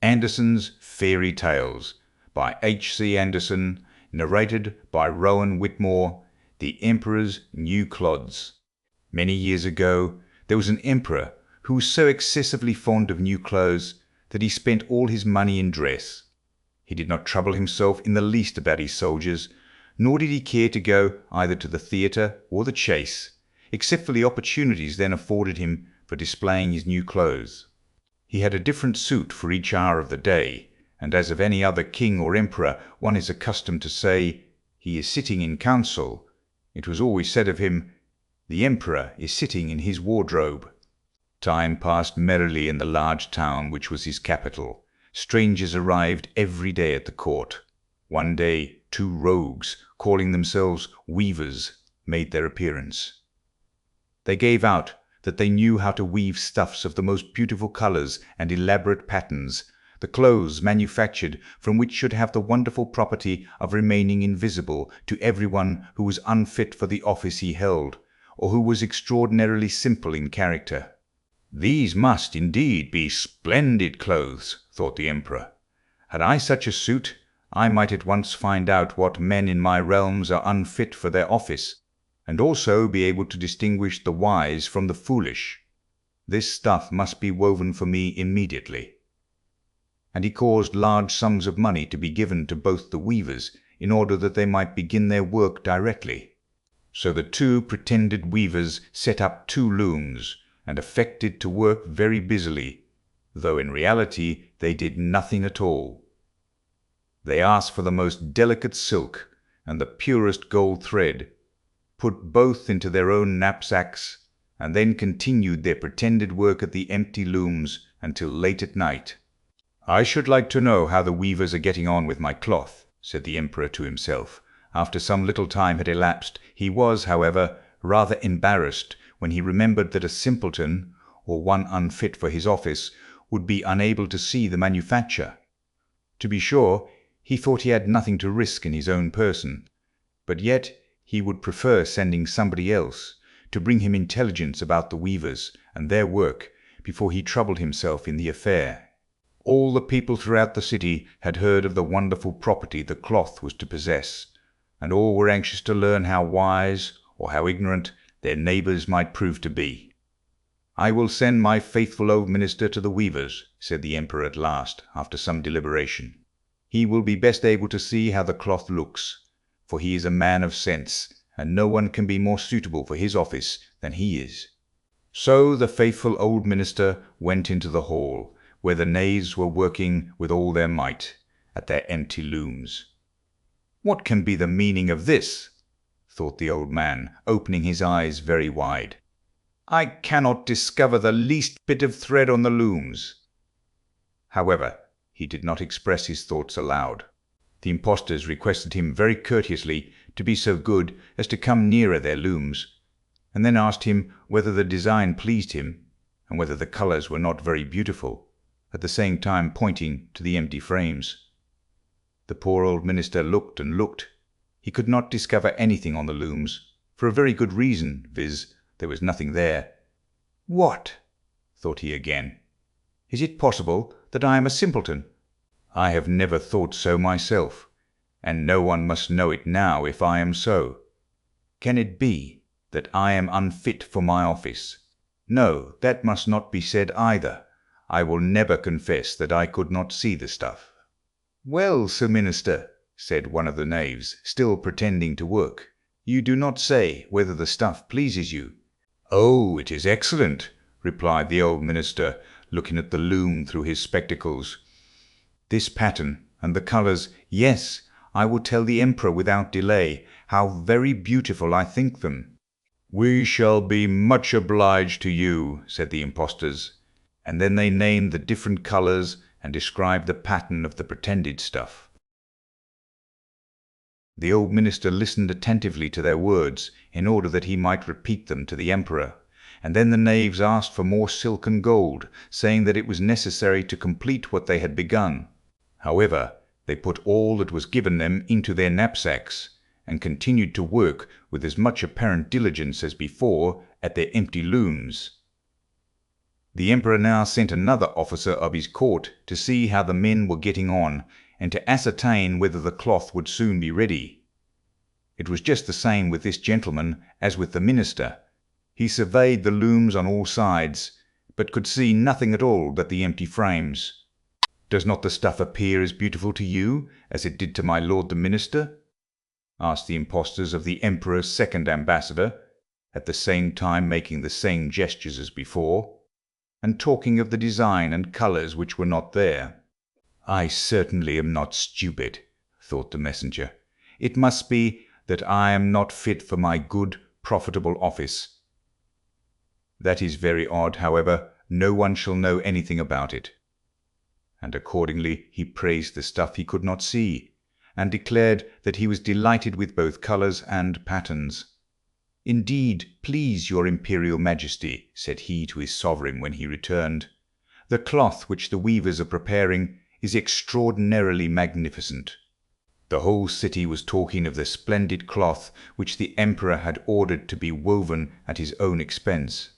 Andersen's Fairy Tales by H.C. Andersen, narrated by Rowan Whitmore, The Emperor's New Clothes. Many years ago, there was an emperor who was so excessively fond of new clothes that he spent all his money in dress. He did not trouble himself in the least about his soldiers, nor did he care to go either to the theatre or the chase, except for the opportunities then afforded him for displaying his new clothes. He had a different suit for each hour of the day, and as of any other king or emperor one is accustomed to say, "He is sitting in council," it was always said of him, "The emperor is sitting in his wardrobe." Time passed merrily in the large town which was his capital. Strangers arrived every day at the court. One day 2 rogues, calling themselves weavers, made their appearance. They gave out that they knew how to weave stuffs of the most beautiful colors and elaborate patterns, the clothes manufactured from which should have the wonderful property of remaining invisible to everyone who was unfit for the office he held, or who was extraordinarily simple in character. These must indeed be splendid clothes, thought the emperor. Had I such a suit, I might at once find out what men in my realms are unfit for their office, and also be able to distinguish the wise from the foolish. This stuff must be woven for me immediately. And he caused large sums of money to be given to both the weavers, in order that they might begin their work directly. So the 2 pretended weavers set up 2 looms, and affected to work very busily, though in reality they did nothing at all. They asked for the most delicate silk and the purest gold thread, put both into their own knapsacks, and then continued their pretended work at the empty looms until late at night. "I should like to know how the weavers are getting on with my cloth," said the emperor to himself. After some little time had elapsed, he was, however, rather embarrassed when he remembered that a simpleton, or one unfit for his office, would be unable to see the manufacture. To be sure, he thought he had nothing to risk in his own person, but yet he would prefer sending somebody else to bring him intelligence about the weavers and their work before he troubled himself in the affair. All the people throughout the city had heard of the wonderful property the cloth was to possess, and all were anxious to learn how wise or how ignorant their neighbors might prove to be. "I will send my faithful old minister to the weavers," said the emperor at last, after some deliberation. "He will be best able to see how the cloth looks, for he is a man of sense, and no one can be more suitable for his office than he is." So the faithful old minister went into the hall, where the knaves were working with all their might at their empty looms. "What can be the meaning of this?" thought the old man, opening his eyes very wide. "I cannot discover the least bit of thread on the looms." However, he did not express his thoughts aloud. The impostors requested him very courteously to be so good as to come nearer their looms, and then asked him whether the design pleased him, and whether the colors were not very beautiful, at the same time pointing to the empty frames. The poor old minister looked and looked. He could not discover anything on the looms, for a very good reason, viz., there was nothing there. "What?" thought he again. "Is it possible that I am a simpleton? I have never thought so myself, and no one must know it now if I am so. Can it be that I am unfit for my office? No, that must not be said either. I will never confess that I could not see the stuff." "Well, Sir Minister," said one of the knaves, still pretending to work, "you do not say whether the stuff pleases you." "Oh, it is excellent," replied the old minister, looking at the loom through his spectacles. "This pattern and the colors, yes, I will tell the emperor without delay how very beautiful I think them." "We shall be much obliged to you," said the impostors, and then they named the different colors and described the pattern of the pretended stuff. The old minister listened attentively to their words, in order that he might repeat them to the emperor, and then the knaves asked for more silk and gold, saying that it was necessary to complete what they had begun. However, they put all that was given them into their knapsacks, and continued to work with as much apparent diligence as before at their empty looms. The emperor now sent another officer of his court to see how the men were getting on, and to ascertain whether the cloth would soon be ready. It was just the same with this gentleman as with the minister. He surveyed the looms on all sides, but could see nothing at all but the empty frames. "Does not the stuff appear as beautiful to you as it did to my lord the minister?" asked the impostors of the emperor's second ambassador, at the same time making the same gestures as before, and talking of the design and colours which were not there. "I certainly am not stupid," thought the messenger. "It must be that I am not fit for my good, profitable office. That is very odd, however, no one shall know anything about it." And accordingly he praised the stuff he could not see, and declared that he was delighted with both colours and patterns. "Indeed, please your imperial majesty," said he to his sovereign when he returned, "the cloth which the weavers are preparing is extraordinarily magnificent." The whole city was talking of the splendid cloth which the emperor had ordered to be woven at his own expense.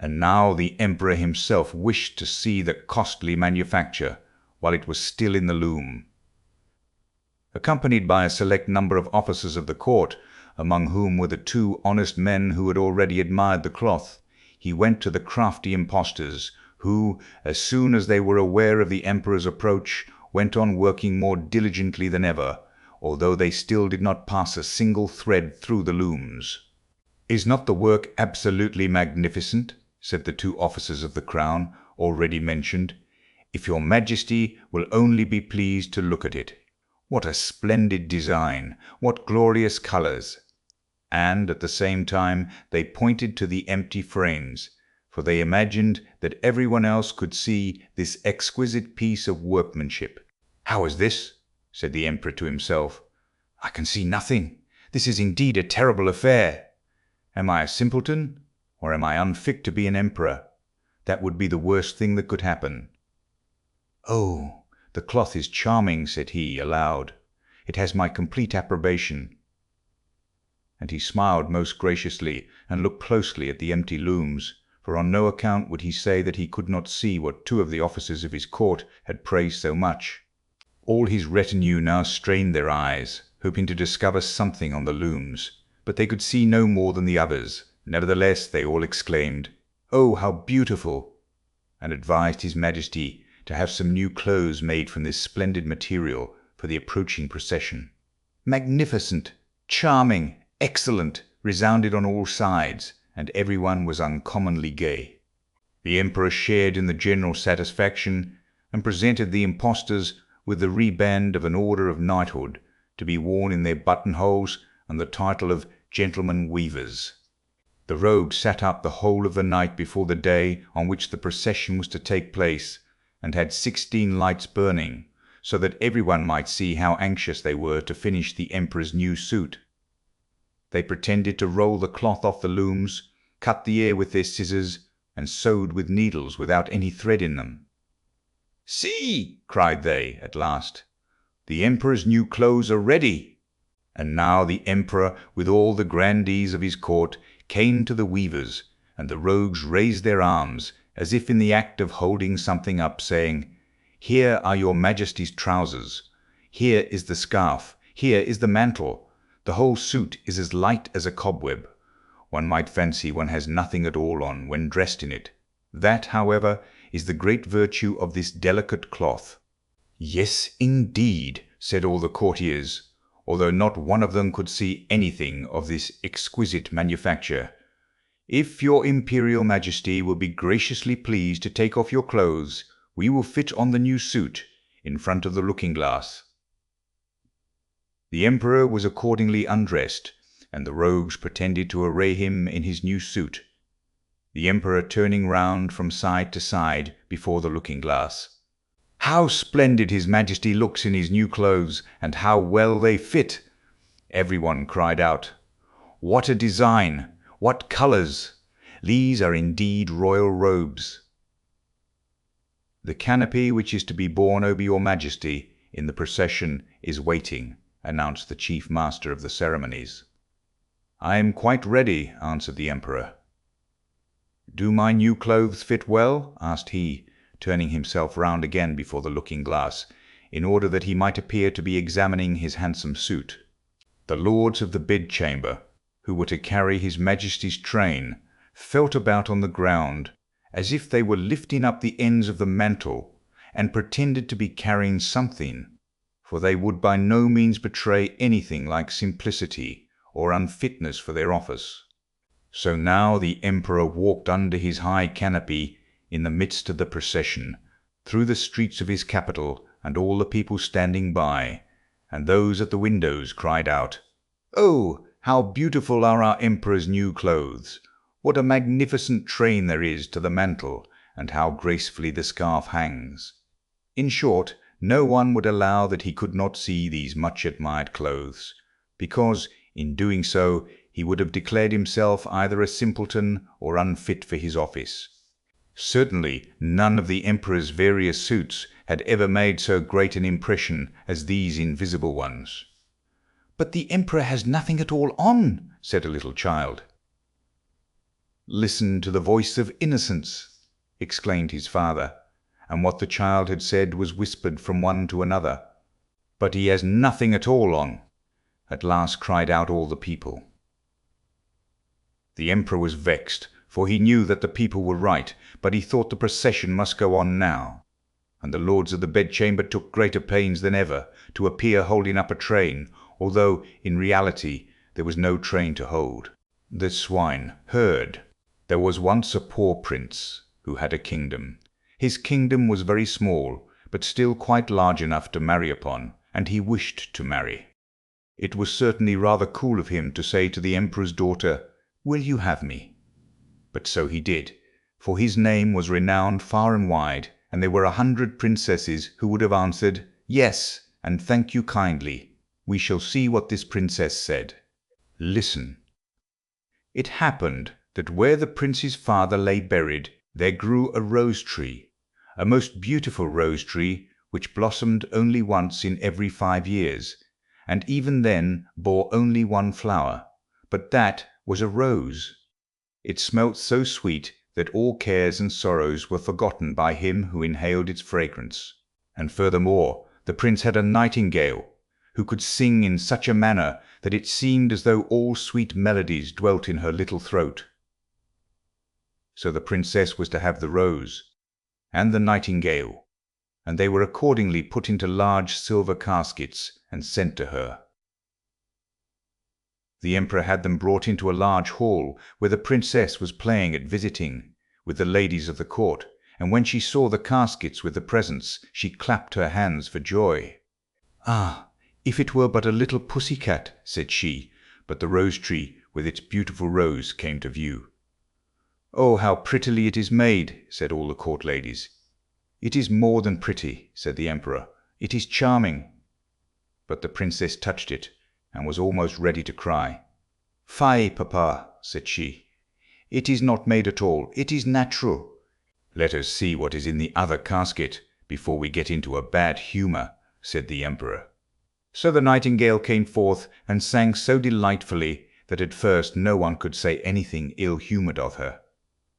And now the emperor himself wished to see the costly manufacture while it was still in the loom. Accompanied by a select number of officers of the court, among whom were the two honest men who had already admired the cloth, he went to the crafty impostors, who, as soon as they were aware of the emperor's approach, went on working more diligently than ever, although they still did not pass a single thread through the looms. "Is not the work absolutely magnificent?" said the two officers of the crown already mentioned. "If your majesty will only be pleased to look at it. What a splendid design! What glorious colours!" And at the same time they pointed to the empty frames, for they imagined that everyone else could see this exquisite piece of workmanship. "How is this?" said the emperor to himself. "I can see nothing. This is indeed a terrible affair. Am I a simpleton, or am I unfit to be an emperor? That would be the worst thing that could happen. Oh, the cloth is charming," said he aloud. "It has my complete approbation." And he smiled most graciously, and looked closely at the empty looms, for on no account would he say that he could not see what two of the officers of his court had praised so much. All his retinue now strained their eyes, hoping to discover something on the looms, but they could see no more than the others. Nevertheless, they all exclaimed, "Oh, how beautiful!" and advised his majesty to have some new clothes made from this splendid material for the approaching procession. "Magnificent! Charming! Excellent!" resounded on all sides, and everyone was uncommonly gay. The emperor shared in the general satisfaction, and presented the impostors with the reband of an order of knighthood, to be worn in their buttonholes, and the title of gentlemen weavers. The rogues sat up the whole of the night before the day on which the procession was to take place, and had 16 lights burning, so that everyone might see how anxious they were to finish the emperor's new suit. They pretended to roll the cloth off the looms, cut the air with their scissors, and sewed with needles without any thread in them. "See!" cried they at last, "the emperor's new clothes are ready." And now the emperor, with all the grandees of his court, came to the weavers, and the rogues raised their arms, as if in the act of holding something up, saying, "Here are your majesty's trousers. Here is the scarf. Here is the mantle. The whole suit is as light as a cobweb. One might fancy one has nothing at all on when dressed in it. That, however, is the great virtue of this delicate cloth." "Yes, indeed," said all the courtiers, although not one of them could see anything of this exquisite manufacture. "If your imperial majesty will be graciously pleased to take off your clothes, we will fit on the new suit in front of the looking-glass." The emperor was accordingly undressed, and the rogues pretended to array him in his new suit, the emperor turning round from side to side before the looking-glass. "How splendid his majesty looks in his new clothes, and how well they fit!" everyone cried out. "What a design! What colours! These are indeed royal robes." "The canopy which is to be borne over your majesty in the procession is waiting," announced the chief master of the ceremonies. "I am quite ready," answered the emperor. "Do my new clothes fit well?" asked he, turning himself round again before the looking-glass, in order that he might appear to be examining his handsome suit. The lords of the bedchamber, who were to carry his Majesty's train, felt about on the ground, as if they were lifting up the ends of the mantle, and pretended to be carrying something, for they would by no means betray anything like simplicity or unfitness for their office. So now the emperor walked under his high canopy in the midst of the procession, through the streets of his capital, and all the people standing by, and those at the windows, cried out, "Oh, how beautiful are our emperor's new clothes! What a magnificent train there is to the mantle, and how gracefully the scarf hangs!" In short, no one would allow that he could not see these much admired clothes, because, in doing so, he would have declared himself either a simpleton or unfit for his office. Certainly none of the emperor's various suits had ever made so great an impression as these invisible ones. "But the emperor has nothing at all on," said a little child. "Listen to the voice of innocence," exclaimed his father, and what the child had said was whispered from one to another. "But he has nothing at all on," at last cried out all the people. The emperor was vexed, for he knew that the people were right, but he thought the procession must go on now, and the lords of the bedchamber took greater pains than ever to appear holding up a train, although in reality there was no train to hold. The swine heard. There was once a poor prince who had a kingdom. His kingdom was very small, but still quite large enough to marry upon, and he wished to marry. It was certainly rather cool of him to say to the emperor's daughter, "Will you have me?" But so he did, for his name was renowned far and wide, and there were 100 princesses who would have answered, "Yes, and thank you kindly. We shall see what this princess said." Listen. It happened that where the prince's father lay buried, there grew a rose tree, a most beautiful rose tree, which blossomed only once in every 5 years, and even then bore only one flower, but that was a rose. It smelt so sweet that all cares and sorrows were forgotten by him who inhaled its fragrance. And furthermore, the prince had a nightingale, who could sing in such a manner that it seemed as though all sweet melodies dwelt in her little throat. So the princess was to have the rose and the nightingale, and they were accordingly put into large silver caskets and sent to her. The emperor had them brought into a large hall, where the princess was playing at visiting with the ladies of the court, and when she saw the caskets with the presents, she clapped her hands for joy. "Ah, if it were but a little pussy-cat," said she, but the rose tree with its beautiful rose came to view. "Oh, how prettily it is made," said all the court ladies. "It is more than pretty," said the emperor. "It is charming." But the princess touched it, and was almost ready to cry. "Fie, papa," said she. "It is not made at all. It is natural." "Let us see what is in the other casket before we get into a bad humour," said the emperor. So the nightingale came forth and sang so delightfully that at first no one could say anything ill-humoured of her.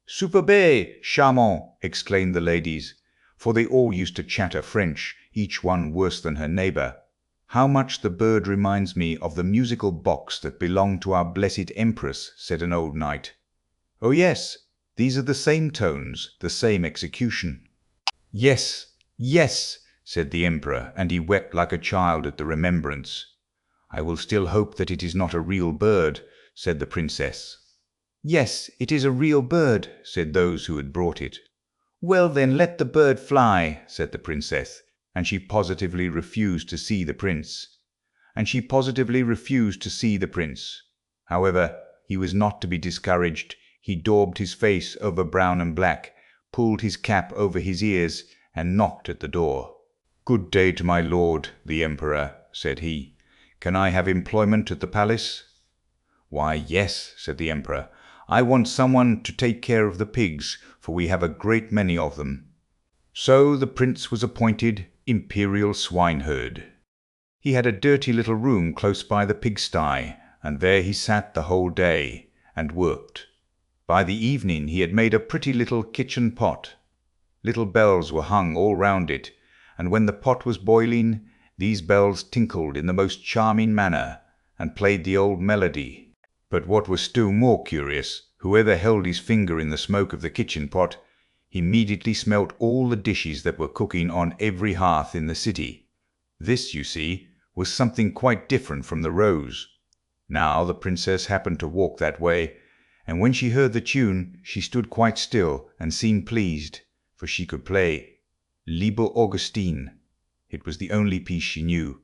"Superbe, charmant!" exclaimed the ladies, for they all used to chatter French, each one worse than her neighbour. "How much the bird reminds me of the musical box that belonged to our blessed empress," said an old knight. "Oh yes, these are the same tones, the same execution." "Yes, yes," said the emperor, and he wept like a child at the remembrance. "I will still hope that it is not a real bird," said the princess. "Yes, it is a real bird," said those who had brought it. "Well then, let the bird fly," said the princess, and she positively refused to see the prince. However, he was not to be discouraged. He daubed his face over brown and black, pulled his cap over his ears, and knocked at the door. "Good day to my lord, the emperor," said he. "Can I have employment at the palace?" "Why, yes," said the emperor. "I want someone to take care of the pigs, for we have a great many of them." So the prince was appointed imperial swineherd. He had a dirty little room close by the pigsty, and there he sat the whole day and worked. By the evening he had made a pretty little kitchen pot. Little bells were hung all round it, and when the pot was boiling, these bells tinkled in the most charming manner, and played the old melody. But what was still more curious, whoever held his finger in the smoke of the kitchen pot, immediately smelt all the dishes that were cooking on every hearth in the city. This, you see, was something quite different from the rose. Now the princess happened to walk that way, and when she heard the tune, she stood quite still and seemed pleased, for she could play Liebe Augustine. It was the only piece she knew,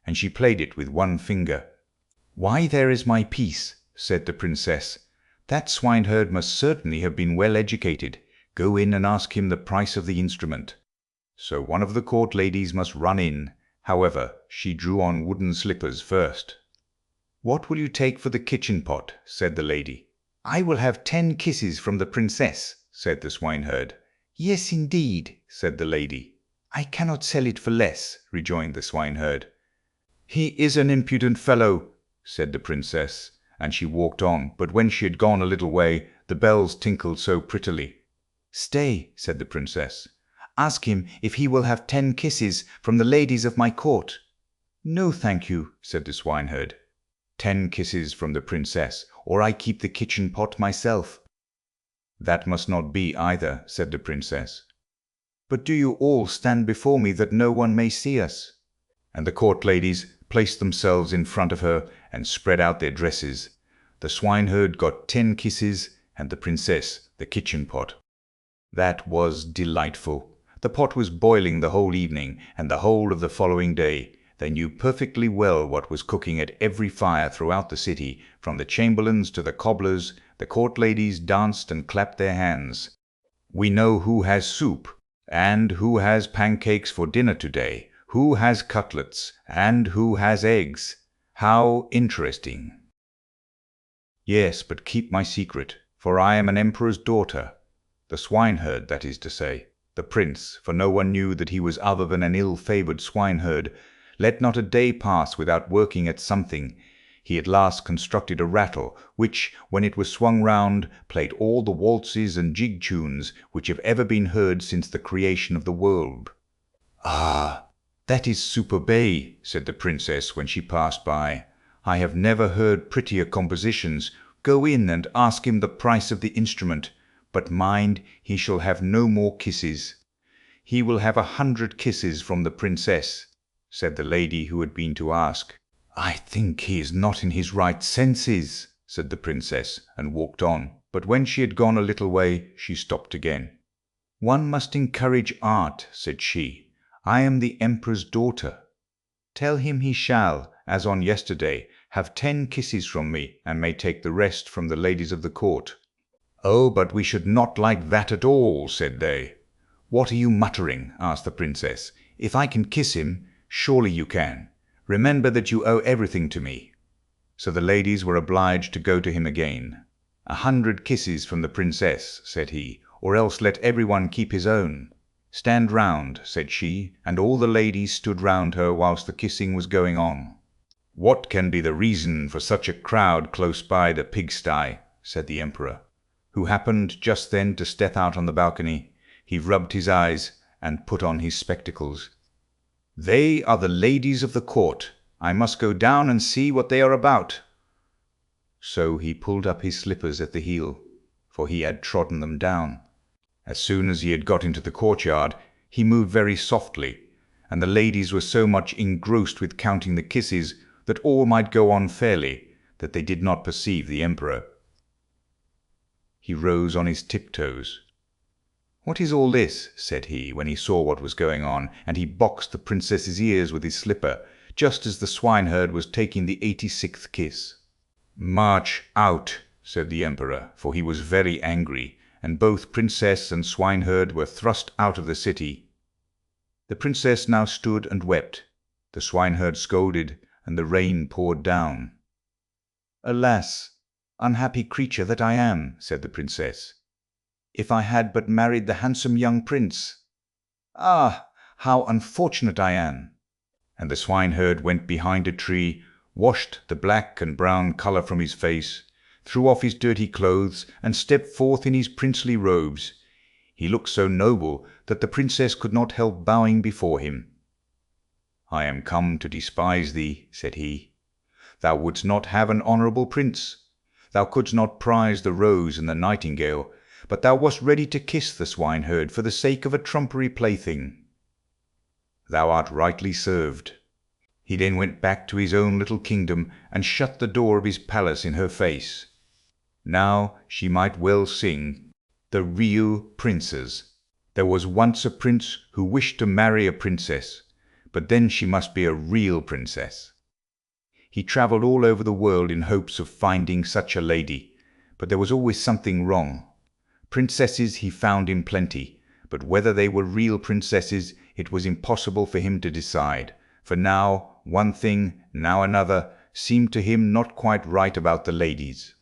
and she played it with one finger. "Why, there is my piece," said the princess. "That swineherd must certainly have been well educated. Go in and ask him the price of the instrument." So one of the court ladies must run in. However, she drew on wooden slippers first. "What will you take for the kitchen pot?" said the lady. "I will have 10 kisses from the princess," said the swineherd. "Yes, indeed," said the lady. "I cannot sell it for less," rejoined the swineherd. "He is an impudent fellow," said the princess, and she walked on, but when she had gone a little way, the bells tinkled so prettily. "Stay," said the princess. "Ask him if he will have 10 kisses from the ladies of my court." "No, thank you," said the swineherd. 10 kisses from the princess, or I keep the kitchen pot myself." "That must not be either," said the princess. "But do you all stand before me that no one may see us?" And the court ladies placed themselves in front of her and spread out their dresses. The swineherd got 10 kisses, and the princess the kitchen pot. That was delightful. The pot was boiling the whole evening, and the whole of the following day. They knew perfectly well what was cooking at every fire throughout the city. From the chamberlains to the cobblers, the court ladies danced and clapped their hands. "We know who has soup, and who has pancakes for dinner today, who has cutlets, and who has eggs. How interesting!" "Yes, but keep my secret, for I am an emperor's daughter." The swineherd, that is to say. The prince, for no one knew that he was other than an ill-favoured swineherd, let not a day pass without working at something. He at last constructed a rattle, which, when it was swung round, played all the waltzes and jig tunes which have ever been heard since the creation of the world. "Ah, that is superbe," said the princess when she passed by. "I have never heard prettier compositions. Go in and ask him the price of the instrument. But mind, he shall have no more kisses." "He will have 100 kisses from the princess," said the lady who had been to ask. "I think he is not in his right senses," said the princess, and walked on. But when she had gone a little way, she stopped again. "One must encourage art," said she. "I am the emperor's daughter. Tell him he shall, as on yesterday, have 10 kisses from me, and may take the rest from the ladies of the court." "Oh, but we should not like that at all," said they. "What are you muttering?" asked the princess. "If I can kiss him, surely you can. Remember that you owe everything to me." So the ladies were obliged to go to him again. 100 kisses from the princess," said he, "or else let everyone keep his own." "Stand round," said she, and all the ladies stood round her whilst the kissing was going on. "What can be the reason for such a crowd close by the pigsty?" said the emperor, who happened just then to step out on the balcony. He rubbed his eyes and put on his spectacles. "They are the ladies of the court. I must go down and see what they are about." So he pulled up his slippers at the heel, for he had trodden them down. As soon as he had got into the courtyard, he moved very softly, and the ladies were so much engrossed with counting the kisses that all might go on fairly, that they did not perceive the emperor. He rose on his tiptoes. "What is all this?" said he, when he saw what was going on, and he boxed the princess's ears with his slipper, just as the swineherd was taking the 86th kiss. "March out," said the emperor, for he was very angry, and both princess and swineherd were thrust out of the city. The princess now stood and wept. The swineherd scolded, and the rain poured down. "Alas, unhappy creature that I am," said the princess. "If I had but married the handsome young prince! Ah, how unfortunate I am!" And the swineherd went behind a tree, washed the black and brown colour from his face, threw off his dirty clothes, and stepped forth in his princely robes. He looked so noble that the princess could not help bowing before him. "I am come to despise thee," said he. "Thou wouldst not have an honourable prince. Thou couldst not prize the rose and the nightingale, but thou wast ready to kiss the swineherd for the sake of a trumpery plaything. Thou art rightly served." He then went back to his own little kingdom, and shut the door of his palace in her face. Now she might well sing, "The Real Princes." There was once a prince who wished to marry a princess, but then she must be a real princess. He travelled all over the world in hopes of finding such a lady, but there was always something wrong. Princesses he found in plenty, but whether they were real princesses it was impossible for him to decide, for now one thing, now another, seemed to him not quite right about the ladies.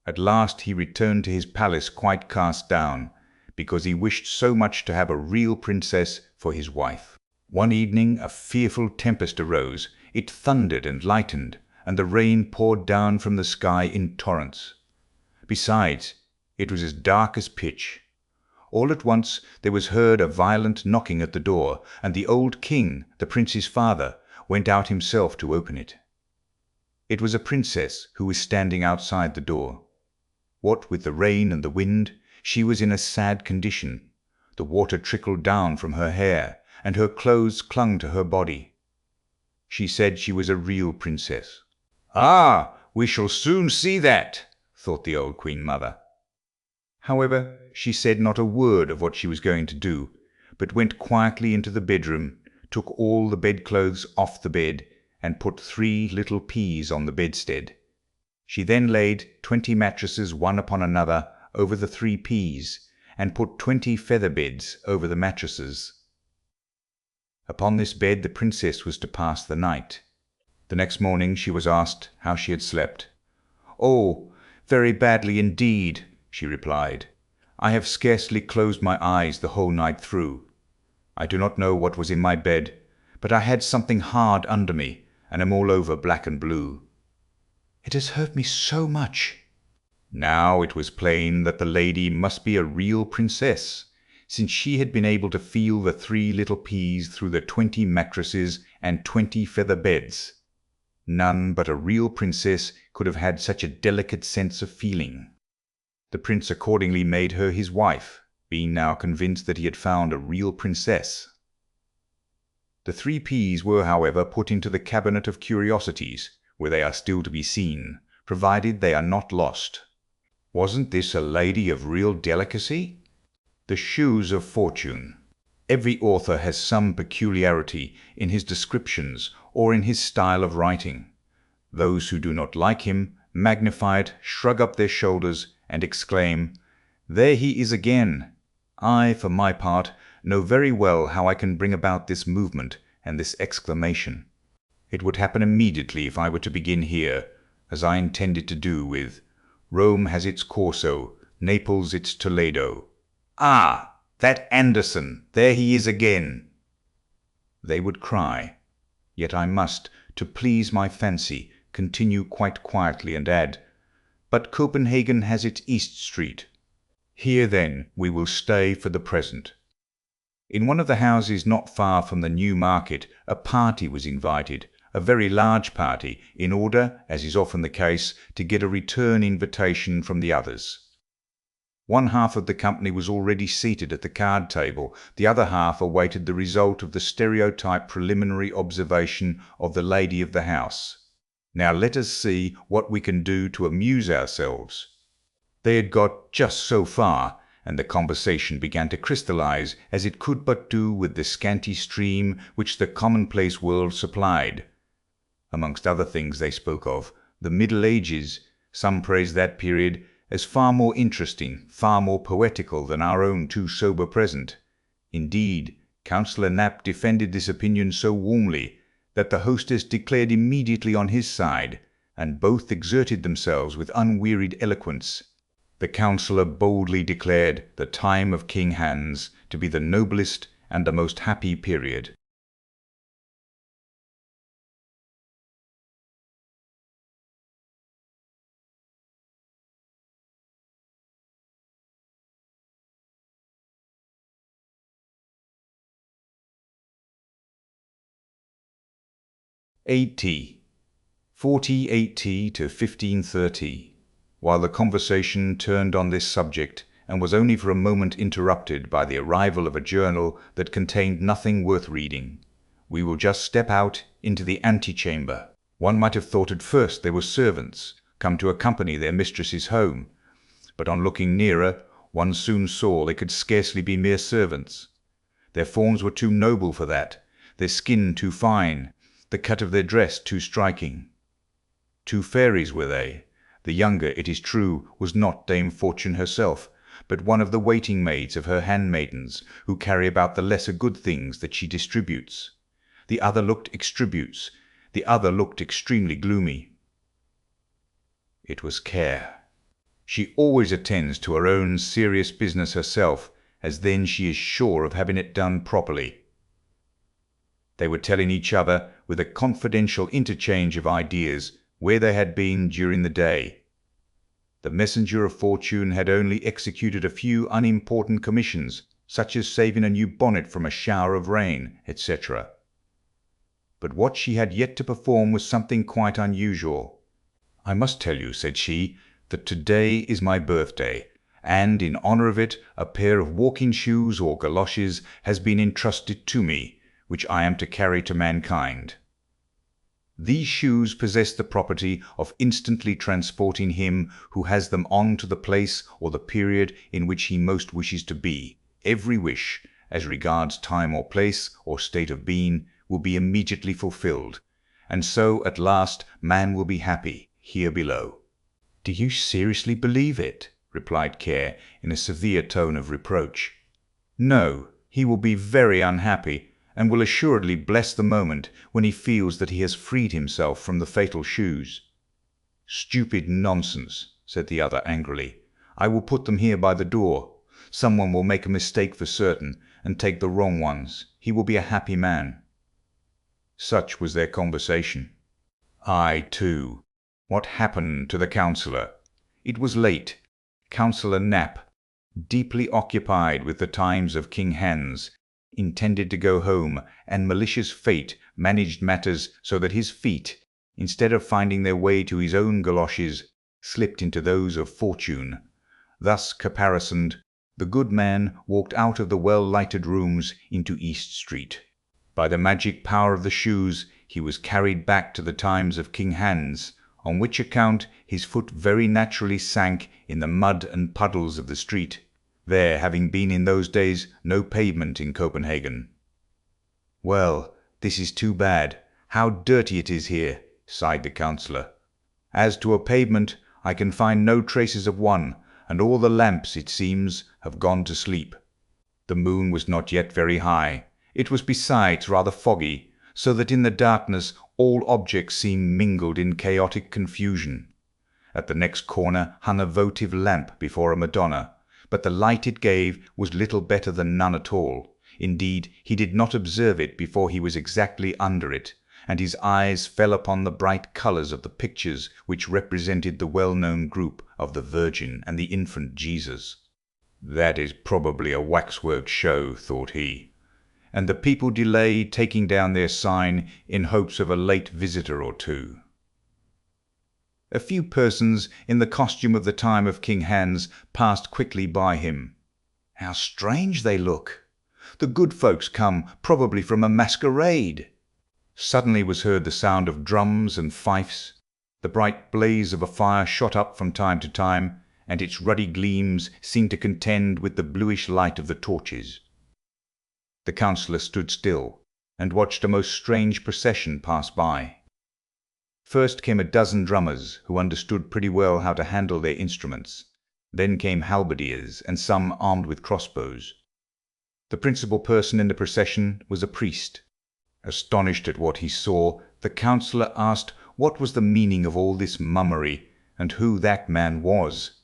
At last he returned to his palace quite cast down, because he wished so much to have a real princess for his wife. One evening a fearful tempest arose. It thundered and lightened, and the rain poured down from the sky in torrents. Besides, it was as dark as pitch. All at once there was heard a violent knocking at the door, and the old king, the prince's father, went out himself to open it. It was a princess who was standing outside the door. What with the rain and the wind, she was in a sad condition. The water trickled down from her hair, and her clothes clung to her body. She said she was a real princess. "Ah, we shall soon see that," thought the old queen mother. However, she said not a word of what she was going to do, but went quietly into the bedroom, took all the bedclothes off the bed, and put 3 little peas on the bedstead. She then laid 20 mattresses one upon another over the 3 peas, and put 20 feather beds over the mattresses. Upon this bed the princess was to pass the night. The next morning she was asked how she had slept. "Oh, very badly indeed," she replied. "I have scarcely closed my eyes the whole night through. I do not know what was in my bed, but I had something hard under me, and am all over black and blue. It has hurt me so much." Now it was plain that the lady must be a real princess, since she had been able to feel the 3 little peas through the 20 mattresses and 20 feather beds. None but a real princess could have had such a delicate sense of feeling. The prince accordingly made her his wife, being now convinced that he had found a real princess. The 3 peas were, however, put into the cabinet of curiosities, where they are still to be seen, provided they are not lost. Wasn't this a lady of real delicacy? The Shoes of Fortune. Every author has some peculiarity in his descriptions or in his style of writing. Those who do not like him magnify it, shrug up their shoulders, and exclaim, "There he is again!" I, for my part, know very well how I can bring about this movement and this exclamation. It would happen immediately if I were to begin here, as I intended to do, with "Rome has its Corso, Naples its Toledo. Ah, that Andersen, there he is again!" They would cry, yet I must, to please my fancy, continue quite quietly and add, "But Copenhagen has its East Street. Here, then, we will stay for the present." In one of the houses not far from the New Market a party was invited, a very large party, in order, as is often the case, to get a return invitation from the others. One half of the company was already seated at the card table, the other half awaited the result of the stereotyped preliminary observation of the lady of the house. Now let us see what we can do to amuse ourselves. They had got just so far, and the conversation began to crystallize, as it could but do with the scanty stream which the commonplace world supplied. Amongst other things they spoke of the Middle Ages. Some praised that period as far more interesting, far more poetical than our own too sober present. Indeed, Councillor Knapp defended this opinion so warmly that the hostess declared immediately on his side, and both exerted themselves with unwearied eloquence. The councillor boldly declared the time of King Hans to be the noblest and the most happy period. 80, 4080 to 1530. While the conversation turned on this subject, and was only for a moment interrupted by the arrival of a journal that contained nothing worth reading, we will just step out into the antechamber. One might have thought at first they were servants, come to accompany their mistresses home, but on looking nearer, one soon saw they could scarcely be mere servants. Their forms were too noble for that, their skin too fine, the cut of their dress too striking. Two fairies were they. The younger, it is true, was not Dame Fortune herself, but one of the waiting maids of her handmaidens, who carry about the lesser good things that she distributes. The other looked extremely gloomy. It was Care. She always attends to her own serious business herself, as then she is sure of having it done properly. They were telling each other, with a confidential interchange of ideas, where they had been during the day. The messenger of fortune had only executed a few unimportant commissions, such as saving a new bonnet from a shower of rain, etc. But what she had yet to perform was something quite unusual. "I must tell you," said she, "that today is my birthday, and in honor of it a pair of walking shoes or galoshes has been entrusted to me, which I am to carry to mankind. These shoes possess the property of instantly transporting him who has them on to the place or the period in which he most wishes to be. Every wish, as regards time or place or state of being, will be immediately fulfilled, and so at last man will be happy here below." "Do you seriously believe it?" replied Care in a severe tone of reproach. "No, he will be very unhappy, and will assuredly bless the moment when he feels that he has freed himself from the fatal shoes." "Stupid nonsense," said the other angrily. "I will put them here by the door. Someone will make a mistake for certain, and take the wrong ones. He will be a happy man." Such was their conversation. I, too. What happened to the counsellor? It was late. Counsellor Knapp, deeply occupied with the times of King Hans, intended to go home, and malicious fate managed matters so that his feet, instead of finding their way to his own galoshes, slipped into those of Fortune. Thus caparisoned, the good man walked out of the well-lighted rooms into East Street. By the magic power of the shoes he was carried back to the times of King Hans, on which account his foot very naturally sank in the mud and puddles of the street, there having been in those days no pavement in Copenhagen. "Well, this is too bad. How dirty it is here," sighed the counsellor. "As to a pavement, I can find no traces of one, and all the lamps, it seems, have gone to sleep." The moon was not yet very high. It was besides rather foggy, so that in the darkness all objects seemed mingled in chaotic confusion. At the next corner hung a votive lamp before a Madonna, but the light it gave was little better than none at all. Indeed, he did not observe it before he was exactly under it, and his eyes fell upon the bright colours of the pictures which represented the well-known group of the Virgin and the infant Jesus. "That is probably a waxwork show," thought he, and the people delayed taking down their sign in hopes of a late visitor or two. A few persons in the costume of the time of King Hans passed quickly by him. "How strange they look! The good folks come probably from a masquerade." Suddenly was heard the sound of drums and fifes. The bright blaze of a fire shot up from time to time, and its ruddy gleams seemed to contend with the bluish light of the torches. The counsellor stood still, and watched a most strange procession pass by. First came a dozen drummers, who understood pretty well how to handle their instruments. Then came halberdiers, and some armed with crossbows. The principal person in the procession was a priest. Astonished at what he saw, the counsellor asked what was the meaning of all this mummery, and who that man was.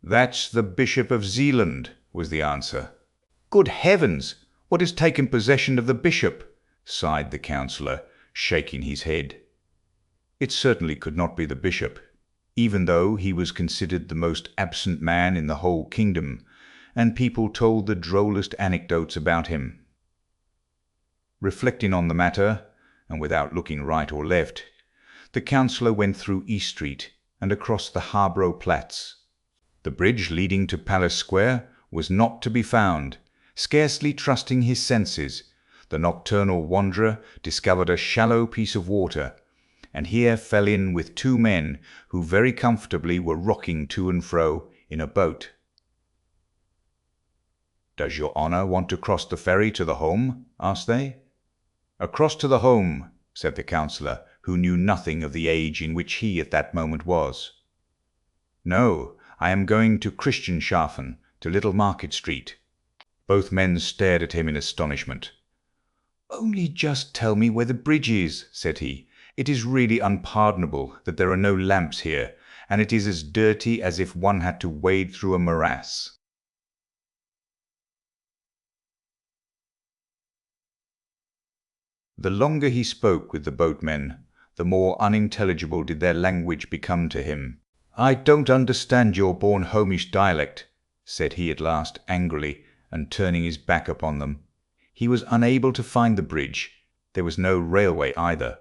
"That's the Bishop of Zealand," was the answer. "Good heavens! What has taken possession of the bishop?" sighed the counsellor, shaking his head. It certainly could not be the bishop, even though he was considered the most absent man in the whole kingdom, and people told the drollest anecdotes about him. Reflecting on the matter, and without looking right or left, the councillor went through East Street and across the Harborough Platz. The bridge leading to Palace Square was not to be found. Scarcely trusting his senses, the nocturnal wanderer discovered a shallow piece of water, and here fell in with two men who very comfortably were rocking to and fro in a boat. "Does your honour want to cross the ferry to the home?" asked they. "Across to the home," said the councillor, who knew nothing of the age in which he at that moment was. "No, I am going to Christianshafen, to Little Market Street." Both men stared at him in astonishment. "Only just tell me where the bridge is," said he. "It is really unpardonable that there are no lamps here, and it is as dirty as if one had to wade through a morass." The longer he spoke with the boatmen, the more unintelligible did their language become to him. "I don't understand your Bornholmish dialect," said he at last, angrily, and turning his back upon them. He was unable to find the bridge. There was no railway either.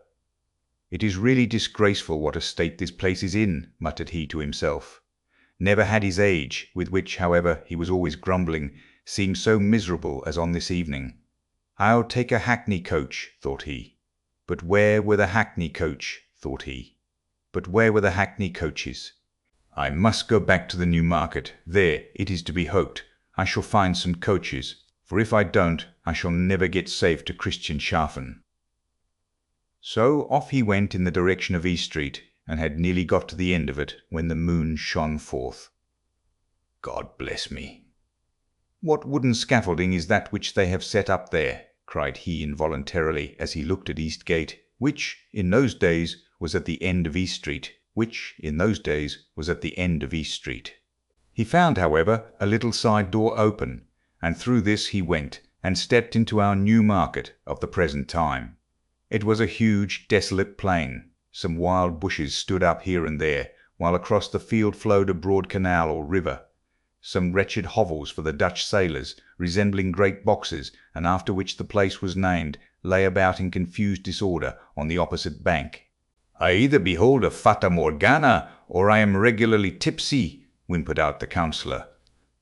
"It is really disgraceful what a state this place is in," muttered he to himself. Never had his age, with which, however, he was always grumbling, seemed so miserable as on this evening. "I'll take a hackney coach," thought he. But where were the hackney coach, thought he. But where were the hackney coaches? "I must go back to the New Market. There, it is to be hoped, I shall find some coaches, for if I don't, I shall never get safe to Christianshafen." So off he went in the direction of East Street, and had nearly got to the end of it when the moon shone forth. "God bless me! What wooden scaffolding is that which they have set up there?" cried he involuntarily as he looked at Eastgate, which in those days was at the end of East Street. He found, however, a little side door open, and through this he went, and stepped into our New Market of the present time. It was a huge, desolate plain. Some wild bushes stood up here and there, while across the field flowed a broad canal or river. Some wretched hovels for the Dutch sailors, resembling great boxes, and after which the place was named, lay about in confused disorder on the opposite bank. "I either behold a Fata Morgana, or I am regularly tipsy," whimpered out the councillor.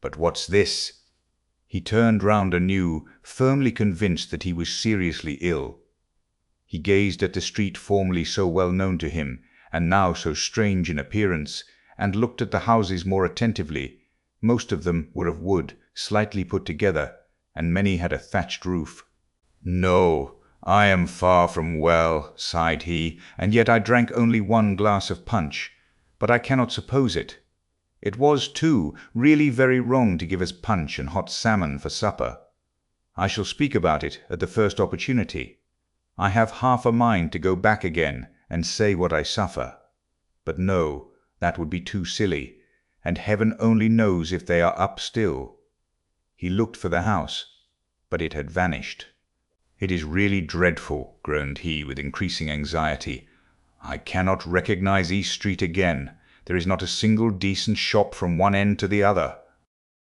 "But what's this?" He turned round anew, firmly convinced that he was seriously ill. He gazed at the street formerly so well known to him, and now so strange in appearance, and looked at the houses more attentively. Most of them were of wood, slightly put together, and many had a thatched roof. "No, I am far from well," sighed he, "and yet I drank only 1 glass of punch. But I cannot suppose it. It was, too, really very wrong to give us punch and hot salmon for supper. I shall speak about it at the first opportunity. I have half a mind to go back again and say what I suffer. But no, that would be too silly, and heaven only knows if they are up still." He looked for the house, but it had vanished. "It is really dreadful," groaned he with increasing anxiety. "I cannot recognize East Street again. There is not a single decent shop from one end to the other.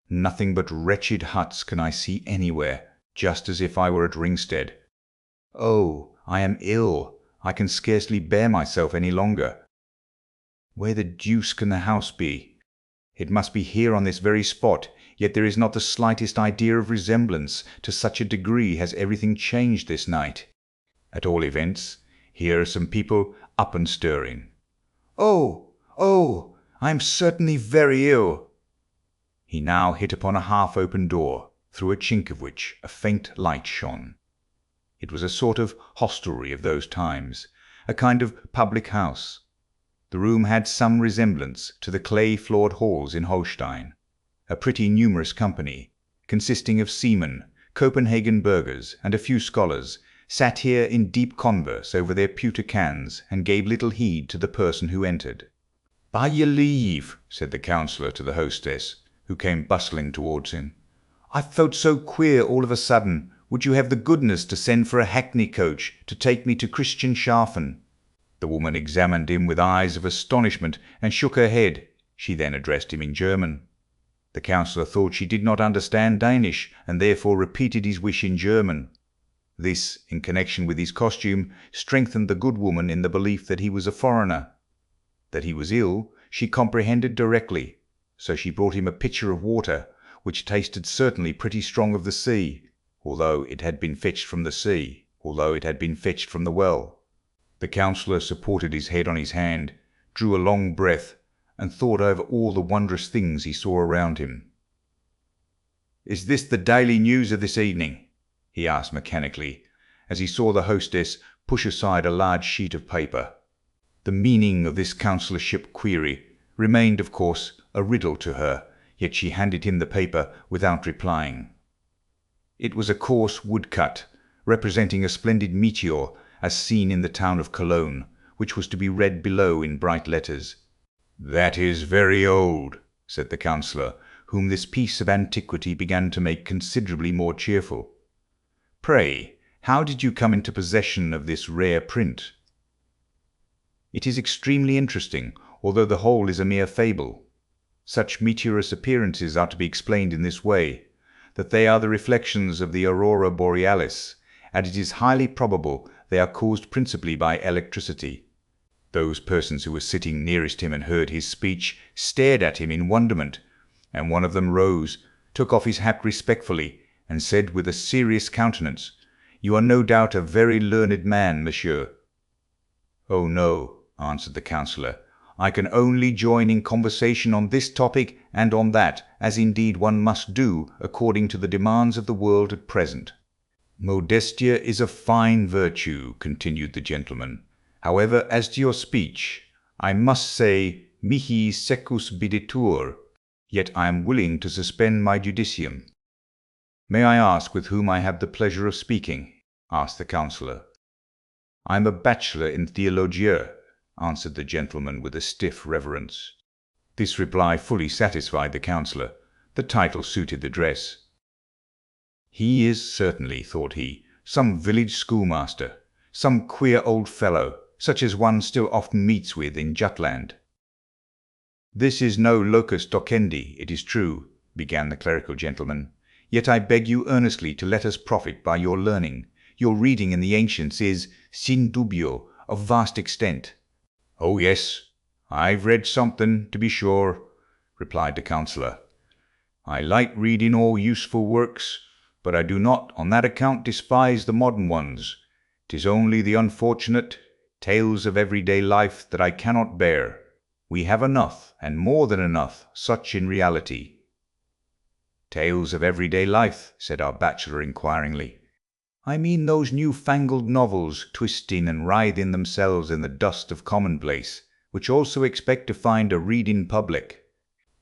Nothing but wretched huts can I see anywhere, just as if I were at Ringstead. Oh, I am ill. I can scarcely bear myself any longer. Where the deuce can the house be? It must be here on this very spot, yet there is not the slightest idea of resemblance, to such a degree has everything changed this night. At all events, here are some people up and stirring. Oh, oh, I am certainly very ill." He now hit upon a half-open door, through a chink of which a faint light shone. It was a sort of hostelry of those times, a kind of public house. The room had some resemblance to the clay-floored halls in Holstein. A pretty numerous company, consisting of seamen, Copenhagen burghers, and a few scholars, sat here in deep converse over their pewter cans, and gave little heed to the person who entered. "By your leave," said the councillor to the hostess, who came bustling towards him. "I felt so queer all of a sudden. Would you have the goodness to send for a hackney coach to take me to Christianshafen?" The woman examined him with eyes of astonishment, and shook her head. She then addressed him in German. The councillor thought she did not understand Danish, and therefore repeated his wish in German. This, in connection with his costume, strengthened the good woman in the belief that he was a foreigner. That he was ill, she comprehended directly, so she brought him a pitcher of water, which tasted certainly pretty strong of the sea, although it had been fetched from the well. The counsellor supported his head on his hand, drew a long breath, and thought over all the wondrous things he saw around him. "Is this the daily news of this evening?" he asked mechanically, as he saw the hostess push aside a large sheet of paper. The meaning of this councillorship query remained, of course, a riddle to her, yet she handed him the paper without replying. It was a coarse woodcut, representing a splendid meteor as seen in the town of Cologne, which was to be read below in bright letters. "That is very old," said the counsellor, whom this piece of antiquity began to make considerably more cheerful. "Pray, how did you come into possession of this rare print?" "It is extremely interesting, although the whole is a mere fable. Such meteorous appearances are to be explained in this way, that they are the reflections of the aurora borealis, and it is highly probable they are caused principally by electricity." Those persons who were sitting nearest him and heard his speech stared at him in wonderment, and one of them rose, took off his hat respectfully, and said with a serious countenance, "You are no doubt a very learned man, monsieur." "Oh no," answered the counsellor, "I can only join in conversation on this topic and on that, as indeed one must do according to the demands of the world at present." "Modestia is a fine virtue," continued the gentleman. "However, as to your speech, I must say mihi secus bidetur, yet I am willing to suspend my judicium." "May I ask with whom I have the pleasure of speaking?" asked the counsellor. "I am a bachelor in theologia," answered the gentleman with a stiff reverence. This reply fully satisfied the counsellor. The title suited the dress. "He is certainly," thought he, "some village schoolmaster, some queer old fellow, such as one still often meets with in Jutland." "This is no locus docendi, it is true," began the clerical gentleman, "yet I beg you earnestly to let us profit by your learning. Your reading in the ancients is, sin dubio, of vast extent." "Oh yes, I've read something, to be sure," replied the counsellor. "I like reading all useful works, but I do not on that account despise the modern ones. 'Tis only the unfortunate tales of everyday life that I cannot bear. We have enough, and more than enough, such in reality." "Tales of everyday life?" said our bachelor inquiringly. "I mean those new-fangled novels, twisting and writhing themselves in the dust of commonplace, which also expect to find a reading public."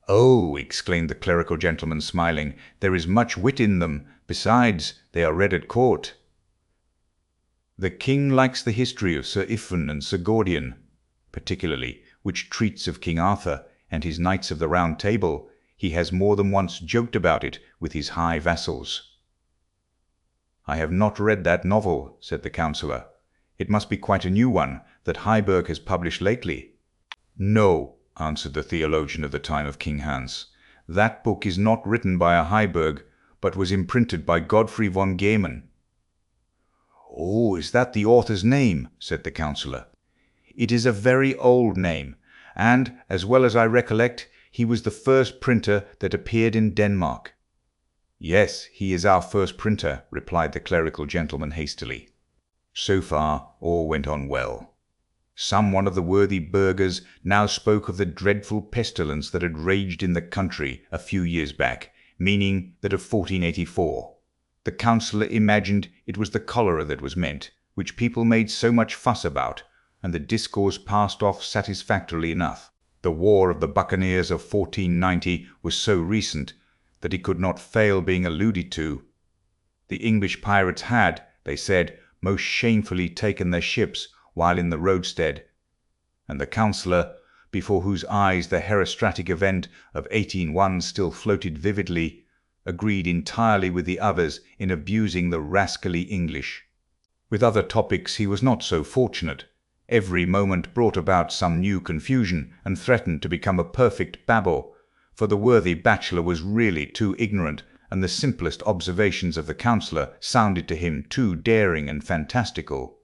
"Oh," exclaimed the clerical gentleman, smiling, "there is much wit in them. Besides, they are read at court." "The king likes the history of Sir Iffan and Sir Gordian, particularly, which treats of King Arthur and his Knights of the Round Table. He has more than once joked about it with his high vassals." "I have not read that novel," said the counsellor. "It must be quite a new one that Heiberg has published lately." "No," answered the theologian of the time of King Hans. "That book is not written by a Heiberg, but was imprinted by Godfrey von Gehmen." "Oh, is that the author's name?" said the counsellor. "It is a very old name, and, as well as I recollect, he was the first printer that appeared in Denmark." "Yes, he is our first printer," replied the clerical gentleman hastily. So far all went on well. Some one of the worthy burghers now spoke of the dreadful pestilence that had raged in the country a few years back, meaning that of 1484. The counsellor imagined it was the cholera that was meant, which people made so much fuss about, and the discourse passed off satisfactorily enough. The war of the buccaneers of 1490 was so recent that it could not fail being alluded to. The English pirates had, they said, most shamefully taken their ships while in the roadstead, and the counsellor, before whose eyes the herostratic event of 1801 still floated vividly, agreed entirely with the others in abusing the rascally English. With other topics he was not so fortunate. Every moment brought about some new confusion, and threatened to become a perfect babel, for the worthy bachelor was really too ignorant and the simplest observations of the counsellor sounded to him too daring and fantastical.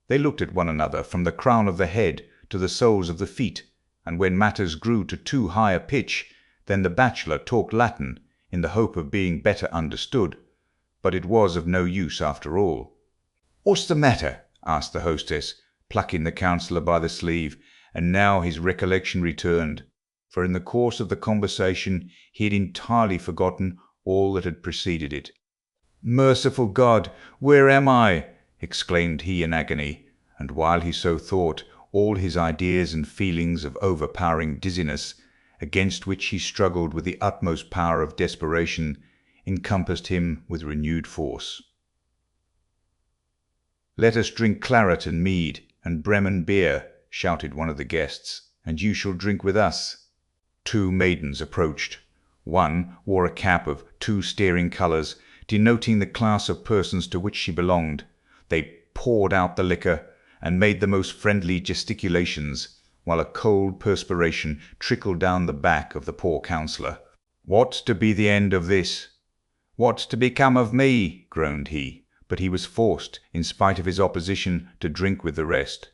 They looked at one another from the crown of the head to the soles of the feet, and when matters grew to too high a pitch, then the bachelor talked Latin in the hope of being better understood, but it was of no use after all. "What's the matter?" asked the hostess, plucking the counsellor by the sleeve, and now his recollection returned, for in the course of the conversation he had entirely forgotten all that had preceded it. "Merciful God, where am I?" exclaimed he in agony, and while he so thought, all his ideas and feelings of overpowering dizziness, against which he struggled with the utmost power of desperation, encompassed him with renewed force. "Let us drink claret and mead, and Bremen beer," shouted one of the guests, "and you shall drink with us." Two maidens approached. One wore a cap of two staring colours, denoting the class of persons to which she belonged. They poured out the liquor, and made the most friendly gesticulations, while a cold perspiration trickled down the back of the poor counsellor. "What's to be the end of this? What's to become of me?" groaned he, but he was forced, in spite of his opposition, to drink with the rest.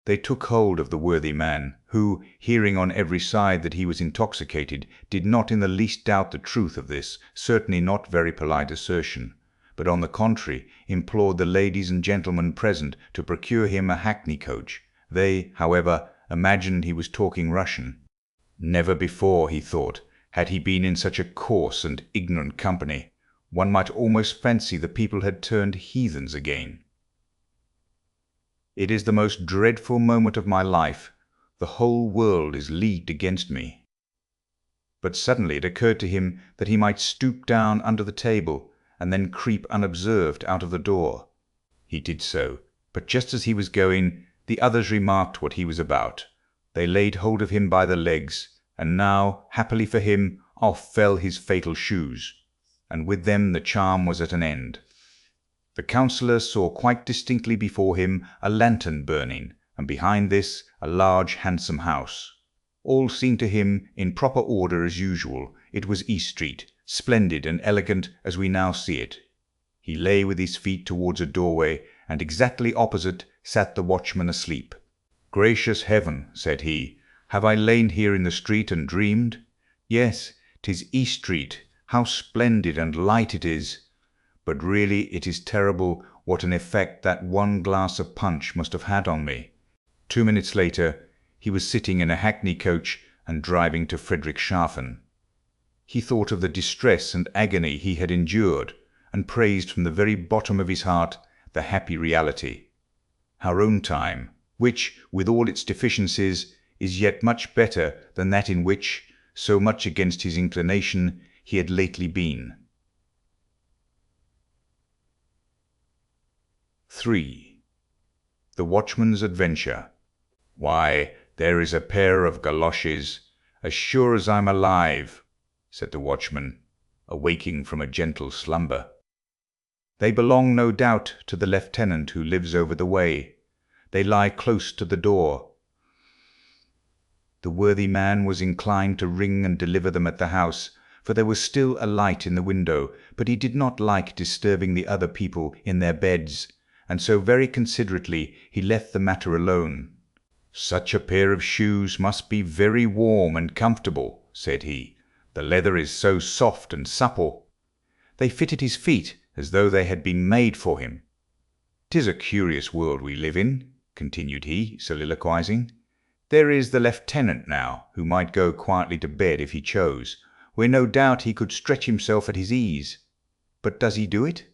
They took hold of the worthy man, who, hearing on every side that he was intoxicated, did not in the least doubt the truth of this certainly not very polite assertion, but on the contrary implored the ladies and gentlemen present to procure him a hackney coach. They, however, imagined he was talking Russian. Never before, he thought, had he been in such a coarse and ignorant company. One might almost fancy the people had turned heathens again. "It is the most dreadful moment of my life. The whole world is leagued against me." But suddenly it occurred to him that he might stoop down under the table, and then creep unobserved out of the door. He did so, but just as he was going, the others remarked what he was about. They laid hold of him by the legs, and now, happily for him, off fell his fatal shoes, and with them the charm was at an end. The counsellor saw quite distinctly before him a lantern burning, and behind this a large handsome house. All seemed to him in proper order as usual. It was East Street, splendid and elegant as we now see it. He lay with his feet towards a doorway, and exactly opposite sat the watchman asleep. "Gracious heaven," said he, "have I lain here in the street and dreamed? Yes, 'tis East Street. How splendid and light it is! But really it is terrible what an effect that one glass of punch must have had on me." 2 minutes later, he was sitting in a hackney coach and driving to Friedrichshafen. He thought of the distress and agony he had endured, and praised from the very bottom of his heart the happy reality. Our own time, which, with all its deficiencies, is yet much better than that in which, so much against his inclination, he had lately been. 3. The Watchman's Adventure. "Why, there is a pair of galoshes, as sure as I'm alive," said the watchman, awaking from a gentle slumber. "They belong, no doubt, to the lieutenant who lives over the way. They lie close to the door." The worthy man was inclined to ring and deliver them at the house, for there was still a light in the window, but he did not like disturbing the other people in their beds, and so very considerately he left the matter alone. "Such a pair of shoes must be very warm and comfortable," said he. "The leather is so soft and supple. They fitted his feet as though they had been made for him. 'Tis a curious world we live in," continued he, soliloquizing. "There is the lieutenant now, who might go quietly to bed if he chose, where no doubt he could stretch himself at his ease. But does he do it?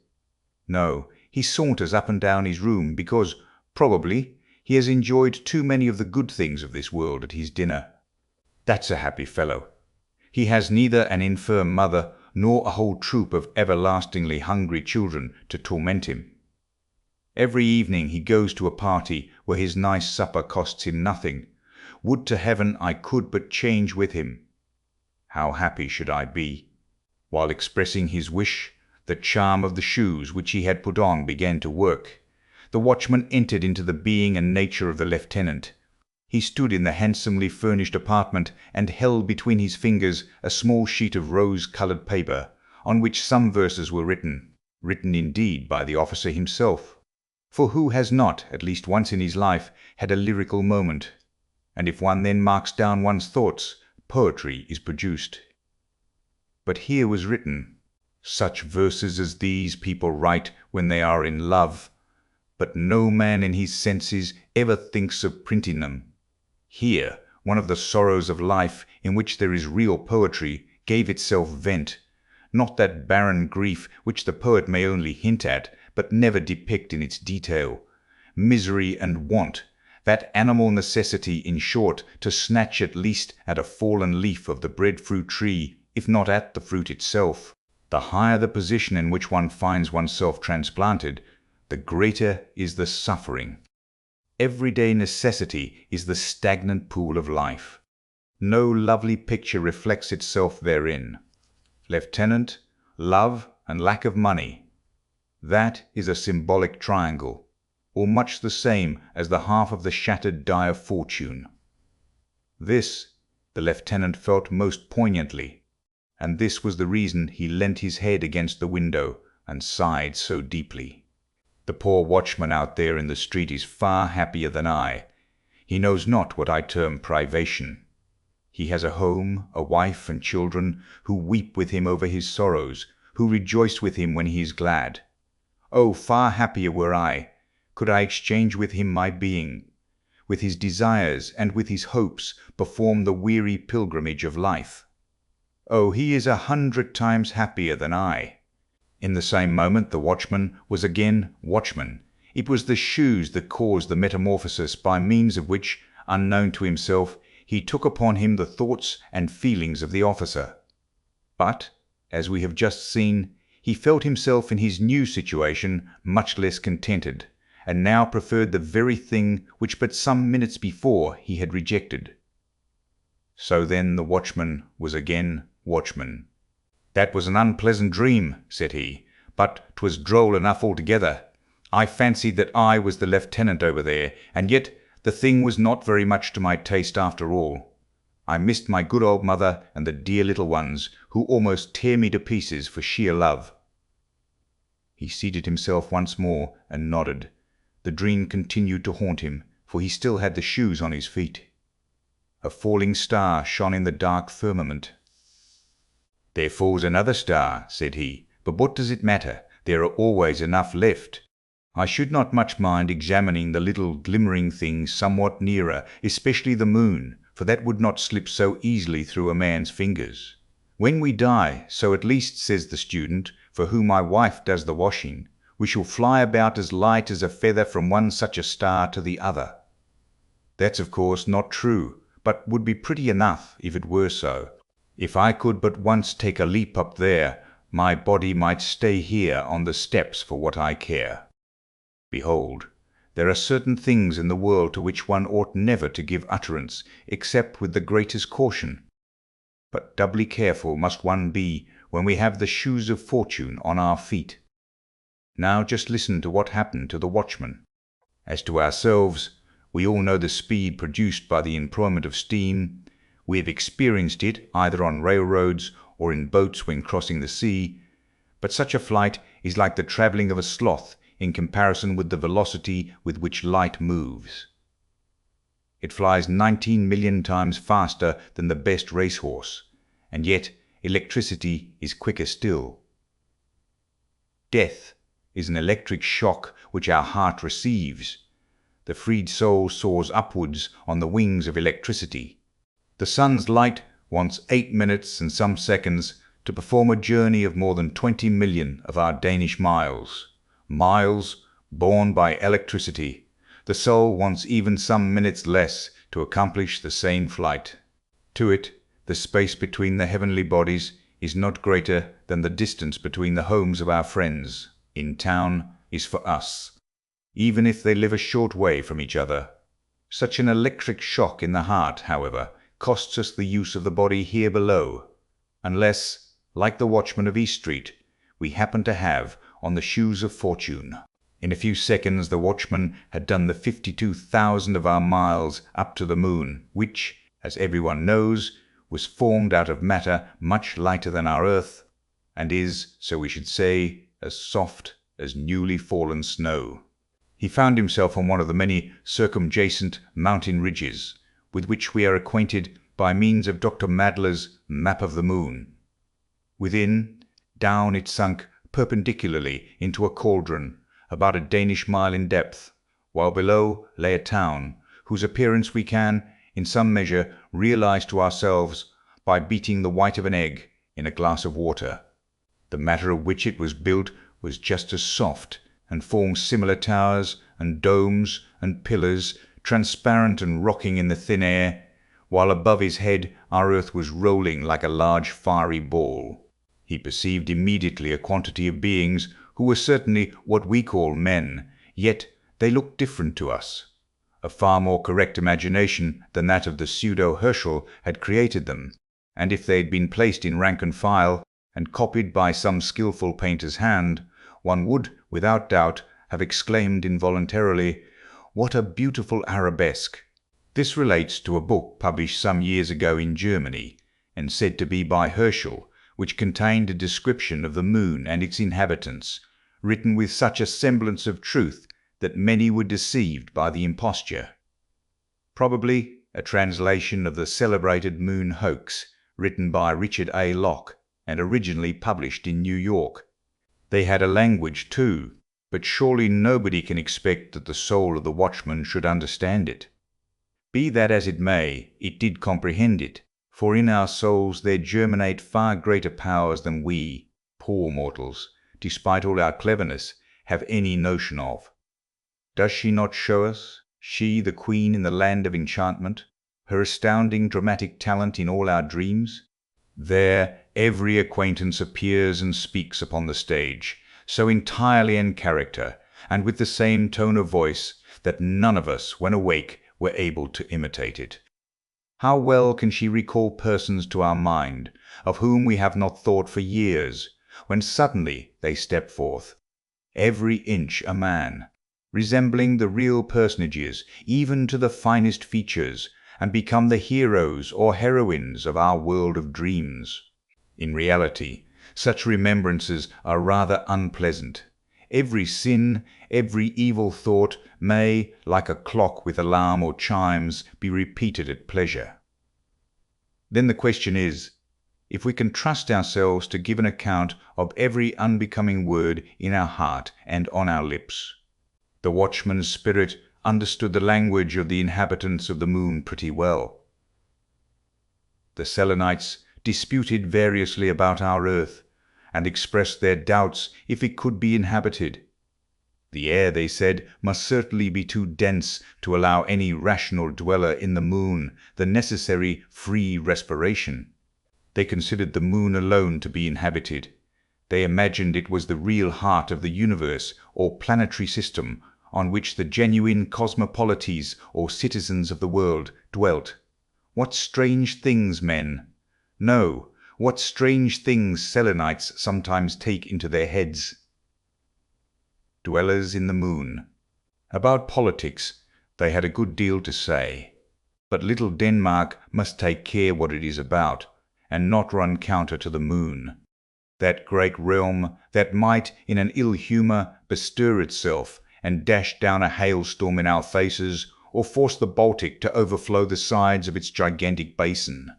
No, he saunters up and down his room, because, probably, he has enjoyed too many of the good things of this world at his dinner. That's a happy fellow. He has neither an infirm mother nor a whole troop of everlastingly hungry children to torment him. Every evening he goes to a party where his nice supper costs him nothing. Would to heaven I could but change with him. How happy should I be!" While expressing his wish, the charm of the shoes which he had put on began to work. The watchman entered into the being and nature of the lieutenant. He stood in the handsomely furnished apartment and held between his fingers a small sheet of rose-colored paper, on which some verses were written indeed by the officer himself. For who has not, at least once in his life, had a lyrical moment? And if one then marks down one's thoughts, poetry is produced. But here was written, "Such verses as these people write when they are in love, but no man in his senses ever thinks of printing them." Here, one of the sorrows of life, in which there is real poetry, gave itself vent. Not that barren grief which the poet may only hint at, but never depict in its detail. Misery and want, that animal necessity, in short, to snatch at least at a fallen leaf of the breadfruit tree, if not at the fruit itself. The higher the position in which one finds oneself transplanted, the greater is the suffering. Everyday necessity is the stagnant pool of life. No lovely picture reflects itself therein. Lieutenant, love, and lack of money. That is a symbolic triangle, or much the same as the half of the shattered die of fortune. This the lieutenant felt most poignantly, and this was the reason he leant his head against the window and sighed so deeply. The poor watchman out there in the street is far happier than I. He knows not what I term privation. He has a home, a wife, and children, who weep with him over his sorrows, who rejoice with him when he is glad. Oh, far happier were I, could I exchange with him my being, with his desires and with his hopes perform the weary pilgrimage of life. Oh, he is 100 times happier than I. In the same moment the watchman was again watchman. It was the shoes that caused the metamorphosis by means of which, unknown to himself, he took upon him the thoughts and feelings of the officer. But, as we have just seen, he felt himself in his new situation much less contented, and now preferred the very thing which but some minutes before he had rejected. So then the watchman was again watchman. "That was an unpleasant dream," said he, "but 'twas droll enough altogether. I fancied that I was the lieutenant over there, and yet the thing was not very much to my taste after all. I missed my good old mother and the dear little ones, who almost tear me to pieces for sheer love." He seated himself once more and nodded. The dream continued to haunt him, for he still had the shoes on his feet. A falling star shone in the dark firmament. "There falls another star," said he, "but what does it matter? There are always enough left. I should not much mind examining the little glimmering things somewhat nearer, especially the moon, for that would not slip so easily through a man's fingers. When we die, so at least says the student, for whom my wife does the washing, we shall fly about as light as a feather from one such a star to the other. That's of course not true, but would be pretty enough if it were so. If I could but once take a leap up there, my body might stay here on the steps for what I care. Behold, there are certain things in the world to which one ought never to give utterance, except with the greatest caution. But doubly careful must one be when we have the shoes of fortune on our feet. Now just listen to what happened to the watchman. As to ourselves, we all know the speed produced by the employment of steam. We have experienced it either on railroads or in boats when crossing the sea, but such a flight is like the travelling of a sloth in comparison with the velocity with which light moves. It flies 19 million times faster than the best racehorse, and yet electricity is quicker still. Death is an electric shock which our heart receives. The freed soul soars upwards on the wings of electricity. The sun's light wants 8 minutes and some seconds to perform a journey of more than 20 million of our Danish miles. Miles borne by electricity. The soul wants even some minutes less to accomplish the same flight. To it, the space between the heavenly bodies is not greater than the distance between the homes of our friends in town is for us, even if they live a short way from each other. Such an electric shock in the heart, however, costs us the use of the body here below, unless, like the watchman of East Street, we happen to have on the shoes of fortune. In a few seconds the watchman had done the 52,000 of our miles up to the moon, which, as everyone knows, was formed out of matter much lighter than our earth, and is, so we should say, as soft as newly fallen snow. He found himself on one of the many circumjacent mountain ridges with which we are acquainted by means of Dr. Madler's map of the moon. Within, down it sunk perpendicularly into a cauldron about a Danish mile in depth, while below lay a town whose appearance we can, in some measure, realize to ourselves by beating the white of an egg in a glass of water. The matter of which it was built was just as soft, and formed similar towers and domes and pillars, transparent and rocking in the thin air, while above his head our earth was rolling like a large fiery ball. He perceived immediately a quantity of beings who were certainly what we call men, yet they looked different to us. A far more correct imagination than that of the pseudo-Herschel had created them, and if they had been placed in rank and file, and copied by some skilful painter's hand, one would, without doubt, have exclaimed involuntarily, "What a beautiful arabesque!" This relates to a book published some years ago in Germany, and said to be by Herschel, which contained a description of the moon and its inhabitants, written with such a semblance of truth that many were deceived by the imposture. Probably a translation of the celebrated Moon Hoax, written by Richard A. Locke, and originally published in New York. They had a language too, but surely nobody can expect that the soul of the watchman should understand it. Be that as it may, it did comprehend it, for in our souls there germinate far greater powers than we, poor mortals, despite all our cleverness, have any notion of. Does she not show us, she the queen in the land of enchantment, her astounding dramatic talent in all our dreams? There every acquaintance appears and speaks upon the stage, so entirely in character, and with the same tone of voice, that none of us, when awake, were able to imitate it. How well can she recall persons to our mind, of whom we have not thought for years, when suddenly they step forth, every inch a man, resembling the real personages, even to the finest features, and become the heroes or heroines of our world of dreams. In reality, such remembrances are rather unpleasant. Every sin, every evil thought may, like a clock with alarm or chimes, be repeated at pleasure. Then the question is, if we can trust ourselves to give an account of every unbecoming word in our heart and on our lips. The watchman's spirit understood the language of the inhabitants of the moon pretty well. The Selenites disputed variously about our earth, and expressed their doubts if it could be inhabited. The air, they said, must certainly be too dense to allow any rational dweller in the moon the necessary free respiration. They considered the moon alone to be inhabited. They imagined it was the real heart of the universe or planetary system, on which the genuine cosmopolites or citizens of the world dwelt. What strange things men, no, what strange things Selenites sometimes take into their heads. Dwellers in the moon. About politics they had a good deal to say, but little Denmark must take care what it is about, and not run counter to the moon. That great realm that might, in an ill humour, bestir itself, and dash down a hailstorm in our faces, or force the Baltic to overflow the sides of its gigantic basin.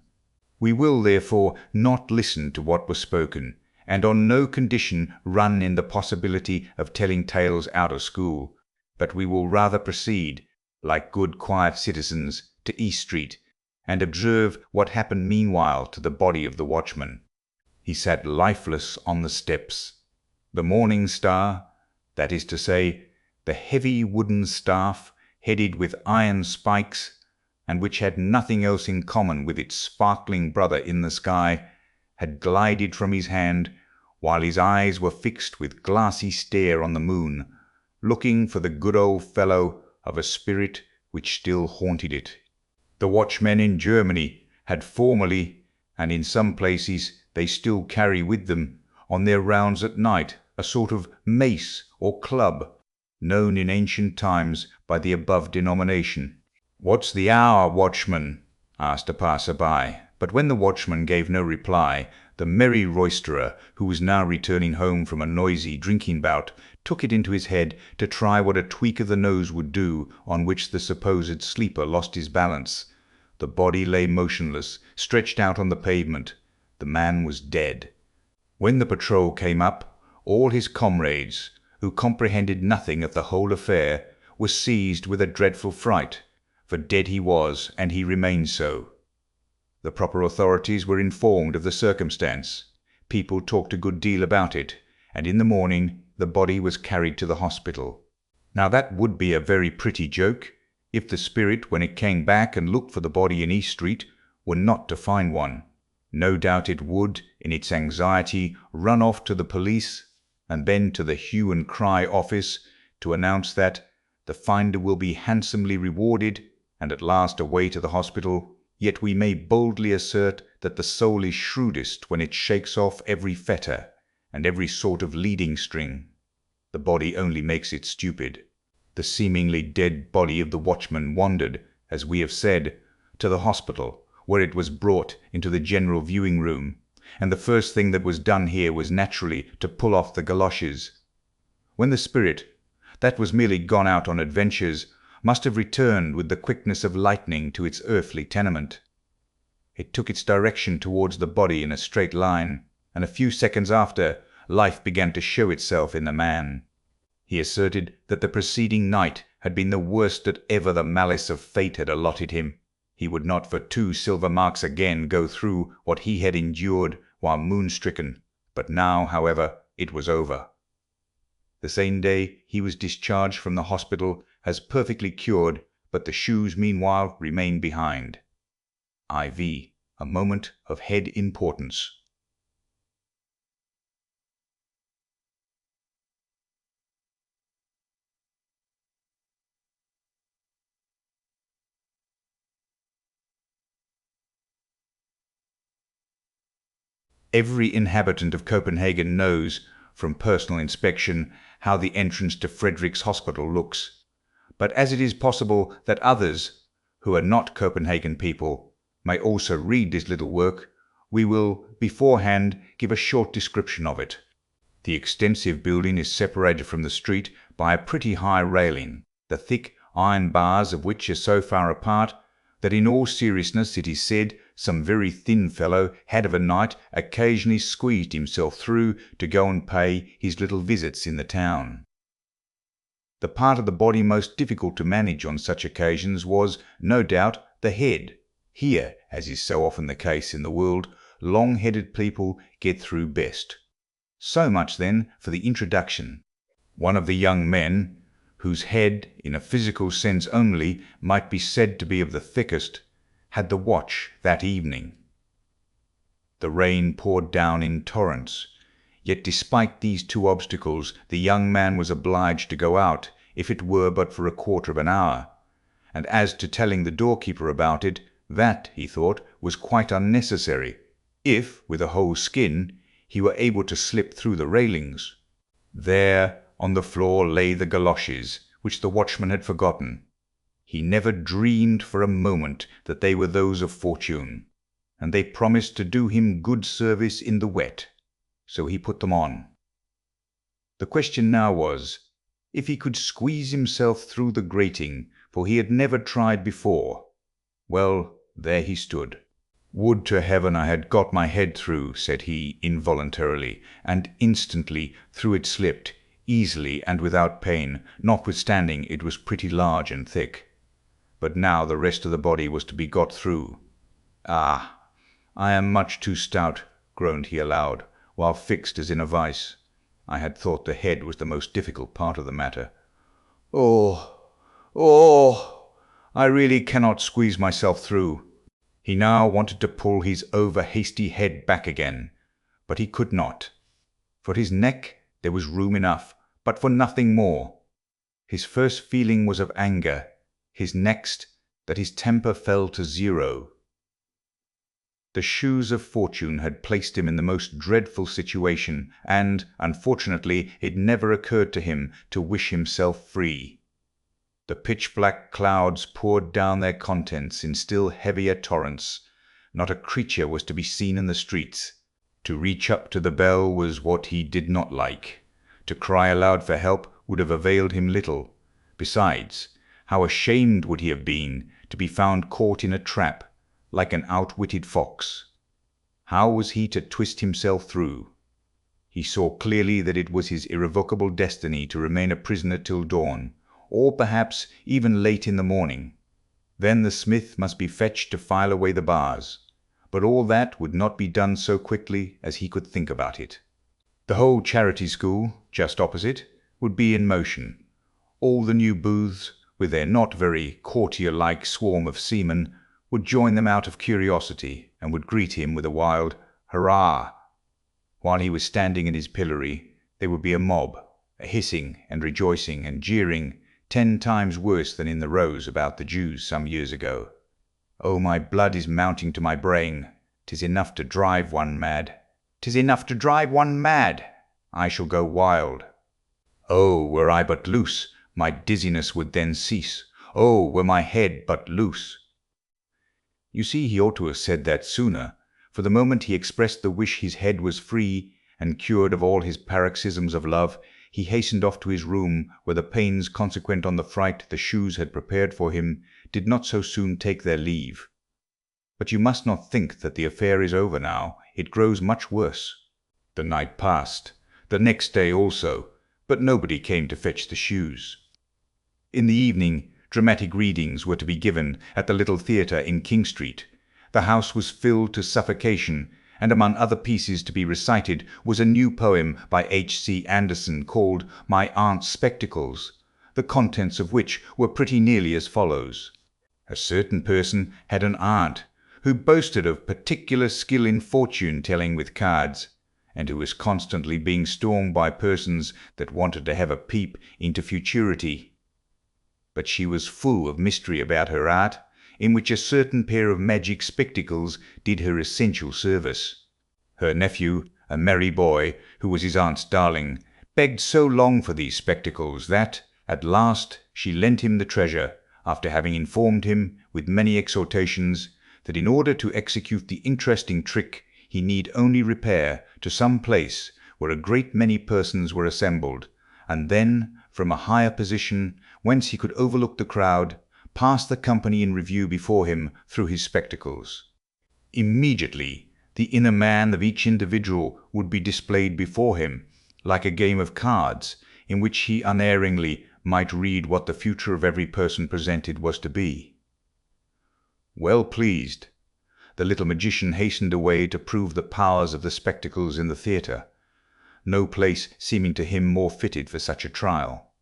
We will, therefore, not listen to what was spoken, and on no condition run in the possibility of telling tales out of school, but we will rather proceed, like good quiet citizens, to East Street, and observe what happened meanwhile to the body of the watchman. He sat lifeless on the steps. The morning star, that is to say, the heavy wooden staff, headed with iron spikes, and which had nothing else in common with its sparkling brother in the sky, had glided from his hand, while his eyes were fixed with glassy stare on the moon, looking for the good old fellow of a spirit which still haunted it. The watchmen in Germany had formerly, and in some places they still carry with them, on their rounds at night, a sort of mace or club, known in ancient times by the above denomination. "What's the hour, watchman?" asked a passer-by. But when the watchman gave no reply, the merry roisterer, who was now returning home from a noisy drinking bout, took it into his head to try what a tweak of the nose would do, on which the supposed sleeper lost his balance. The body lay motionless, stretched out on the pavement. The man was dead. When the patrol came up, all his comrades, who comprehended nothing of the whole affair, were seized with a dreadful fright, for dead he was, and he remained so. The proper authorities were informed of the circumstance. People talked a good deal about it, and in the morning the body was carried to the hospital. Now that would be a very pretty joke, if the spirit, when it came back and looked for the body in East Street, were not to find one. No doubt it would, in its anxiety, run off to the police, and then to the hue and cry office, to announce that the finder will be handsomely rewarded, and at last away to the hospital. Yet we may boldly assert that the soul is shrewdest when it shakes off every fetter and every sort of leading string. The body only makes it stupid. The seemingly dead body of the watchman wandered, as we have said, to the hospital, where it was brought into the general viewing room, and the first thing that was done here was naturally to pull off the galoshes. When the spirit, that was merely gone out on adventures, must have returned with the quickness of lightning to its earthly tenement. It took its direction towards the body in a straight line, and a few seconds after, life began to show itself in the man. He asserted that the preceding night had been the worst that ever the malice of fate had allotted him. He would not for 2 silver marks again go through what he had endured while moon-stricken, but now, however, it was over. The same day he was discharged from the hospital as perfectly cured, but the shoes meanwhile remained behind. IV. A moment of head importance. Every inhabitant of Copenhagen knows, from personal inspection, how the entrance to Frederick's Hospital looks. But as it is possible that others, who are not Copenhagen people, may also read this little work, we will beforehand give a short description of it. The extensive building is separated from the street by a pretty high railing, the thick iron bars of which are so far apart that in all seriousness it is said some very thin fellow had of a night occasionally squeezed himself through to go and pay his little visits in the town. The part of the body most difficult to manage on such occasions was, no doubt, the head. Here, as is so often the case in the world, long-headed people get through best. So much, then, for the introduction. One of the young men, whose head, in a physical sense only, might be said to be of the thickest, had the watch that evening. The rain poured down in torrents, yet despite these 2 obstacles the young man was obliged to go out, if it were but for a quarter of an hour, and as to telling the doorkeeper about it, that, he thought, was quite unnecessary, if, with a whole skin, he were able to slip through the railings. There on the floor lay the galoshes, which the watchman had forgotten. He never dreamed for a moment that they were those of Fortune, and they promised to do him good service in the wet, so he put them on. The question now was, if he could squeeze himself through the grating, for he had never tried before. Well, there he stood. "Would to heaven I had got my head through," said he involuntarily, and instantly through it slipped, easily and without pain, notwithstanding it was pretty large and thick. But now the rest of the body was to be got through. "Ah, I am much too stout," groaned he aloud, while fixed as in a vice. I had thought the head was the most difficult part of the matter. "Oh, oh, I really cannot squeeze myself through." He now wanted to pull his over-hasty head back again, but he could not. For his neck there was room enough, but for nothing more. His first feeling was of anger, his next that his temper fell to 0. The shoes of fortune had placed him in the most dreadful situation, and, unfortunately, it never occurred to him to wish himself free. The pitch-black clouds poured down their contents in still heavier torrents. Not a creature was to be seen in the streets. To reach up to the bell was what he did not like. To cry aloud for help would have availed him little. Besides, how ashamed would he have been to be found caught in a trap, like an outwitted fox. How was he to twist himself through? He saw clearly that it was his irrevocable destiny to remain a prisoner till dawn, or perhaps even late in the morning. Then the smith must be fetched to file away the bars. But all that would not be done so quickly as he could think about it. The whole charity school, just opposite, would be in motion. All the new booths, with their not very courtier-like swarm of seamen, would join them out of curiosity, and would greet him with a wild hurrah. While he was standing in his pillory, there would be a mob, a hissing and rejoicing and jeering, 10 times worse than in the rows about the Jews some years ago. Oh, my blood is mounting to my brain. 'Tis enough to drive one mad. 'Tis enough to drive one mad. I shall go wild. Oh, were I but loose, my dizziness would then cease. Oh, were my head but loose. You see, he ought to have said that sooner, for the moment he expressed the wish his head was free, and cured of all his paroxysms of love, he hastened off to his room, where the pains consequent on the fright the shoes had prepared for him did not so soon take their leave. But you must not think that the affair is over now. It grows much worse. The night passed, the next day also, but nobody came to fetch the shoes. In the evening, dramatic readings were to be given at the little theatre in King Street. The house was filled to suffocation, and among other pieces to be recited was a new poem by h.c.Andersen called My Aunt's Spectacles, the contents of which were pretty nearly as follows. A certain person had an aunt who boasted of particular skill in fortune-telling with cards, and who was constantly being stormed by persons that wanted to have a peep into futurity. But she was full of mystery about her art, in which a certain pair of magic spectacles did her essential service. Her nephew, a merry boy, who was his aunt's darling, begged so long for these spectacles that, at last, she lent him the treasure, after having informed him, with many exhortations, that in order to execute the interesting trick he need only repair to some place where a great many persons were assembled, and then, from a higher position, whence he could overlook the crowd, pass the company in review before him through his spectacles. Immediately, the inner man of each individual would be displayed before him, like a game of cards, in which he unerringly might read what the future of every person presented was to be. Well pleased, the little magician hastened away to prove the powers of the spectacles in the theatre, no place seeming to him more fitted for such a trial.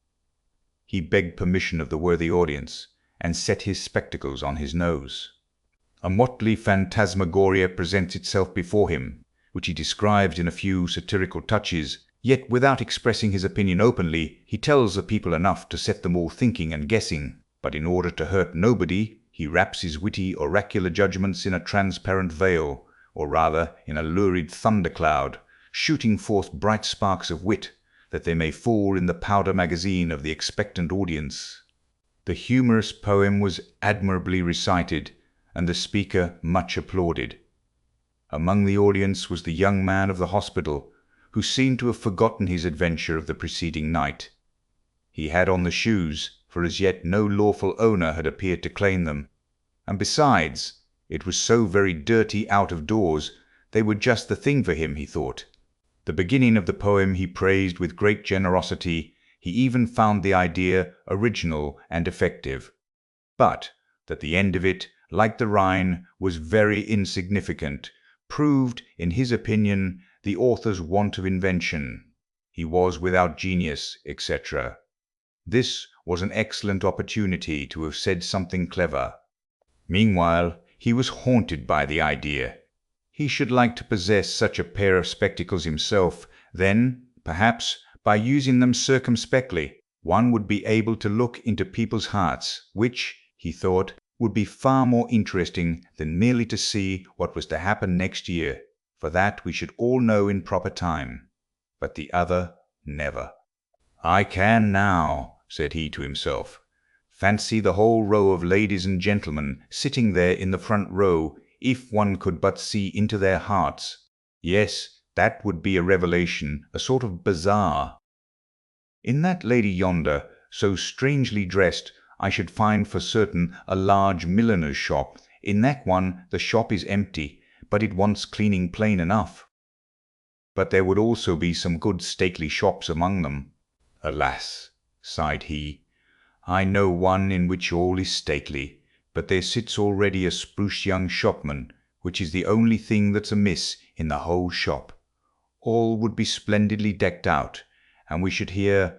He begged permission of the worthy audience, and set his spectacles on his nose. A motley phantasmagoria presents itself before him, which he describes in a few satirical touches, yet without expressing his opinion openly, he tells the people enough to set them all thinking and guessing, but in order to hurt nobody, he wraps his witty oracular judgments in a transparent veil, or rather in a lurid thundercloud, shooting forth bright sparks of wit, that they may fall in the powder magazine of the expectant audience. The humorous poem was admirably recited, and the speaker much applauded. Among the audience was the young man of the hospital, who seemed to have forgotten his adventure of the preceding night. He had on the shoes, for as yet no lawful owner had appeared to claim them, and besides, it was so very dirty out of doors, they were just the thing for him, he thought. The beginning of the poem he praised with great generosity. He even found the idea original and effective, but that the end of it, like the Rhine, was very insignificant, proved, in his opinion, the author's want of invention. He was without genius, etc. This was an excellent opportunity to have said something clever. Meanwhile, he was haunted by the idea. He should like to possess such a pair of spectacles himself. Then, perhaps, by using them circumspectly, one would be able to look into people's hearts, which, he thought, would be far more interesting than merely to see what was to happen next year, for that we should all know in proper time, but the other never. "I can now," said he to himself, "fancy the whole row of ladies and gentlemen sitting there in the front row, if one could but see into their hearts. Yes, that would be a revelation, a sort of bazaar. In that lady yonder, so strangely dressed, I should find for certain a large milliner's shop. In that one the shop is empty, but it wants cleaning plain enough. But there would also be some good stately shops among them. Alas," sighed he, "I know one in which all is stately, but there sits already a spruce young shopman, which is the only thing that's amiss in the whole shop. All would be splendidly decked out, and we should hear,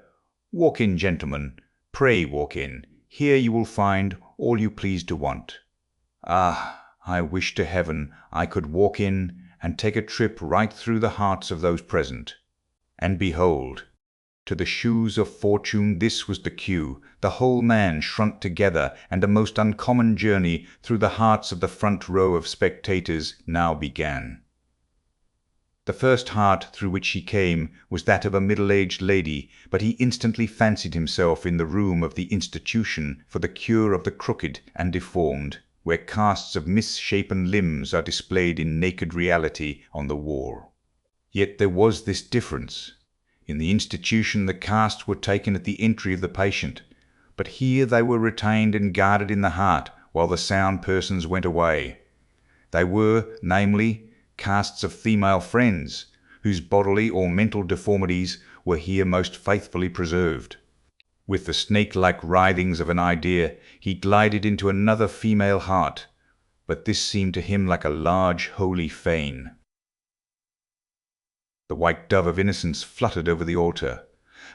'Walk in, gentlemen, pray walk in. Here you will find all you please to want.' Ah, I wish to heaven I could walk in and take a trip right through the hearts of those present." And behold, to the shoes of fortune this was the cue. The whole man shrunk together, and a most uncommon journey through the hearts of the front row of spectators now began. The first heart through which he came was that of a middle-aged lady, but he instantly fancied himself in the room of the Institution for the Cure of the Crooked and Deformed, where casts of misshapen limbs are displayed in naked reality on the wall. Yet there was this difference. In the institution the casts were taken at the entry of the patient, but here they were retained and guarded in the heart while the sound persons went away. They were, namely, casts of female friends, whose bodily or mental deformities were here most faithfully preserved. With the snake-like writhings of an idea, he glided into another female heart, but this seemed to him like a large holy fane. The white dove of innocence fluttered over the altar.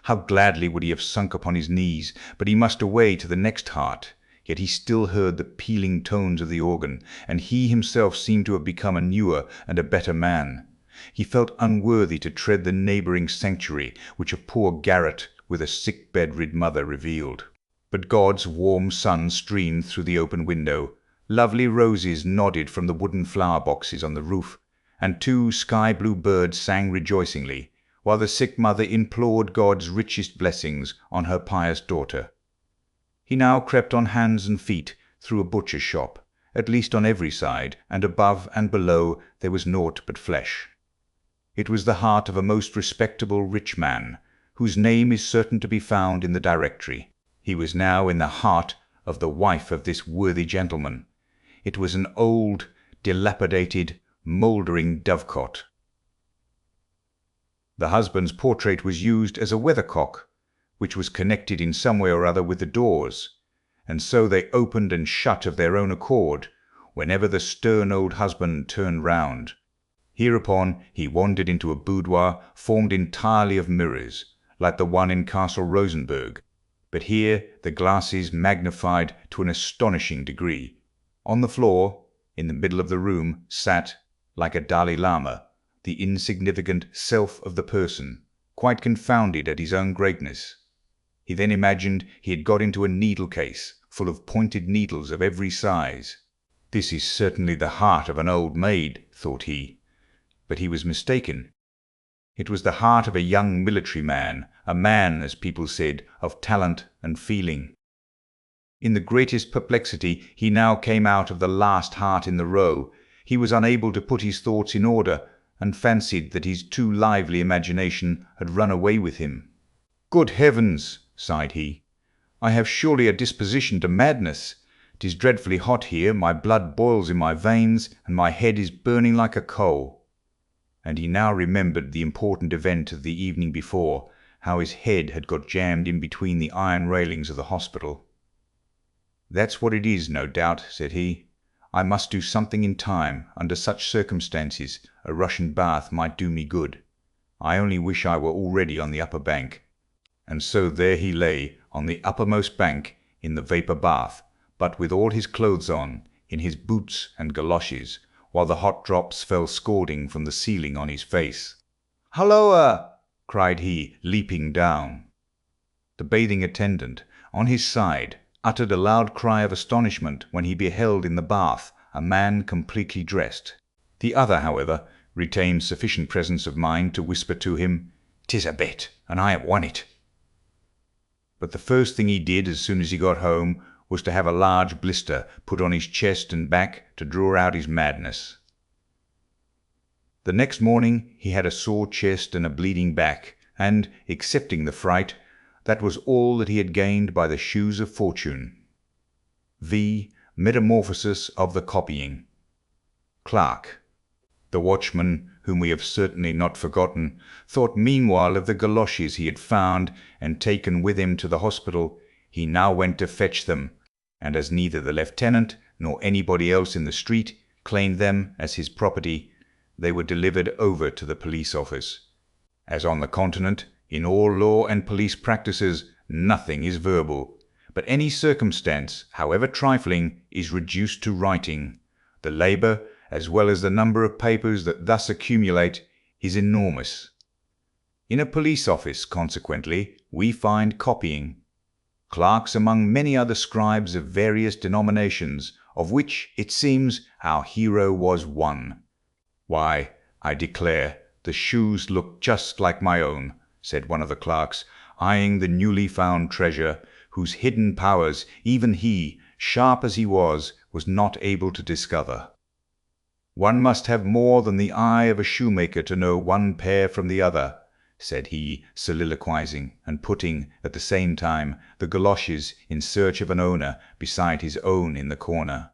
How gladly would he have sunk upon his knees, but he must away to the next heart. Yet he still heard the pealing tones of the organ, and he himself seemed to have become a newer and a better man. He felt unworthy to tread the neighbouring sanctuary which a poor garret with a sick bed-rid mother revealed. But God's warm sun streamed through the open window. Lovely roses nodded from the wooden flower-boxes on the roof, and 2 sky-blue birds sang rejoicingly, while the sick mother implored God's richest blessings on her pious daughter. He now crept on hands and feet through a butcher's shop, at least on every side, and above and below there was naught but flesh. It was the heart of a most respectable rich man, whose name is certain to be found in the directory. He was now in the heart of the wife of this worthy gentleman. It was an old, dilapidated, mouldering dovecot. The husband's portrait was used as a weathercock, which was connected in some way or other with the doors, and so they opened and shut of their own accord whenever the stern old husband turned round. Hereupon he wandered into a boudoir formed entirely of mirrors, like the one in Castle Rosenberg, but here the glasses magnified to an astonishing degree. On the floor, in the middle of the room, sat, like a Dalai Lama, the insignificant self of the person, quite confounded at his own greatness. He then imagined he had got into a needle-case, full of pointed needles of every size. "This is certainly the heart of an old maid," thought he. But he was mistaken. It was the heart of a young military man, a man, as people said, of talent and feeling. In the greatest perplexity he now came out of the last heart in the row. He was unable to put his thoughts in order, and fancied that his too lively imagination had run away with him. "Good heavens!" sighed he, "I have surely a disposition to madness. 'Tis dreadfully hot here, my blood boils in my veins, and my head is burning like a coal." And he now remembered the important event of the evening before, how his head had got jammed in between the iron railings of the hospital. "That's what it is, no doubt," said he. "I must do something in time. Under such circumstances a Russian bath might do me good. I only wish I were already on the upper bank." And so there he lay on the uppermost bank in the vapour bath, but with all his clothes on, in his boots and galoshes, while the hot drops fell scalding from the ceiling on his face. "Halloa!" cried he, leaping down. The bathing attendant, on his side, uttered a loud cry of astonishment when he beheld in the bath a man completely dressed. The other, however, retained sufficient presence of mind to whisper to him, "'Tis a bet, and I have won it." But the first thing he did as soon as he got home was to have a large blister put on his chest and back to draw out his madness. The next morning he had a sore chest and a bleeding back, and, excepting the fright, that was all that he had gained by the shoes of fortune. V. Metamorphosis of the copying. Clerk. The watchman, whom we have certainly not forgotten, thought meanwhile of the galoshes he had found and taken with him to the hospital. He now went to fetch them, and as neither the lieutenant nor anybody else in the street claimed them as his property, they were delivered over to the police office. As on the continent, in all law and police practices, nothing is verbal, but any circumstance, however trifling, is reduced to writing. The labour, as well as the number of papers that thus accumulate, is enormous. In a police office, consequently, we find copying. Clerks among many other scribes of various denominations, of which, it seems, our hero was one. "Why, I declare, the shoes look just like my own," said one of the clerks, eyeing the newly found treasure, whose hidden powers even he, sharp as he was not able to discover. "One must have more than the eye of a shoemaker to know one pair from the other," said he, soliloquizing, and putting, at the same time, the galoshes in search of an owner beside his own in the corner.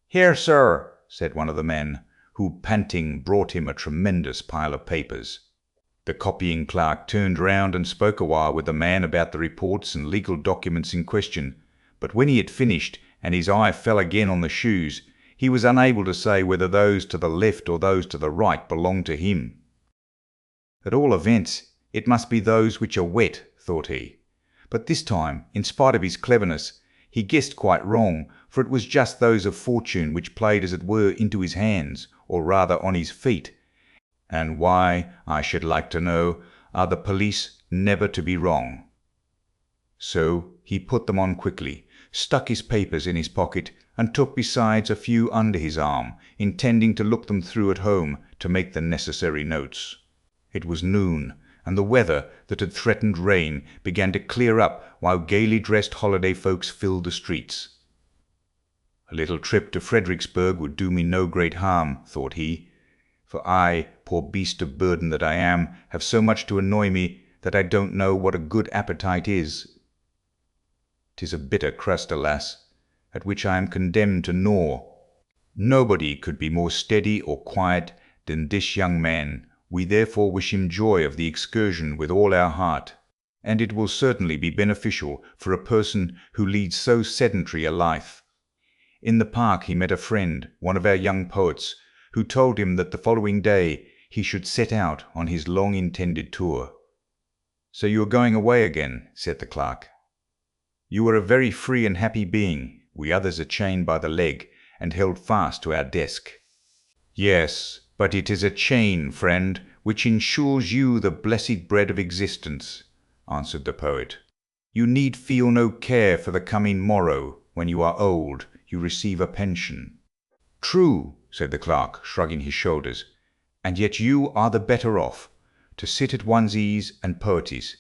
"Here, sir," said one of the men, who, panting, brought him a tremendous pile of papers. The copying clerk turned round and spoke a while with the man about the reports and legal documents in question, but when he had finished, and his eye fell again on the shoes, he was unable to say whether those to the left or those to the right belonged to him. "At all events, it must be those which are wet," thought he. But this time, in spite of his cleverness, he guessed quite wrong, for it was just those of fortune which played as it were into his hands, or rather on his feet. And why, I should like to know, are the police never to be wrong? So he put them on quickly, stuck his papers in his pocket, and took besides a few under his arm, intending to look them through at home to make the necessary notes. It was noon, and the weather, that had threatened rain, began to clear up, while gaily dressed holiday folks filled the streets. A little trip to Fredericksburg would do me no great harm, thought he, for I, poor beast of burden that I am, have so much to annoy me that I don't know what a good appetite is. 'Tis a bitter crust, alas, at which I am condemned to gnaw. Nobody could be more steady or quiet than this young man. We therefore wish him joy of the excursion with all our heart, and it will certainly be beneficial for a person who leads so sedentary a life. In the park he met a friend, one of our young poets, who told him that the following day he should set out on his long-intended tour. "So you are going away again," said the clerk. "You are a very free and happy being. We others are chained by the leg, and held fast to our desk." "Yes, but it is a chain, friend, which ensures you the blessed bread of existence," answered the poet. "You need feel no care for the coming morrow. When you are old, you receive a pension." "True," said the clerk, shrugging his shoulders, "and yet you are the better off. To sit at one's ease and poetise,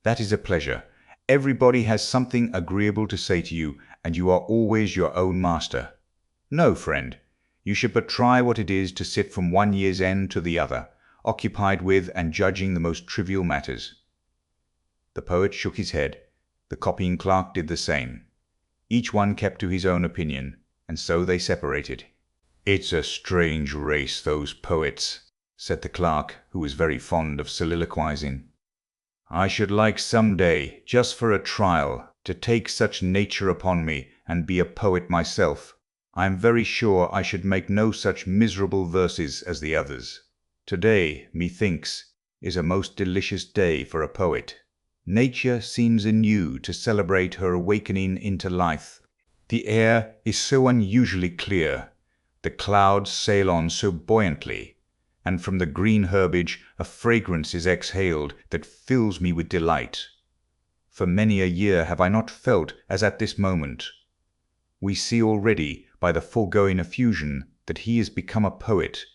that is a pleasure. Everybody has something agreeable to say to you, and you are always your own master. No, friend, you should but try what it is to sit from one year's end to the other, occupied with and judging the most trivial matters." The poet shook his head. The copying clerk did the same. Each one kept to his own opinion, and so they separated. "It's a strange race, those poets," said the clerk, who was very fond of soliloquizing. "I should like some day, just for a trial, to take such nature upon me, and be a poet myself. I am very sure I should make no such miserable verses as the others. Today, methinks, is a most delicious day for a poet. Nature seems anew to celebrate her awakening into life. The air is so unusually clear, the clouds sail on so buoyantly, and from the green herbage a fragrance is exhaled that fills me with delight. For many a year have I not felt as at this moment. We see already by the foregoing effusion that he is become a poet.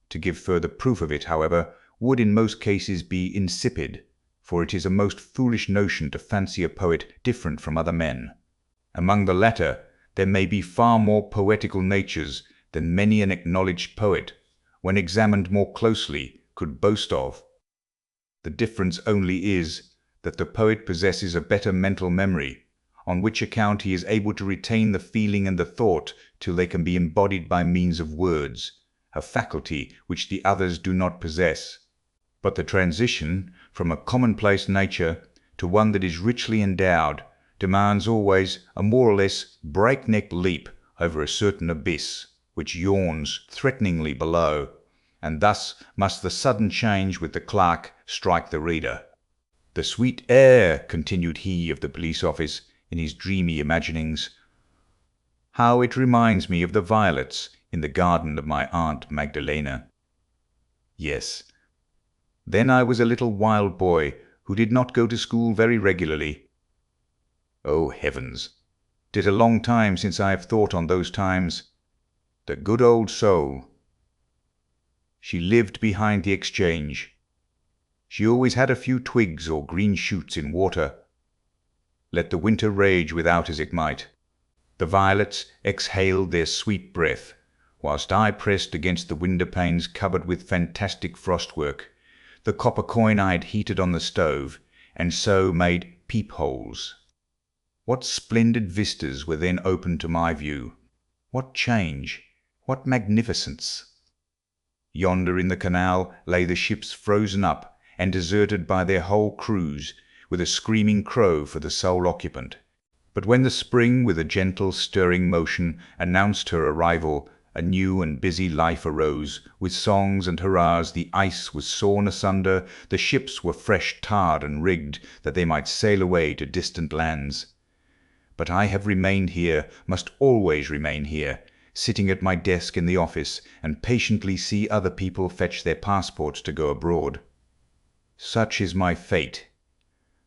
To give further proof of it, however, would in most cases be insipid, for it is a most foolish notion to fancy a poet different from other men. Among the latter there may be far more poetical natures than many an acknowledged poet, when examined more closely, could boast of. The difference only is that the poet possesses a better mental memory, on which account he is able to retain the feeling and the thought till they can be embodied by means of words, a faculty which the others do not possess. But the transition from a commonplace nature to one that is richly endowed demands always a more or less breakneck leap over a certain abyss which yawns threateningly below, and thus must the sudden change with the clerk strike the reader. "The sweet air," continued he of the police office in his dreamy imaginings, "how it reminds me of the violets in the garden of my Aunt Magdalena. Yes, then I was a little wild boy who did not go to school very regularly. Oh, heavens! 'Tis a long time since I have thought on those times. The good old soul! She lived behind the exchange. She always had a few twigs or green shoots in water. Let the winter rage without as it might, the violets exhaled their sweet breath, whilst I pressed against the window panes covered with fantastic frostwork, the copper coin I had heated on the stove, and so made peep-holes. What splendid vistas were then opened to my view! What change! What magnificence! Yonder in the canal lay the ships frozen up and deserted by their whole crews, with a screaming crow for the sole occupant. But when the spring, with a gentle stirring motion, announced her arrival, a new and busy life arose. With songs and hurrahs the ice was sawn asunder, the ships were fresh tarred and rigged, that they might sail away to distant lands. But I have remained here, must always remain here, sitting at my desk in the office, and patiently see other people fetch their passports to go abroad. Such is my fate.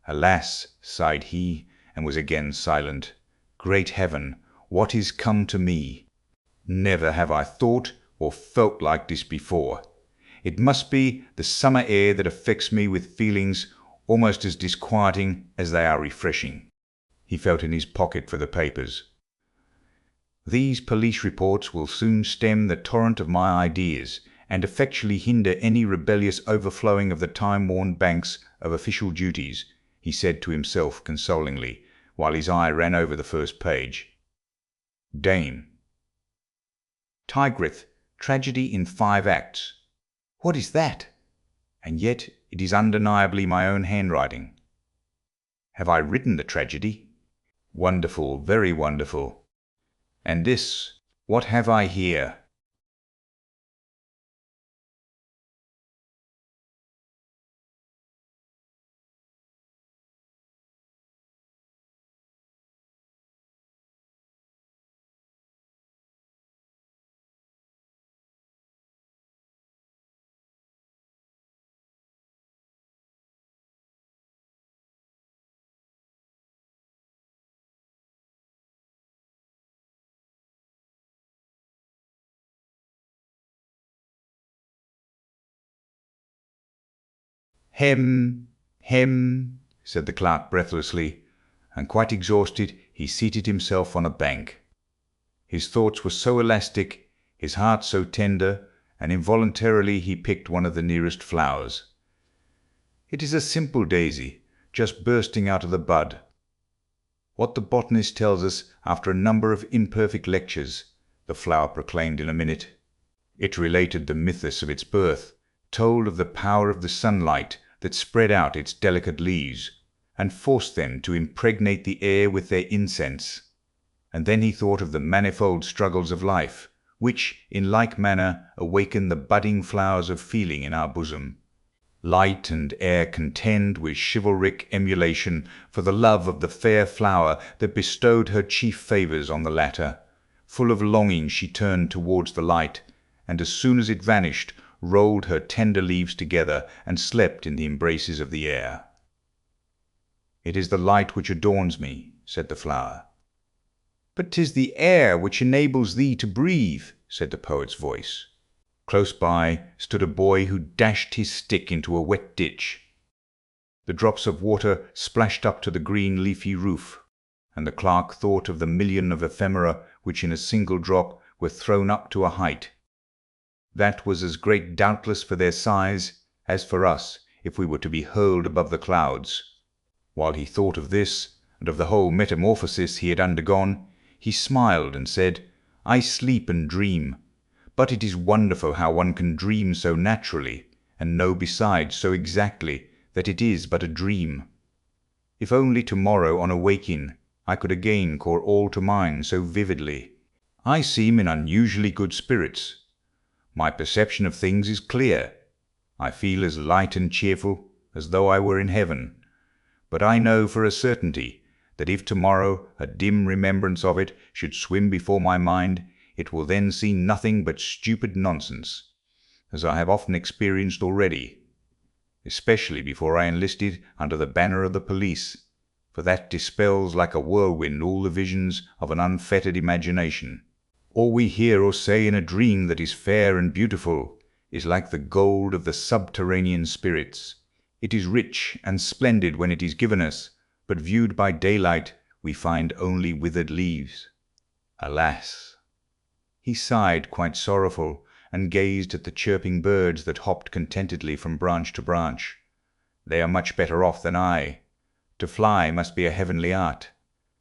Alas, sighed he, and was again silent. Great heaven, what is come to me? Never have I thought or felt like this before. It must be the summer air that affects me with feelings almost as disquieting as they are refreshing. He felt in his pocket for the papers. These police reports will soon stem the torrent of my ideas, and effectually hinder any rebellious overflowing of the time-worn banks of official duties, he said to himself consolingly, while his eye ran over the first page. Dame. Tigreth, tragedy in 5 acts. What is that? And yet it is undeniably my own handwriting. Have I written the tragedy? Wonderful, very wonderful. And this, what have I here? Hem, said the clerk breathlessly, and quite exhausted he seated himself on a bank. His thoughts were so elastic, his heart so tender, and involuntarily he picked one of the nearest flowers. It is a simple daisy, just bursting out of the bud. What the botanist tells us after a number of imperfect lectures, the flower proclaimed in a minute. It related the mythus of its birth, told of the power of the sunlight that spread out its delicate leaves, and forced them to impregnate the air with their incense. And then he thought of the manifold struggles of life, which, in like manner, awaken the budding flowers of feeling in our bosom. Light and air contend with chivalric emulation for the love of the fair flower that bestowed her chief favours on the latter. Full of longing she turned towards the light, and as soon as it vanished, rolled her tender leaves together, and slept in the embraces of the air. "It is the light which adorns me," said the flower. "But 'tis the air which enables thee to breathe," said the poet's voice. Close by stood a boy who dashed his stick into a wet ditch. The drops of water splashed up to the green leafy roof, and the clerk thought of the million of ephemera which in a single drop were thrown up to a height that was as great doubtless for their size as for us if we were to be hurled above the clouds. While he thought of this, and of the whole metamorphosis he had undergone, he smiled and said, "I sleep and dream, but it is wonderful how one can dream so naturally, and know besides so exactly that it is but a dream. If only to-morrow on awaking I could again call all to mind so vividly. I seem in unusually good spirits. My perception of things is clear. I feel as light and cheerful as though I were in heaven. But I know for a certainty that if to-morrow a dim remembrance of it should swim before my mind, it will then see nothing but stupid nonsense, as I have often experienced already, especially before I enlisted under the banner of the police, for that dispels like a whirlwind all the visions of an unfettered imagination. All we hear or say in a dream that is fair and beautiful is like the gold of the subterranean spirits. It is rich and splendid when it is given us, but viewed by daylight we find only withered leaves. Alas!" He sighed, quite sorrowful, and gazed at the chirping birds that hopped contentedly from branch to branch. "They are much better off than I. To fly must be a heavenly art,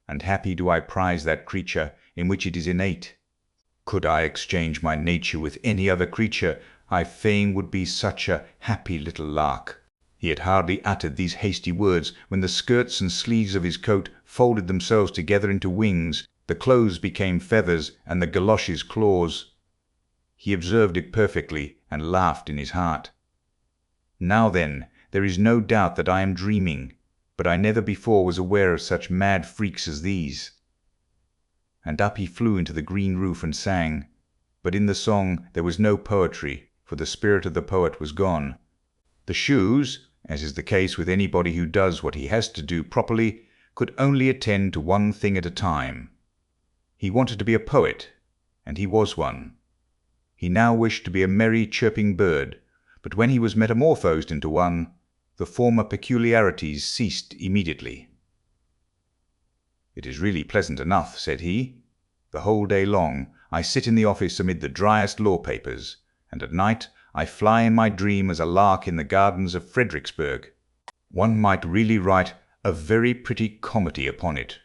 and happy do I prize that creature in which it is innate. Could I exchange my nature with any other creature, I fain would be such a happy little lark." He had hardly uttered these hasty words when the skirts and sleeves of his coat folded themselves together into wings, the clothes became feathers, and the galoshes claws. He observed it perfectly, and laughed in his heart. "Now then, there is no doubt that I am dreaming, but I never before was aware of such mad freaks as these." And up he flew into the green roof and sang, but in the song there was no poetry, for the spirit of the poet was gone. The shoes, as is the case with anybody who does what he has to do properly, could only attend to one thing at a time. He wanted to be a poet, and he was one. He now wished to be a merry chirping bird, but when he was metamorphosed into one, the former peculiarities ceased immediately. "It is really pleasant enough," said he. "The whole day long I sit in the office amid the driest law papers, and at night I fly in my dream as a lark in the gardens of Fredericksburg. One might really write a very pretty comedy upon it."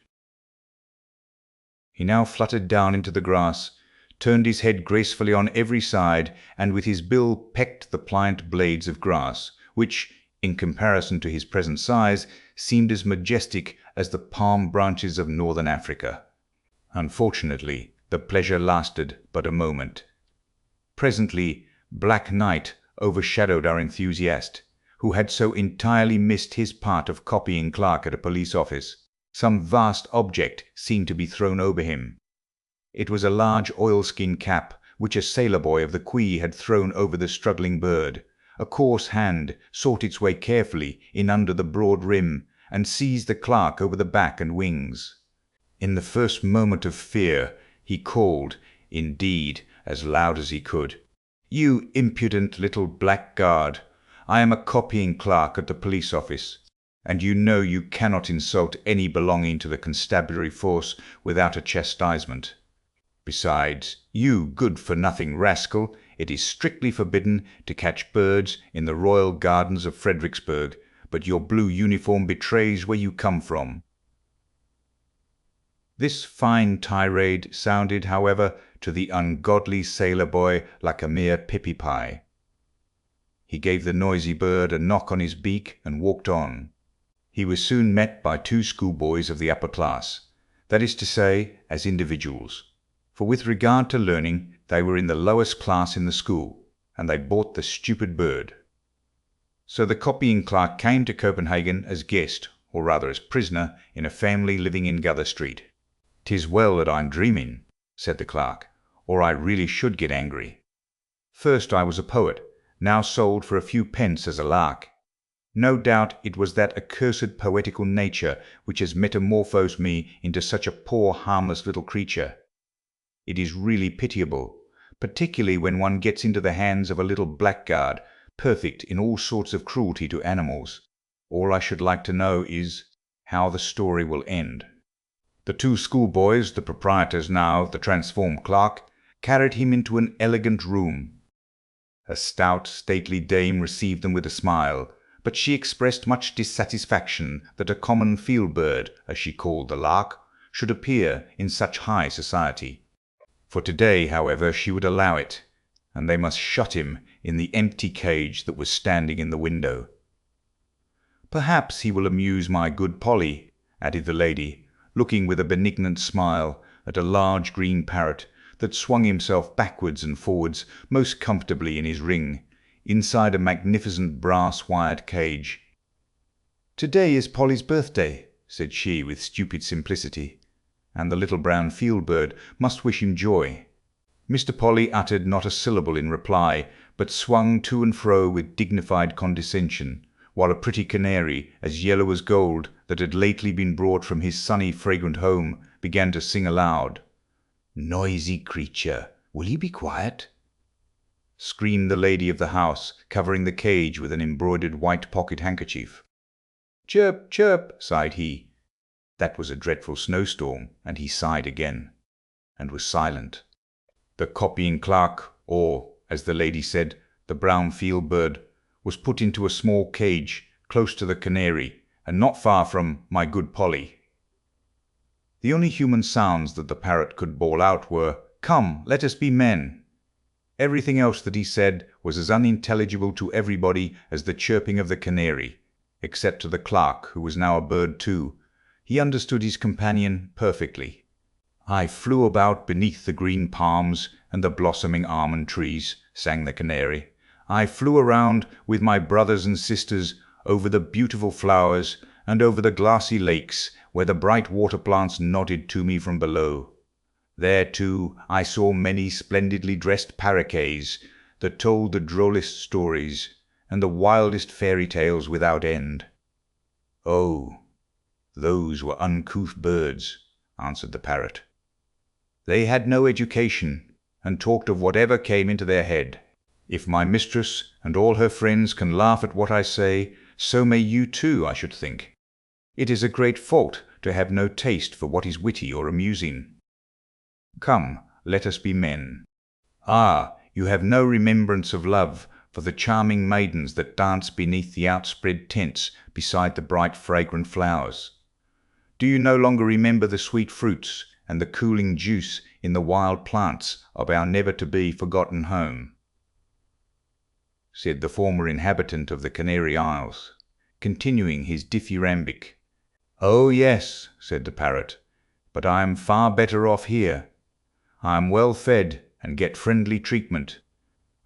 He now fluttered down into the grass, turned his head gracefully on every side, and with his bill pecked the pliant blades of grass, which, in comparison to his present size, seemed as majestic as the palm branches of northern Africa. Unfortunately, the pleasure lasted but a moment. Presently, black night overshadowed our enthusiast, who had so entirely missed his part of copying clerk at a police office. Some vast object seemed to be thrown over him. It was a large oilskin cap which a sailor boy of the quay had thrown over the struggling bird. A coarse hand sought its way carefully in under the broad rim, and seized the clerk over the back and wings. In the first moment of fear, he called, indeed, as loud as he could, "You impudent little blackguard! I am a copying clerk at the police office, and you know you cannot insult any belonging to the constabulary force without a chastisement. Besides, you good-for-nothing rascal, it is strictly forbidden to catch birds in the royal gardens of Fredericksburg, but your blue uniform betrays where you come from." This fine tirade sounded, however, to the ungodly sailor boy like a mere pippy-pie. He gave the noisy bird a knock on his beak and walked on. He was soon met by two schoolboys of the upper class, that is to say, as individuals, for with regard to learning they were in the lowest class in the school, and they bought the stupid bird. So the copying clerk came to Copenhagen as guest, or rather as prisoner, in a family living in Gather Street. "'Tis well that I'm dreaming," said the clerk, "or I really should get angry. First I was a poet, now sold for a few pence as a lark. No doubt it was that accursed poetical nature which has metamorphosed me into such a poor harmless little creature. It is really pitiable, particularly when one gets into the hands of a little blackguard, perfect in all sorts of cruelty to animals. All I should like to know is how the story will end. The two schoolboys, the proprietors now, the transformed clerk, carried him into an elegant room. A stout, stately dame received them with a smile, but she expressed much dissatisfaction that a common field-bird, as she called the lark, should appear in such high society. For today, however, she would allow it, and they must shut him in the empty cage that was standing in the window. "Perhaps he will amuse my good Polly," added the lady, looking with a benignant smile at a large green parrot that swung himself backwards and forwards most comfortably in his ring, inside a magnificent brass-wired cage. "Today is Polly's birthday," said she with stupid simplicity, "and the little brown field-bird must wish him joy." Mr. Polly uttered not a syllable in reply, but swung to and fro with dignified condescension, while a pretty canary, as yellow as gold, that had lately been brought from his sunny, fragrant home, began to sing aloud. "Noisy creature, will you be quiet?" screamed the lady of the house, covering the cage with an embroidered white pocket-handkerchief. "Chirp, chirp," sighed he. That was a dreadful snowstorm, and he sighed again, and was silent. The copying clerk, or, as the lady said, the brown field-bird, was put into a small cage close to the canary, and not far from my good Polly. The only human sounds that the parrot could bawl out were, "Come, let us be men." Everything else that he said was as unintelligible to everybody as the chirping of the canary, except to the clerk, who was now a bird too. He understood his companion perfectly. "I flew about beneath the green palms and the blossoming almond trees," sang the canary. "I flew around with my brothers and sisters over the beautiful flowers and over the glassy lakes where the bright water plants nodded to me from below. There, too, I saw many splendidly dressed parroquets that told the drollest stories and the wildest fairy tales without end." "Oh, those were uncouth birds," answered the parrot. "They had no education, and talked of whatever came into their head. If my mistress and all her friends can laugh at what I say, so may you too, I should think. It is a great fault to have no taste for what is witty or amusing. Come, let us be men. Ah, you have no remembrance of love for the charming maidens that dance beneath the outspread tents beside the bright fragrant flowers. Do you no longer remember the sweet fruits and the cooling juice in the wild plants of our never-to-be-forgotten home?" said the former inhabitant of the Canary Isles, continuing his dithyrambic. "Oh, yes," said the parrot, "but I am far better off here. I am well fed and get friendly treatment.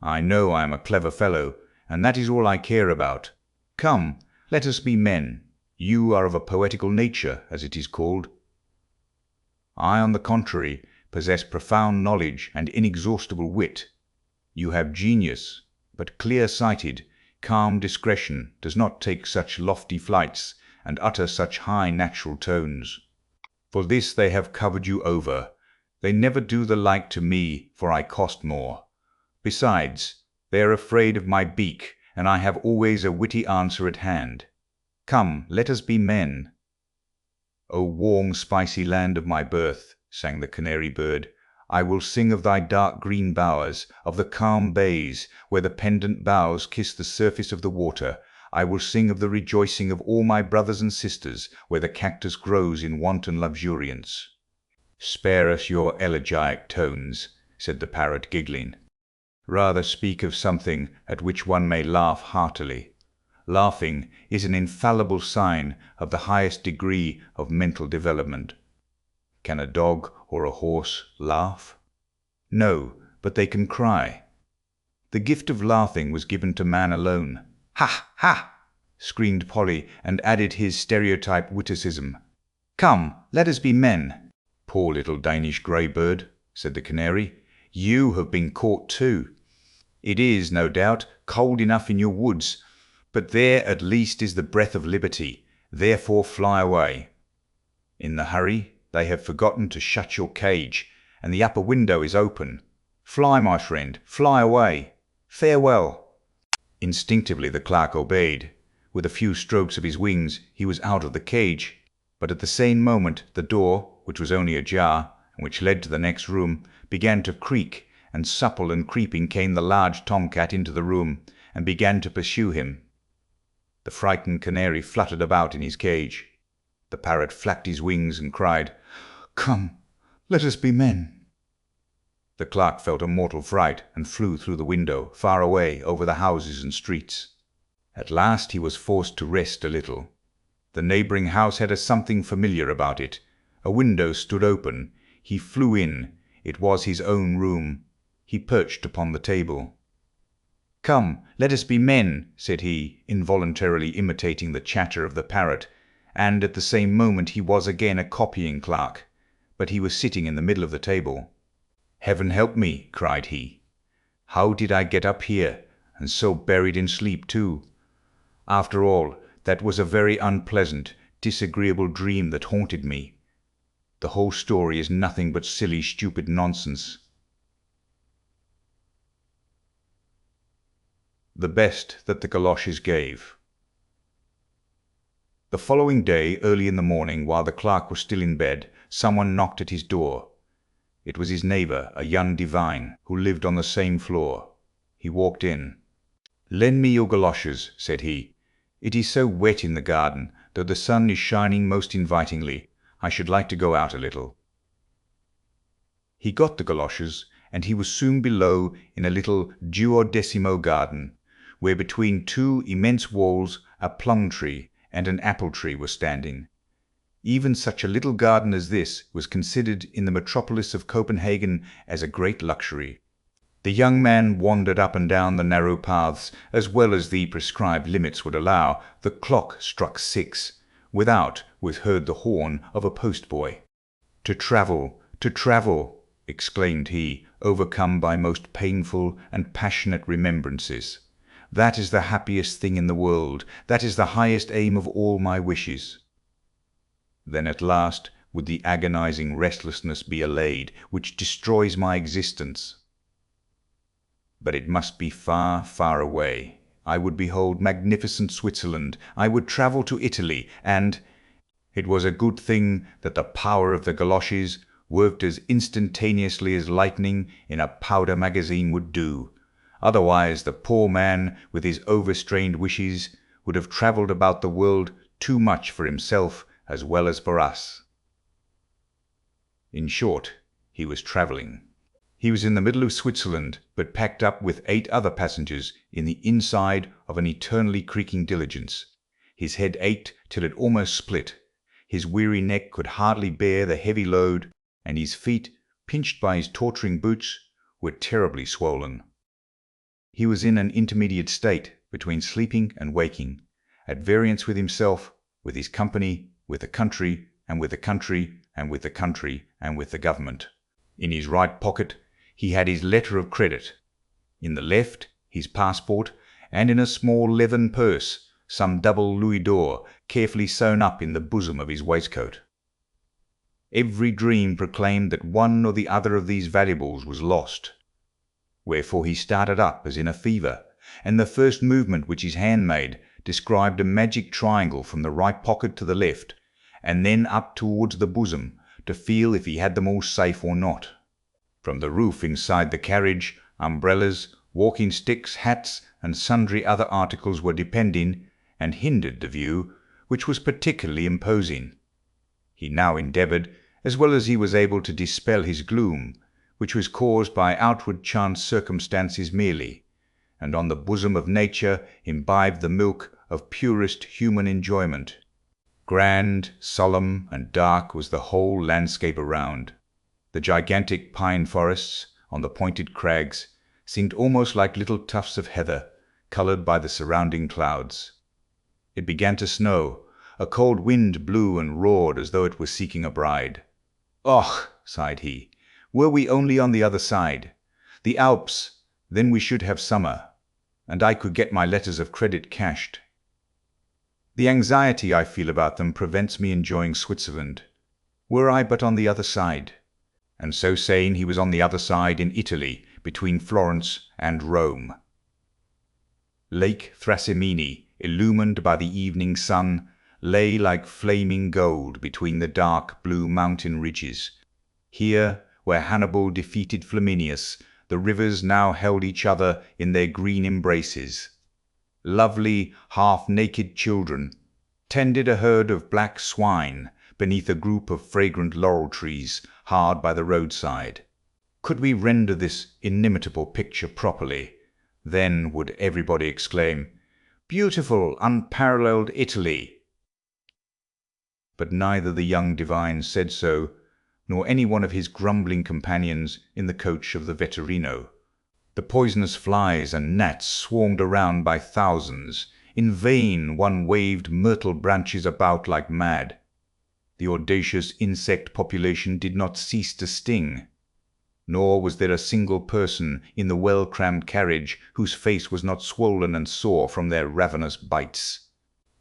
I know I am a clever fellow, and that is all I care about. Come, let us be men. You are of a poetical nature, as it is called. I, on the contrary, possess profound knowledge and inexhaustible wit. You have genius, but clear-sighted, calm discretion does not take such lofty flights and utter such high natural tones. For this they have covered you over. They never do the like to me, for I cost more. Besides, they are afraid of my beak, and I have always a witty answer at hand. Come, let us be men." "O warm, spicy land of my birth," sang the canary bird, "I will sing of thy dark green bowers, of the calm bays where the pendant boughs kiss the surface of the water. I will sing of the rejoicing of all my brothers and sisters where the cactus grows in wanton luxuriance." "Spare us your elegiac tones," said the parrot, giggling. "Rather speak of something at which one may laugh heartily. Laughing is an infallible sign of the highest degree of mental development. Can a dog or a horse laugh? No, but they can cry. The gift of laughing was given to man alone." "Ha! ha!" screamed Polly, and added his stereotyped witticism. "Come, let us be men." "Poor little Danish grey bird," said the canary, "you have been caught too. It is, no doubt, cold enough in your woods, But there at least is the breath of liberty, therefore fly away. In the hurry they have forgotten to shut your cage, and the upper window is open. Fly, my friend, fly away. Farewell." Instinctively the clerk obeyed. With a few strokes of his wings he was out of the cage, but at the same moment the door, which was only ajar, and which led to the next room, began to creak, and supple and creeping came the large tomcat into the room, and began to pursue him. The frightened canary fluttered about in his cage. The parrot flapped his wings and cried, "Come, let us be men." The clerk felt a mortal fright and flew through the window, far away over the houses and streets. At last he was forced to rest a little. The neighbouring house had a something familiar about it. A window stood open. He flew in. It was his own room. He perched upon the table. "Come, let us be men," said he, involuntarily imitating the chatter of the parrot, and at the same moment he was again a copying clerk, but he was sitting in the middle of the table. "Heaven help me," cried he. "How did I get up here, and so buried in sleep too? After all, that was a very unpleasant, disagreeable dream that haunted me. The whole story is nothing but silly, stupid nonsense." The best that the galoshes gave. The following day, early in the morning, while the clerk was still in bed, someone knocked at his door. It was his neighbour, a young divine, who lived on the same floor. He walked in. "Lend me your galoshes," said he. "It is so wet in the garden, though the sun is shining most invitingly. I should like to go out a little." He got the galoshes, and he was soon below in a little duodecimo garden, where between two immense walls a plum tree and an apple tree were standing. Even such a little garden as this was considered in the metropolis of Copenhagen as a great luxury. The young man wandered up and down the narrow paths as well as the prescribed limits would allow. The clock struck 6. Without was heard the horn of a postboy. To travel, exclaimed he, overcome by most painful and passionate remembrances. That is the happiest thing in the world. That is the highest aim of all my wishes. Then at last would the agonizing restlessness be allayed, which destroys my existence. But it must be far, far away. I would behold magnificent Switzerland. I would travel to Italy, and it was a good thing that the power of the galoshes worked as instantaneously as lightning in a powder magazine would do. Otherwise the poor man, with his overstrained wishes, would have travelled about the world too much for himself as well as for us. In short, he was travelling. He was in the middle of Switzerland, but packed up with 8 other passengers in the inside of an eternally creaking diligence. His head ached till it almost split. His weary neck could hardly bear the heavy load, and his feet, pinched by his torturing boots, were terribly swollen. He was in an intermediate state between sleeping and waking, at variance with himself, with his company, with the country, and with the country, and with the country, and with the government. In his right pocket he had his letter of credit, in the left his passport, and in a small leathern purse some double louis d'or carefully sewn up in the bosom of his waistcoat. Every dream proclaimed that one or the other of these valuables was lost. Wherefore he started up as in a fever, and the first movement which his hand made described a magic triangle from the right pocket to the left, and then up towards the bosom, to feel if he had them all safe or not. From the roof inside the carriage, umbrellas, walking sticks, hats, and sundry other articles were depending, and hindered the view, which was particularly imposing. He now endeavoured, as well as he was able, to dispel his gloom, which was caused by outward chance circumstances merely, and on the bosom of nature imbibed the milk of purest human enjoyment. Grand, solemn, and dark was the whole landscape around. The gigantic pine forests on the pointed crags seemed almost like little tufts of heather, coloured by the surrounding clouds. It began to snow. A cold wind blew and roared as though it were seeking a bride. "Och!" sighed he, "were we only on the other side! The Alps, then we should have summer, and I could get my letters of credit cashed The anxiety I feel about them prevents me enjoying Switzerland. Were I but on the other side." And so saying, he was on the other side in Italy, between Florence and Rome. Lake Trasimene, illumined by the evening sun, lay like flaming gold between the dark blue mountain ridges. Here, where Hannibal defeated Flaminius, the rivers now held each other in their green embraces. Lovely, half-naked children tended a herd of black swine beneath a group of fragrant laurel trees hard by the roadside. Could we render this inimitable picture properly, then would everybody exclaim, "Beautiful, unparalleled Italy!" But neither the young divine said so, nor any one of his grumbling companions in the coach of the vetturino. The poisonous flies and gnats swarmed around by thousands. In vain one waved myrtle branches about like mad. The audacious insect population did not cease to sting. Nor was there a single person in the well-crammed carriage whose face was not swollen and sore from their ravenous bites.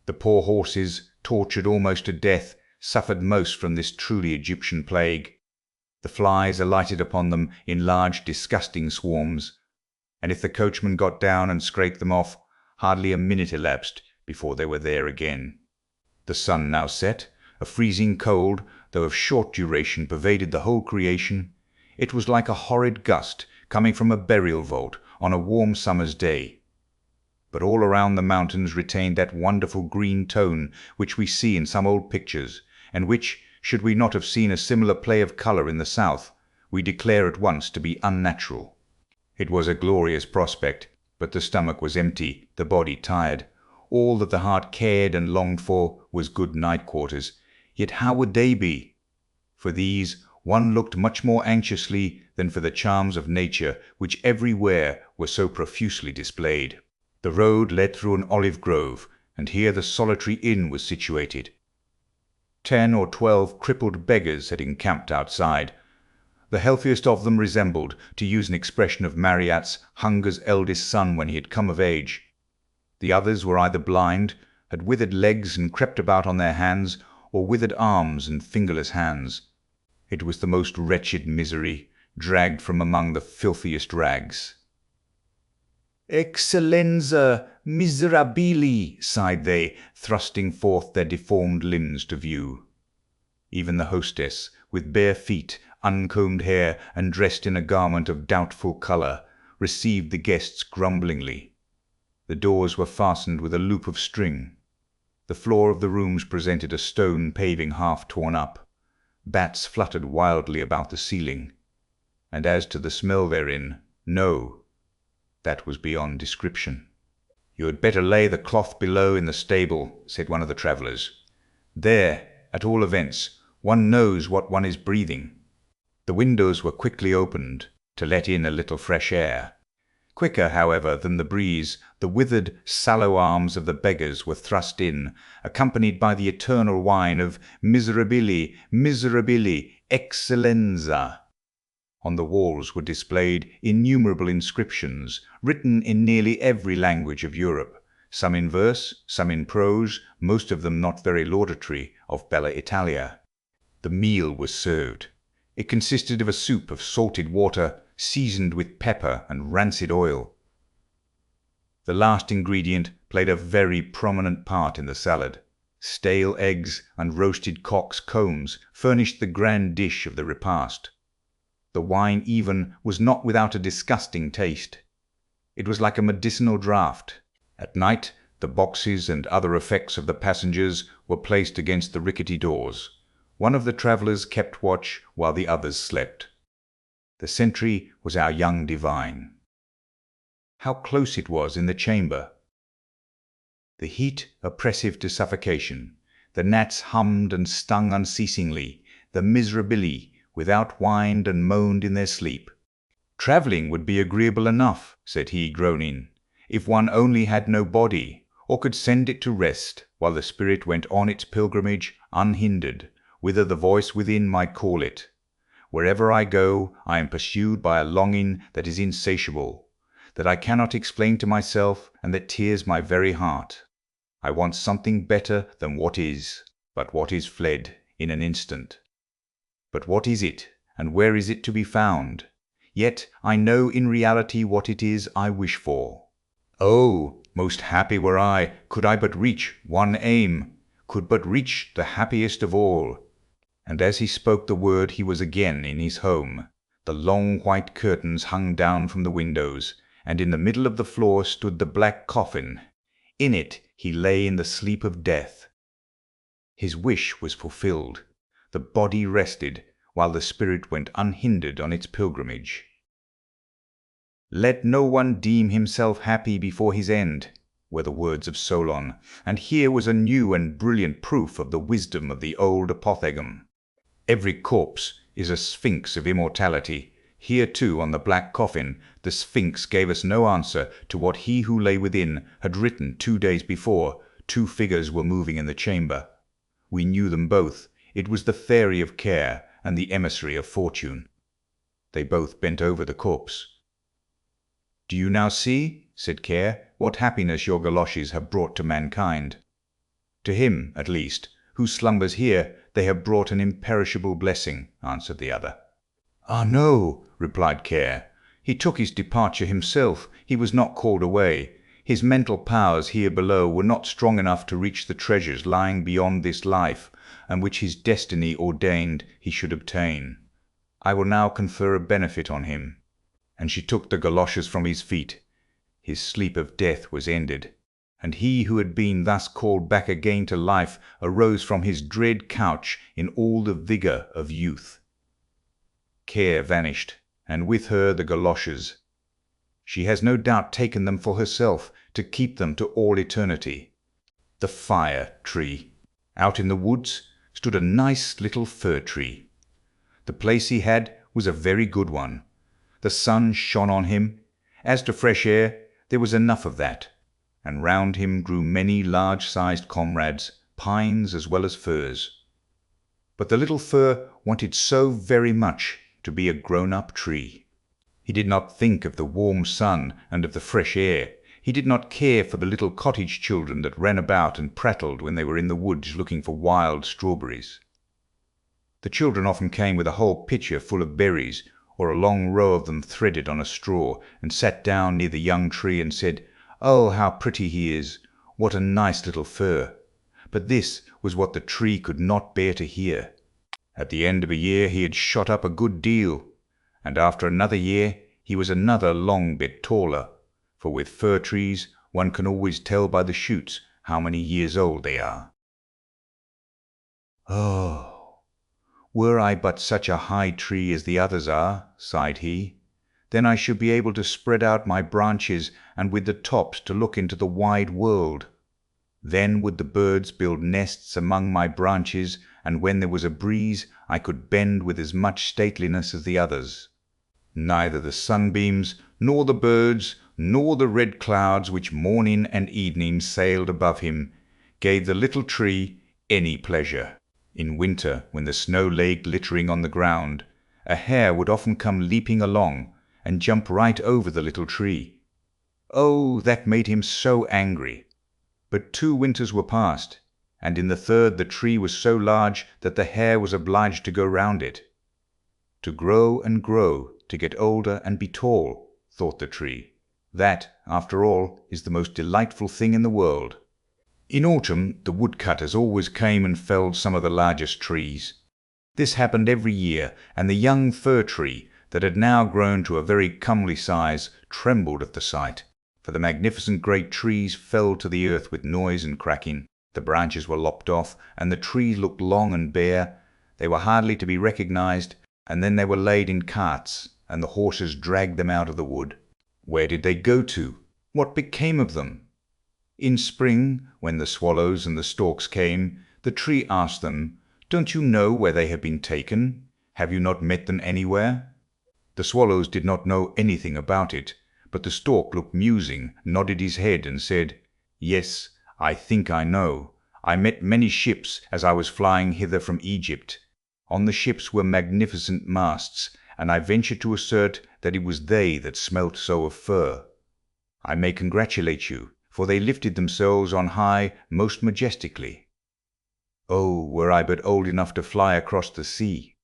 The poor horses, tortured almost to death, suffered most from this truly Egyptian plague. The flies alighted upon them in large disgusting swarms, and if the coachman got down and scraped them off, hardly a minute elapsed before they were there again. The sun now set. A freezing cold, though of short duration, pervaded the whole creation. It was like a horrid gust coming from a burial vault on a warm summer's day. But all around the mountains retained that wonderful green tone which we see in some old pictures, and which, should we not have seen a similar play of colour in the south, we declare at once to be unnatural. It was a glorious prospect, but the stomach was empty, the body tired. All that the heart cared and longed for was good night quarters. Yet how would they be? For these one looked much more anxiously than for the charms of nature, which everywhere were so profusely displayed. The road led through an olive grove, and here the solitary inn was situated. 10 or 12 crippled beggars had encamped outside. The healthiest of them resembled, to use an expression of Marryat's, Hunger's eldest son when he had come of age. The others were either blind, had withered legs and crept about on their hands, or withered arms and fingerless hands. It was the most wretched misery, dragged from among the filthiest rags. "Excellenza miserabili," sighed they, thrusting forth their deformed limbs to view. Even the hostess, with bare feet, uncombed hair, and dressed in a garment of doubtful colour, received the guests grumblingly. The doors were fastened with a loop of string. The floor of the rooms presented a stone paving half torn up. Bats fluttered wildly about the ceiling. And as to the smell therein, no, that was beyond description. "You had better lay the cloth below in the stable," said one of the travellers. "There, at all events, one knows what one is breathing." The windows were quickly opened to let in a little fresh air. Quicker, however, than the breeze, the withered, sallow arms of the beggars were thrust in, accompanied by the eternal whine of "Miserabili, miserabili, excellenza." On the walls were displayed innumerable inscriptions, written in nearly every language of Europe, some in verse, some in prose, most of them not very laudatory of Bella Italia. The meal was served. It consisted of a soup of salted water, seasoned with pepper and rancid oil. The last ingredient played a very prominent part in the salad. Stale eggs and roasted cock's combs furnished the grand dish of the repast. The wine even was not without a disgusting taste. It was like a medicinal draught. At night the boxes and other effects of the passengers were placed against the rickety doors. One of the travellers kept watch while the others slept. The sentry was our young divine. How close it was in the chamber! The heat oppressive to suffocation. The gnats hummed and stung unceasingly. The miserabili without whined and moaned in their sleep. "Travelling would be agreeable enough," said he, groaning, "if one only had no body, or could send it to rest, while the spirit went on its pilgrimage unhindered, whither the voice within might call it. Wherever I go, I am pursued by a longing that is insatiable, that I cannot explain to myself, and that tears my very heart. I want something better than what is, but what is fled in an instant. But what is it, and where is it to be found? Yet I know in reality what it is I wish for. Oh, most happy were I, could I but reach one aim, could but reach the happiest of all. And as he spoke the word he was again in his home. The long white curtains hung down from the windows, and in the middle of the floor stood the black coffin. In it he lay in the sleep of death. His wish was fulfilled. The body rested, while the spirit went unhindered on its pilgrimage. "Let no one deem himself happy before his end," were the words of Solon, and here was a new and brilliant proof of the wisdom of the old apothegm. Every corpse is a sphinx of immortality. Here, too, on the black coffin, the sphinx gave us no answer to what he who lay within had written 2 days before. 2 figures were moving in the chamber. We knew them both. It was the fairy of care and the emissary of fortune. They both bent over the corpse. "Do you now see," said Care, "what happiness your galoshes have brought to mankind? To him, at least, who slumbers here, they have brought an imperishable blessing," answered the other. "Ah, no," replied Care. "He took his departure himself. He was not called away. His mental powers here below were not strong enough to reach the treasures lying beyond this life, and which his destiny ordained he should obtain. I will now confer a benefit on him." And she took the galoshes from his feet. His sleep of death was ended, and he who had been thus called back again to life arose from his dread couch in all the vigour of youth. Care vanished, and with her the galoshes. She has no doubt taken them for herself, to keep them to all eternity. The fire tree. Out in the woods stood a nice little fir tree. The place he had was a very good one. The sun shone on him. As to fresh air, there was enough of that, and round him grew many large-sized comrades, pines as well as firs. But the little fir wanted so very much to be a grown-up tree. He did not think of the warm sun and of the fresh air. He did not care for the little cottage children that ran about and prattled when they were in the woods looking for wild strawberries. The children often came with a whole pitcher full of berries, or a long row of them threaded on a straw, and sat down near the young tree and said, "Oh, how pretty he is! What a nice little fir!" But this was what the tree could not bear to hear. At the end of a year he had shot up a good deal, and after another year he was another long bit taller, for with fir trees one can always tell by the shoots how many years old they are. "Oh, were I but such a high tree as the others are," sighed he, "then I should be able to spread out my branches and with the tops to look into the wide world. Then would the birds build nests among my branches, and when there was a breeze I could bend with as much stateliness as the others." Neither the sunbeams, nor the birds, nor the red clouds which morning and evening sailed above him, gave the little tree any pleasure. In winter, when the snow lay glittering on the ground, a hare would often come leaping along, and jump right over the little tree. Oh, that made him so angry! But 2 winters were past, and in the 3rd the tree was so large that the hare was obliged to go round it. To grow and grow, to get older and be tall, thought the tree. That, after all, is the most delightful thing in the world. In autumn the woodcutters always came and felled some of the largest trees. This happened every year, and the young fir tree, that had now grown to a very comely size, trembled at the sight, for the magnificent great trees fell to the earth with noise and cracking. The branches were lopped off, and the trees looked long and bare. They were hardly to be recognized, and then they were laid in carts, and the horses dragged them out of the wood. Where did they go to? What became of them? In spring, when the swallows and the storks came, the tree asked them, "Don't you know where they have been taken? Have you not met them anywhere?" The swallows did not know anything about it, but the stork looked musing, nodded his head, and said, "Yes, I think I know. I met many ships as I was flying hither from Egypt. On the ships were magnificent masts, and I venture to assert that it was they that smelt so of fir. I may congratulate you, for they lifted themselves on high most majestically. Oh, were I but old enough to fly across the sea!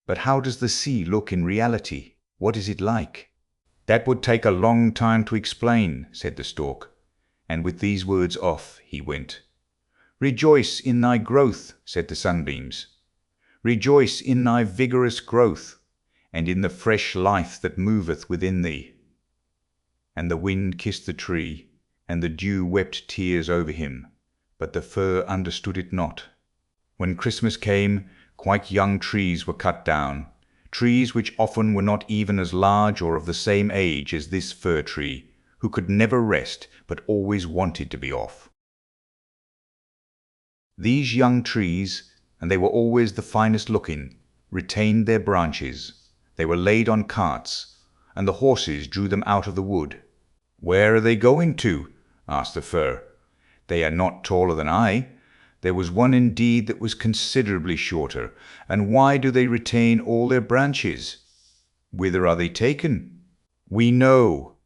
But how does the sea look in reality? What is it like? That would take a long time to explain, said the stork, and with these words off he went. Rejoice in thy growth, said the sunbeams. Rejoice in thy vigorous growth, and in the fresh life that moveth within thee. And the wind kissed the tree, and the dew wept tears over him, but the fir understood it not. When Christmas came, quite young trees were cut down, trees which often were not even as large or of the same age as this fir tree, who could never rest, but always wanted to be off. These young trees, and they were always the finest looking, retained their branches. They were laid on carts, and the horses drew them out of the wood. Where are they going to? Asked the fir. They are not taller than I. There was one indeed that was considerably shorter. And why do they retain all their branches? Whither are they taken? We know,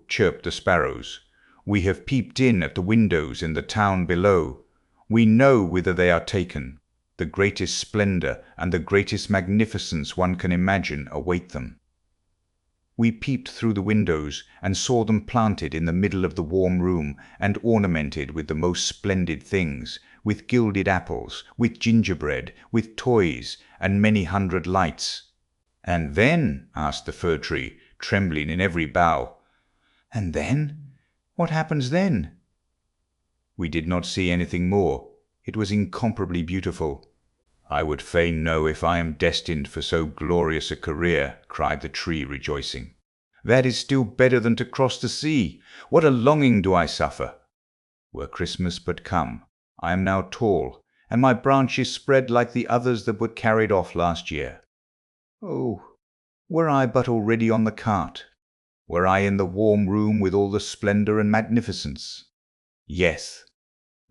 chirped the sparrows. We have peeped in at the windows in the town below. We know whither they are taken. The greatest splendor and the greatest magnificence one can imagine await them. We peeped through the windows and saw them planted in the middle of the warm room and ornamented with the most splendid things, with gilded apples, with gingerbread, with toys, and many hundred lights. And then? Asked the fir tree, trembling in every bough. And then? What happens then? We did not see anything more. It was incomparably beautiful. I would fain know if I am destined for so glorious a career, cried the tree, rejoicing. That is still better than to cross the sea. What a longing do I suffer! Were Christmas but come! I am now tall, and my branches spread like the others that were carried off last year. Oh, were I but already on the cart! Were I in the warm room with all the splendor and magnificence! Yes,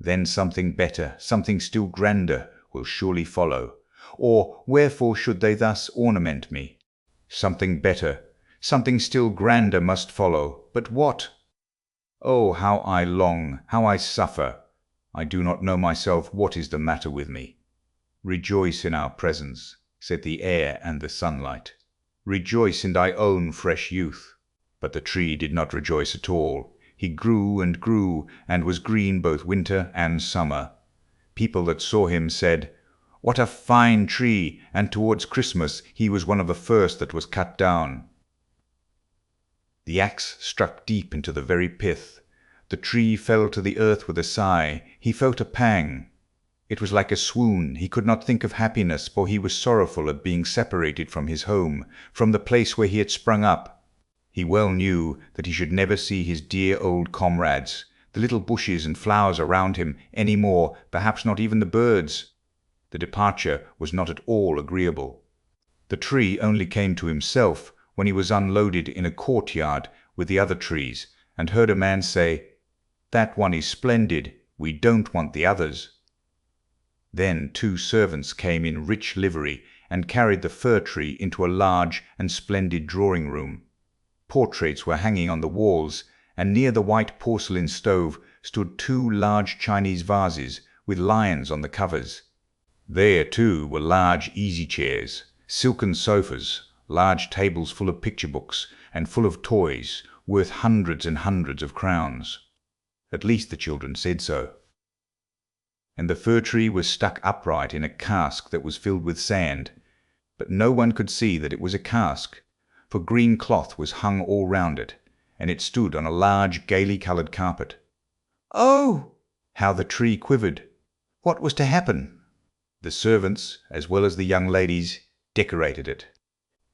then something better, something still grander, will surely follow. Or wherefore should they thus ornament me? Something better, something still grander must follow. But what? Oh, how I long, how I suffer! I do not know myself what is the matter with me. Rejoice in our presence, said the air and the sunlight. Rejoice in thy own fresh youth. But the tree did not rejoice at all. He grew, and was green both winter and summer. People that saw him said, What a fine tree! And towards Christmas he was one of the first that was cut down. The axe struck deep into the very pith. The tree fell to the earth with a sigh. He felt a pang. It was like a swoon. He could not think of happiness, for he was sorrowful at being separated from his home, from the place where he had sprung up. He well knew that he should never see his dear old comrades, the little bushes and flowers around him, any more, perhaps not even the birds. The departure was not at all agreeable. The tree only came to himself when he was unloaded in a courtyard with the other trees, and heard a man say, That one is splendid, we don't want the others. Then 2 servants came in rich livery, and carried the fir tree into a large and splendid drawing room. Portraits were hanging on the walls, and near the white porcelain stove stood 2 large Chinese vases with lions on the covers. There, too, were large easy-chairs, silken sofas, large tables full of picture books, and full of toys, worth hundreds and hundreds of crowns. At least the children said so. And the fir tree was stuck upright in a cask that was filled with sand, but no one could see that it was a cask, for green cloth was hung all round it, and it stood on a large gaily coloured carpet. Oh! How the tree quivered! What was to happen? The servants, as well as the young ladies, decorated it.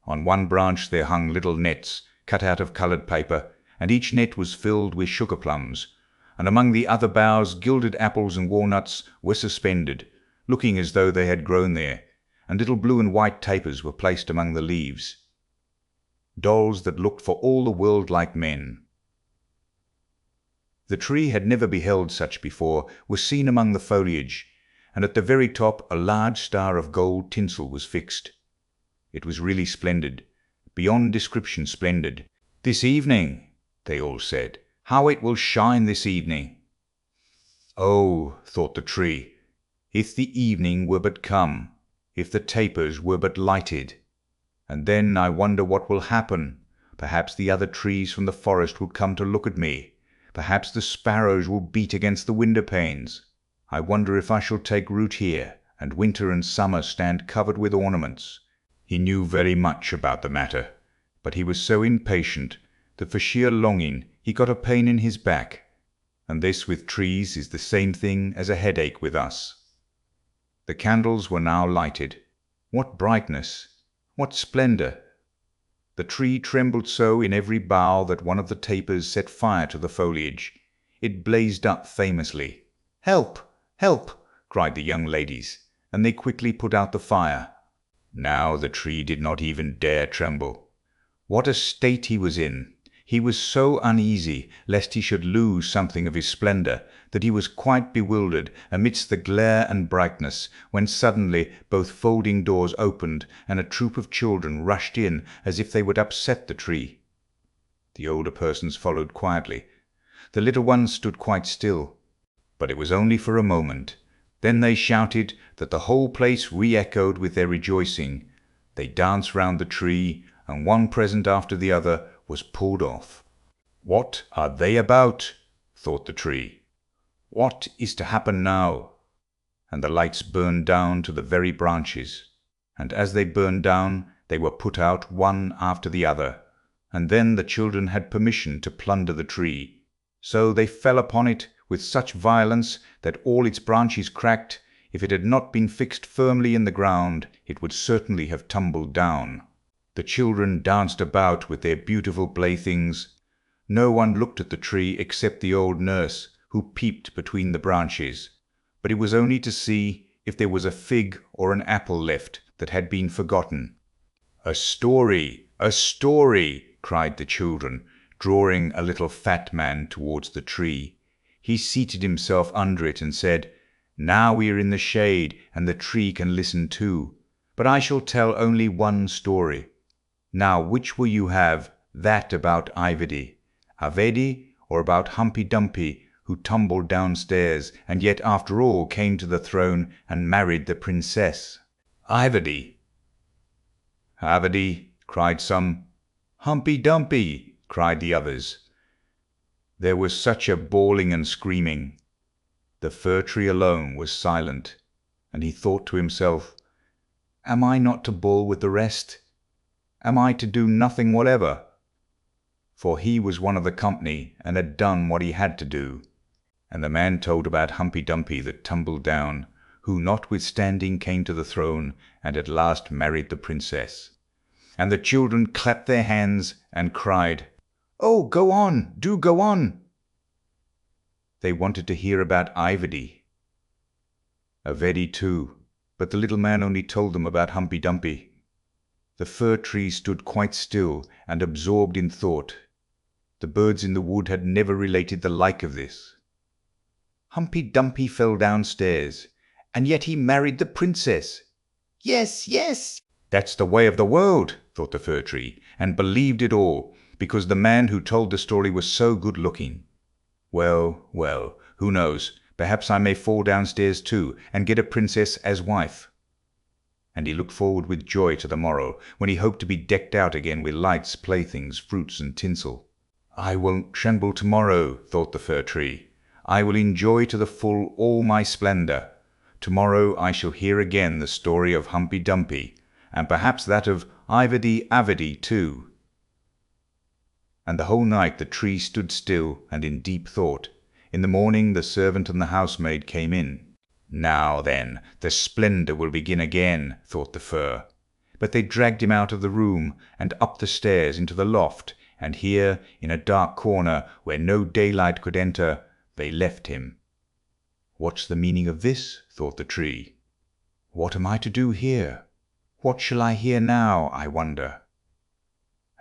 On one branch there hung little nets, cut out of coloured paper, and each net was filled with sugar plums, and among the other boughs gilded apples and walnuts were suspended, looking as though they had grown there, and little blue and white tapers were placed among the leaves. Dolls that looked for all the world like men. The tree had never beheld such before, was seen among the foliage, and at the very top a large star of gold tinsel was fixed. It was really splendid, beyond description splendid. This evening, they all said, How it will shine this evening!" "Oh," thought the tree, "if the evening were but come, if the tapers were but lighted! And then I wonder what will happen. Perhaps the other trees from the forest will come to look at me. Perhaps the sparrows will beat against the window panes. I wonder if I shall take root here, and winter and summer stand covered with ornaments." He knew very much about the matter, but he was so impatient that for sheer longing he got a pain in his back. And this with trees is the same thing as a headache with us. The candles were now lighted. What brightness! What splendor! The tree trembled so in every bough that one of the tapers set fire to the foliage. It blazed up famously. "Help! Help!" cried the young ladies, and they quickly put out the fire. Now the tree did not even dare tremble. What a state he was in! He was so uneasy lest he should lose something of his splendor that he was quite bewildered amidst the glare and brightness, when suddenly both folding doors opened and a troop of children rushed in as if they would upset the tree. The older persons followed quietly. The little ones stood quite still. But it was only for a moment. Then they shouted that the whole place re-echoed with their rejoicing. They danced round the tree, and one present after the other was pulled off. "What are they about?" thought the tree. "What is to happen now?" And the lights burned down to the very branches, and as they burned down they were put out one after the other, and then the children had permission to plunder the tree. So they fell upon it with such violence that all its branches cracked. If it had not been fixed firmly in the ground, it would certainly have tumbled down. The children danced about with their beautiful playthings. No one looked at the tree except the old nurse, who peeped between the branches, but it was only to see if there was a fig or an apple left that had been forgotten. "A story! A story!" cried the children, drawing a little fat man towards the tree. He seated himself under it and said, "Now we are in the shade, and the tree can listen too. But I shall tell only one story. Now which will you have, that about Avedi, or about Humpy Dumpy, who tumbled downstairs, and yet after all came to the throne and married the princess?" "Avedi." "Avedi," cried some. "Humpy Dumpy," cried the others. There was such a bawling and screaming. The fir tree alone was silent, and he thought to himself, "Am I not to bawl with the rest? Am I to do nothing whatever?" For he was one of the company, and had done what he had to do. And the man told about Humpy Dumpy that tumbled down, who notwithstanding came to the throne, and at last married the princess. And the children clapped their hands and cried, "Oh, go on, do go on!" They wanted to hear about Avedi too, but the little man only told them about Humpy Dumpy. The fir tree stood quite still and absorbed in thought. The birds in the wood had never related the like of this. Humpy Dumpy fell downstairs, and yet he married the princess. "Yes, yes, that's the way of the world," thought the fir tree, and believed it all, because the man who told the story was so good looking. Well, well, who knows? Perhaps I may fall downstairs too, and get a princess as wife. And he looked forward with joy to the morrow, when he hoped to be decked out again with lights, playthings, fruits, and tinsel. "I won't tremble tomorrow," thought the fir tree. "I will enjoy to the full all my splendor. Tomorrow I shall hear again the story of Humpy Dumpy, and perhaps that of Avedi too." And the whole night the tree stood still and in deep thought. In the morning the servant and the housemaid came in. "Now then, the splendor will begin again," thought the fir. But they dragged him out of the room, and up the stairs into the loft, and here, in a dark corner where no daylight could enter, they left him. "What's the meaning of this?" thought the tree. "What am I to do here? What shall I hear now, I wonder?"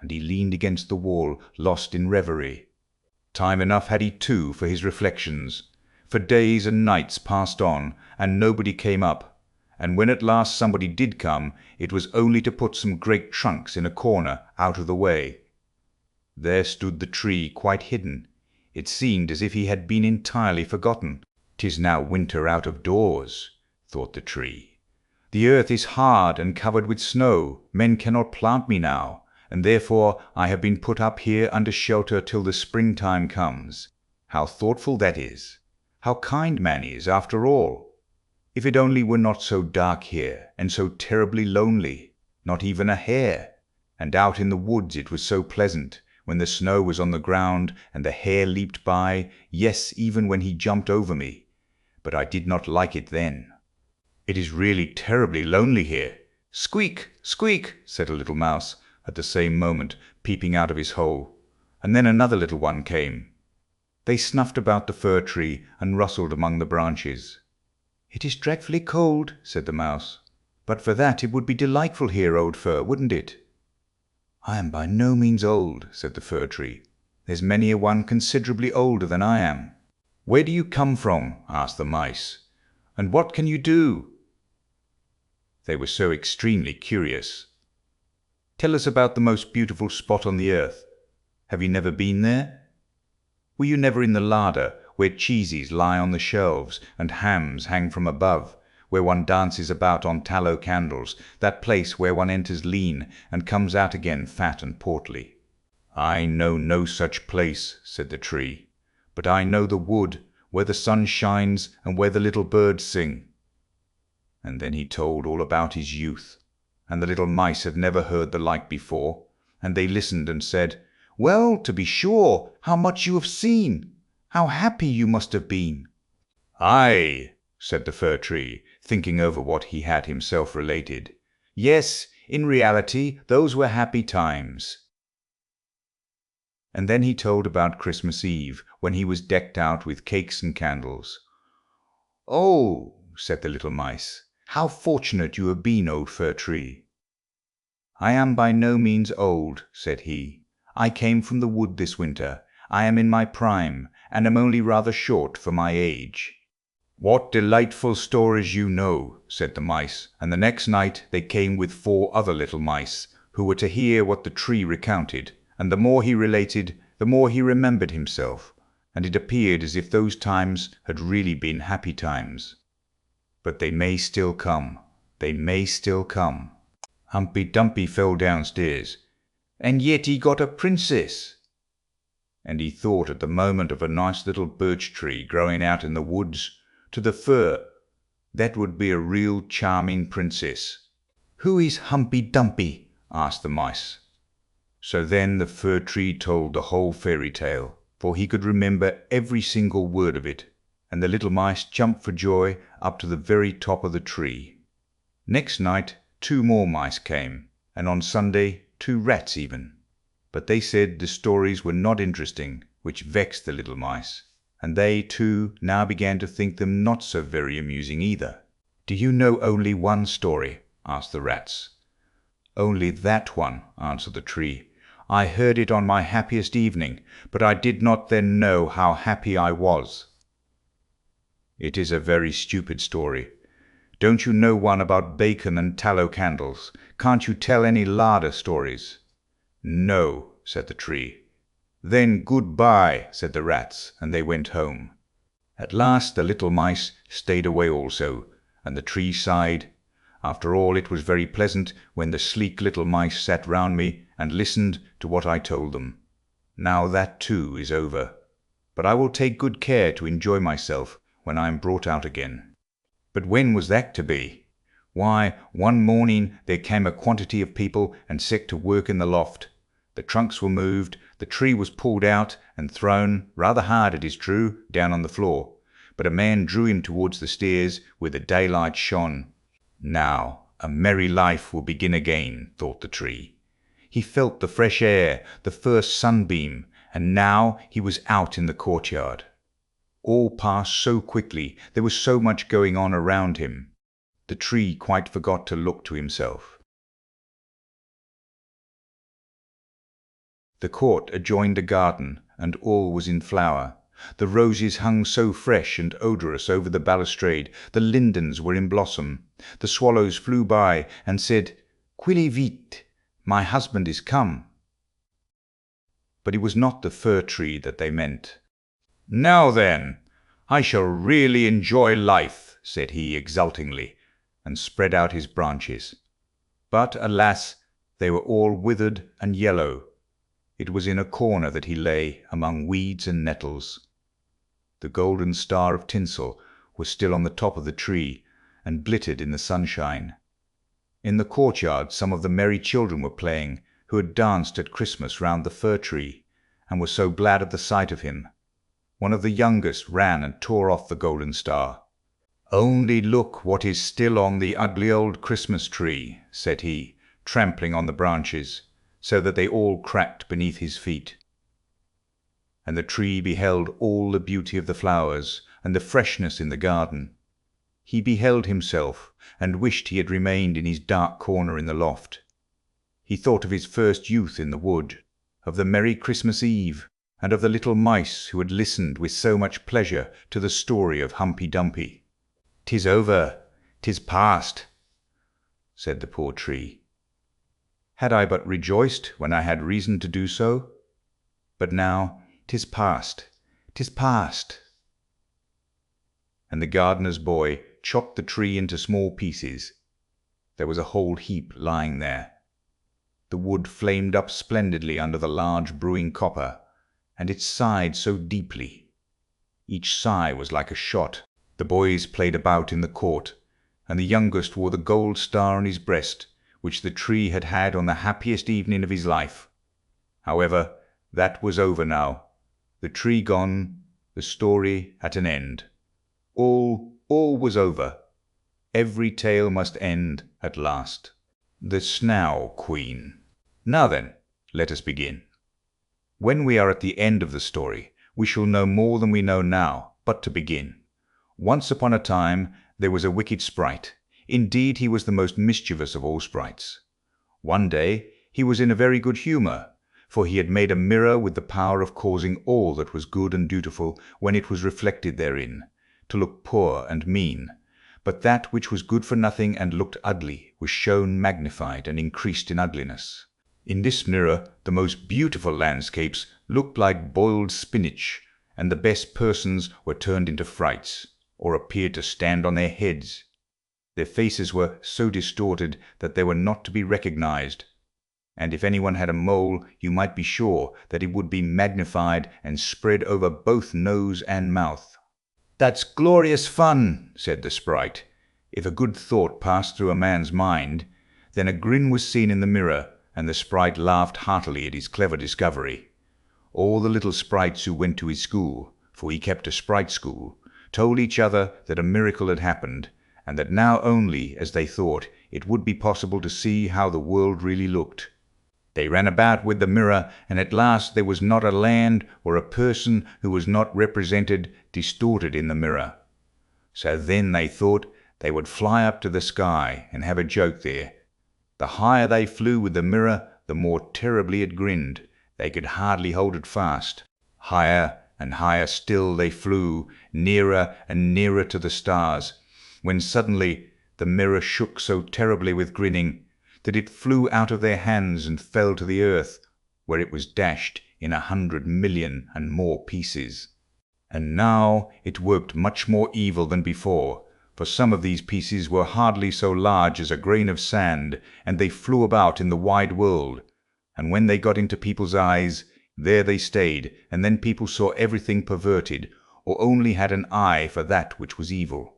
And he leaned against the wall, lost in reverie. Time enough had he too for his reflections. For days and nights passed on, and nobody came up, and when at last somebody did come, it was only to put some great trunks in a corner out of the way. There stood the tree quite hidden. It seemed as if he had been entirely forgotten. "'Tis now winter out of doors," thought the tree. "The earth is hard and covered with snow. Men cannot plant me now, and therefore I have been put up here under shelter till the springtime comes. How thoughtful that is! How kind man is, after all! If it only were not so dark here, and so terribly lonely, not even a hare! And out in the woods it was so pleasant, when the snow was on the ground and the hare leaped by, yes, even when he jumped over me. But I did not like it then. It is really terribly lonely here." "Squeak! Squeak!" said a little mouse, at the same moment peeping out of his hole, and then another little one came. They snuffed about the fir tree and rustled among the branches. "It is dreadfully cold," said the mouse. "But for that it would be delightful here, old fir, wouldn't it?" "I am by no means old," said the fir tree. "There's many a one considerably older than I am." "Where do you come from?" asked the mice. "And what can you do?" They were so extremely curious. "Tell us about the most beautiful spot on the earth. Have you never been there? Were you never in the larder, where cheeses lie on the shelves, and hams hang from above, where one dances about on tallow candles, that place where one enters lean, and comes out again fat and portly?" "I know no such place," said the tree. "But I know the wood, where the sun shines, and where the little birds sing." And then he told all about his youth, and the little mice had never heard the like before, and they listened and said, "Well, to be sure, how much you have seen! How happy you must have been!" "Aye," said the fir tree, thinking over what he had himself related. "Yes, in reality, those were happy times." And then he told about Christmas Eve, when he was decked out with cakes and candles. "Oh," said the little mice, "how fortunate you have been, old fir tree!" "I am by no means old," said he. "I came from the wood this winter. I am in my prime, and am only rather short for my age." "What delightful stories you know!" said the mice, and the next night they came with 4 other little mice, who were to hear what the tree recounted, and the more he related, the more he remembered himself, and it appeared as if those times had really been happy times. But they may still come, they may still come. Humpy Dumpy fell downstairs, and yet he got a princess. And he thought at the moment of a nice little birch tree growing out in the woods to the fir. That would be a real charming princess. "Who is Humpy Dumpy?" asked the mice. So then the fir tree told the whole fairy tale, for he could remember every single word of it, and the little mice jumped for joy up to the very top of the tree. Next night 2 more mice came, and on Sunday 2 rats even. But they said the stories were not interesting, which vexed the little mice, and they, too, now began to think them not so very amusing either. "Do you know only one story?" asked the rats. "Only that one," answered the tree. "I heard it on my happiest evening, but I did not then know how happy I was." "It is a very stupid story. Don't you know one about bacon and tallow candles? Can't you tell any larder stories?" "No," said the tree. "Then good-bye," said the rats, and they went home. At last the little mice stayed away also, and the tree sighed. "After all, it was very pleasant when the sleek little mice sat round me and listened to what I told them. Now that too is over. But I will take good care to enjoy myself when I am brought out again." But when was that to be? Why, one morning there came a quantity of people and set to work in the loft. The trunks were moved, the tree was pulled out and thrown, rather hard it is true, down on the floor, but a man drew him towards the stairs where the daylight shone. Now a merry life will begin again, thought the tree. He felt the fresh air, the first sunbeam, and now he was out in the courtyard. All passed so quickly, there was so much going on around him. The tree quite forgot to look to himself. The court adjoined a garden, and all was in flower. The roses hung so fresh and odorous over the balustrade, the lindens were in blossom. The swallows flew by and said, "Quille vite, my husband is come." But it was not the fir tree that they meant. "Now then, I shall really enjoy life," said he exultingly, and spread out his branches. But, alas, they were all withered and yellow. It was in a corner that he lay, among weeds and nettles. The golden star of tinsel was still on the top of the tree, and glittered in the sunshine. In the courtyard some of the merry children were playing, who had danced at Christmas round the fir tree, and were so glad at the sight of him. One of the youngest ran and tore off the golden star. "Only look what is still on the ugly old Christmas tree," said he, trampling on the branches, so that they all cracked beneath his feet. And the tree beheld all the beauty of the flowers, and the freshness in the garden. He beheld himself, and wished he had remained in his dark corner in the loft. He thought of his first youth in the wood, of the merry Christmas Eve, and of the little mice who had listened with so much pleasure to the story of Humpy Dumpy. "'Tis over, 'tis past," said the poor tree. "Had I but rejoiced when I had reason to do so? But now 'tis past, 'tis past." And the gardener's boy chopped the tree into small pieces. There was a whole heap lying there. The wood flamed up splendidly under the large brewing copper, and it sighed so deeply. Each sigh was like a shot. The boys played about in the court, and the youngest wore the gold star on his breast, which the tree had had on the happiest evening of his life. However, that was over now. The tree gone, the story at an end. All was over. Every tale must end at last. The Snow Queen. Now then, let us begin. When we are at the end of the story, we shall know more than we know now. But to begin. Once upon a time there was a wicked sprite. Indeed, he was the most mischievous of all sprites. One day he was in a very good humour, for he had made a mirror with the power of causing all that was good and dutiful, when it was reflected therein, to look poor and mean, but that which was good for nothing and looked ugly was shown magnified and increased in ugliness. In this mirror the most beautiful landscapes looked like boiled spinach, and the best persons were turned into frights, or appeared to stand on their heads. Their faces were so distorted that they were not to be recognized, and if anyone had a mole, you might be sure that it would be magnified and spread over both nose and mouth. "That's glorious fun," said the sprite. If a good thought passed through a man's mind, then a grin was seen in the mirror, and the sprite laughed heartily at his clever discovery. All the little sprites who went to his school, for he kept a sprite school, told each other that a miracle had happened, and that now only, as they thought, it would be possible to see how the world really looked. They ran about with the mirror, and at last there was not a land or a person who was not represented distorted in the mirror. So then they thought they would fly up to the sky and have a joke there. The higher they flew with the mirror, the more terribly it grinned. They could hardly hold it fast. Higher and higher still they flew, nearer and nearer to the stars, when suddenly the mirror shook so terribly with grinning that it flew out of their hands and fell to the earth, where it was dashed in 100,000,000 and more pieces. And now it worked much more evil than before, for some of these pieces were hardly so large as a grain of sand, and they flew about in the wide world, and when they got into people's eyes, there they stayed, and then people saw everything perverted, or only had an eye for that which was evil.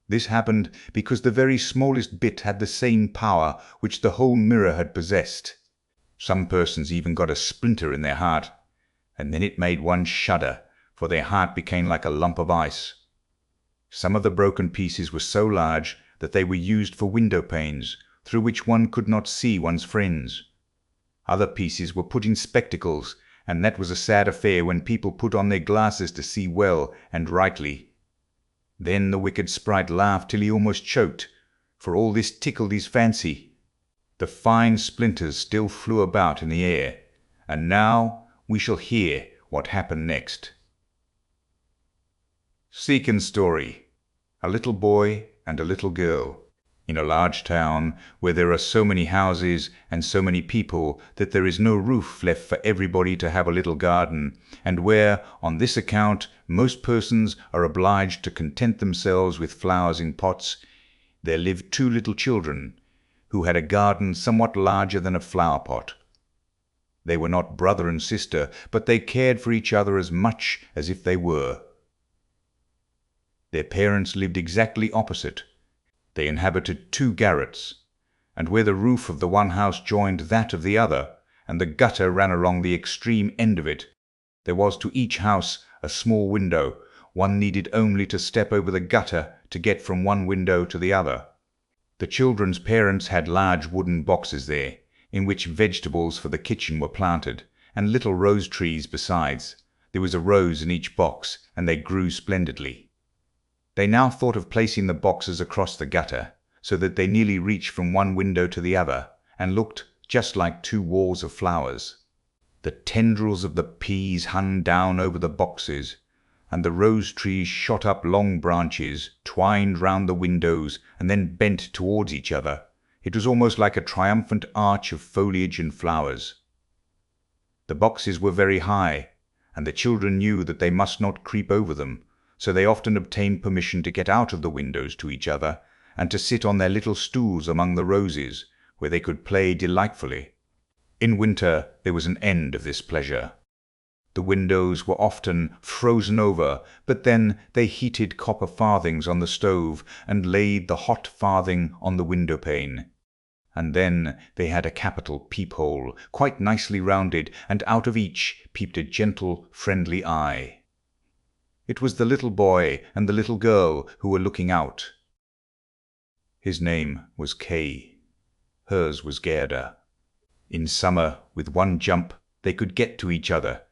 This happened because the very smallest bit had the same power which the whole mirror had possessed. Some persons even got a splinter in their heart, and then it made one shudder, for their heart became like a lump of ice. Some of the broken pieces were so large that they were used for window panes, through which one could not see one's friends. Other pieces were put in spectacles, and that was a sad affair when people put on their glasses to see well and rightly. Then the wicked sprite laughed till he almost choked, for all this tickled his fancy. The fine splinters still flew about in the air, and now we shall hear what happened next. Second story. A little boy and a little girl. In a large town where there are so many houses and so many people that there is no roof left for everybody to have a little garden, and where, on this account, most persons are obliged to content themselves with flowers in pots, there lived two little children who had a garden somewhat larger than a flower pot. They were not brother and sister, but they cared for each other as much as if they were. Their parents lived exactly opposite. They inhabited two garrets, and where the roof of the one house joined that of the other, and the gutter ran along the extreme end of it, there was to each house a small window. One needed only to step over the gutter to get from one window to the other. The children's parents had large wooden boxes there, in which vegetables for the kitchen were planted, and little rose trees besides. There was a rose in each box, and they grew splendidly. They now thought of placing the boxes across the gutter, so that they nearly reached from one window to the other, and looked just like two walls of flowers. The tendrils of the peas hung down over the boxes, and the rose trees shot up long branches, twined round the windows, and then bent towards each other. It was almost like a triumphant arch of foliage and flowers. The boxes were very high, and the children knew that they must not creep over them, so they often obtained permission to get out of the windows to each other, and to sit on their little stools among the roses, where they could play delightfully. In winter there was an end of this pleasure. The windows were often frozen over, but then they heated copper farthings on the stove, and laid the hot farthing on the window pane. And then they had a capital peep-hole, quite nicely rounded, and out of each peeped a gentle, friendly eye. It was the little boy and the little girl who were looking out. His name was Kay. Hers was Gerda. In summer, with one jump, they could get to each other,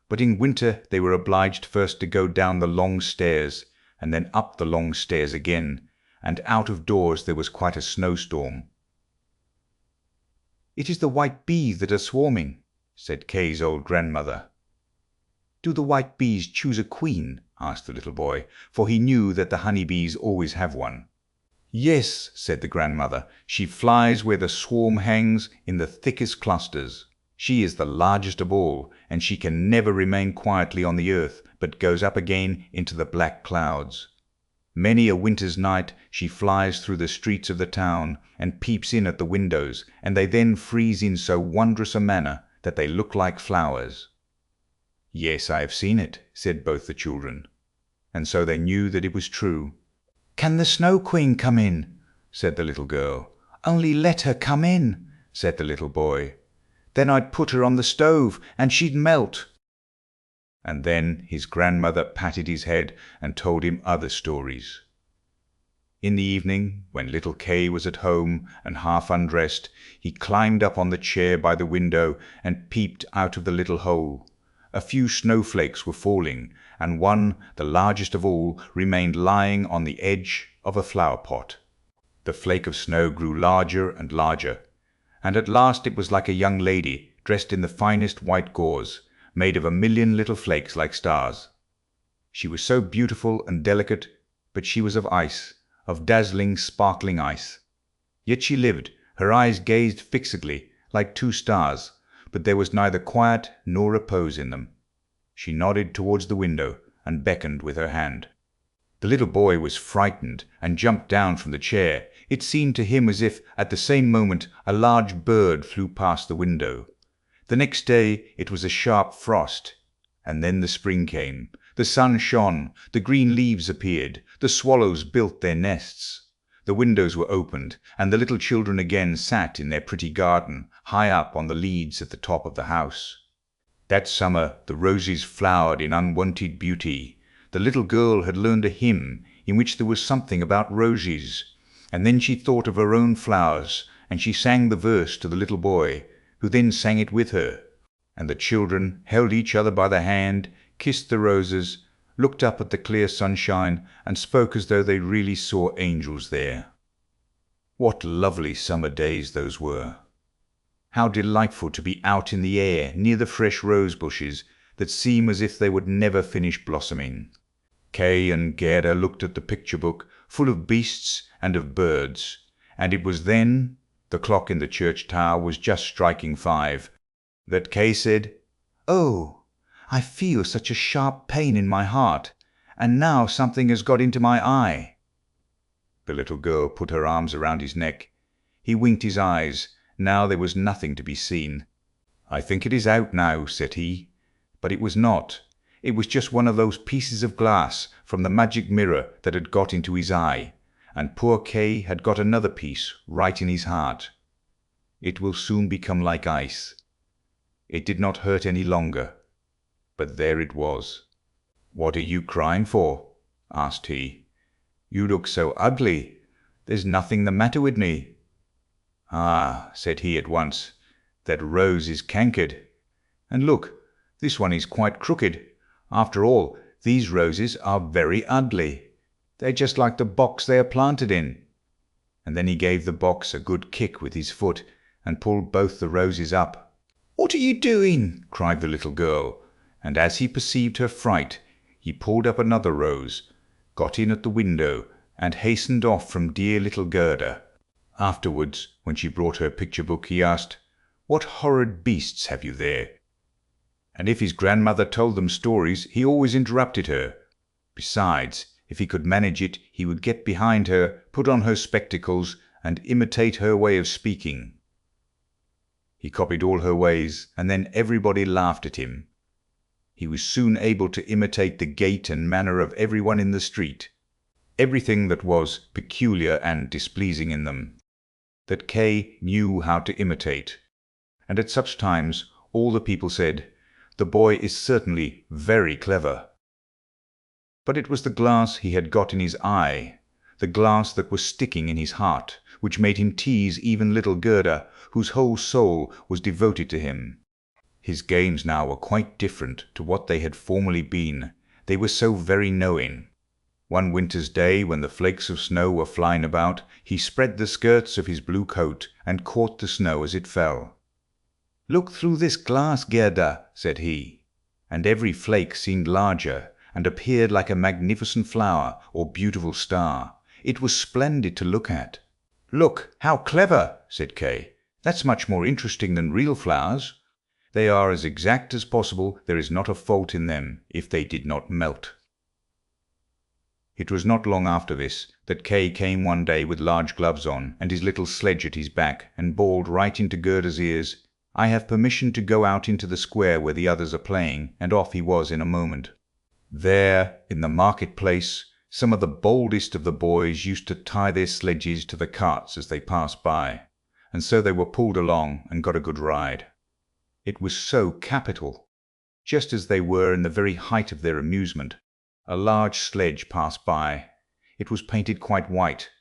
but in winter they were obliged first to go down the long stairs, and then up the long stairs again, and out of doors there was quite a snowstorm. "It is the white bees that are swarming," said Kay's old grandmother. "Do the white bees choose a queen?" asked the little boy, for he knew that the honey bees always have one. "Yes," said the grandmother, "she flies where the swarm hangs in the thickest clusters. She is the largest of all, and she can never remain quietly on the earth, but goes up again into the black clouds. Many a winter's night she flies through the streets of the town, and peeps in at the windows, and they then freeze in so wondrous a manner that they look like flowers." "Yes, I have seen it," said both the children, and so they knew that it was true. "Can the Snow Queen come in?" said the little girl. "Only let her come in," said the little boy. "Then I'd put her on the stove, and she'd melt." And then his grandmother patted his head and told him other stories. In the evening, when little Kay was at home and half undressed, he climbed up on the chair by the window and peeped out of the little hole. A few snowflakes were falling, and one, the largest of all, remained lying on the edge of a flower pot. The flake of snow grew larger and larger, and at last it was like a young lady dressed in the finest white gauze, made of a million little flakes like stars. She was so beautiful and delicate, but she was of ice, of dazzling, sparkling ice. Yet she lived, her eyes gazed fixedly, like two stars, but there was neither quiet nor repose in them. She nodded towards the window and beckoned with her hand. The little boy was frightened and jumped down from the chair. It seemed to him as if at the same moment a large bird flew past the window. The next day it was a sharp frost, and then the spring came. The sun shone, the green leaves appeared, the swallows built their nests. The windows were opened, and the little children again sat in their pretty garden, high up on the leads at the top of the house. That summer the roses flowered in unwonted beauty. The little girl had learned a hymn in which there was something about roses, and then she thought of her own flowers, and she sang the verse to the little boy, who then sang it with her. And the children held each other by the hand, kissed the roses, looked up at the clear sunshine, and spoke as though they really saw angels there. What lovely summer days those were! How delightful to be out in the air near the fresh rose bushes that seem as if they would never finish blossoming. Kay and Gerda looked at the picture book full of beasts and of birds, And it was then, the clock in the church tower was just striking 5, that Kay said, "Oh, I feel such a sharp pain in my heart, and now something has got into my eye." The little girl put her arms around his neck. He winked his eyes. Now there was nothing to be seen. "I think it is out now," said he. But it was not. It was just one of those pieces of glass from the magic mirror that had got into his eye, and poor Kay had got another piece right in his heart. It will soon become like ice. It did not hurt any longer, but there it was. "What are you crying for?" asked he. "You look so ugly. There's nothing the matter with me." "Ah," said he at once, "that rose is cankered. And look, this one is quite crooked. After all, these roses are very ugly. They're just like the box they are planted in." And then he gave the box a good kick with his foot, and pulled both the roses up. "What are you doing?" cried the little girl, and as he perceived her fright, he pulled up another rose, got in at the window, and hastened off from dear little Gerda. Afterwards, when she brought her picture book, he asked, "What horrid beasts have you there?" And if his grandmother told them stories, he always interrupted her. Besides, if he could manage it, he would get behind her, put on her spectacles, and imitate her way of speaking. He copied all her ways, and then everybody laughed at him. He was soon able to imitate the gait and manner of everyone in the street, everything that was peculiar and displeasing in them, that Kay knew how to imitate. And at such times all the people said, "The boy is certainly very clever." But it was the glass he had got in his eye, the glass that was sticking in his heart, which made him tease even little Gerda, whose whole soul was devoted to him. His games now were quite different to what they had formerly been. They were so very knowing. One winter's day, when the flakes of snow were flying about, he spread the skirts of his blue coat and caught the snow as it fell. "Look through this glass, Gerda," said he, and every flake seemed larger, and appeared like a magnificent flower or beautiful star. It was splendid to look at. "Look, how clever!" said Kay. "That's much more interesting than real flowers. They are as exact as possible. There is not a fault in them if they did not melt." It was not long after this that Kay came one day with large gloves on, and his little sledge at his back, and bawled right into Gerda's ears, "I have permission to go out into the square where the others are playing," and off he was in a moment. There, in the market-place, some of the boldest of the boys used to tie their sledges to the carts as they passed by, and so they were pulled along and got a good ride. It was so capital! Just as they were in the very height of their amusement, a large sledge passed by. It was painted quite white,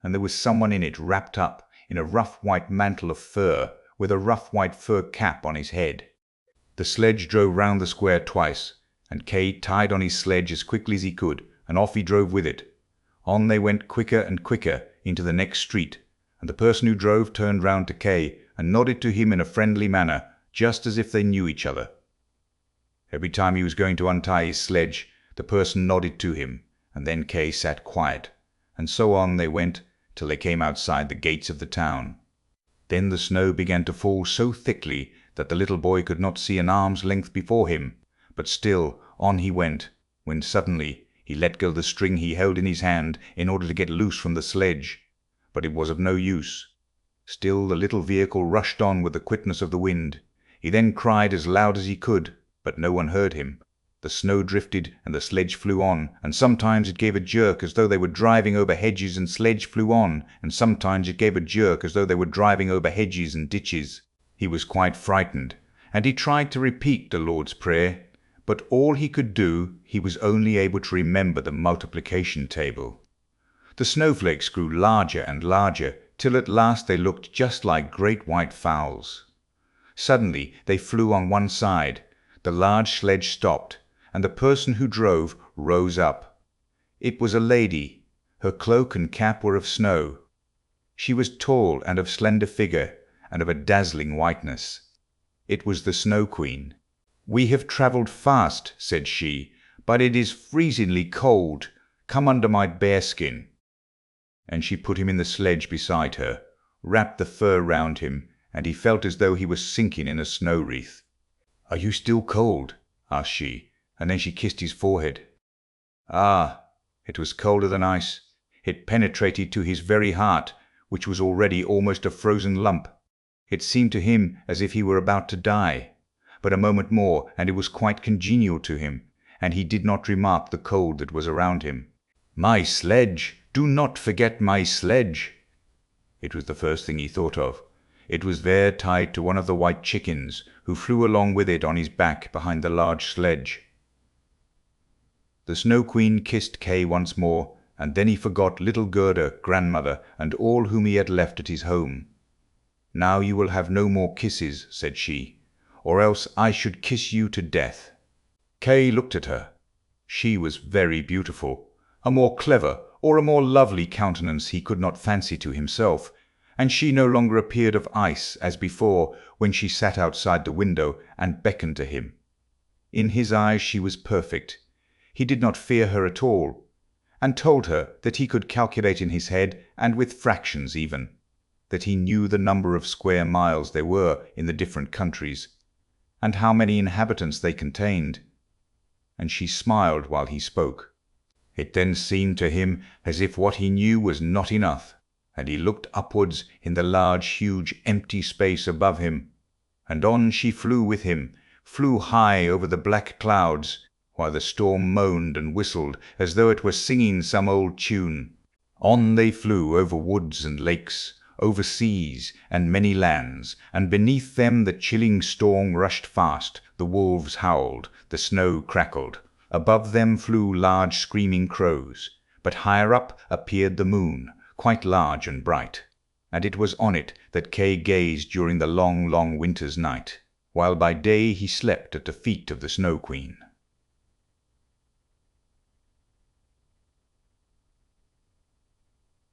and there was someone in it wrapped up in a rough white mantle of fur, with a rough white fur cap on his head. The sledge drove round the square twice, and Kay tied on his sledge as quickly as he could, and off he drove with it. On they went quicker and quicker into the next street, and the person who drove turned round to Kay and nodded to him in a friendly manner, just as if they knew each other. Every time he was going to untie his sledge, the person nodded to him, and then Kay sat quiet, and so on they went till they came outside the gates of the town. Then the snow began to fall so thickly that the little boy could not see an arm's length before him, but still on he went, when suddenly he let go the string he held in his hand in order to get loose from the sledge. But it was of no use. Still the little vehicle rushed on with the quickness of the wind. He then cried as loud as he could, but no one heard him. The snow drifted, and the sledge flew on, and sometimes it gave a jerk as though they were driving over hedges, and sledge flew on, and sometimes it gave a jerk as though they were driving over hedges and ditches. He was quite frightened, and he tried to repeat the Lord's Prayer, but all he could do, he was only able to remember the multiplication table. The snowflakes grew larger and larger, till at last they looked just like great white fowls. Suddenly they flew on one side, the large sledge stopped, and the person who drove rose up. It was a lady. Her cloak and cap were of snow. She was tall and of slender figure, and of a dazzling whiteness. It was the Snow Queen. "We have travelled fast," said she, "but it is freezingly cold. Come under my bearskin." and she put him in the sledge beside her, wrapped the fur round him, and he felt as though he was sinking in a snow wreath. "Are you still cold?" asked she, and then she kissed his forehead. Ah, it was colder than ice. It penetrated to his very heart, which was already almost a frozen lump. It seemed to him as if he were about to die. But a moment more, and it was quite congenial to him, and he did not remark the cold that was around him. "My sledge! Do not forget my sledge!" It was the first thing he thought of. It was there tied to one of the white chickens, who flew along with it on his back behind the large sledge. The Snow Queen kissed Kay once more, and then he forgot little Gerda, grandmother, and all whom he had left at his home. "Now you will have no more kisses," said she, "or else I should kiss you to death." Kay looked at her. She was very beautiful. A more clever or a more lovely countenance he could not fancy to himself, and she no longer appeared of ice as before when she sat outside the window and beckoned to him. In his eyes she was perfect. He did not fear her at all, and told her that he could calculate in his head, and with fractions even, that he knew the number of square miles there were in the different countries, and how many inhabitants they contained. And she smiled while he spoke. It then seemed to him as if what he knew was not enough, and he looked upwards in the large, huge, empty space above him, and on she flew with him, flew high over the black clouds, while the storm moaned and whistled as though it were singing some old tune. On they flew over woods and lakes, over seas and many lands, and beneath them the chilling storm rushed fast, the wolves howled, the snow crackled. Above them flew large screaming crows, but higher up appeared the moon, quite large and bright, and it was on it that Kay gazed during the long, long winter's night, while by day he slept at the feet of the Snow Queen.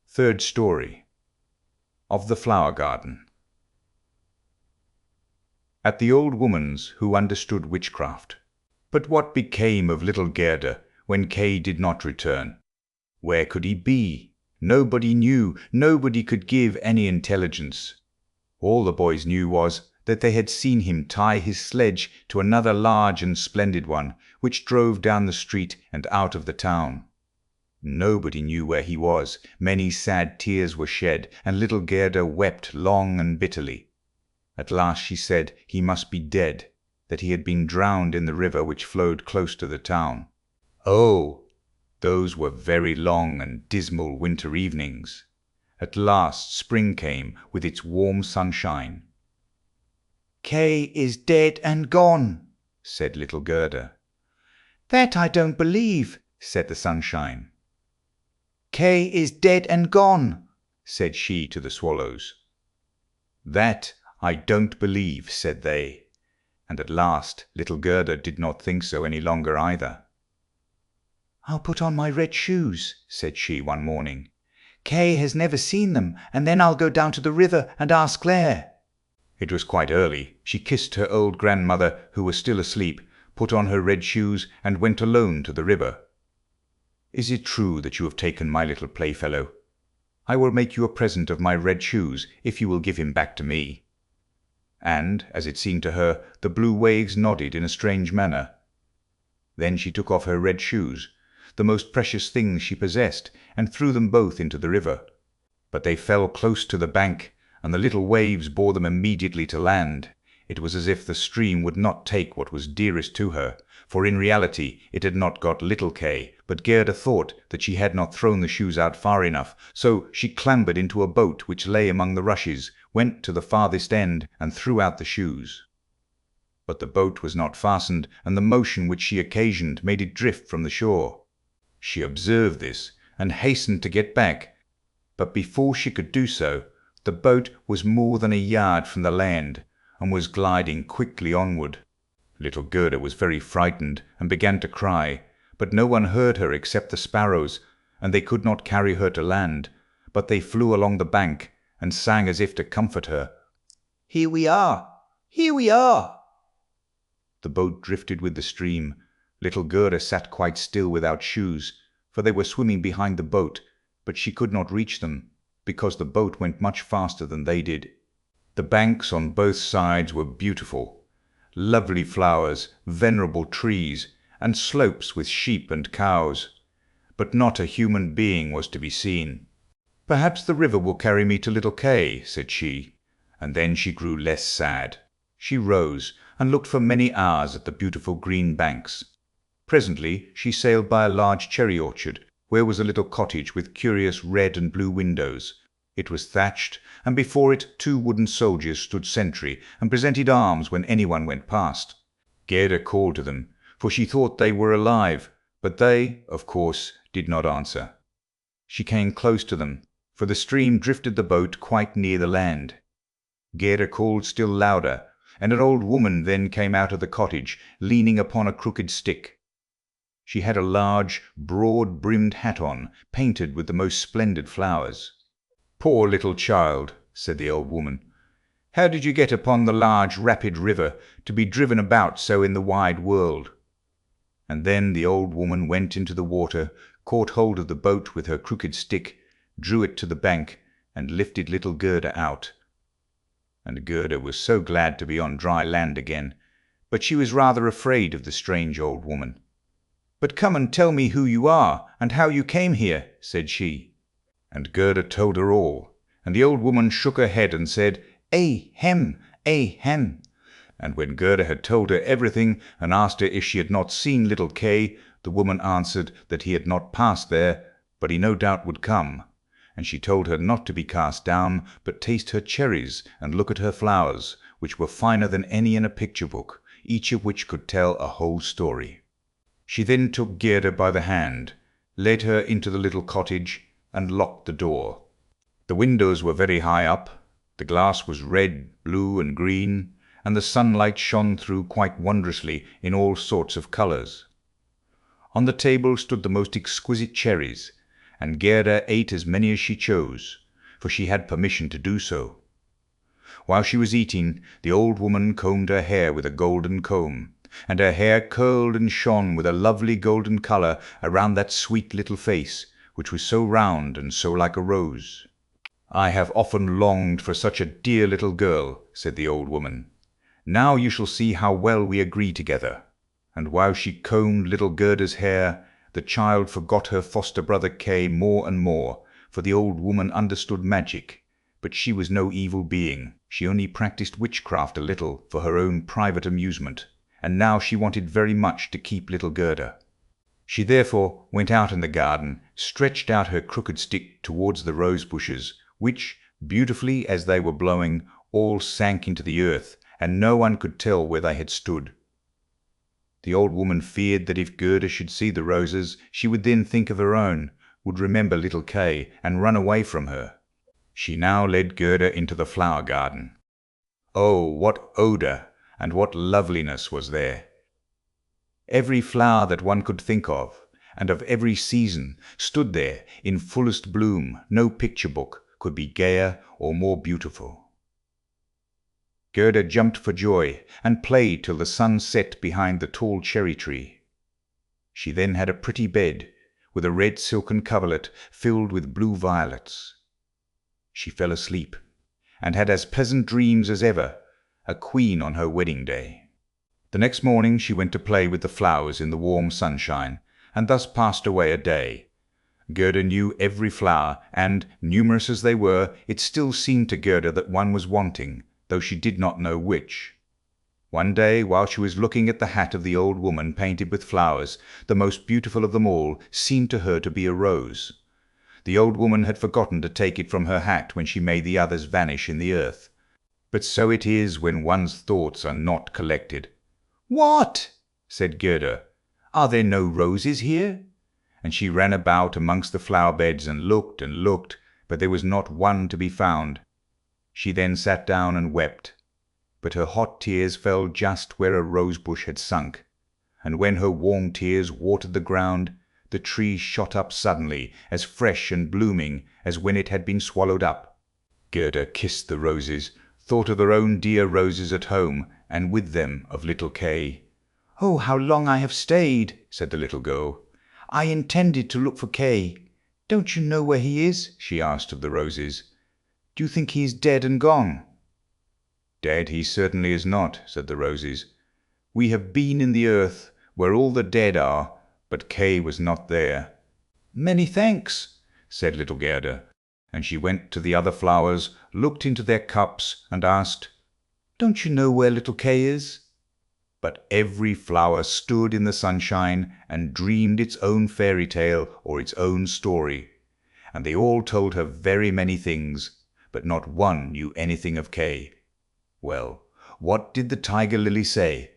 Third story. Of the Flower Garden. At the old woman's who understood witchcraft. But what became of little Gerda when Kay did not return? Where could he be? Nobody knew, nobody could give any intelligence. All the boys knew was that they had seen him tie his sledge to another large and splendid one, which drove down the street and out of the town. Nobody knew where he was. Many sad tears were shed, and little Gerda wept long and bitterly. At last she said he must be dead, that he had been drowned in the river which flowed close to the town. Oh, those were very long and dismal winter evenings. At last spring came with its warm sunshine. "Kay is dead and gone," said little Gerda. "That I don't believe," said the sunshine. "Kay is dead and gone," said she to the swallows. "That I don't believe," said they. And at last little Gerda did not think so any longer either. "I'll put on my red shoes," said she one morning. "Kay has never seen them, and then I'll go down to the river and ask there." It was quite early. She kissed her old grandmother, who was still asleep, put on her red shoes, and went alone to the river. "Is it true that you have taken my little playfellow? I will make you a present of my red shoes if you will give him back to me." And, as it seemed to her, the blue waves nodded in a strange manner. Then she took off her red shoes, the most precious things she possessed, and threw them both into the river. But they fell close to the bank, and the little waves bore them immediately to land. It was as if the stream would not take what was dearest to her, for in reality it had not got little Kay, but Gerda thought that she had not thrown the shoes out far enough, so she clambered into a boat which lay among the rushes, went to the farthest end, and threw out the shoes. But the boat was not fastened, and the motion which she occasioned made it drift from the shore. She observed this, and hastened to get back, but before she could do so, the boat was more than a yard from the land, and was gliding quickly onward. Little Gerda was very frightened, and began to cry, but no one heard her except the sparrows, and they could not carry her to land, but they flew along the bank, and sang as if to comfort her, "Here we are! Here we are!" The boat drifted with the stream. Little Gerda sat quite still without shoes, for they were swimming behind the boat, but she could not reach them, because the boat went much faster than they did. The banks on both sides were beautiful, lovely flowers, venerable trees, and slopes with sheep and cows, but not a human being was to be seen. "Perhaps the river will carry me to little Kay," said she, and then she grew less sad. She rose and looked for many hours at the beautiful green banks. Presently she sailed by a large cherry orchard, where was a little cottage with curious red and blue windows. It was thatched, and before it 2 wooden soldiers stood sentry and presented arms when anyone went past. Gerda called to them, for she thought they were alive, but they, of course, did not answer. She came close to them, for the stream drifted the boat quite near the land. Gerda called still louder, and an old woman then came out of the cottage, leaning upon a crooked stick. She had a large, broad-brimmed hat on, painted with the most splendid flowers. "Poor little child," said the old woman, "how did you get upon the large rapid river, to be driven about so in the wide world?" And then the old woman went into the water, caught hold of the boat with her crooked stick, drew it to the bank, and lifted little Gerda out. And Gerda was so glad to be on dry land again, but she was rather afraid of the strange old woman. "But come and tell me who you are, and how you came here," said she. And Gerda told her all, and the old woman shook her head and said, "Ahem, ahem." And when Gerda had told her everything, and asked her if she had not seen little Kay, the woman answered that he had not passed there, but he no doubt would come. And she told her not to be cast down, but taste her cherries and look at her flowers, which were finer than any in a picture book, each of which could tell a whole story. She then took Gerda by the hand, led her into the little cottage, and locked the door. The windows were very high up, the glass was red, blue, and green, and the sunlight shone through quite wondrously in all sorts of colours. On the table stood the most exquisite cherries, and Gerda ate as many as she chose, for she had permission to do so. While she was eating, the old woman combed her hair with a golden comb, and her hair curled and shone with a lovely golden colour around that sweet little face, which was so round and so like a rose. "I have often longed for such a dear little girl," said the old woman. "Now you shall see how well we agree together." And while she combed little Gerda's hair, the child forgot her foster brother Kay more and more, for the old woman understood magic, but she was no evil being. She only practised witchcraft a little for her own private amusement, and now she wanted very much to keep little Gerda. She therefore went out in the garden, stretched out her crooked stick towards the rose bushes, which, beautifully as they were blowing, all sank into the earth, and no one could tell where they had stood. The old woman feared that if Gerda should see the roses, she would then think of her own, would remember little Kay, and run away from her. She now led Gerda into the flower garden. Oh, what odour and what loveliness was there! Every flower that one could think of, and of every season, stood there in fullest bloom. No picture book could be gayer or more beautiful. Gerda jumped for joy, and played till the sun set behind the tall cherry tree. She then had a pretty bed, with a red silken coverlet filled with blue violets. She fell asleep, and had as pleasant dreams as ever, a queen on her wedding day. The next morning she went to play with the flowers in the warm sunshine, and thus passed away a day. Gerda knew every flower, and, numerous as they were, it still seemed to Gerda that one was wanting, though she did not know which. One day, while she was looking at the hat of the old woman painted with flowers, the most beautiful of them all seemed to her to be a rose. The old woman had forgotten to take it from her hat when she made the others vanish in the earth. But so it is when one's thoughts are not collected. "What!" said Gerda, "are there no roses here?" And she ran about amongst the flower beds and looked, but there was not one to be found. She then sat down and wept, but her hot tears fell just where a rose bush had sunk, and when her warm tears watered the ground, the tree shot up suddenly, as fresh and blooming as when it had been swallowed up. Gerda kissed the roses, thought of her own dear roses at home, and with them of little Kay. "Oh, how long I have stayed!" said the little girl. "I intended to look for Kay. "Don't you know where he is?" she asked of the roses. "Do you think he is dead and gone?" "Dead he certainly is not," said the roses. "We have been in the earth where all the dead are, but Kay was not there." "Many thanks," said little Gerda, and she went to the other flowers, looked into their cups, and asked, "Don't you know where little Kay is?" But every flower stood in the sunshine and dreamed its own fairy tale or its own story, and they all told her very many things, but not one knew anything of Kay. Well, what did the tiger lily say?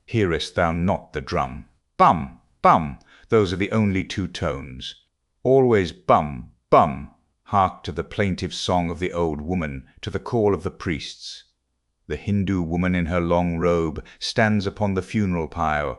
"Hearest thou not the drum? Bum, bum, those are the only two tones. Always bum, bum. Hark to the plaintive song of the old woman, to the call of the priests. The Hindu woman in her long robe stands upon the funeral pyre.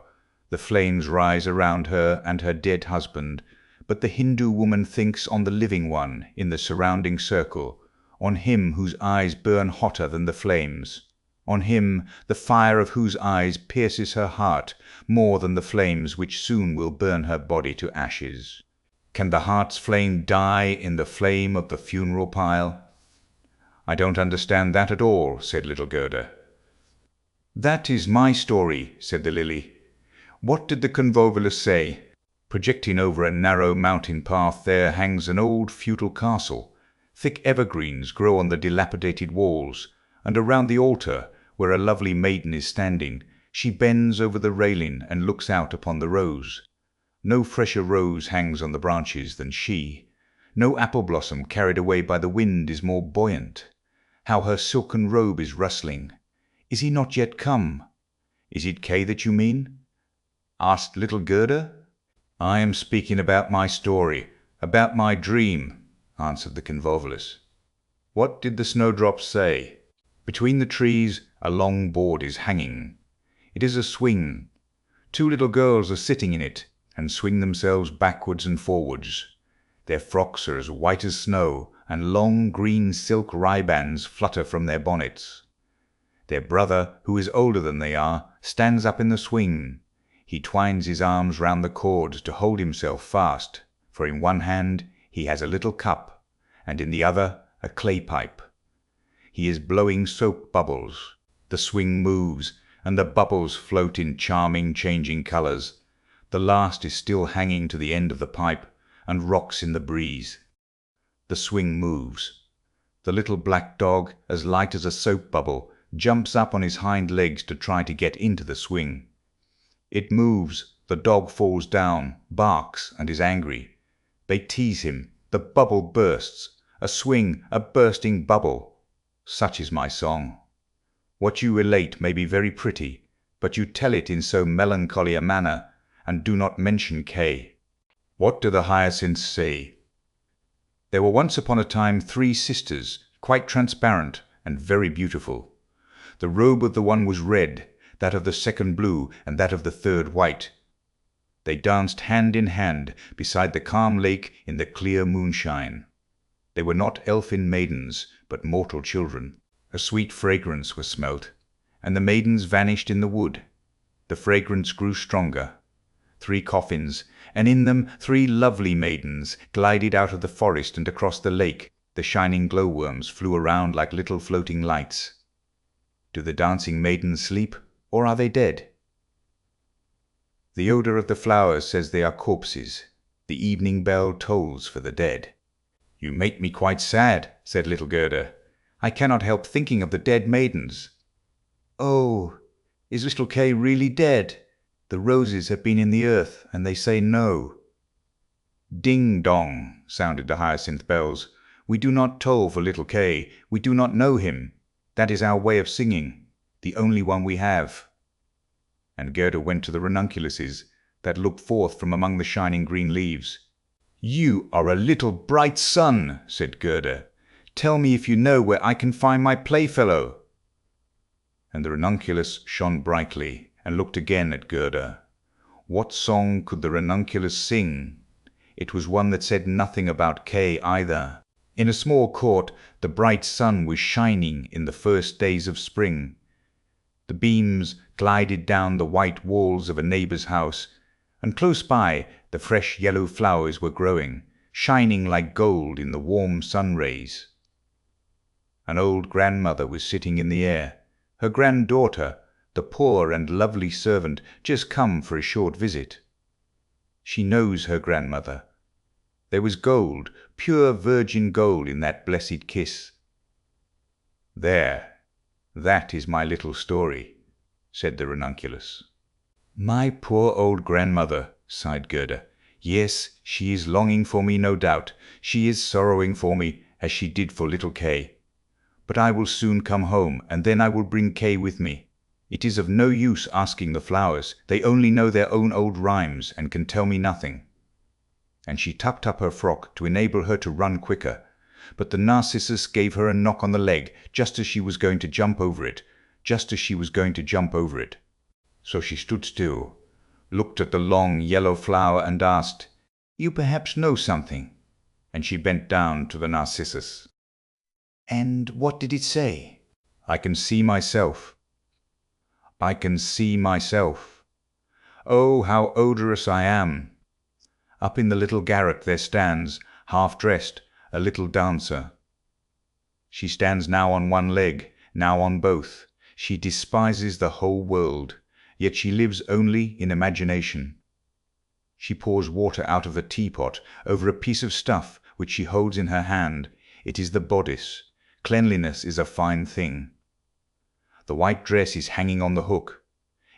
The flames rise around her and her dead husband, but the Hindu woman thinks on the living one in the surrounding circle, on him whose eyes burn hotter than the flames, on him the fire of whose eyes pierces her heart more than the flames which soon will burn her body to ashes. Can the heart's flame die in the flame of the funeral pile?" "I don't understand that at all," said little Gerda. "That is my story," said the lily. "What did the convolvulus say? Projecting over a narrow mountain path there hangs an old feudal castle. Thick evergreens grow on the dilapidated walls, and around the altar, where a lovely maiden is standing, she bends over the railing and looks out upon the rose. No fresher rose hangs on the branches than she. No apple blossom carried away by the wind is more buoyant. How her silken robe is rustling! Is he not yet come? Is it Kay that you mean?" asked little Gerda. "I am speaking about my story, about my dream," answered the convolvulus. "What did the snowdrops say? Between the trees a long board is hanging. It is a swing. Two little girls are sitting in it, and swing themselves backwards and forwards. Their frocks are as white as snow, and long green silk ribands flutter from their bonnets. Their brother, who is older than they are, stands up in the swing. He twines his arms round the cords to hold himself fast, for in one hand he has a little cup, and in the other a clay pipe. He is blowing soap bubbles. The swing moves, and the bubbles float in charming changing colors. The last is still hanging to the end of the pipe, and rocks in the breeze. The swing moves. The little black dog, as light as a soap bubble, jumps up on his hind legs to try to get into the swing. It moves. The dog falls down, barks, and is angry. They tease him. The bubble bursts. A swing, a bursting bubble. Such is my song. What you relate may be very pretty, but you tell it in so melancholy a manner, and do not mention Kay. What do the hyacinths say? There were once upon a time 3 sisters, quite transparent and very beautiful. The robe of the one was red, that of the second blue, and that of the third white. They danced hand in hand beside the calm lake in the clear moonshine. They were not elfin maidens, but mortal children. A sweet fragrance was smelt, and the maidens vanished in the wood. The fragrance grew stronger. 3 coffins, and in them 3 lovely maidens, glided out of the forest and across the lake. The shining glowworms flew around like little floating lights. Do the dancing maidens sleep, or are they dead? The odor of the flowers says they are corpses. The evening bell tolls for the dead. "You make me quite sad," said little Gerda. "I cannot help thinking of the dead maidens." "Oh, is little Kay really dead? The roses have been in the earth, and they say no." "Ding dong," sounded the hyacinth bells. "We do not toll for little Kay. We do not know him. That is our way of singing, the only one we have." And Gerda went to the ranunculuses that looked forth from among the shining green leaves. "You are a little bright sun," said Gerda. "Tell me if you know where I can find my playfellow." And the ranunculus shone brightly, and looked again at Gerda. What song could the ranunculus sing? It was one that said nothing about Kay either. In a small court the bright sun was shining in the first days of spring. The beams glided down the white walls of a neighbor's house, and close by the fresh yellow flowers were growing, shining like gold in the warm sun rays. An old grandmother was sitting in the air. Her granddaughter, the poor and lovely servant, just come for a short visit. She knows her grandmother. There was gold, pure virgin gold, in that blessed kiss. "There, that is my little story," said the ranunculus. "My poor old grandmother," sighed Gerda. "Yes, she is longing for me, no doubt. She is sorrowing for me, as she did for little Kay. But I will soon come home, and then I will bring Kay with me. It is of no use asking the flowers. They only know their own old rhymes, and can tell me nothing." And she tucked up her frock to enable her to run quicker. But the narcissus gave her a knock on the leg, just as she was going to jump over it, So she stood still, looked at the long yellow flower, and asked, "You perhaps know something?" And she bent down to the narcissus. "And what did it say?" "I can see myself. I can see myself. Oh, how odorous I am! Up in the little garret there stands, half dressed, a little dancer. She stands now on one leg, now on both. She despises the whole world, yet she lives only in imagination. She pours water out of the teapot over a piece of stuff which she holds in her hand. It is the bodice. Cleanliness is a fine thing. The white dress is hanging on the hook.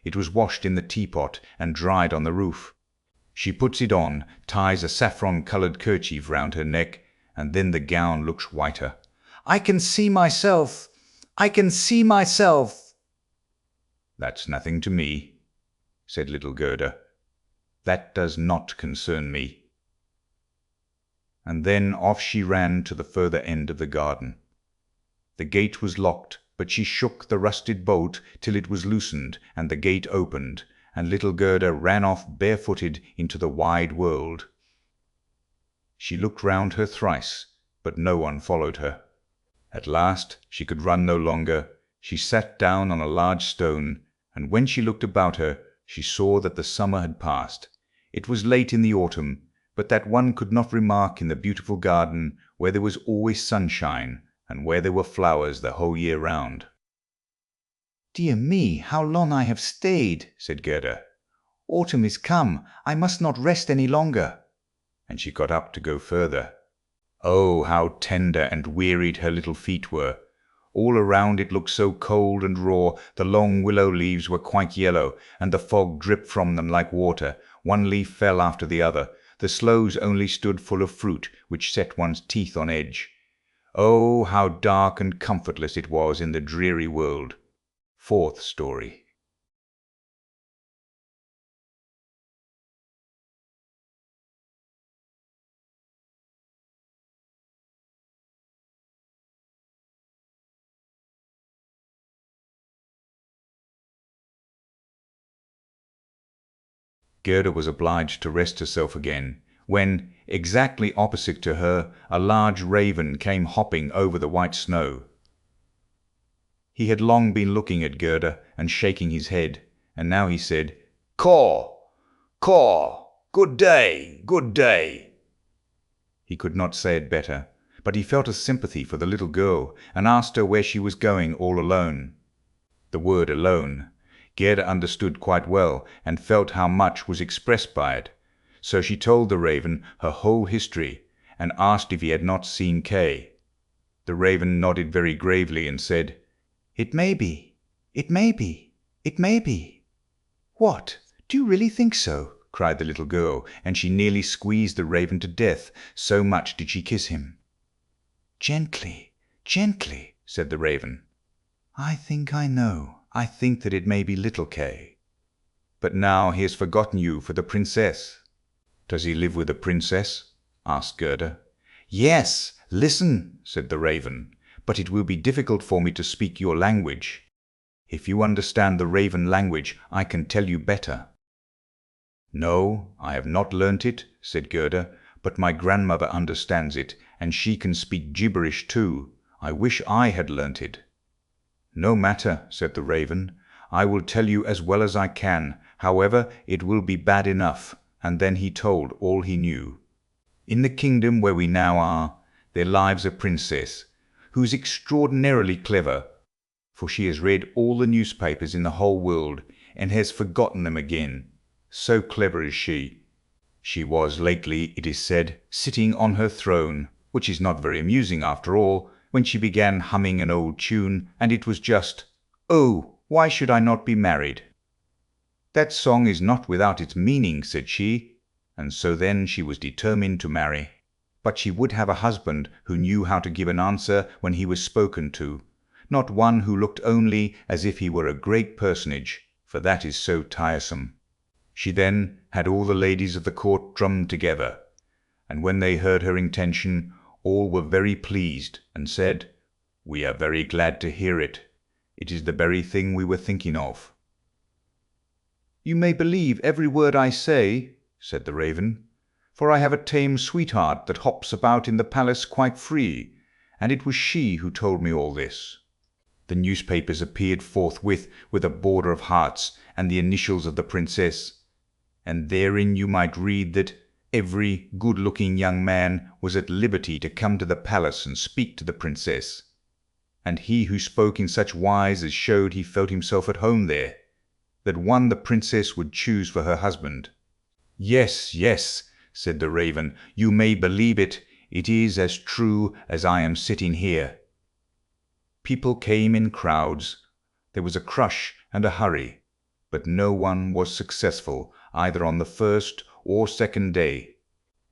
It was washed in the teapot and dried on the roof. She puts it on, ties a saffron-coloured kerchief round her neck, and then the gown looks whiter. "I can see myself! I can see myself!" "That's nothing to me," said little Gerda. "That does not concern me." And then off she ran to the further end of the garden. The gate was locked, but she shook the rusted bolt till it was loosened, and the gate opened, and little Gerda ran off barefooted into the wide world. She looked round her thrice, but no one followed her. At last she could run no longer. She sat down on a large stone, and when she looked about her, she saw that the summer had passed. It was late in the autumn, but that one could not remark in the beautiful garden, where there was always sunshine, and where there were flowers the whole year round. "Dear me, how long I have stayed!" said Gerda. "Autumn is come. I must not rest any longer." And she got up to go further. Oh, how tender and wearied her little feet were! All around it looked so cold and raw. The long willow leaves were quite yellow, and the fog dripped from them like water. One leaf fell after the other. The sloes only stood full of fruit, which set one's teeth on edge. Oh, how dark and comfortless it was in the dreary world. Fourth story. Gerda was obliged to rest herself again, when, exactly opposite to her, a large raven came hopping over the white snow. He had long been looking at Gerda and shaking his head, and now he said, "Caw! Caw! Good day! Good day!" He could not say it better, but he felt a sympathy for the little girl, and asked her where she was going all alone. The word alone Gerda understood quite well, and felt how much was expressed by it. So she told the raven her whole history, and asked if he had not seen Kay. The raven nodded very gravely and said, "It may be, it may be, it may be." "What? Do you really think so?" cried the little girl, and she nearly squeezed the raven to death, so much did she kiss him. "Gently, gently," said the raven. "I think I know. I think that it may be little Kay. But now he has forgotten you for the princess." "Does he live with the princess?" asked Gerda. "Yes, listen," said the raven, "but it will be difficult for me to speak your language. If you understand the raven language, I can tell you better." "No, I have not learnt it," said Gerda, "but my grandmother understands it, and she can speak gibberish too. I wish I had learnt it." "No matter," said the raven, "I will tell you as well as I can. However, it will be bad enough." And then he told all he knew. In the kingdom where we now are, there lives a princess, who is extraordinarily clever, for she has read all the newspapers in the whole world, and has forgotten them again. So clever is she. She was lately, it is said, sitting on her throne, which is not very amusing after all, when she began humming an old tune, and it was just, "Oh, why should I not be married?" "That song is not without its meaning," said she, and so then she was determined to marry. But she would have a husband who knew how to give an answer when he was spoken to, not one who looked only as if he were a great personage, for that is so tiresome. She then had all the ladies of the court drummed together, and when they heard her intention, all were very pleased, and said, "We are very glad to hear it. It is the very thing we were thinking of." "You may believe every word I say," said the Raven, "for I have a tame sweetheart that hops about in the palace quite free, and it was she who told me all this." The newspapers appeared forthwith with a border of hearts and the initials of the princess, and therein you might read that every good-looking young man was at liberty to come to the palace and speak to the princess, and he who spoke in such wise as showed he felt himself at home there, that one the princess would choose for her husband. "Yes, yes," said the Raven, "you may believe it. It is as true as I am sitting here." People came in crowds. There was a crush and a hurry, but no one was successful either on the first or second day.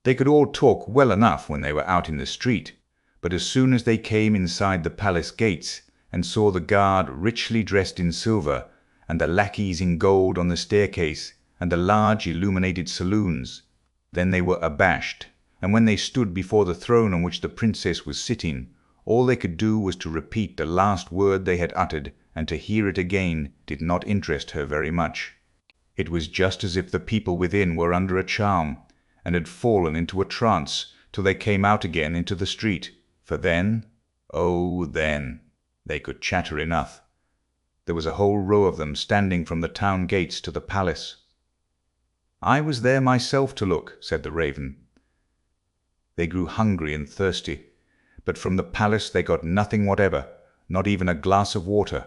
They could all talk well enough when they were out in the street, but as soon as they came inside the palace gates and saw the guard richly dressed in silver, and the lackeys in gold on the staircase, and the large illuminated saloons, then they were abashed, and when they stood before the throne on which the princess was sitting, all they could do was to repeat the last word they had uttered, and to hear it again did not interest her very much. It was just as if the people within were under a charm, and had fallen into a trance till they came out again into the street, for then, oh then, they could chatter enough. There was a whole row of them standing from the town gates to the palace. "I was there myself to look," said the Raven. They grew hungry and thirsty, but from the palace they got nothing whatever, not even a glass of water,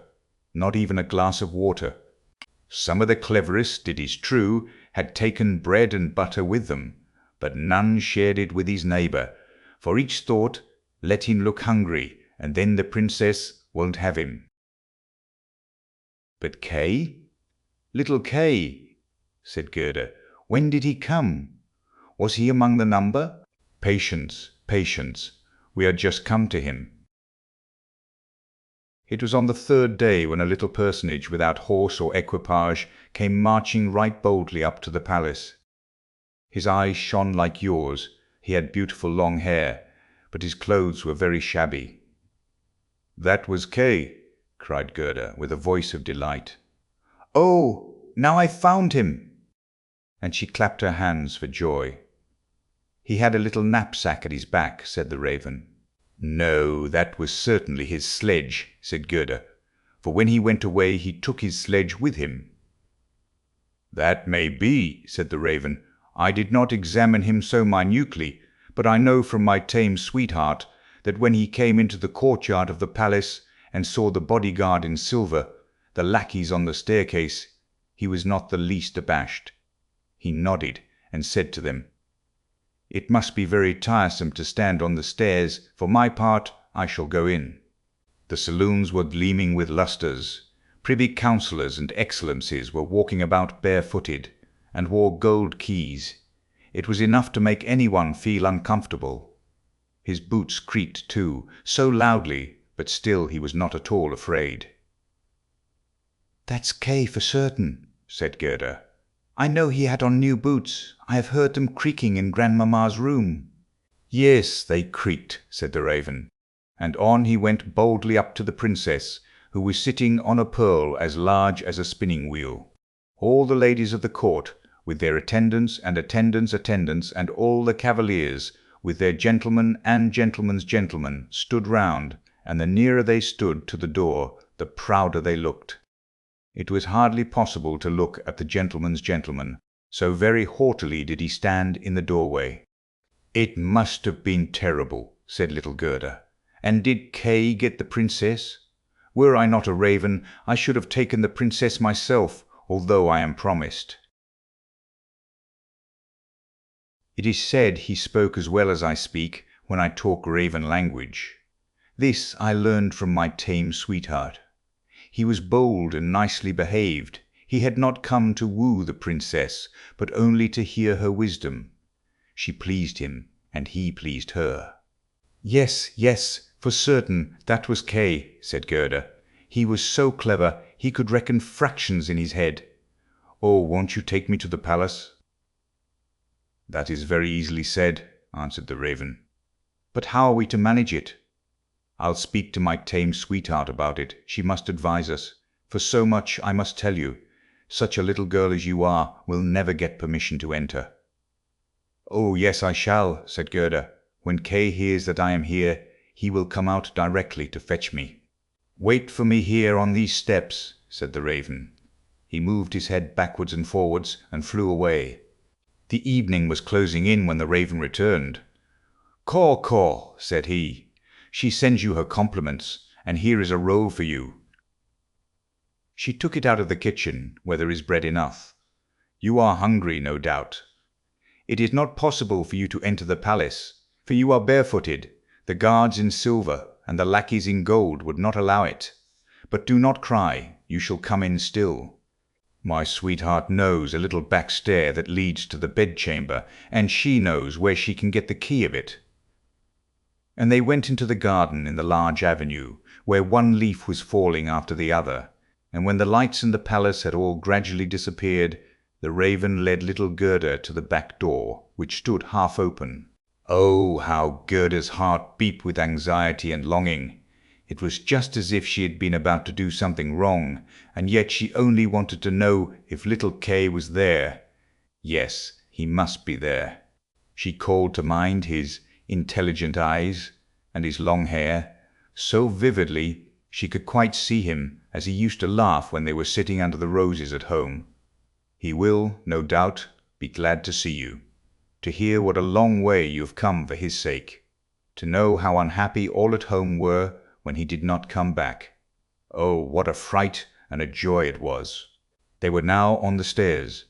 not even a glass of water. Some of the cleverest, it is true, had taken bread and butter with them, but none shared it with his neighbour, for each thought, "Let him look hungry, and then the princess won't have him." "But Kay? Little Kay," said Gerda, "when did he come? Was he among the number?" "Patience, patience, we are just come to him." It was on the third day when a little personage without horse or equipage came marching right boldly up to the palace. His eyes shone like yours, he had beautiful long hair, but his clothes were very shabby. "That was Kay," cried Gerda, with a voice of delight. "Oh, now I've found him!" And she clapped her hands for joy. "He had a little knapsack at his back," said the Raven. "No, that was certainly his sledge," said Gerda, "for when he went away he took his sledge with him." "That may be," said the Raven. "I did not examine him so minutely, but I know from my tame sweetheart that when he came into the courtyard of the palace and saw the bodyguard in silver, the lackeys on the staircase, he was not the least abashed. He nodded and said to them, 'It must be very tiresome to stand on the stairs. For my part, I shall go in.' The saloons were gleaming with lustres. Privy councillors and excellencies were walking about barefooted, and wore gold keys. It was enough to make anyone feel uncomfortable. His boots creaked too, so loudly, but still he was not at all afraid. "That's Kay for certain," said Gerda. "I know he had on new boots. I have heard them creaking in Grandmamma's room." "Yes, they creaked," said the Raven, and on he went boldly up to the princess, who was sitting on a pearl as large as a spinning wheel. All the ladies of the court, with their attendants and attendants, and all the cavaliers, with their gentlemen and gentlemen's gentlemen, stood round, and the nearer they stood to the door, the prouder they looked. It was hardly possible to look at the gentleman's gentleman, so very haughtily did he stand in the doorway. "It must have been terrible," said little Gerda. "And did Kay get the princess? Were I not a raven, I should have taken the princess myself, although I am promised." It is said he spoke as well as I speak when I talk raven language. This I learned from my tame sweetheart. He was bold and nicely behaved. He had not come to woo the princess, but only to hear her wisdom. She pleased him, and he pleased her. "Yes, yes, for certain, that was Kay," said Gerda. "He was so clever, he could reckon fractions in his head. Oh, won't you take me to the palace?" "That is very easily said," answered the raven. "But how are we to manage it?" "I'll speak to my tame sweetheart about it. She must advise us. For so much I must tell you. Such a little girl as you are will never get permission to enter." "Oh, yes, I shall," said Gerda. "When Kay hears that I am here, he will come out directly to fetch me." "Wait for me here on these steps," said the raven. He moved his head backwards and forwards and flew away. The evening was closing in when the raven returned. "Caw, caw," said he. "She sends you her compliments, and here is a roll for you." She took it out of the kitchen, where there is bread enough. "You are hungry, no doubt. It is not possible for you to enter the palace, for you are barefooted. The guards in silver and the lackeys in gold would not allow it. But do not cry, you shall come in still. My sweetheart knows a little back stair that leads to the bedchamber, and she knows where she can get the key of it." And they went into the garden in the large avenue, where one leaf was falling after the other, and when the lights in the palace had all gradually disappeared, the raven led little Gerda to the back door, which stood half open. Oh, how Gerda's heart beat with anxiety and longing! It was just as if she had been about to do something wrong, and yet she only wanted to know if little Kay was there. Yes, he must be there. She called to mind his intelligent eyes and his long hair, so vividly she could quite see him as he used to laugh when they were sitting under the roses at home. He will, no doubt, be glad to see you, to hear what a long way you have come for his sake, to know how unhappy all at home were when he did not come back. Oh, what a fright and a joy it was! They were now on the stairs.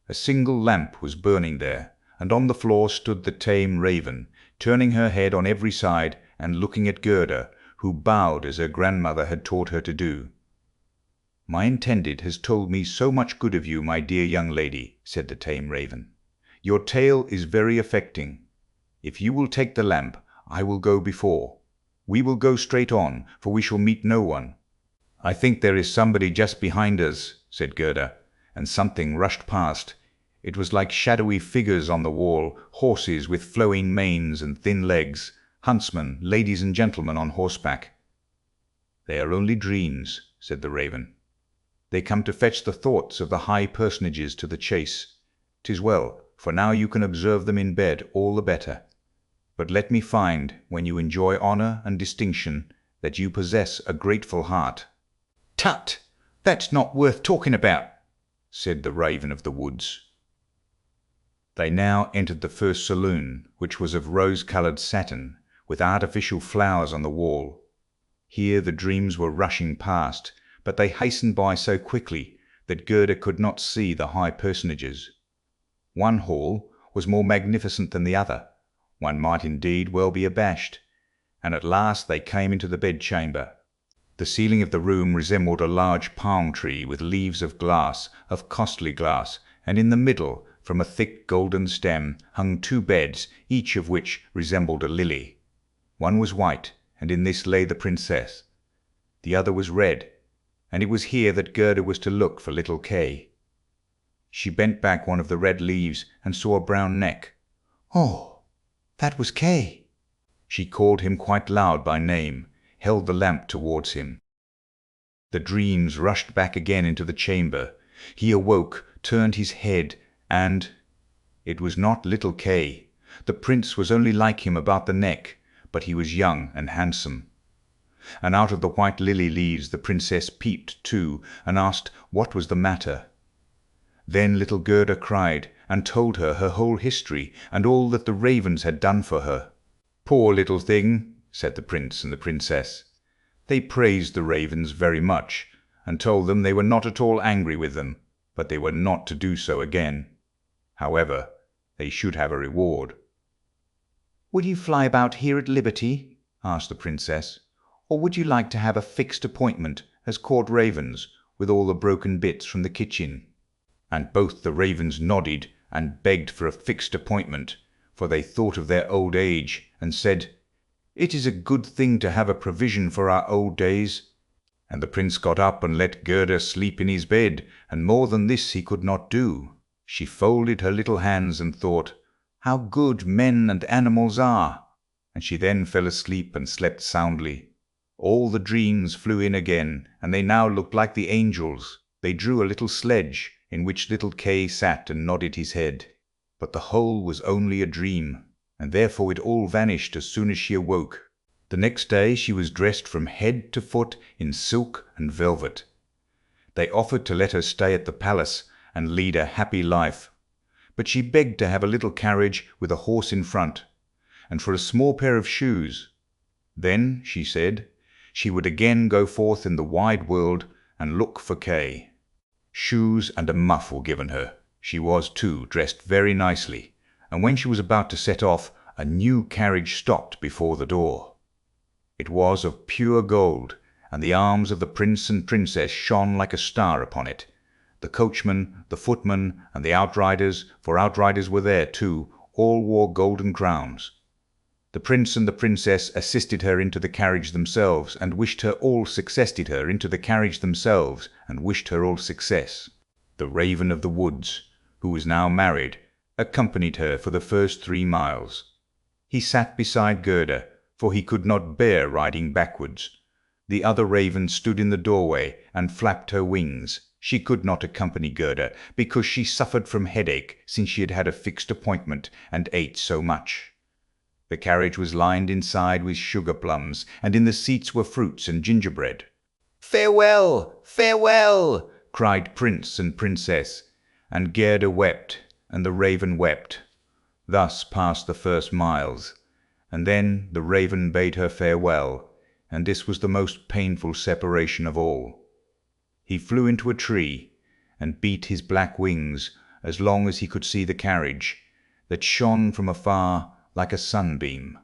A single lamp was burning there, and on the floor stood the tame raven, turning her head on every side and looking at Gerda, who bowed as her grandmother had taught her to do. "My intended has told me so much good of you, my dear young lady," said the tame raven. "Your tale is very affecting. If you will take the lamp, I will go before. We will go straight on, for we shall meet no one." "I think there is somebody just behind us," said Gerda, and something rushed past. It was like shadowy figures on the wall, horses with flowing manes and thin legs, huntsmen, ladies and gentlemen on horseback. "They are only dreams," said the raven. "They come to fetch the thoughts of the high personages to the chase. 'Tis well, for now you can observe them in bed all the better. But let me find, when you enjoy honor and distinction, that you possess a grateful heart." "Tut! That's not worth talking about," said the raven of the woods. They now entered the first saloon, which was of rose-colored satin, with artificial flowers on the wall. Here the dreams were rushing past, but they hastened by so quickly that Gerda could not see the high personages. One hall was more magnificent than the other. One might indeed well be abashed, and at last they came into the bedchamber. The ceiling of the room resembled a large palm tree with leaves of glass, of costly glass, and in the middle, from a thick golden stem, hung two beds, each of which resembled a lily. One was white, and in this lay the princess. The other was red, and it was here that Gerda was to look for little Kay. She bent back one of the red leaves and saw a brown neck. Oh! That was Kay. She called him quite loud by name, held the lamp towards him. The dreams rushed back again into the chamber. He awoke, turned his head, and it was not little Kay. The prince was only like him about the neck, but he was young and handsome. And out of the white lily leaves the princess peeped too, and asked what was the matter. Then little Gerda cried, and told her her whole history and all that the ravens had done for her. "Poor little thing," said the prince and the princess. They praised the ravens very much, and told them they were not at all angry with them, but they were not to do so again. However, they should have a reward. "Will you fly about here at liberty?" asked the princess, "or would you like to have a fixed appointment as court ravens, with all the broken bits from the kitchen?" And both the ravens nodded and begged for a fixed appointment, for they thought of their old age, and said, "It is a good thing to have a provision for our old days." And the prince got up and let Gerda sleep in his bed, and more than this he could not do. She folded her little hands and thought, "How good men and animals are!" And she then fell asleep and slept soundly. All the dreams flew in again, and they now looked like the angels. They drew a little sledge, in which little Kay sat and nodded his head. But the whole was only a dream, and therefore it all vanished as soon as she awoke. The next day she was dressed from head to foot in silk and velvet. They offered to let her stay at the palace and lead a happy life, but she begged to have a little carriage with a horse in front, and for a small pair of shoes. Then, she said, she would again go forth in the wide world and look for Kay. Shoes and a muff were given her. She was, too, dressed very nicely, and when she was about to set off, a new carriage stopped before the door. It was of pure gold, and the arms of the prince and princess shone like a star upon it. The coachman, the footman, and the outriders, for outriders were there too, all wore golden crowns. The prince and the princess assisted her into the carriage themselves, and wished her all success. The raven of the woods, who was now married, accompanied her for the first 3 miles. He sat beside Gerda, for he could not bear riding backwards. The other raven stood in the doorway and flapped her wings. She could not accompany Gerda, because she suffered from headache, since she had had a fixed appointment and ate so much. The carriage was lined inside with sugar plums, and in the seats were fruits and gingerbread. "Farewell, farewell!" cried prince and princess, and Gerda wept, and the raven wept. Thus passed the first miles, and then the raven bade her farewell, and this was the most painful separation of all. He flew into a tree, and beat his black wings as long as he could see the carriage, that shone from afar like a sunbeam.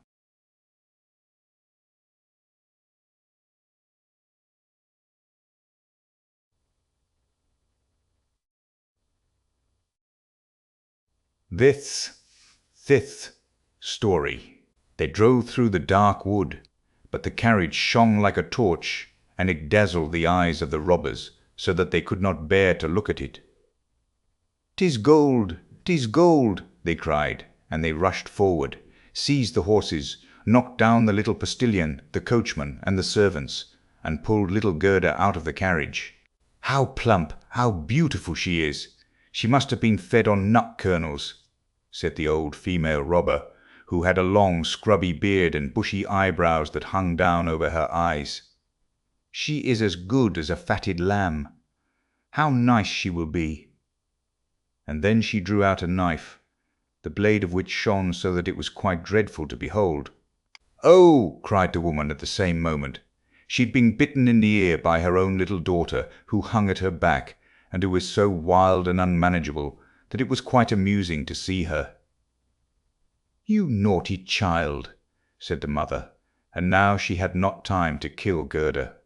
Fifth story. They drove through the dark wood, but the carriage shone like a torch, and it dazzled the eyes of the robbers, so that they could not bear to look at it. "'Tis gold, 'tis gold!" they cried, and they rushed forward, seized the horses, knocked down the little postilion, the coachman, and the servants, and pulled little Gerda out of the carriage. "How plump, how beautiful she is! She must have been fed on nut kernels," said the old female robber, who had a long scrubby beard and bushy eyebrows that hung down over her eyes. "She is as good as a fatted lamb. How nice she will be!" And then she drew out a knife, the blade of which shone so that it was quite dreadful to behold. "Oh!" cried the woman at the same moment. She had been bitten in the ear by her own little daughter, who hung at her back, and who was so wild and unmanageable that it was quite amusing to see her. "You naughty child!" said the mother, and now she had not time to kill Gerda.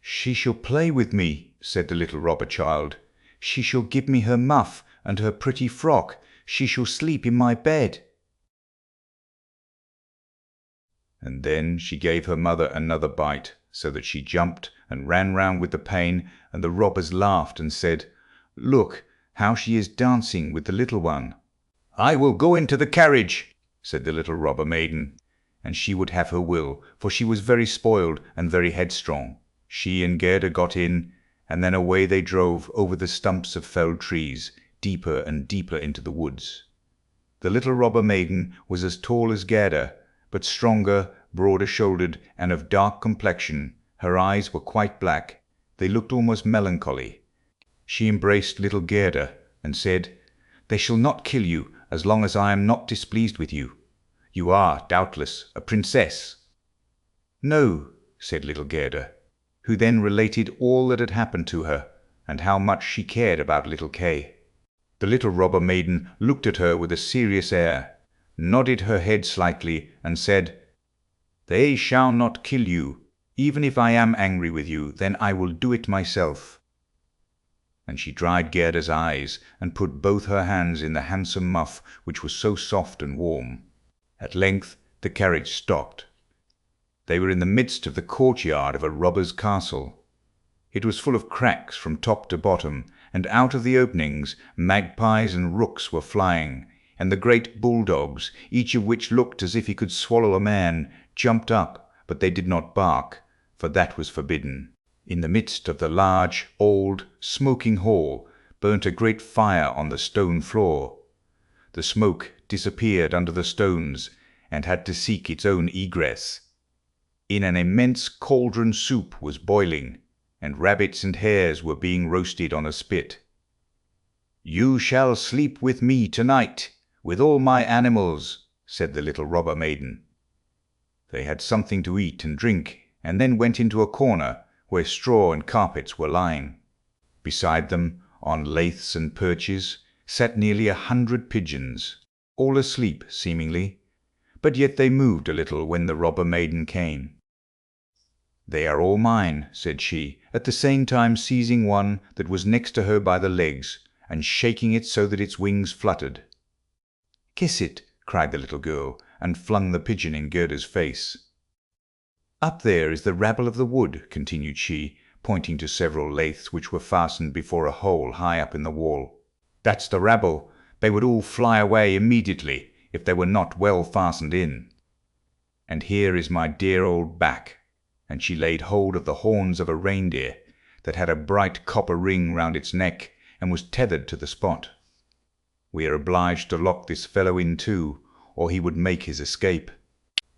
"She shall play with me," said the little robber child. "She shall give me her muff and her pretty frock. She shall sleep in my bed." And then she gave her mother another bite, so that she jumped and ran round with the pain, and the robbers laughed and said, "Look, how she is dancing with the little one." "I will go into the carriage," said the little robber maiden. And she would have her will, for she was very spoiled and very headstrong. She and Gerda got in, and then away they drove over the stumps of felled trees, deeper and deeper into the woods. The little robber maiden was as tall as Gerda, but stronger, broader shouldered, and of dark complexion. Her eyes were quite black. They looked almost melancholy. She embraced little Gerda, and said, They shall not kill you as long as I am not displeased with you. You are, doubtless, a princess." "No," said little Gerda, who then related all that had happened to her, and how much she cared about little Kay. The little robber maiden looked at her with a serious air, nodded her head slightly, and said, "They shall not kill you. Even if I am angry with you, then I will do it myself." And she dried Gerda's eyes, and put both her hands in the handsome muff which was so soft and warm. At length the carriage stopped. They were in the midst of the courtyard of a robber's castle. It was full of cracks from top to bottom, and out of the openings magpies and rooks were flying, and the great bulldogs, each of which looked as if he could swallow a man, jumped up, but they did not bark, for that was forbidden. In the midst of the large, old, smoking hall burnt a great fire on the stone floor. The smoke disappeared under the stones, and had to seek its own egress. In an immense cauldron soup was boiling, and rabbits and hares were being roasted on a spit. "You shall sleep with me to-night, with all my animals," said the little robber maiden. They had something to eat and drink, and then went into a corner where straw and carpets were lying. Beside them, on laths and perches, sat nearly 100 pigeons, all asleep seemingly, but yet they moved a little when the robber maiden came. "They are all mine," said she, at the same time seizing one that was next to her by the legs, and shaking it so that its wings fluttered. "Kiss it," cried the little girl, and flung the pigeon in Gerda's face. "Up there is the rabble of the wood," continued she, pointing to several laths which were fastened before a hole high up in the wall. "That's the rabble. They would all fly away immediately if they were not well fastened in. And here is my dear old back," and she laid hold of the horns of a reindeer that had a bright copper ring round its neck and was tethered to the spot. "We are obliged to lock this fellow in too, or he would make his escape.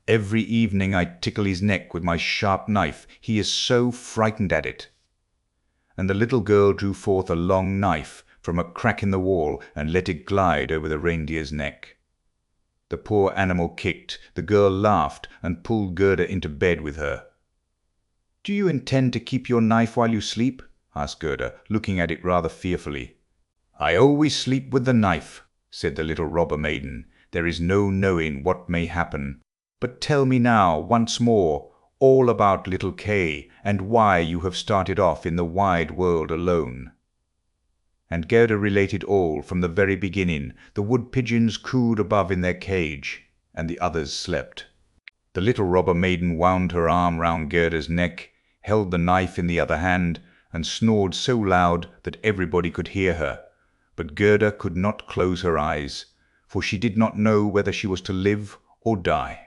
Every evening I tickle his neck with my sharp knife, he is so frightened at it." And the little girl drew forth a long knife from a crack in the wall and let it glide over the reindeer's neck. The poor animal kicked, the girl laughed, and pulled Gerda into bed with her. "Do you intend to keep your knife while you sleep?" asked Gerda, looking at it rather fearfully. "I always sleep with the knife," said the little robber maiden. "There is no knowing what may happen. But tell me now, once more, all about little Kay, and why you have started off in the wide world alone." And Gerda related all from the very beginning. The wood pigeons cooed above in their cage, and the others slept. The little robber maiden wound her arm round Gerda's neck, held the knife in the other hand, and snored so loud that everybody could hear her. But Gerda could not close her eyes, for she did not know whether she was to live or die.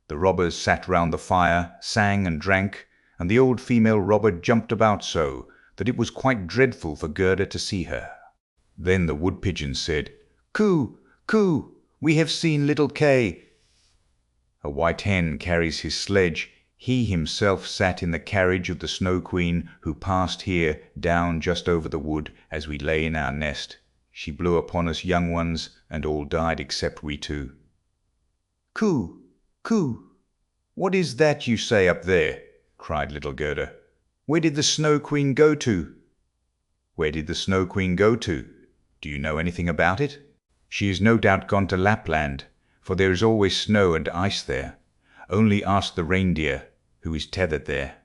The robbers sat round the fire, sang and drank, and the old female robber jumped about so that it was quite dreadful for Gerda to see her. Then the wood pigeons said, "Coo, coo, we have seen little Kay." A white hen carries his sledge. He himself sat in the carriage of the Snow Queen, who passed here down just over the wood as we lay in our nest. She blew upon us young ones, and all died except we two. "Coo, coo, what is that you say up there?" cried little Gerda. "Where did the Snow Queen go to?" "Where did the Snow Queen go to? Do you know anything about it?" "She is no doubt gone to Lapland, for there is always snow and ice there. Only ask the reindeer, who is tethered there."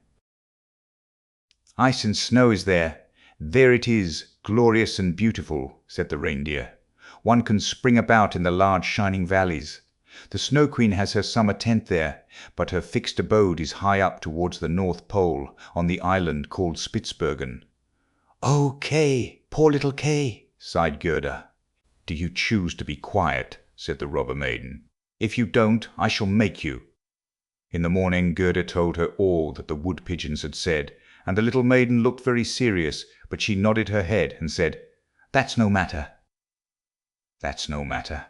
"Ice and snow is there. There it is, glorious and beautiful," said the reindeer. "One can spring about in the large shining valleys. The Snow Queen has her summer tent there, but her fixed abode is high up towards the North Pole, on the island called Spitzbergen." "Oh, Kay, poor little Kay," sighed Gerda. "Do you choose to be quiet?" said the robber maiden. "If you don't, I shall make you." In the morning Gerda told her all that the wood pigeons had said, and the little maiden looked very serious, but she nodded her head and said, "That's no matter. That's no matter."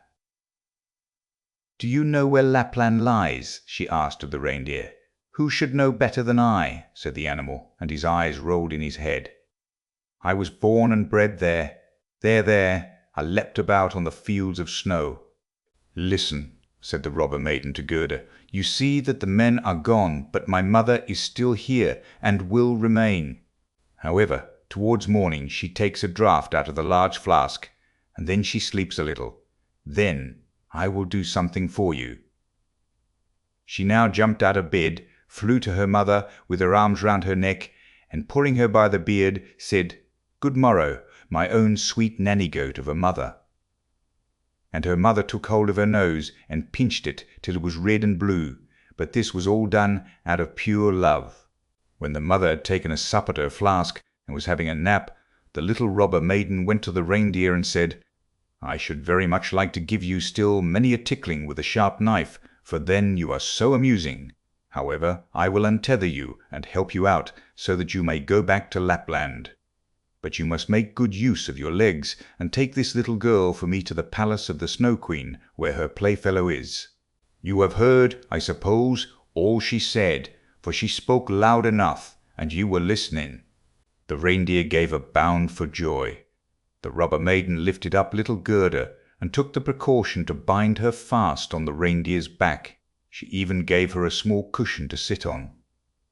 "Do you know where Lapland lies?" she asked of the reindeer. "Who should know better than I?" said the animal, and his eyes rolled in his head. "I was born and bred there. There, I leapt about on the fields of snow. Listen, said the robber maiden to Gerda. You see that the men are gone, but my mother is still here, and will remain. However, towards morning she takes a draught out of the large flask, and then she sleeps a little. Then I will do something for you. She now jumped out of bed, flew to her mother with her arms round her neck, and pulling her by the beard, said, Good morrow, my own sweet nanny goat of a mother. And her mother took hold of her nose and pinched it till it was red and blue, but this was all done out of pure love. When the mother had taken a sup at her flask and was having a nap, the little robber maiden went to the reindeer and said, I should very much like to give you still many a tickling with a sharp knife, for then you are so amusing. However, I will untether you and help you out, so that you may go back to Lapland. But you must make good use of your legs, and take this little girl for me to the palace of the Snow Queen, where her playfellow is. You have heard, I suppose, all she said, for she spoke loud enough, and you were listening. The reindeer gave a bound for joy. The robber maiden lifted up little Gerda, and took the precaution to bind her fast on the reindeer's back. She even gave her a small cushion to sit on.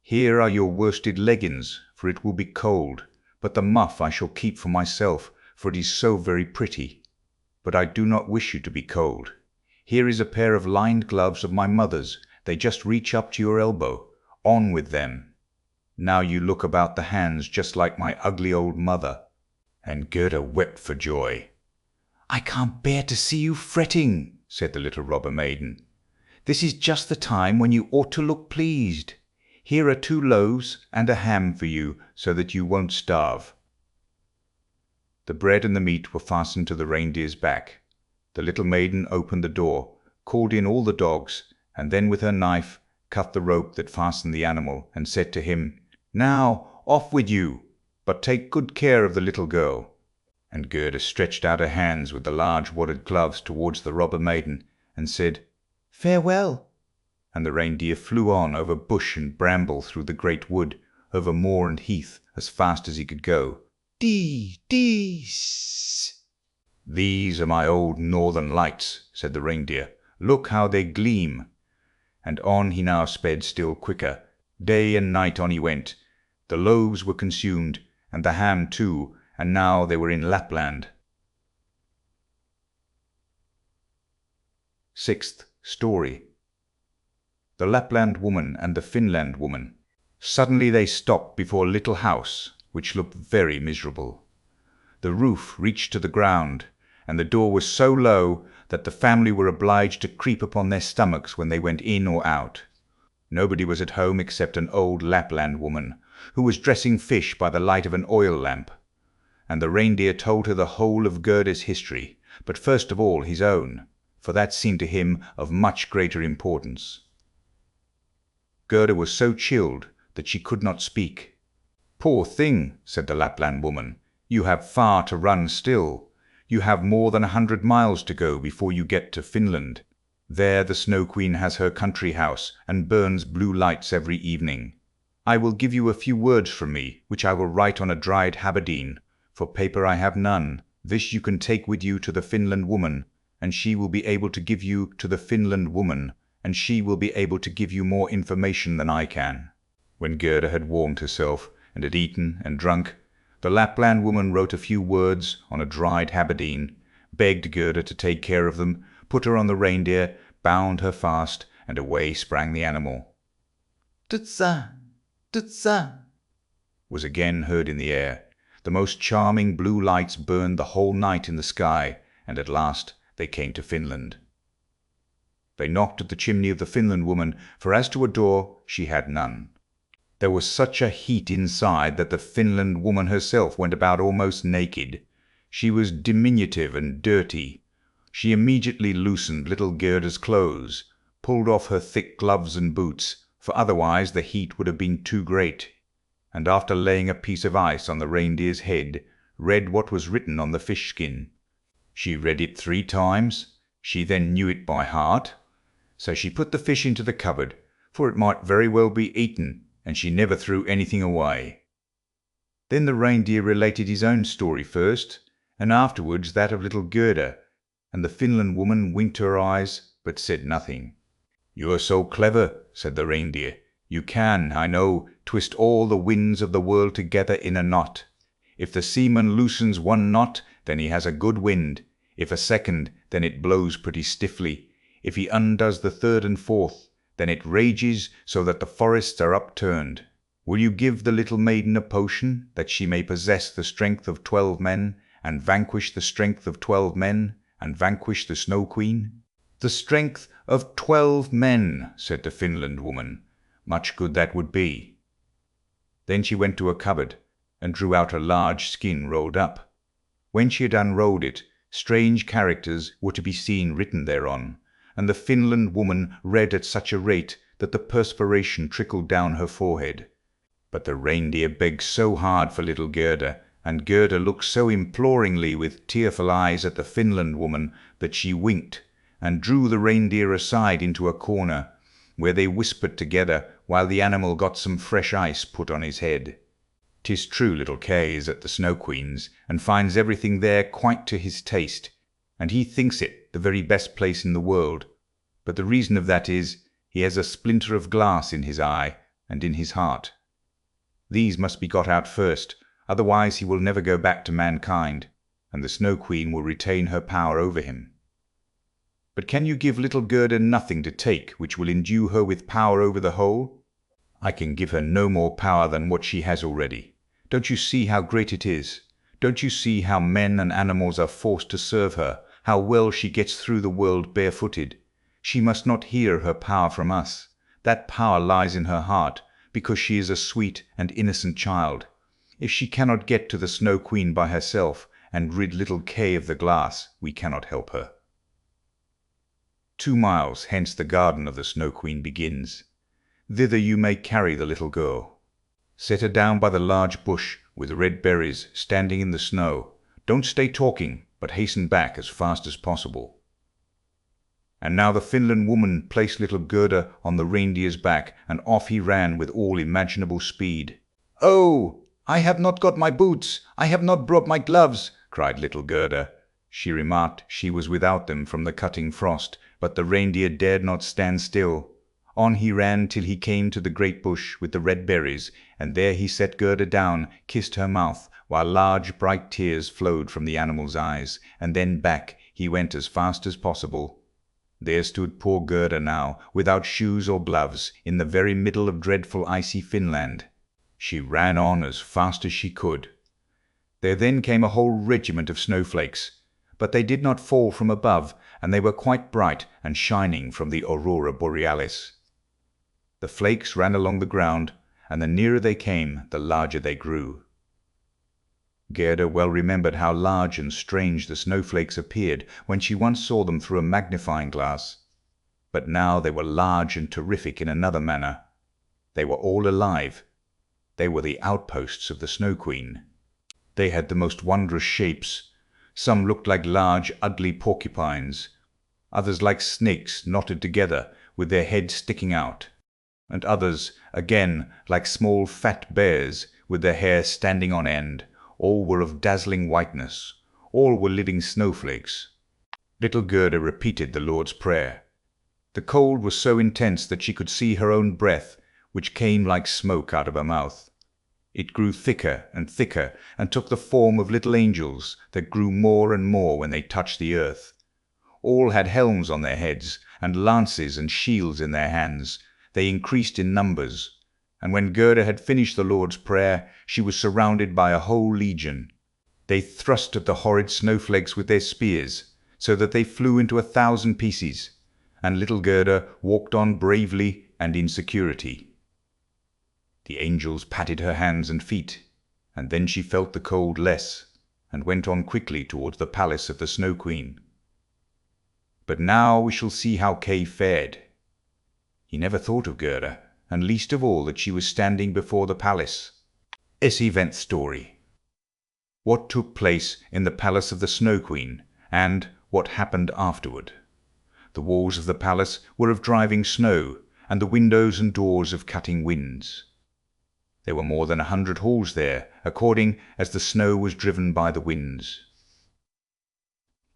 Here are your worsted leggings, for it will be cold, but the muff I shall keep for myself, for it is so very pretty. But I do not wish you to be cold. Here is a pair of lined gloves of my mother's. They just reach up to your elbow. On with them. Now you look about the hands just like my ugly old mother. And Gerda wept for joy. I can't bear to see you fretting, said the little robber maiden. This is just the time when you ought to look pleased. Here are 2 loaves and a ham for you, so that you won't starve. The bread and the meat were fastened to the reindeer's back. The little maiden opened the door, called in all the dogs, and then with her knife cut the rope that fastened the animal, and said to him, Now off with you, but take good care of the little girl. And Gerda stretched out her hands with the large wadded gloves towards the robber maiden, and said, Farewell. And the reindeer flew on over bush and bramble through the great wood, over moor and heath, as fast as he could go. Dee, dee, s. These are my old northern lights, said the reindeer. Look how they gleam. And on he now sped still quicker. Day and night on he went. The loaves were consumed, and the ham too, and now they were in Lapland. 6th story. The Lapland woman and the Finland woman. Suddenly they stopped before a little house, which looked very miserable. The roof reached to the ground, and the door was so low that the family were obliged to creep upon their stomachs when they went in or out. Nobody was at home except an old Lapland woman, who was dressing fish by the light of an oil lamp. And the reindeer told her the whole of Gerda's history, but first of all his own, for that seemed to him of much greater importance. Gerda was so chilled that she could not speak. Poor thing, said the Lapland woman, you have far to run still. You have more than 100 miles to go before you get to Finland. There the Snow Queen has her country house and burns blue lights every evening. I will give you a few words from me, which I will write on a dried haberdine, for paper I have none. This you can take with you to the Finland woman, and she will be able to give you to the Finland woman, and she will be able to give you more information than I can. When Gerda had warmed herself, and had eaten and drunk, the Lapland woman wrote a few words on a dried haberdine, begged Gerda to take care of them, put her on the reindeer, bound her fast, and away sprang the animal. Tut-sa, tut-sa, was again heard in the air. The most charming blue lights burned the whole night in the sky, and at last they came to Finland. They knocked at the chimney of the Finland woman, for as to a door, she had none. There was such a heat inside that the Finland woman herself went about almost naked. She was diminutive and dirty. She immediately loosened little Gerda's clothes, pulled off her thick gloves and boots, for otherwise the heat would have been too great, and after laying a piece of ice on the reindeer's head, read what was written on the fish skin. She read it 3 times. She then knew it by heart. So she put the fish into the cupboard, for it might very well be eaten, and she never threw anything away. Then the reindeer related his own story first, and afterwards that of little Gerda, and the Finland woman winked her eyes, but said nothing. "You are so clever," said the reindeer. "You can, I know, twist all the winds of the world together in a knot. If the seaman loosens one knot, then he has a good wind. If a second, then it blows pretty stiffly. If he undoes the third and fourth, then it rages so that the forests are upturned. Will you give the little maiden a potion, that she may possess the strength of 12 men, and vanquish the strength of 12 men, and vanquish the Snow Queen?" "The strength of 12 men," said the Finland woman. "Much good that would be." Then she went to a cupboard, and drew out a large skin rolled up. When she had unrolled it, strange characters were to be seen written thereon, and the Finland woman read at such a rate that the perspiration trickled down her forehead. But the reindeer begged so hard for little Gerda, and Gerda looked so imploringly with tearful eyes at the Finland woman, that she winked, and drew the reindeer aside into a corner, where they whispered together while the animal got some fresh ice put on his head. 'Tis true little Kay is at the Snow Queen's, and finds everything there quite to his taste, and he thinks it the very best place in the world. But the reason of that is, he has a splinter of glass in his eye and in his heart. These must be got out first, otherwise he will never go back to mankind, and the Snow Queen will retain her power over him. But can you give little Gerda nothing to take which will endue her with power over the whole?" "I can give her no more power than what she has already. Don't you see how great it is? Don't you see how men and animals are forced to serve her, how well she gets through the world barefooted? She must not hear her power from us. That power lies in her heart, because she is a sweet and innocent child. If she cannot get to the Snow Queen by herself, and rid little Kay of the glass, we cannot help her." 2 miles hence the garden of the Snow Queen begins. Thither you may carry the little girl. Set her down by the large bush with red berries standing in the snow. Don't stay talking, but hasten back as fast as possible. And now the Finland woman placed little Gerda on the reindeer's back, and off he ran with all imaginable speed. "Oh, I have not got my boots! I have not brought my gloves!" cried little Gerda. She remarked she was without them from the cutting frost, but the reindeer dared not stand still. On he ran till he came to the great bush with the red berries, and there he set Gerda down, kissed her mouth, while large bright tears flowed from the animal's eyes, and then back he went as fast as possible. There stood poor Gerda now, without shoes or gloves, in the very middle of dreadful icy Finland. She ran on as fast as she could. There then came a whole regiment of snowflakes, but they did not fall from above, and they were quite bright and shining from the aurora borealis. The flakes ran along the ground, and the nearer they came, the larger they grew. Gerda well remembered how large and strange the snowflakes appeared when she once saw them through a magnifying glass. But now they were large and terrific in another manner. They were all alive. They were the outposts of the Snow Queen. They had the most wondrous shapes. Some looked like large, ugly porcupines, others like snakes knotted together with their heads sticking out, and others, again, like small fat bears with their hair standing on end. All were of dazzling whiteness. All were living snowflakes. Little Gerda repeated the Lord's Prayer. The cold was so intense that she could see her own breath, which came like smoke out of her mouth. It grew thicker and thicker, and took the form of little angels that grew more and more when they touched the earth. All had helms on their heads, and lances and shields in their hands. They increased in numbers, and when Gerda had finished the Lord's Prayer, she was surrounded by a whole legion. They thrust at the horrid snowflakes with their spears, so that they flew into 1,000 pieces, and little Gerda walked on bravely and in security. The angels patted her hands and feet, and then she felt the cold less, and went on quickly towards the palace of the Snow Queen. But now we shall see how Kay fared. He never thought of Gerda, and least of all that she was standing before the palace. Event Story. What took place in the palace of the Snow Queen, and what happened afterward. The walls of the palace were of driving snow, and the windows and doors of cutting winds. There were more than 100 halls there, according as the snow was driven by the winds.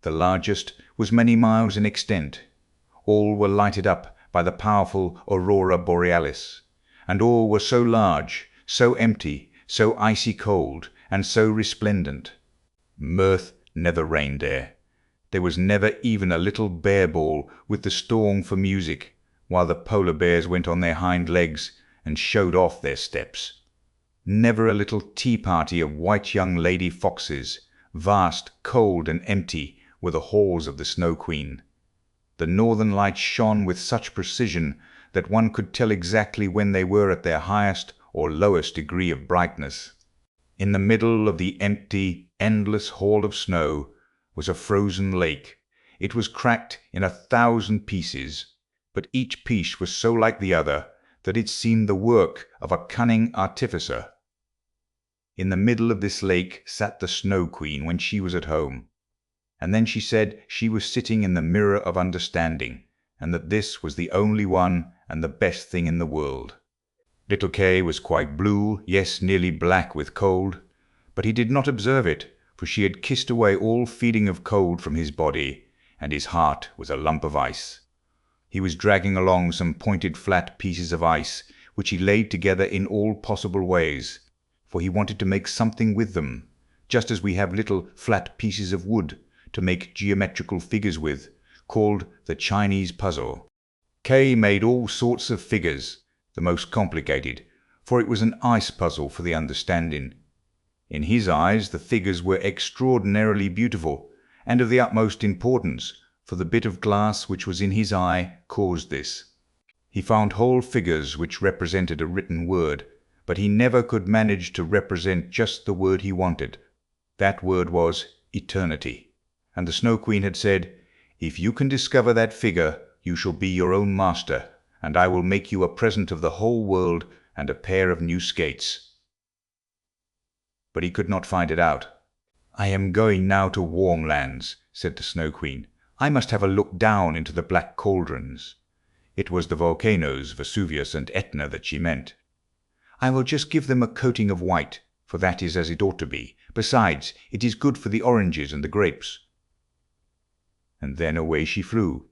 The largest was many miles in extent. All were lighted up by the powerful aurora borealis, and all were so large, so empty, so icy cold, and so resplendent. Mirth never reigned there. There was never even a little bear ball with the storm for music, while the polar bears went on their hind legs and showed off their steps. Never a little tea party of white young lady foxes. Vast, cold, and empty were the halls of the Snow Queen. The northern lights shone with such precision that one could tell exactly when they were at their highest or lowest degree of brightness. In the middle of the empty, endless hall of snow was a frozen lake. It was cracked in 1,000 pieces, but each piece was so like the other that it seemed the work of a cunning artificer. In the middle of this lake sat the Snow Queen when she was at home, and then she said she was sitting in the mirror of understanding, and that this was the only one and the best thing in the world. Little Kay was quite blue, yes, nearly black with cold, but he did not observe it, for she had kissed away all feeling of cold from his body, and his heart was a lump of ice. He was dragging along some pointed flat pieces of ice, which he laid together in all possible ways, for he wanted to make something with them, just as we have little flat pieces of wood to make geometrical figures with, called the Chinese puzzle. Kay made all sorts of figures, the most complicated, for it was an ice puzzle for the understanding. In his eyes the figures were extraordinarily beautiful, and of the utmost importance, for the bit of glass which was in his eye caused this. He found whole figures which represented a written word, but he never could manage to represent just the word he wanted. That word was eternity, and the Snow Queen had said, "If you can discover that figure, you shall be your own master, and I will make you a present of the whole world and a pair of new skates." But he could not find it out. "I am going now to warm lands," said the Snow Queen. "I must have a look down into the black cauldrons." It was the volcanoes, Vesuvius and Etna, that she meant. "I will just give them a coating of white, for that is as it ought to be. Besides, it is good for the oranges and the grapes." And then away she flew,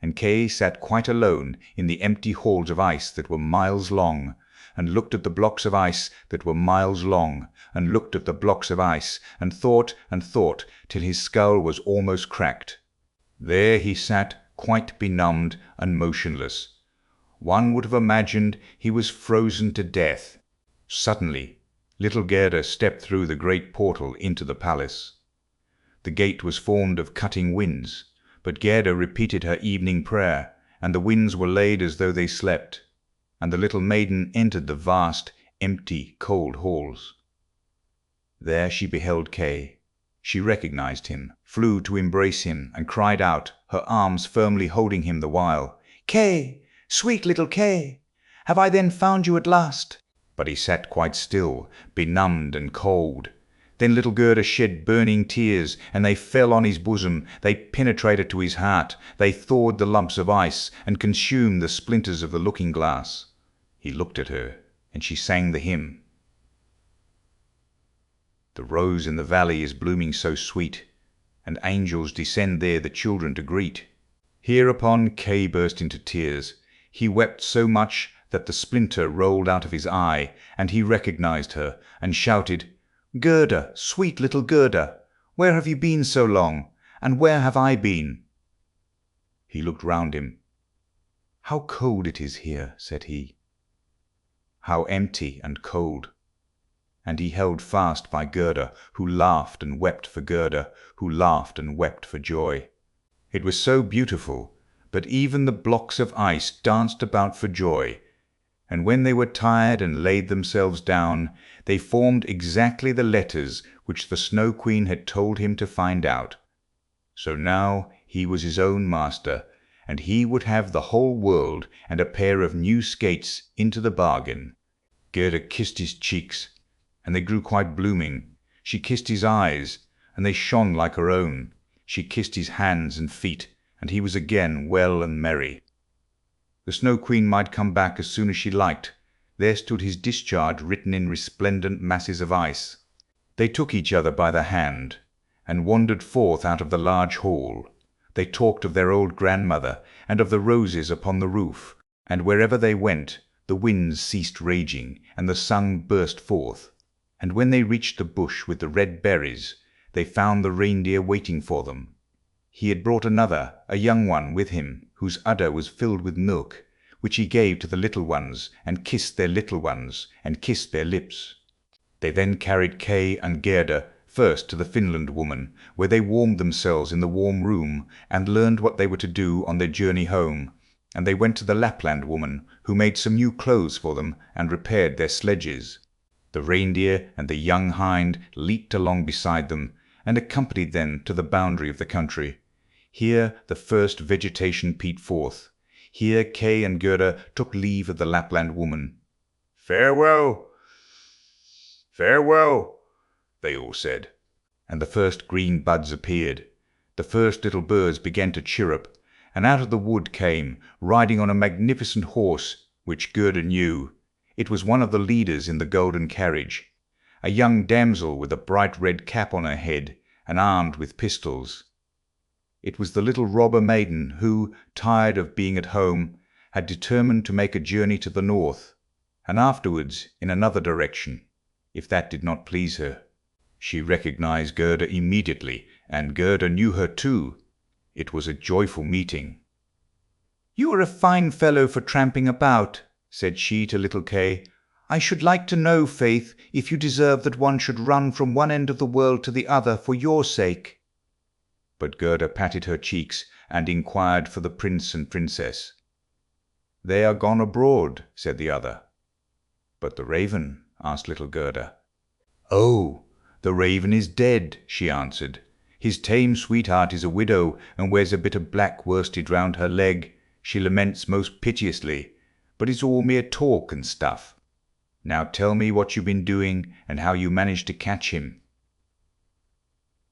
and Kay sat quite alone in the empty halls of ice that were miles long, and looked at the blocks of ice that were miles long, and looked at the blocks of ice, and thought till his skull was almost cracked. There he sat, quite benumbed and motionless. One would have imagined he was frozen to death. Suddenly little Gerda stepped through the great portal into the palace. The gate was formed of cutting winds, but Gerda repeated her evening prayer, and the winds were laid as though they slept, and the little maiden entered the vast, empty, cold halls. There she beheld Kay. She recognized him, flew to embrace him, and cried out, her arms firmly holding him the while, "Kay, sweet little Kay, have I then found you at last?" But he sat quite still, benumbed and cold. Then little Gerda shed burning tears, and they fell on his bosom, they penetrated to his heart, they thawed the lumps of ice, and consumed the splinters of the looking-glass. He looked at her, and she sang the hymn. The rose in the valley is blooming so sweet, and angels descend there the children to greet. Hereupon Kay burst into tears. He wept so much that the splinter rolled out of his eye, and he recognized her, and shouted, "Gerda, sweet little Gerda, where have you been so long, and where have I been?" He looked round him. "How cold it is here," said he. "How empty and cold." And he held fast by Gerda, who laughed and wept for Gerda, who laughed and wept for joy. It was so beautiful, but even the blocks of ice danced about for joy, and when they were tired and laid themselves down, they formed exactly the letters which the Snow Queen had told him to find out. So now he was his own master, and he would have the whole world and a pair of new skates into the bargain. Gerda kissed his cheeks, and they grew quite blooming. She kissed his eyes, and they shone like her own. She kissed his hands and feet, and he was again well and merry. The Snow Queen might come back as soon as she liked. There stood his discharge written in resplendent masses of ice. They took each other by the hand, and wandered forth out of the large hall. They talked of their old grandmother, and of the roses upon the roof, and wherever they went, the winds ceased raging, and the sun burst forth. And when they reached the bush with the red berries, they found the reindeer waiting for them. He had brought another, a young one, with him, whose udder was filled with milk, which he gave to the little ones, and kissed their little ones, and kissed their lips. They then carried Kay and Gerda first to the Finland woman, where they warmed themselves in the warm room, and learned what they were to do on their journey home. And they went to the Lapland woman, who made some new clothes for them, and repaired their sledges. The reindeer and the young hind leaped along beside them, and accompanied them to the boundary of the country. Here the first vegetation peeped forth. Here Kay and Gerda took leave of the Lapland woman. "Farewell, farewell," they all said. And the first green buds appeared. The first little birds began to chirrup, and out of the wood came, riding on a magnificent horse, which Gerda knew. It was one of the leaders in the golden carriage, a young damsel with a bright red cap on her head, and armed with pistols. It was the little robber maiden who, tired of being at home, had determined to make a journey to the north, and afterwards in another direction, if that did not please her. She recognized Gerda immediately, and Gerda knew her too. It was a joyful meeting. "You are a fine fellow for tramping about," said she to little Kay. "I should like to know, faith, if you deserve that one should run from one end of the world to the other for your sake." But Gerda patted her cheeks, and inquired for the prince and princess. "They are gone abroad," said the other. "But the raven?" asked little Gerda. "Oh, the raven is dead," she answered. "His tame sweetheart is a widow, and wears a bit of black worsted round her leg. She laments most piteously, but it's all mere talk and stuff. Now tell me what you've been doing, and how you managed to catch him."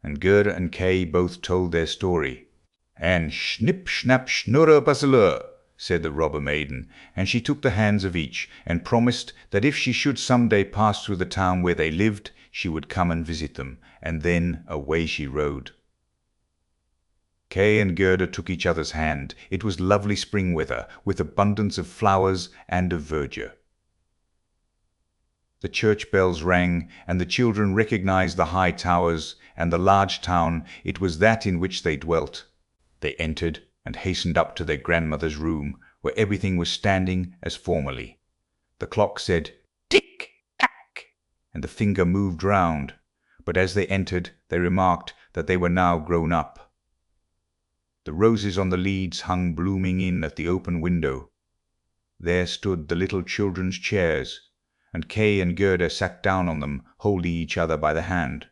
And Gerda and Kay both told their story. And "Schnipp, schnapp, schnurre, basselur," said the robber maiden, and she took the hands of each, and promised that if she should some day pass through the town where they lived, she would come and visit them, and then away she rode. Kay and Gerda took each other's hand. It was lovely spring weather, with abundance of flowers and of verdure. The church bells rang, and the children recognized the high towers and the large town. It was that in which they dwelt. They entered and hastened up to their grandmother's room, where everything was standing as formerly. The clock said tick, tack, and the finger moved round, but as they entered they remarked that they were now grown up. The roses on the leads hung blooming in at the open window. There stood the little children's chairs, and Kay and Gerda sat down on them, holding each other by the hand.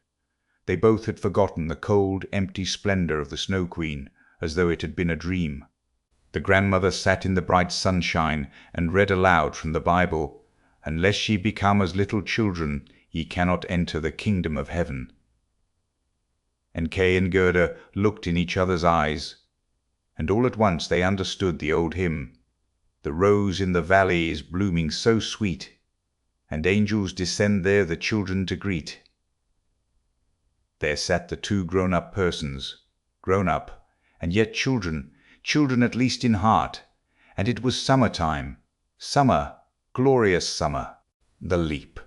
They both had forgotten the cold, empty splendor of the Snow Queen, as though it had been a dream. The grandmother sat in the bright sunshine and read aloud from the Bible, "Unless ye become as little children, ye cannot enter the kingdom of heaven." And Kay and Gerda looked in each other's eyes, and all at once they understood the old hymn. "The rose in the valley is blooming so sweet, and angels descend there the children to greet." There sat the two grown-up persons, grown up, and yet children, children at least in heart, and it was summer-time, summer, glorious summer. The leap.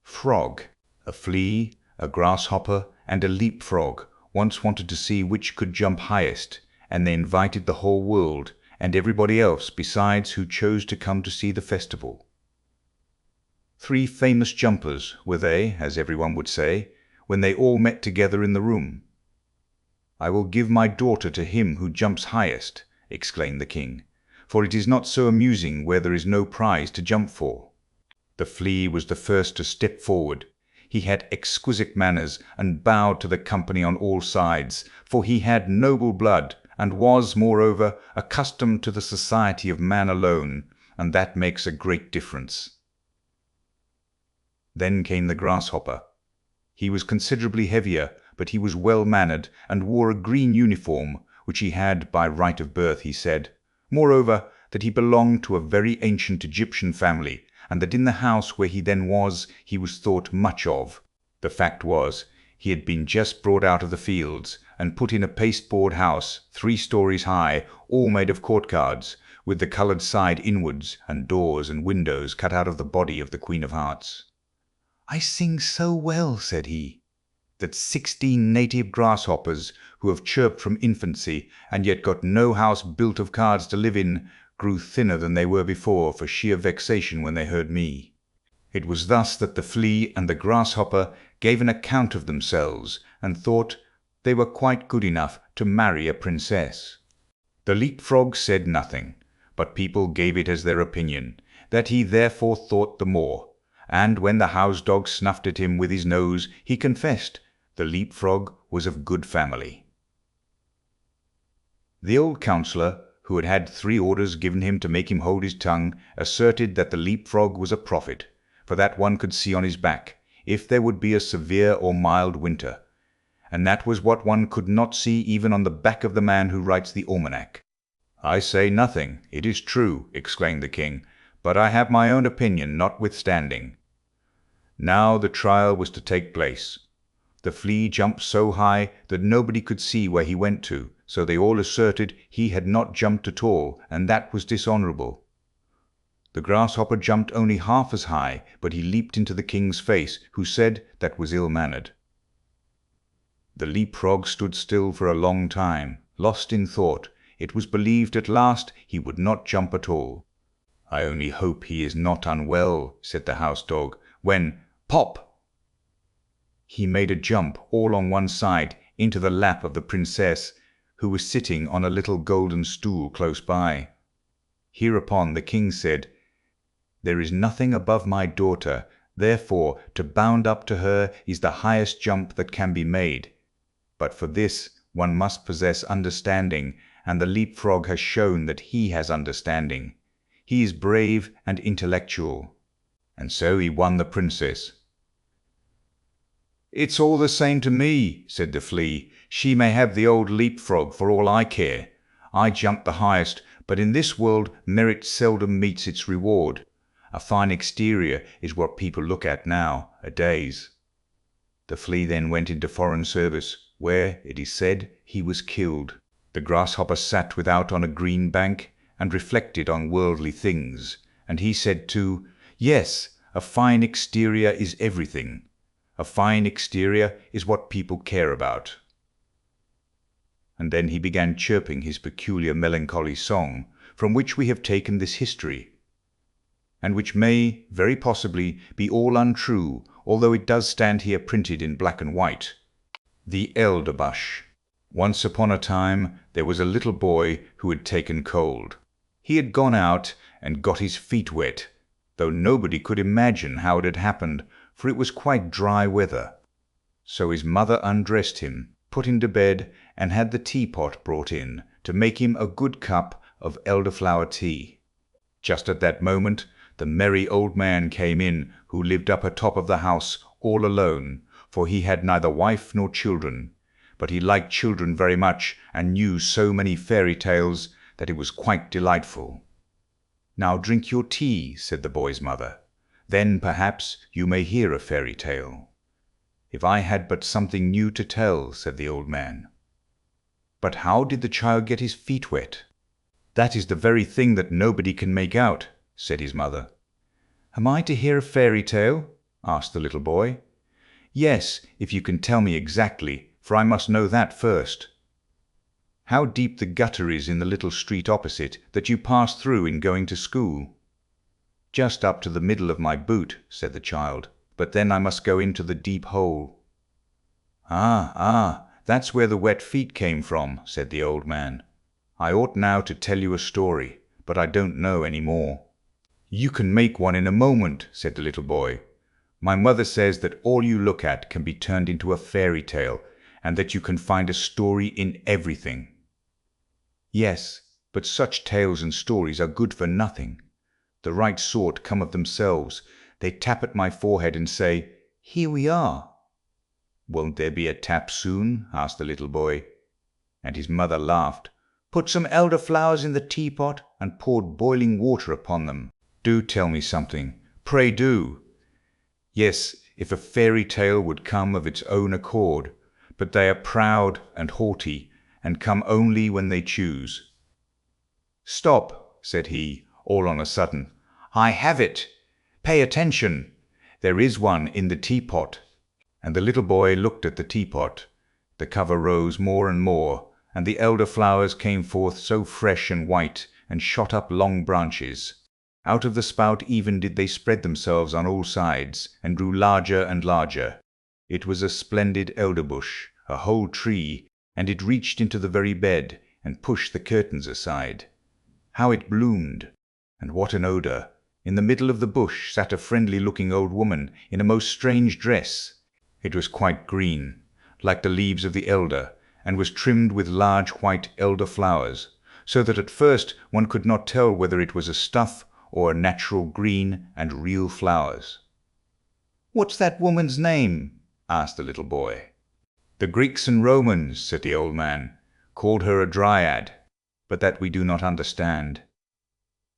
Frog, a flea, a grasshopper, and a leap-frog once wanted to see which could jump highest, and they invited the whole world, and everybody else besides who chose to come to see the festival. 3 famous jumpers were they, as everyone would say, when they all met together in the room. "I will give my daughter to him who jumps highest," exclaimed the king, "for it is not so amusing where there is no prize to jump for." The flea was the first to step forward. He had exquisite manners, and bowed to the company on all sides, for he had noble blood, and was, moreover, accustomed to the society of man alone, and that makes a great difference. Then came the grasshopper. He was considerably heavier, but he was well-mannered, and wore a green uniform, which he had by right of birth, he said. Moreover, that he belonged to a very ancient Egyptian family, and that in the house where he then was, he was thought much of. The fact was, He had been just brought out of the fields, and put in a pasteboard house 3 stories high, all made of court cards, with the coloured side inwards, and doors and windows cut out of the body of the Queen of Hearts. "I sing so well," said he, "that 16 native grasshoppers, who have chirped from infancy, and yet got no house built of cards to live in, grew thinner than they were before for sheer vexation when they heard me." It was thus that the flea and the grasshopper gave an account of themselves, and thought they were quite good enough to marry a princess. The leapfrog said nothing, but people gave it as their opinion, that he therefore thought the more, and when the house-dog snuffed at him with his nose, he confessed the leapfrog was of good family. The old counsellor, who had had 3 orders given him to make him hold his tongue, asserted that the leapfrog was a prophet, for that one could see on his back if there would be a severe or mild winter, and that was what one could not see even on the back of the man who writes the almanac. "I say nothing, it is true," exclaimed the king, "but I have my own opinion notwithstanding." Now the trial was to take place. The flea jumped so high that nobody could see where he went to, so they all asserted he had not jumped at all, and that was dishonourable. The grasshopper jumped only half as high, but he leaped into the king's face, who said that was ill-mannered. The leapfrog stood still for a long time, lost in thought. It was believed at last he would not jump at all. "I only hope he is not unwell," said the house-dog, when pop! He made a jump all on one side into the lap of the princess, who was sitting on a little golden stool close by. Hereupon the king said, "There is nothing above my daughter, therefore to bound up to her is the highest jump that can be made. But for this one must possess understanding, and the leapfrog has shown that he has understanding. He is brave and intellectual." And so he won the princess. "It's all the same to me," said the flea. "She may have the old leapfrog for all I care. I jumped the highest, but in this world merit seldom meets its reward. A fine exterior is what people look at nowadays." The flea then went into foreign service, where, it is said, he was killed. The grasshopper sat without on a green bank, and reflected on worldly things, and he said too, "Yes, a fine exterior is everything. A fine exterior is what people care about." And then he began chirping his peculiar melancholy song, from which we have taken this history, and which may, very possibly, be all untrue, although it does stand here printed in black and white. The Elderbush. Once upon a time there was a little boy who had taken cold. He had gone out and got his feet wet, though nobody could imagine how it had happened, for it was quite dry weather. So his mother undressed him, put him to bed, and had the teapot brought in to make him a good cup of elderflower tea. Just at that moment the merry old man came in, who lived up atop of the house all alone, for he had neither wife nor children, but he liked children very much, and knew so many fairy tales that it was quite delightful. "Now drink your tea," said the boy's mother. "Then perhaps you may hear a fairy tale." "If I had but something new to tell," said the old man. "But how did the child get his feet wet?" "That is the very thing that nobody can make out," said his mother. "Am I to hear a fairy tale?" asked the little boy. "Yes, if you can tell me exactly, for I must know that first." "How deep the gutter is in the little street opposite that you pass through in going to school?" "Just up to the middle of my boot," said the child, "but then I must go into the deep hole." Ah, that's where the wet feet came from," said the old man. "I ought now to tell you a story, but I don't know any more." "You can make one in a moment," said the little boy. "My mother says that all you look at can be turned into a fairy tale, and that you can find a story in everything." "Yes, but such tales and stories are good for nothing. The right sort come of themselves. They tap at my forehead and say, 'Here we are.'" "Won't there be a tap soon?" asked the little boy. And his mother laughed, put some elderflowers in the teapot, and poured boiling water upon them. "Do tell me something, pray do." "Yes, if a fairy tale would come of its own accord, but they are proud and haughty, and come only when they choose. "Stop," said he, all on a sudden. "I have it! Pay attention! There is one in the teapot." And the little boy looked at the teapot. The cover rose more and more, and the elder flowers came forth so fresh and white, and shot up long branches. Out of the spout even did they spread themselves on all sides, and grew larger and larger. It was a splendid elder bush, a whole tree, and it reached into the very bed, and pushed the curtains aside. How it bloomed! And what an odour! In the middle of the bush sat a friendly-looking old woman in a most strange dress. It was quite green, like the leaves of the elder, and was trimmed with large white elder flowers, so that at first one could not tell whether it was a stuff or a natural green and real flowers. "What's that woman's name?" asked the little boy. "The Greeks and Romans," said the old man, "called her a dryad, but that we do not understand.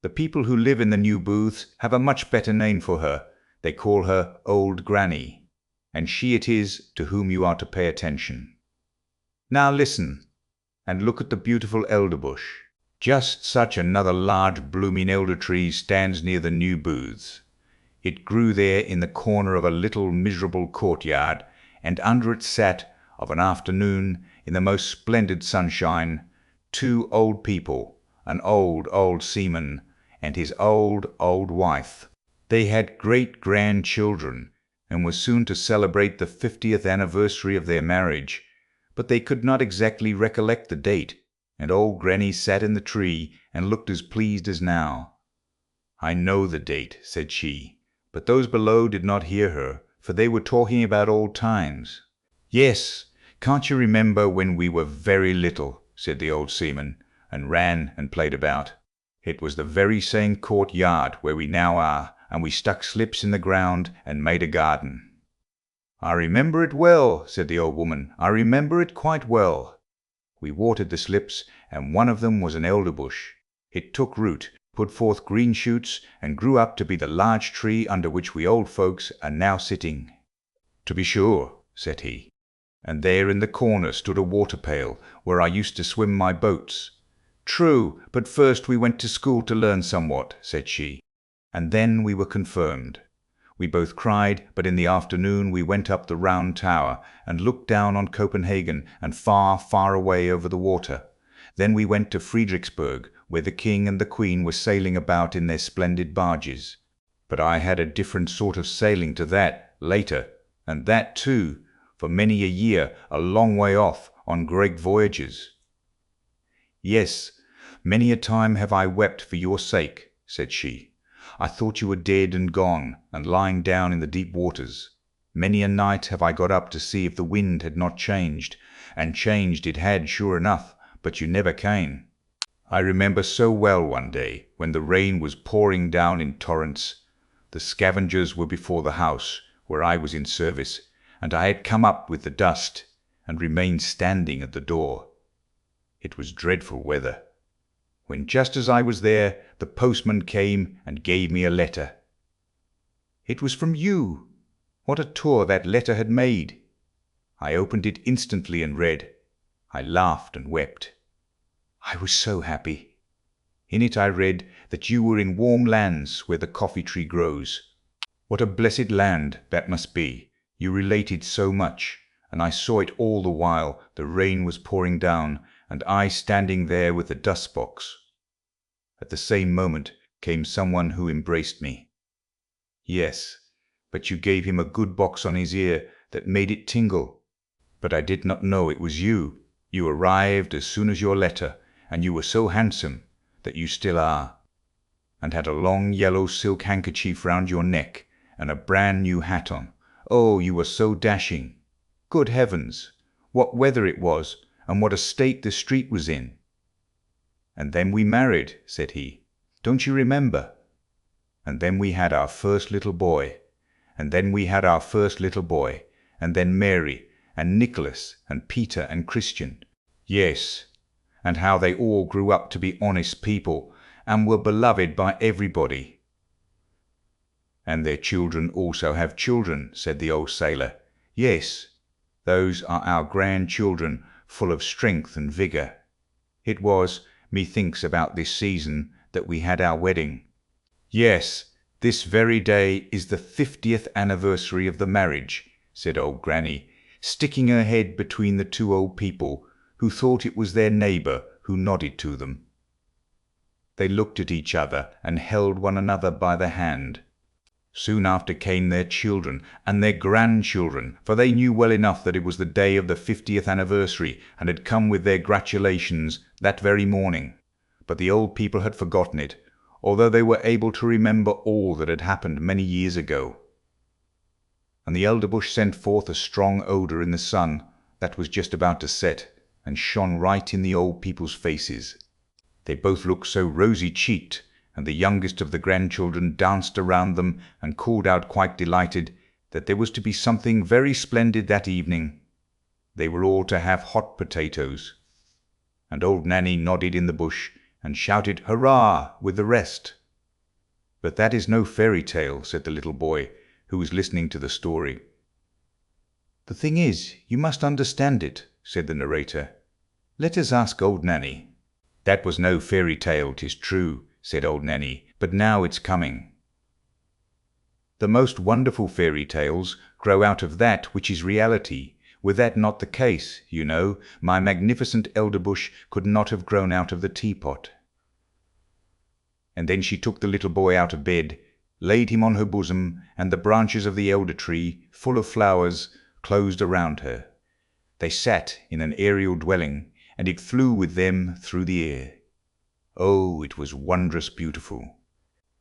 The people who live in the new booths have a much better name for her. They call her Old Granny, and she it is to whom you are to pay attention. Now listen, and look at the beautiful elder bush. Just such another large blooming elder tree stands near the new booths. It grew there in the corner of a little miserable courtyard, and under it sat, of an afternoon, in the most splendid sunshine, two old people, an old seaman, and his old wife. They had great grandchildren, and were soon to celebrate the 50th anniversary of their marriage, but they could not exactly recollect the date, and old Granny sat in the tree and looked as pleased as now. "I know the date," said she, but those below did not hear her, for they were talking about old times. "Yes, can't you remember when we were very little?" said the old seaman, and ran and played about. "It was the very same courtyard where we now are, and we stuck slips in the ground and made a garden." "I remember it well," said the old woman. "I remember it quite well. We watered the slips, and one of them was an elder bush. It took root, put forth green shoots, and grew up to be the large tree under which we old folks are now sitting." "To be sure," said he. "And there in the corner stood a water pail, where I used to swim my boats." "True, but first we went to school to learn somewhat," said she. "And then we were confirmed. We both cried, but in the afternoon we went up the round tower, and looked down on Copenhagen, and far, far away over the water. Then we went to Friedrichsburg, where the king and the queen were sailing about in their splendid barges. But I had a different sort of sailing to that, later, and that too, for many a year, a long way off, on great voyages." "Yes, many a time have I wept for your sake," said she. "I thought you were dead and gone, and lying down in the deep waters. Many a night have I got up to see if the wind had not changed, and changed it had sure enough, but you never came. I remember so well one day, when the rain was pouring down in torrents. The scavengers were before the house, where I was in service, and I had come up with the dust, and remained standing at the door. It was dreadful weather, when just as I was there, the postman came and gave me a letter. It was from you. What a tour that letter had made! I opened it instantly and read. I laughed and wept. I was so happy. In it I read that you were in warm lands where the coffee tree grows. What a blessed land that must be! You related so much, and I saw it all the while the rain was pouring down, and I standing there with the dust box. At the same moment came someone who embraced me. Yes, but you gave him a good box on his ear that made it tingle. But I did not know it was you. You arrived as soon as your letter, and you were so handsome, that you still are, and had a long yellow silk handkerchief round your neck, and a brand new hat on. Oh, you were so dashing! Good heavens, what weather it was, and what a state the street was in! And then we married, said he. Don't you remember? And then we had our first little boy, and then we had our first little boy, and then Mary, and Nicholas, and Peter, and Christian. Yes, and how they all grew up to be honest people, and were beloved by everybody. "And their children also have children," said the old sailor. "Yes, those are our grandchildren, full of strength and vigour. It was, methinks, about this season that we had our wedding. Yes, this very day is the 50th anniversary of the marriage," said old Granny, sticking her head between the two old people, who thought it was their neighbour who nodded to them. They looked at each other and held one another by the hand. Soon after came their children and their grandchildren, for they knew well enough that it was the day of the 50th anniversary, and had come with their gratulations that very morning. But the old people had forgotten it, although they were able to remember all that had happened many years ago. And the elderbush sent forth a strong odour in the sun that was just about to set, and shone right in the old people's faces. They both looked so rosy-cheeked, and the youngest of the grandchildren danced around them and called out quite delighted that there was to be something very splendid that evening. They were all to have hot potatoes. And old Nanny nodded in the bush and shouted "Hurrah!" with the rest. "But that is no fairy tale," said the little boy, who was listening to the story. "The thing is, you must understand it," said the narrator. "Let us ask old Nanny." "That was no fairy tale, 'tis true," said old Nanny, "but now it's coming. The most wonderful fairy tales grow out of that which is reality. Were that not the case, you know, my magnificent elderbush could not have grown out of the teapot." And then she took the little boy out of bed, laid him on her bosom, and the branches of the elder tree, full of flowers, closed around her. They sat in an aerial dwelling, and it flew with them through the air. Oh, it was wondrous beautiful.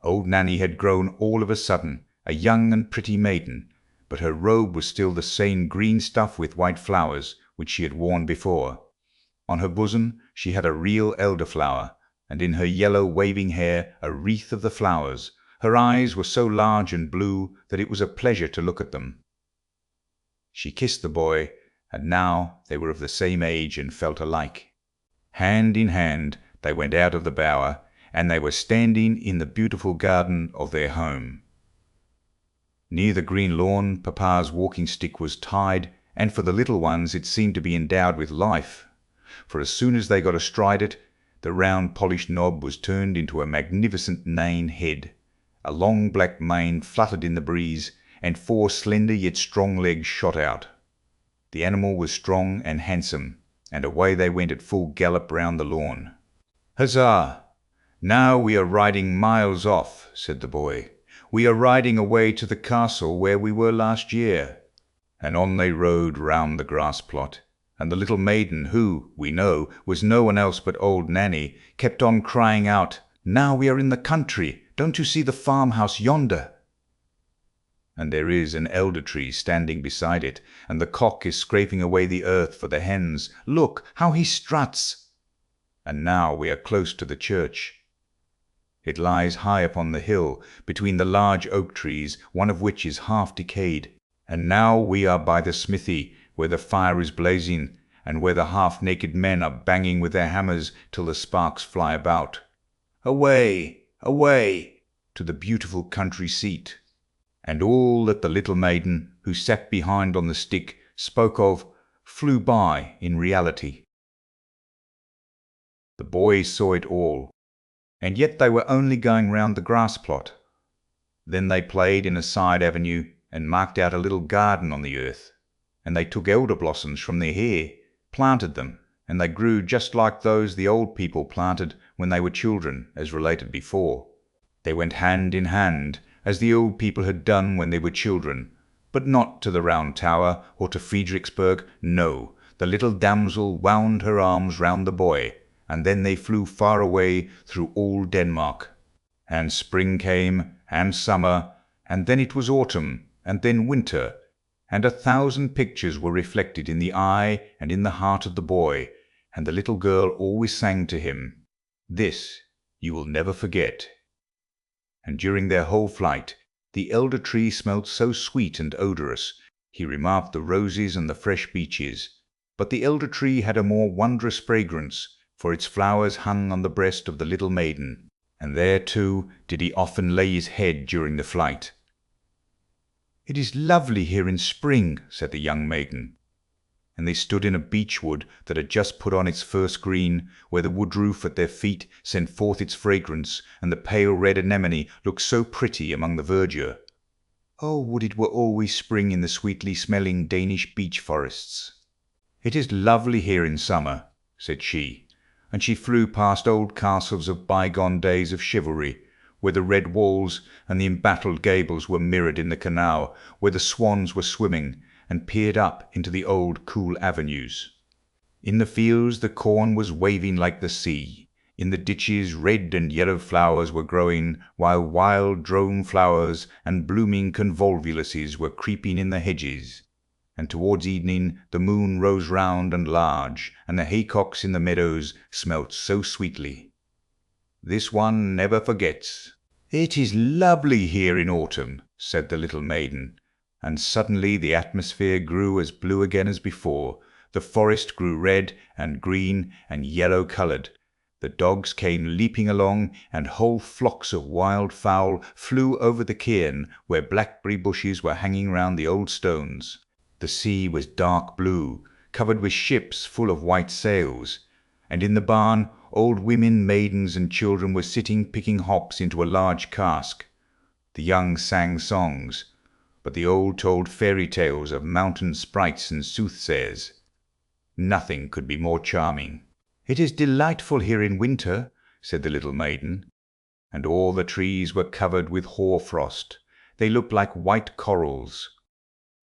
Old Nanny had grown all of a sudden a young and pretty maiden, but her robe was still the same green stuff with white flowers which she had worn before. On her bosom she had a real elderflower, and in her yellow waving hair a wreath of the flowers. Her eyes were so large and blue that it was a pleasure to look at them. She kissed the boy, and now they were of the same age and felt alike. Hand in hand they went out of the bower, and they were standing in the beautiful garden of their home. Near the green lawn Papa's walking stick was tied, and for the little ones it seemed to be endowed with life, for as soon as they got astride it, the round polished knob was turned into a magnificent neighing head. A long black mane fluttered in the breeze, and 4 slender yet strong legs shot out. The animal was strong and handsome, and away they went at full gallop round the lawn. "Huzzah! Now we are riding miles off," said the boy. "We are riding away to the castle where we were last year." And on they rode round the grass plot, and the little maiden, who, we know, was no one else but old Nanny, kept on crying out, "Now we are in the country. Don't you see the farmhouse yonder?" And there is an elder tree standing beside it, and the cock is scraping away the earth for the hens. Look how he struts! And now we are close to the church. It lies high upon the hill, between the large oak trees, one of which is half decayed. And now we are by the smithy, where the fire is blazing, and where the half-naked men are banging with their hammers till the sparks fly about. Away, away, to the beautiful country seat. And all that the little maiden, who sat behind on the stick, spoke of, flew by in reality. The boys saw it all, and yet they were only going round the grass plot. Then they played in a side avenue, and marked out a little garden on the earth. And they took elder blossoms from their hair, planted them, and they grew just like those the old people planted when they were children, as related before. They went hand in hand, as the old people had done when they were children, but not to the Round Tower or to Friedrichsburg. No, the little damsel wound her arms round the boy, and then they flew far away through all Denmark. And spring came, and summer, and then it was autumn, and then winter, and 1,000 pictures were reflected in the eye and in the heart of the boy, and the little girl always sang to him, "This you will never forget." And during their whole flight, the elder tree smelt so sweet and odorous, he remarked the roses and the fresh beeches. But the elder tree had a more wondrous fragrance, for its flowers hung on the breast of the little maiden, and there too did he often lay his head during the flight. "It is lovely here in spring," said the young maiden. And they stood in a beech wood that had just put on its first green, where the wood roof at their feet sent forth its fragrance, and the pale red anemone looked so pretty among the verdure. Oh, would it were always spring in the sweetly smelling Danish beech forests! "It is lovely here in summer," said she, and she flew past old castles of bygone days of chivalry, where the red walls and the embattled gables were mirrored in the canal, where the swans were swimming, and peered up into the old cool avenues. In the fields the corn was waving like the sea. In the ditches red and yellow flowers were growing, while wild drone flowers and blooming convolvuluses were creeping in the hedges. And towards evening the moon rose round and large, and the haycocks in the meadows smelt so sweetly. This one never forgets. "It is lovely here in autumn," said the little maiden. And suddenly the atmosphere grew as blue again as before. The forest grew red and green and yellow coloured. The dogs came leaping along, and whole flocks of wild fowl flew over the cairn where blackberry bushes were hanging round the old stones. The sea was dark blue, covered with ships full of white sails, and in the barn old women, maidens, and children were sitting picking hops into a large cask. The young sang songs, but the old told fairy tales of mountain sprites and soothsayers. Nothing could be more charming. "It is delightful here in winter," said the little maiden. And all the trees were covered with hoar frost. They looked like white corals.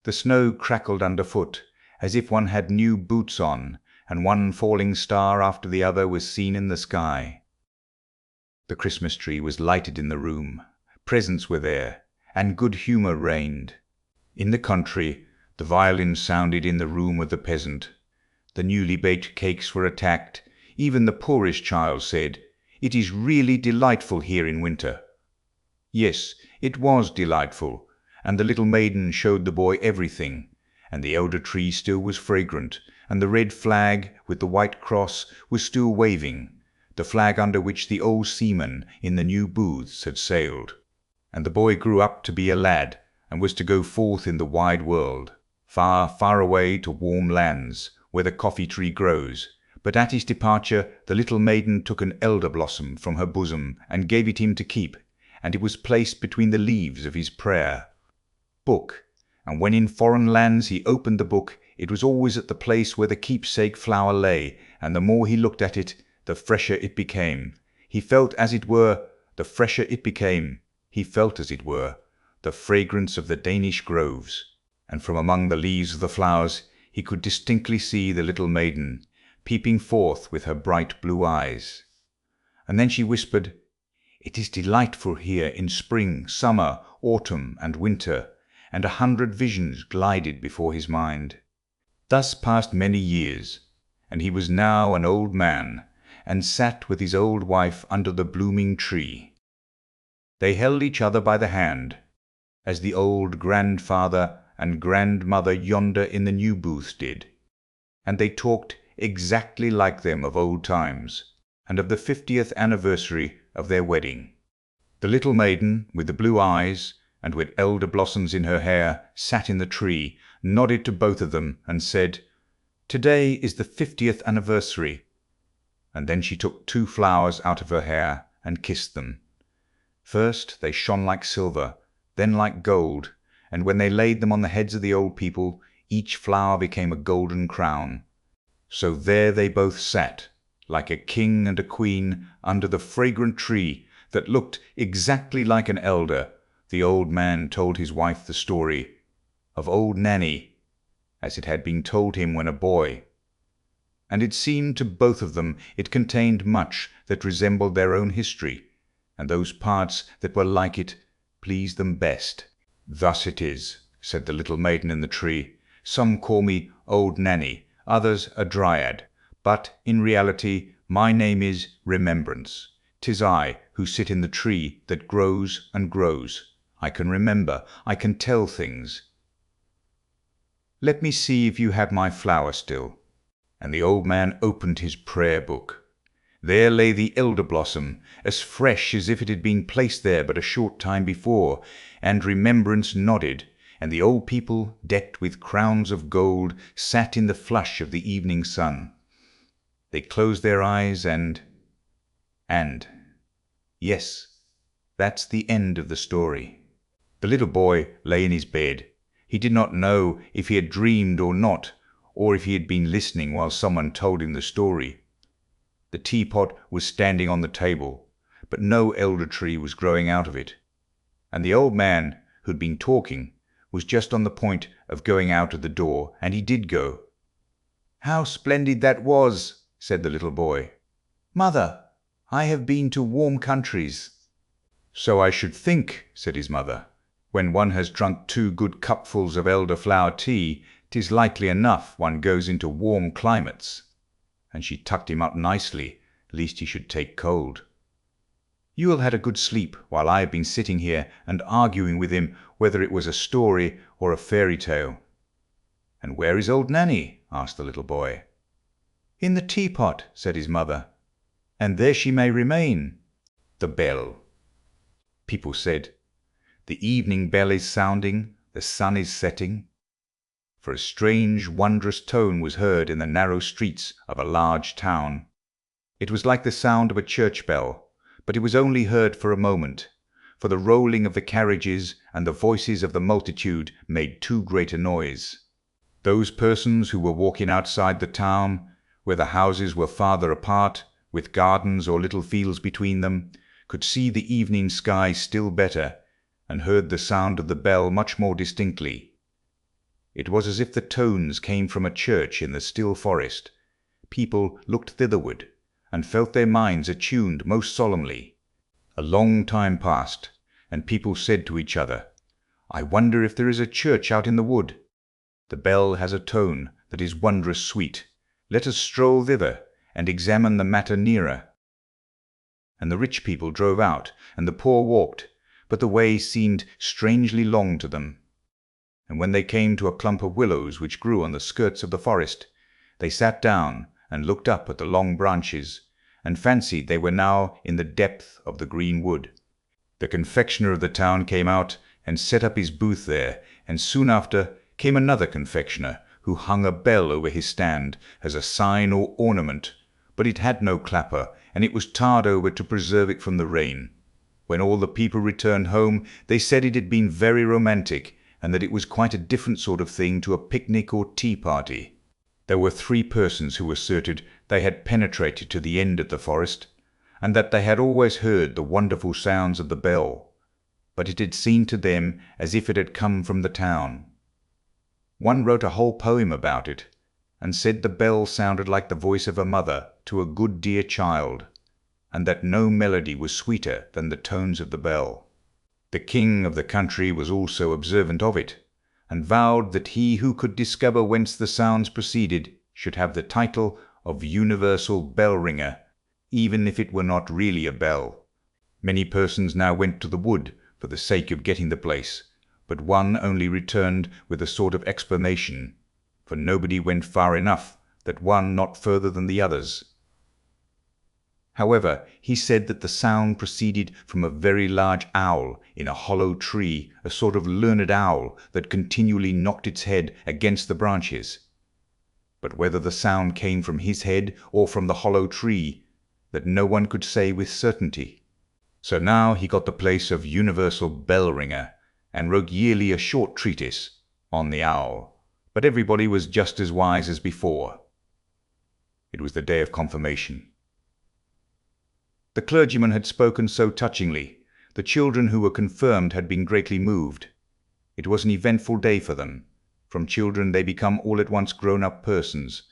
The snow crackled underfoot, as if one had new boots on, and one falling star after the other was seen in the sky. The Christmas tree was lighted in the room. Presents were there, and good humour reigned. In the country, the violin sounded in the room of the peasant. The newly baked cakes were attacked. Even the poorest child said, "It is really delightful here in winter." Yes, it was delightful, and the little maiden showed the boy everything, and the elder tree still was fragrant, and the red flag with the white cross was still waving, the flag under which the old seamen in the new booths had sailed. And the boy grew up to be a lad, and was to go forth in the wide world, far, far away to warm lands, where the coffee tree grows. But at his departure the little maiden took an elder blossom from her bosom and gave it him to keep, and it was placed between the leaves of his prayer book. And when in foreign lands he opened the book, it was always at the place where the keepsake flower lay, and the more he looked at it, the fresher it became. He felt as it were, the fresher it became. He felt as it were, the fragrance of the Danish groves. And from among the leaves of the flowers he could distinctly see the little maiden, peeping forth with her bright blue eyes. And then she whispered, "It is delightful here in spring, summer, autumn, and winter," and 100 visions glided before his mind. Thus passed many years, and he was now an old man, and sat with his old wife under the blooming tree. They held each other by the hand, as the old grandfather and grandmother yonder in the new booths did, and they talked exactly like them of old times, and of the 50th anniversary of their wedding. The little maiden, with the blue eyes, and with elder blossoms in her hair, sat in the tree, nodded to both of them, and said, "Today is the 50th anniversary." And then she took 2 flowers out of her hair and kissed them. First they shone like silver, then like gold, and when they laid them on the heads of the old people, each flower became a golden crown. So there they both sat, like a king and a queen, under the fragrant tree that looked exactly like an elder. The old man told his wife the story of old Nanny, as it had been told him when a boy, and it seemed to both of them it contained much that resembled their own history, and those parts that were like it pleased them best. "Thus it is," said the little maiden in the tree. "Some call me Old Nanny, others a Dryad, but in reality my name is Remembrance. 'Tis I who sit in the tree that grows and grows. I can remember, I can tell things. Let me see if you have my flower still." And the old man opened his prayer book. There lay the elder blossom, as fresh as if it had been placed there but a short time before, and Remembrance nodded, and the old people, decked with crowns of gold, sat in the flush of the evening sun. They closed their eyes and, yes, that's the end of the story. The little boy lay in his bed. He did not know if he had dreamed or not, or if he had been listening while someone told him the story. The teapot was standing on the table, but no elder tree was growing out of it, and the old man who'd been talking was just on the point of going out of the door, and he did go. "How splendid that was!" said the little boy. "Mother, I have been to warm countries." "So I should think," said his mother. "When one has drunk 2 good cupfuls of elderflower tea, 'tis likely enough one goes into warm climates." And she tucked him up nicely, lest he should take cold. "You'll had a good sleep while I have been sitting here and arguing with him whether it was a story or a fairy tale." "And where is old Nanny?" asked the little boy. "In the teapot," said his mother, "and there she may remain." The bell. People said, "The evening bell is sounding, the sun is setting." For a strange, wondrous tone was heard in the narrow streets of a large town. It was like the sound of a church bell, but it was only heard for a moment, for the rolling of the carriages and the voices of the multitude made too great a noise. Those persons who were walking outside the town, where the houses were farther apart, with gardens or little fields between them, could see the evening sky still better, and heard the sound of the bell much more distinctly. It was as if the tones came from a church in the still forest. People looked thitherward, and felt their minds attuned most solemnly. A long time passed, and people said to each other, "I wonder if there is a church out in the wood. The bell has a tone that is wondrous sweet. Let us stroll thither, and examine the matter nearer." And the rich people drove out, and the poor walked, but the way seemed strangely long to them. And when they came to a clump of willows which grew on the skirts of the forest, they sat down and looked up at the long branches, and fancied they were now in the depth of the green wood. The confectioner of the town came out and set up his booth there, and soon after came another confectioner, who hung a bell over his stand as a sign or ornament, but it had no clapper, and it was tarred over to preserve it from the rain. When all the people returned home, they said it had been very romantic, and that it was quite a different sort of thing to a picnic or tea party. There were 3 persons who asserted they had penetrated to the end of the forest, and that they had always heard the wonderful sounds of the bell, but it had seemed to them as if it had come from the town. One wrote a whole poem about it, and said the bell sounded like the voice of a mother to a good dear child, and that no melody was sweeter than the tones of the bell. The king of the country was also observant of it, and vowed that he who could discover whence the sounds proceeded should have the title of universal bell ringer, even if it were not really a bell. Many persons now went to the wood for the sake of getting the place, but one only returned with a sort of exclamation, for nobody went far enough, that one not further than the others. However, he said that the sound proceeded from a very large owl in a hollow tree, a sort of learned owl that continually knocked its head against the branches. But whether the sound came from his head or from the hollow tree, that no one could say with certainty. So now he got the place of universal bell ringer, and wrote yearly a short treatise on the owl. But everybody was just as wise as before. It was the day of confirmation. The clergyman had spoken so touchingly. The children who were confirmed had been greatly moved. It was an eventful day for them. From children they become all at once grown-up persons.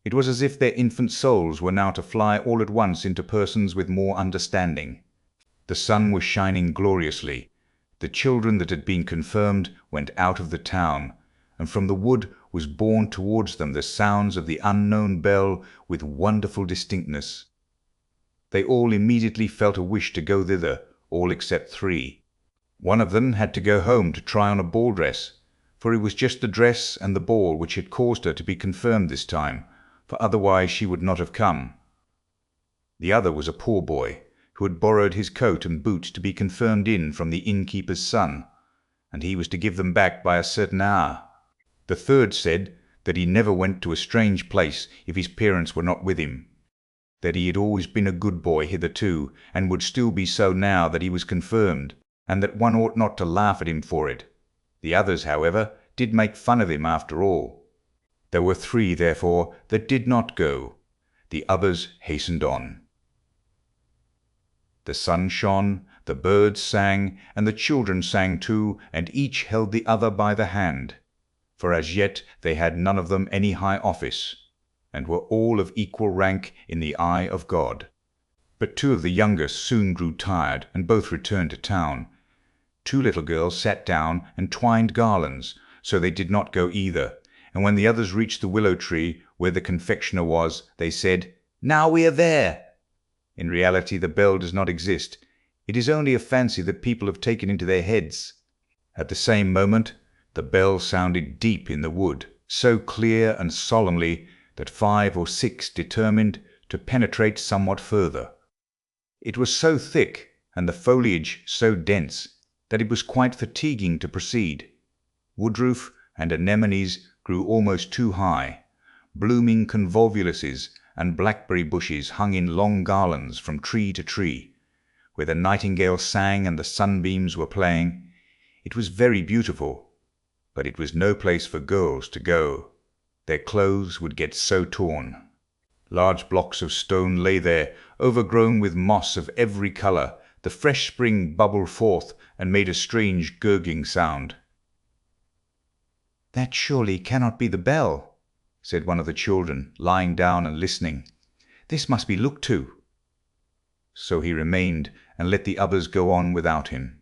It was as if their infant souls were now to fly all at once into persons with more understanding. The sun was shining gloriously. The children that had been confirmed went out of the town, and from the wood was borne towards them the sounds of the unknown bell with wonderful distinctness. They all immediately felt a wish to go thither, all except 3. One of them had to go home to try on a ball dress, for it was just the dress and the ball which had caused her to be confirmed this time, for otherwise she would not have come. The other was a poor boy, who had borrowed his coat and boots to be confirmed in from the innkeeper's son, and he was to give them back by a certain hour. The third said that he never went to a strange place if his parents were not with him, that he had always been a good boy hitherto, and would still be so now that he was confirmed, and that one ought not to laugh at him for it. The others, however, did make fun of him after all. There were 3, therefore, that did not go. The others hastened on. The sun shone, the birds sang, and the children sang too, and each held the other by the hand. For as yet they had none of them any high office, and were all of equal rank in the eye of God. But 2 of the youngest soon grew tired, and both returned to town. 2 little girls sat down and twined garlands, so they did not go either. And when the others reached the willow tree where the confectioner was, they said, "Now we are there." In reality the bell does not exist. It is only a fancy that people have taken into their heads. At the same moment the bell sounded deep in the wood, so clear and solemnly that 5 or 6 determined to penetrate somewhat further. It was so thick, and the foliage so dense, that it was quite fatiguing to proceed. Woodroof and anemones grew almost too high. Blooming convolvuluses and blackberry bushes hung in long garlands from tree to tree. Where the nightingale sang and the sunbeams were playing, it was very beautiful, but it was no place for girls to go. Their clothes would get so torn. Large blocks of stone lay there, overgrown with moss of every color. The fresh spring bubbled forth and made a strange gurgling sound. "That surely cannot be the bell," said one of the children, lying down and listening. "This must be looked to." So he remained and let the others go on without him.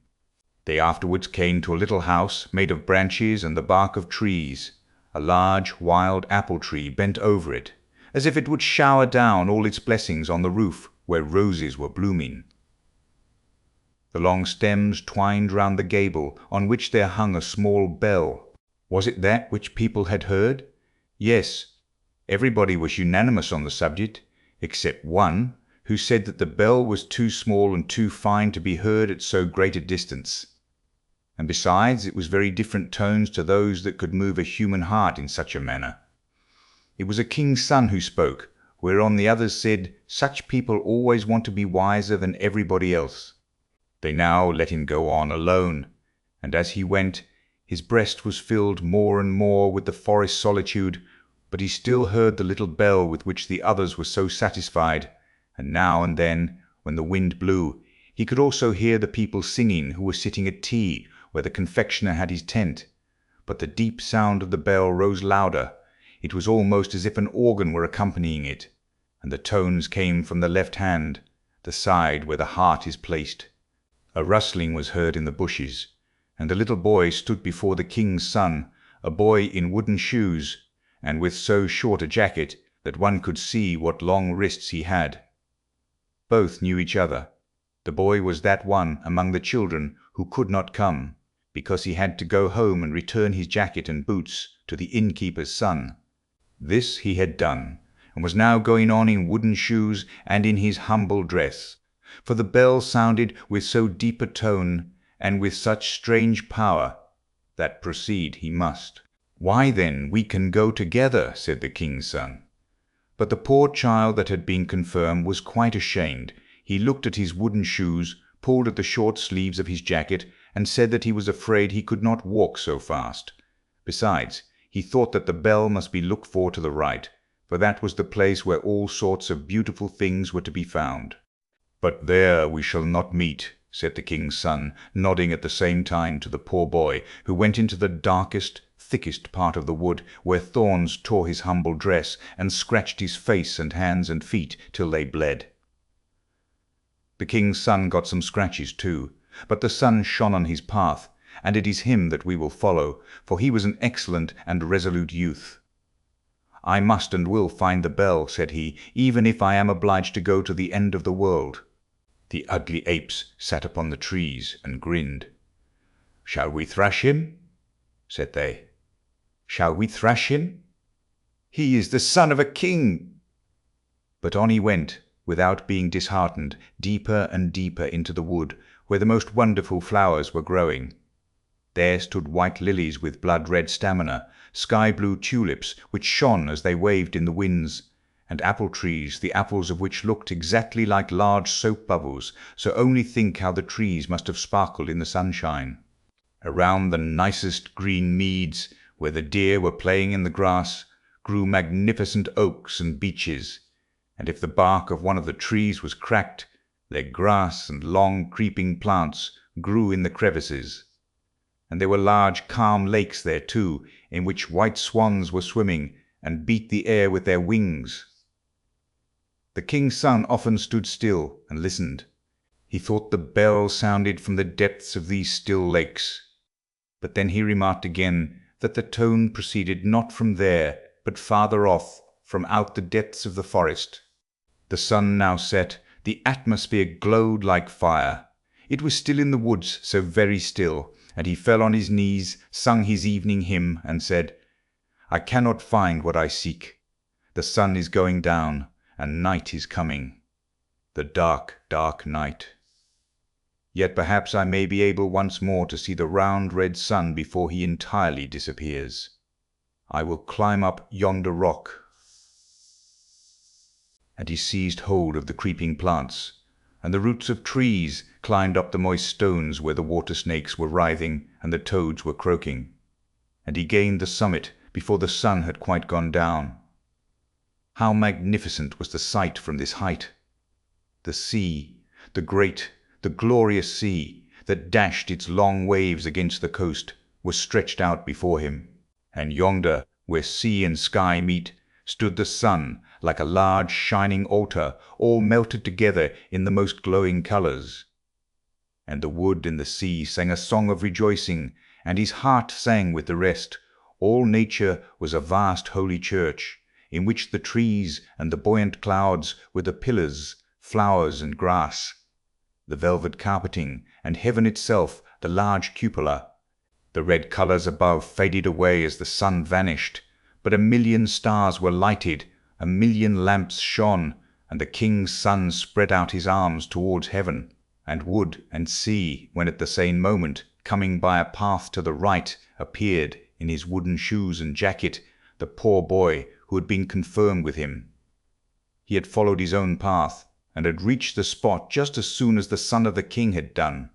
They afterwards came to a little house made of branches and the bark of trees. A large wild apple tree bent over it, as if it would shower down all its blessings on the roof where roses were blooming. The long stems twined round the gable, on which there hung a small bell. Was it that which people had heard? Yes, everybody was unanimous on the subject, except one, who said that the bell was too small and too fine to be heard at so great a distance. And besides, it was very different tones to those that could move a human heart in such a manner. It was a king's son who spoke, whereon the others said, "Such people always want to be wiser than everybody else." They now let him go on alone, and as he went, his breast was filled more and more with the forest solitude, but he still heard the little bell with which the others were so satisfied, and now and then, when the wind blew, he could also hear the people singing who were sitting at tea where the confectioner had his tent. But the deep sound of the bell rose louder. It was almost as if an organ were accompanying it, and the tones came from the left hand, the side where the heart is placed. A rustling was heard in the bushes, and a little boy stood before the king's son, a boy in wooden shoes, and with so short a jacket that one could see what long wrists he had. Both knew each other. The boy was that one among the children who could not come, because he had to go home and return his jacket and boots to the innkeeper's son. This he had done, and was now going on in wooden shoes and in his humble dress, for the bell sounded with so deep a tone, and with such strange power, that proceed he must. "Why then we can go together," said the king's son. But the poor child that had been confirmed was quite ashamed. He looked at his wooden shoes, pulled at the short sleeves of his jacket, and said that he was afraid he could not walk so fast. Besides, he thought that the bell must be looked for to the right, for that was the place where all sorts of beautiful things were to be found. "But there we shall not meet," said the king's son, nodding at the same time to the poor boy, who went into the darkest, thickest part of the wood, where thorns tore his humble dress, and scratched his face and hands and feet till they bled. The king's son got some scratches too, but the sun shone on his path, and it is him that we will follow, for he was an excellent and resolute youth. "I must and will find the bell," said he, "even if I am obliged to go to the end of the world." The ugly apes sat upon the trees and grinned. "Shall we thrash him?" said they. "Shall we thrash him? He is the son of a king." But on he went, without being disheartened, deeper and deeper into the wood, where the most wonderful flowers were growing. There stood white lilies with blood-red stamina, sky-blue tulips which shone as they waved in the winds, and apple trees, the apples of which looked exactly like large soap bubbles, so only think how the trees must have sparkled in the sunshine. Around the nicest green meads, where the deer were playing in the grass, grew magnificent oaks and beeches, and if the bark of one of the trees was cracked, their grass and long creeping plants grew in the crevices. And there were large calm lakes there too, in which white swans were swimming and beat the air with their wings. The king's son often stood still and listened. He thought the bell sounded from the depths of these still lakes. But then he remarked again that the tone proceeded not from there, but farther off, from out the depths of the forest. The sun now set, the atmosphere glowed like fire. It was still in the woods, so very still, and he fell on his knees, sung his evening hymn, and said, "I cannot find what I seek. The sun is going down, and night is coming, the dark, dark night. Yet perhaps I may be able once more to see the round red sun before he entirely disappears. I will climb up yonder rock." And he seized hold of the creeping plants, and the roots of trees climbed up the moist stones where the water snakes were writhing and the toads were croaking, and he gained the summit before the sun had quite gone down. How magnificent was the sight from this height! The sea, the great, the glorious sea, that dashed its long waves against the coast, was stretched out before him, and yonder, where sea and sky meet, stood the sun like a large shining altar, all melted together in the most glowing colors. And the wood and the sea sang a song of rejoicing, and his heart sang with the rest. All nature was a vast holy church, in which the trees and the buoyant clouds were the pillars, flowers, and grass, the velvet carpeting, and heaven itself the large cupola. The red colors above faded away as the sun vanished, but a million stars were lighted, a million lamps shone, and the king's son spread out his arms towards heaven, and wood and sea, when at the same moment, coming by a path to the right, appeared, in his wooden shoes and jacket, the poor boy who had been confirmed with him. He had followed his own path, and had reached the spot just as soon as the son of the king had done.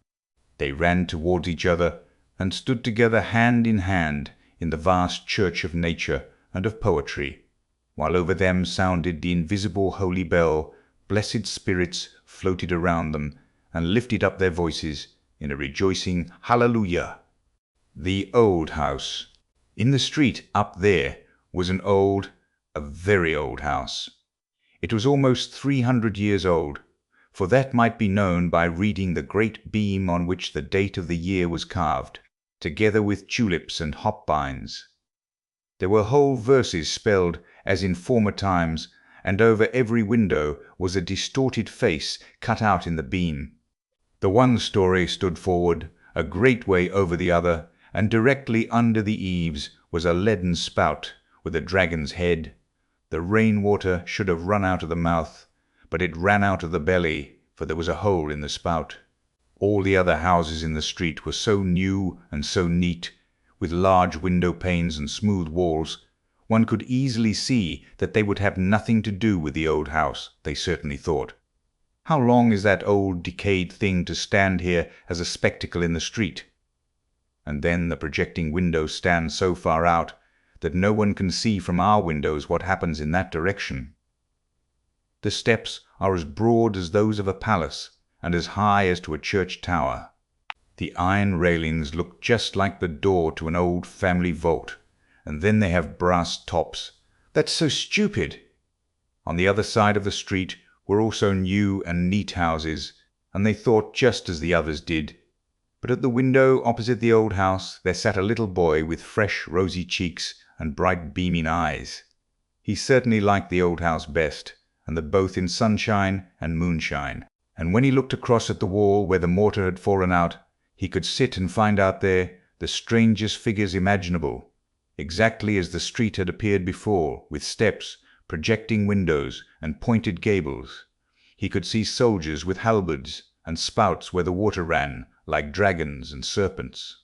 They ran towards each other, and stood together hand in hand in the vast church of nature and of poetry, while over them sounded the invisible holy bell. Blessed spirits floated around them, and lifted up their voices in a rejoicing hallelujah. The old house. In the street up there was a very old house. It was almost 300 years old, for that might be known by reading the great beam on which the date of the year was carved, together with tulips and hop-bines. There were whole verses spelled as in former times, and over every window was a distorted face cut out in the beam. The one story stood forward, a great way over the other, and directly under the eaves was a leaden spout with a dragon's head. The rain-water should have run out of the mouth, but it ran out of the belly, for there was a hole in the spout. All the other houses in the street were so new and so neat, with large window panes and smooth walls, one could easily see that they would have nothing to do with the old house, they certainly thought. How long is that old decayed thing to stand here as a spectacle in the street? And then the projecting windows stand so far out that no one can see from our windows what happens in that direction. The steps are as broad as those of a palace, and as high as to a church tower. The iron railings look just like the door to an old family vault, and then they have brass tops. That's so stupid! On the other side of the street were also new and neat houses, and they thought just as the others did. But at the window opposite the old house there sat a little boy with fresh rosy cheeks and bright beaming eyes. He certainly liked the old house best, and that both in sunshine and moonshine. And when he looked across at the wall where the mortar had fallen out, he could sit and find out there the strangest figures imaginable, exactly as the street had appeared before, with steps, projecting windows, and pointed gables. He could see soldiers with halberds, and spouts where the water ran, like dragons and serpents.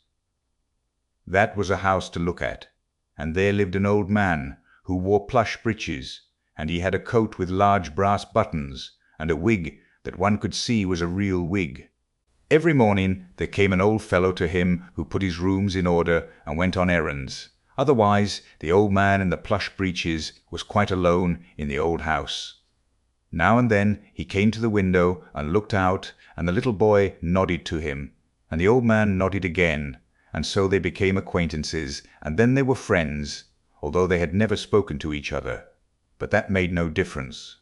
That was a house to look at, and there lived an old man who wore plush breeches, and he had a coat with large brass buttons, and a wig that one could see was a real wig. Every morning there came an old fellow to him who put his rooms in order and went on errands. Otherwise the old man in the plush breeches was quite alone in the old house. Now and then he came to the window and looked out, and the little boy nodded to him, and the old man nodded again, and so they became acquaintances, and then they were friends, although they had never spoken to each other. But that made no difference.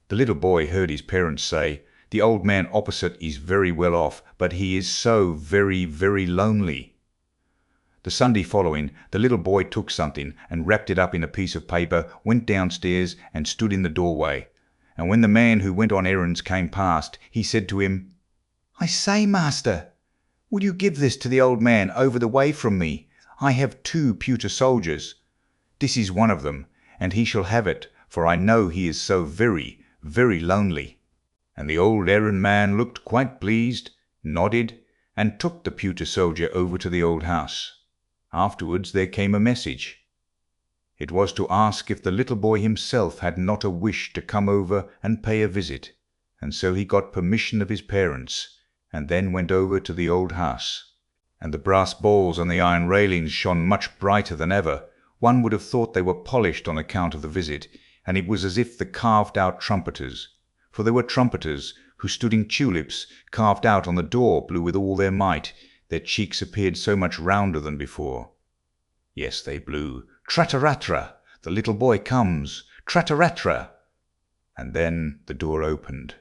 The little boy heard his parents say, "The old man opposite is very well off, but he is so very, very lonely." The Sunday following, the little boy took something and wrapped it up in a piece of paper, went downstairs and stood in the doorway. And when the man who went on errands came past, he said to him, "I say, master, will you give this to the old man over the way from me? I have 2 pewter soldiers. This is one of them, and he shall have it, for I know he is so very, very lonely." And the old errand man looked quite pleased, nodded, and took the pewter soldier over to the old house. Afterwards there came a message. It was to ask if the little boy himself had not a wish to come over and pay a visit, and so he got permission of his parents, and then went over to the old house. And the brass balls on the iron railings shone much brighter than ever. One would have thought they were polished on account of the visit, and it was as if the carved-out trumpeters, for there were trumpeters who stood in tulips carved out on the door, blew with all their might. Their cheeks appeared so much rounder than before. Yes, they blew, "Trataratra, the little boy comes, trataratra." And then the door opened.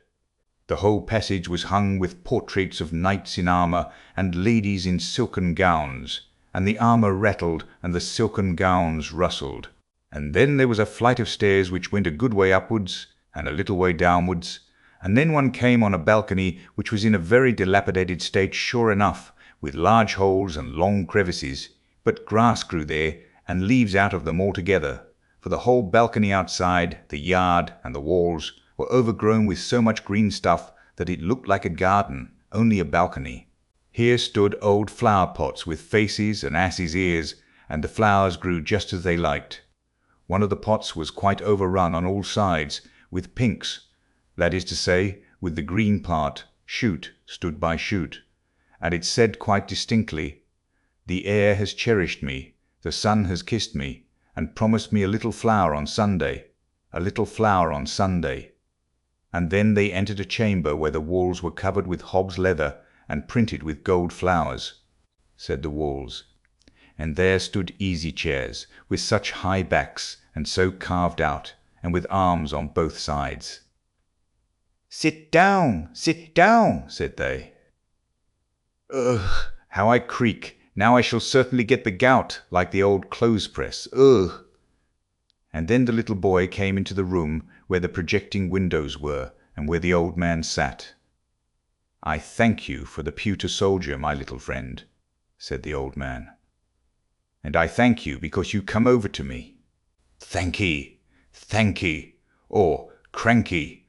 The whole passage was hung with portraits of knights in armour and ladies in silken gowns, and the armour rattled and the silken gowns rustled. And then there was a flight of stairs which went a good way upwards and a little way downwards, and then one came on a balcony which was in a very dilapidated state sure enough, with large holes and long crevices, but grass grew there, and leaves out of them altogether, for the whole balcony outside, the yard, and the walls were overgrown with so much green stuff that it looked like a garden, only a balcony. Here stood old flower pots with faces and asses' ears, and the flowers grew just as they liked. One of the pots was quite overrun on all sides with pinks, that is to say, with the green part, shoot stood by shoot, and it said quite distinctly, "The air has cherished me, the sun has kissed me, and promised me a little flower on Sunday, a little flower on Sunday." And then they entered a chamber where the walls were covered with hob's leather and printed with gold flowers, said the walls. And there stood easy chairs with such high backs and so carved out, and with arms on both sides. Sit down, said they. Ugh, how I creak! Now I shall certainly get the gout, like the old clothes-press. Ugh! And then the little boy came into the room where the projecting windows were, and where the old man sat. "I thank you for the pewter soldier, my little friend," said the old man. "And I thank you because you come over to me. Thankee, or cranky,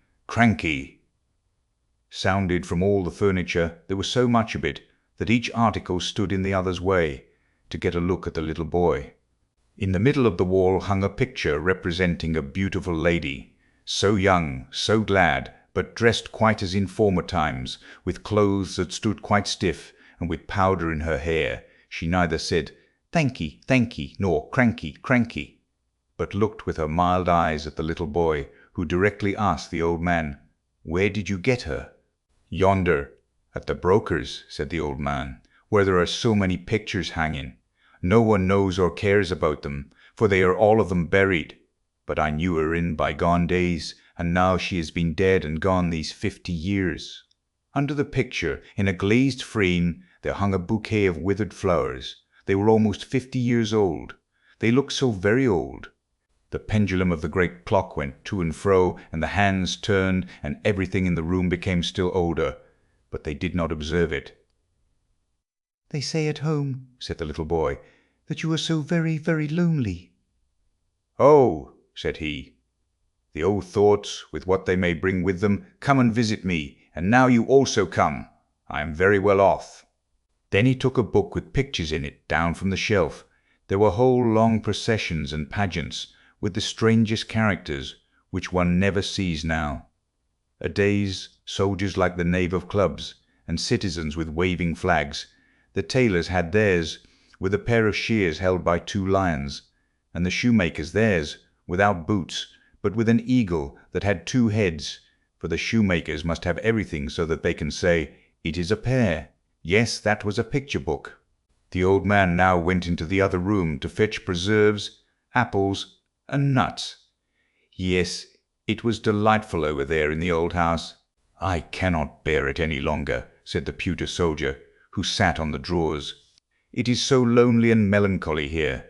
sounded from all the furniture. There was so much of it that each article stood in the other's way to get a look at the little boy. In the middle of the wall hung a picture representing a beautiful lady, so young, so glad, but dressed quite as in former times, with clothes that stood quite stiff, and with powder in her hair. She neither said thankee, nor cranky, but looked with her mild eyes at the little boy, who directly asked the old man, "Where did you get her?" "Yonder, at the broker's," said the old man, "where there are so many pictures hanging. No one knows or cares about them, for they are all of them buried. But I knew her in bygone days, and now she has been dead and gone these 50 years. Under the picture, in a glazed frame, there hung a bouquet of withered flowers. They were almost 50 years old. They looked so very old. The pendulum of the great clock went to and fro, and the hands turned, and everything in the room became still older, but they did not observe it. "They say at home," said the little boy, "that you are so very, very lonely." "Oh," said he, "the old thoughts, with what they may bring with them, come and visit me, and now you also come. I am very well off." Then he took a book with pictures in it down from the shelf. There were whole long processions and pageants with the strangest characters, which one never sees now. A days soldiers like the knave of clubs, and citizens with waving flags. The tailors had theirs, with a pair of shears held by 2 lions, and the shoemakers theirs, without boots, but with an eagle that had 2 heads, for the shoemakers must have everything so that they can say, "It is a pair." Yes, that was a picture book. The old man now went into the other room to fetch preserves, apples, and nuts. Yes, it was delightful over there in the old house. "I cannot bear it any longer," said the pewter soldier, who sat on the drawers. "It is so lonely and melancholy here.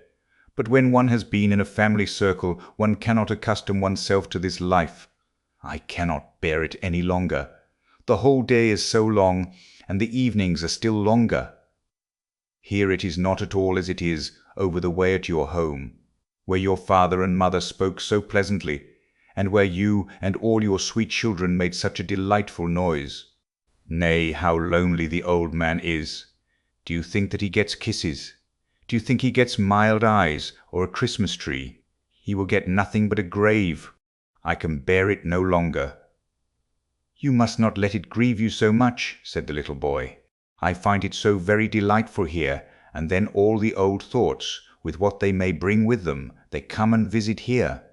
But when one has been in a family circle, one cannot accustom oneself to this life. I cannot bear it any longer. The whole day is so long, and the evenings are still longer. Here it is not at all as it is over the way at your home, where your father and mother spoke so pleasantly, and where you and all your sweet children made such a delightful noise. Nay, how lonely the old man is! Do you think that he gets kisses? Do you think he gets mild eyes or a Christmas tree? He will get nothing but a grave. I can bear it no longer." "You must not let it grieve you so much," said the little boy. "I find it so very delightful here, and then all the old thoughts, with what they may bring with them, they come and visit here."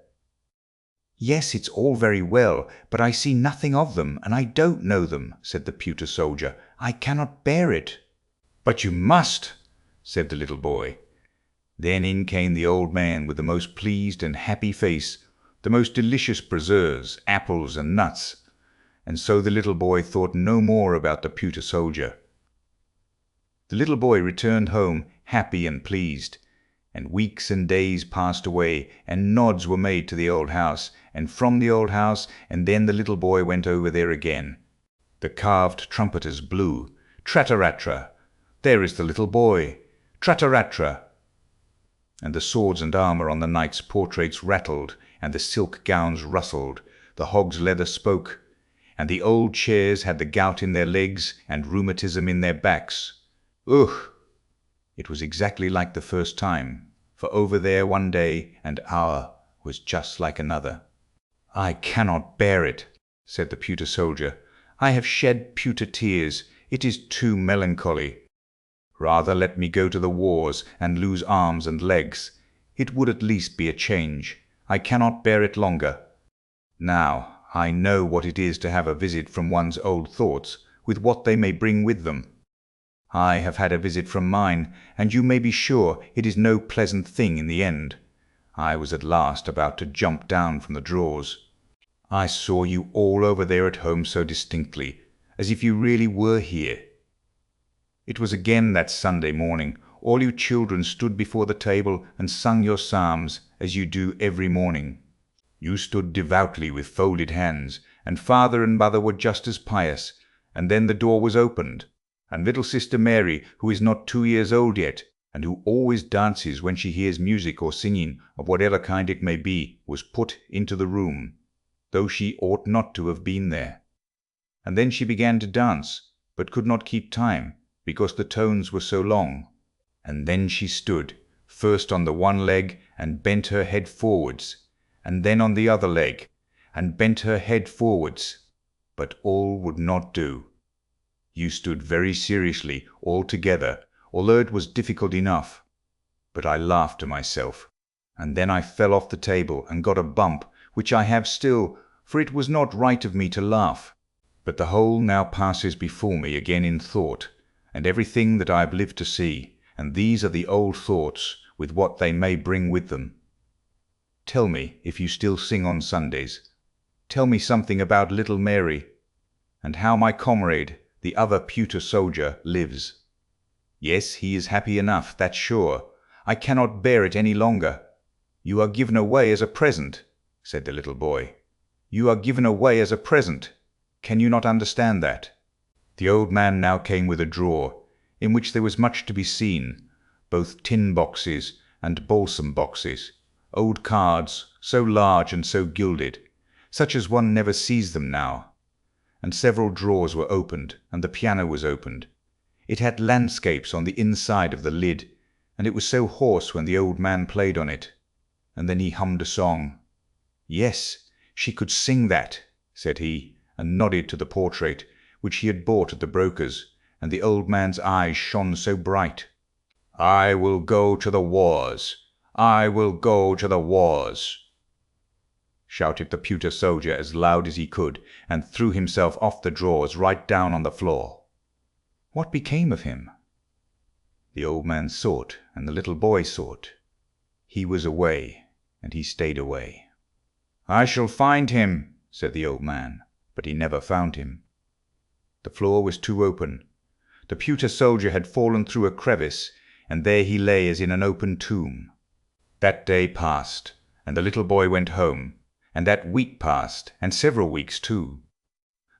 "Yes, it's all very well, but I see nothing of them, and I don't know them," said the pewter soldier. "I cannot bear it." "But you must," said the little boy. Then in came the old man with the most pleased and happy face, the most delicious preserves, apples, and nuts. And so the little boy thought no more about the pewter soldier. The little boy returned home happy and pleased, and weeks and days passed away, and nods were made to the old house, and from the old house, and then the little boy went over there again. The carved trumpeters blew, "Trataratra! There is the little boy! Trataratra!" And the swords and armor on the knights' portraits rattled, and the silk gowns rustled, the hog's leather spoke, and the old chairs had the gout in their legs and rheumatism in their backs. Ugh! It was exactly like the first time, for over there one day and hour was just like another. "I cannot bear it," said the pewter soldier. "I have shed pewter tears. It is too melancholy. Rather let me go to the wars and lose arms and legs. It would at least be a change. I cannot bear it longer. Now I know what it is to have a visit from one's old thoughts, with what they may bring with them. I have had a visit from mine, and you may be sure it is no pleasant thing in the end. I was at last about to jump down from the drawers. I saw you all over there at home so distinctly, as if you really were here. It was again that Sunday morning. All you children stood before the table and sung your psalms, as you do every morning. You stood devoutly with folded hands, and father and mother were just as pious, and then the door was opened, and little sister Mary, who is not 2 years old yet, and who always dances when she hears music or singing, of whatever kind it may be, was put into the room, though she ought not to have been there. And then she began to dance, but could not keep time, because the tones were so long. And then she stood, first on the one leg, and bent her head forwards, and then on the other leg, and bent her head forwards. But all would not do. You stood very seriously all together, although it was difficult enough. But I laughed to myself, and then I fell off the table and got a bump, which I have still, for it was not right of me to laugh. But the whole now passes before me again in thought, and everything that I have lived to see, and these are the old thoughts, with what they may bring with them. Tell me if you still sing on Sundays. Tell me something about little Mary, and how my comrade, the other pewter soldier, lives. Yes, he is happy enough, that's sure. I cannot bear it any longer. You are given away as a present, said the little boy. You are given away as a present. Can you not understand that? The old man now came with a drawer, in which there was much to be seen, both tin boxes and balsam boxes, old cards, so large and so gilded, such as one never sees them now. And several drawers were opened, and the piano was opened. It had landscapes on the inside of the lid, and it was so hoarse when the old man played on it. And then he hummed a song. Yes, she could sing that, said he, and nodded to the portrait, which he had bought at the broker's, and the old man's eyes shone so bright. I will go to the wars. I will go to the wars, shouted the pewter soldier as loud as he could, and threw himself off the drawers right down on the floor. What became of him? The old man sought, and the little boy sought. He was away, and he stayed away. I shall find him, said the old man, but he never found him. The floor was too open. The pewter soldier had fallen through a crevice, and there he lay as in an open tomb. That day passed, and the little boy went home, and that week passed, and several weeks too.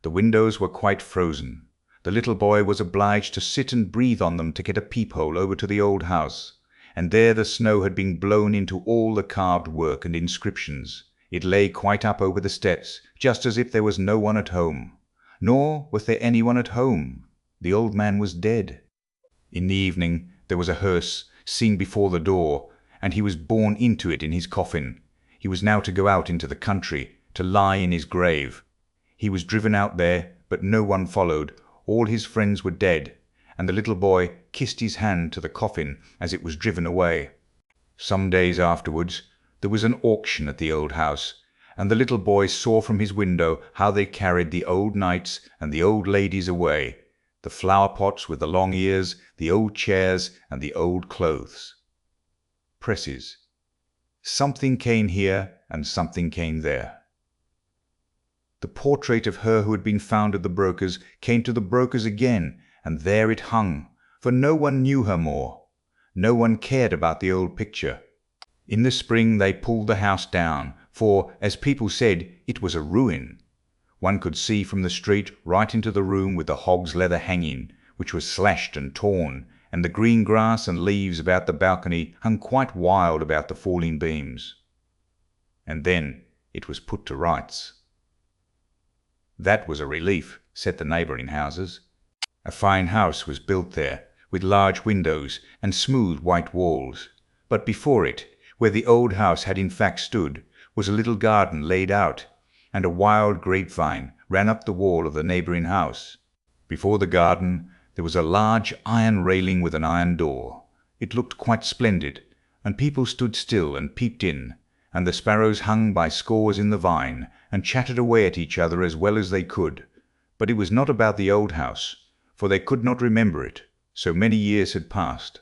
The windows were quite frozen. The little boy was obliged to sit and breathe on them to get a peephole over to the old house, and there the snow had been blown into all the carved work and inscriptions. It lay quite up over the steps, just as if there was no one at home. Nor was there any one at home. The old man was dead. In the evening there was a hearse seen before the door, and he was borne into it in his coffin. He was now to go out into the country, to lie in his grave. He was driven out there, but no one followed. All his friends were dead, and the little boy kissed his hand to the coffin as it was driven away. Some days afterwards there was an auction at the old house, and the little boy saw from his window how they carried the old knights and the old ladies away, the flower pots with the long ears, the old chairs, and the old clothes. Presses. Something came here, and something came there. The portrait of her who had been found at the broker's came to the broker's again, and there it hung, for no one knew her more. No one cared about the old picture. In the spring they pulled the house down, for, as people said, it was a ruin. One could see from the street right into the room with the hog's leather hanging, which was slashed and torn, and the green grass and leaves about the balcony hung quite wild about the falling beams. And then it was put to rights. That was a relief, said the neighbouring houses. A fine house was built there, with large windows and smooth white walls. But before it, where the old house had in fact stood, was a little garden laid out, and a wild grapevine ran up the wall of the neighbouring house. Before the garden there was a large iron railing with an iron door. It looked quite splendid, and people stood still and peeped in, and the sparrows hung by scores in the vine, and chattered away at each other as well as they could. But it was not about the old house, for they could not remember it, so many years had passed.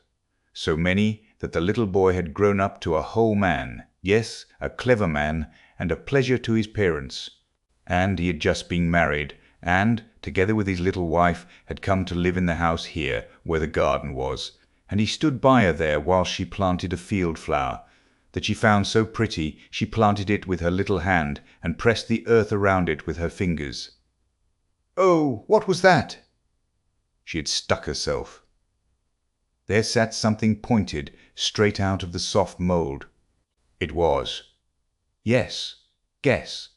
So many that the little boy had grown up to a whole man, yes, a clever man, and a pleasure to his parents. And he had just been married, and, together with his little wife, had come to live in the house here, where the garden was, and he stood by her there while she planted a field flower, that she found so pretty she planted it with her little hand, and pressed the earth around it with her fingers. Oh, what was that? She had stuck herself. There sat something pointed straight out of the soft mould. It was. Yes, guess.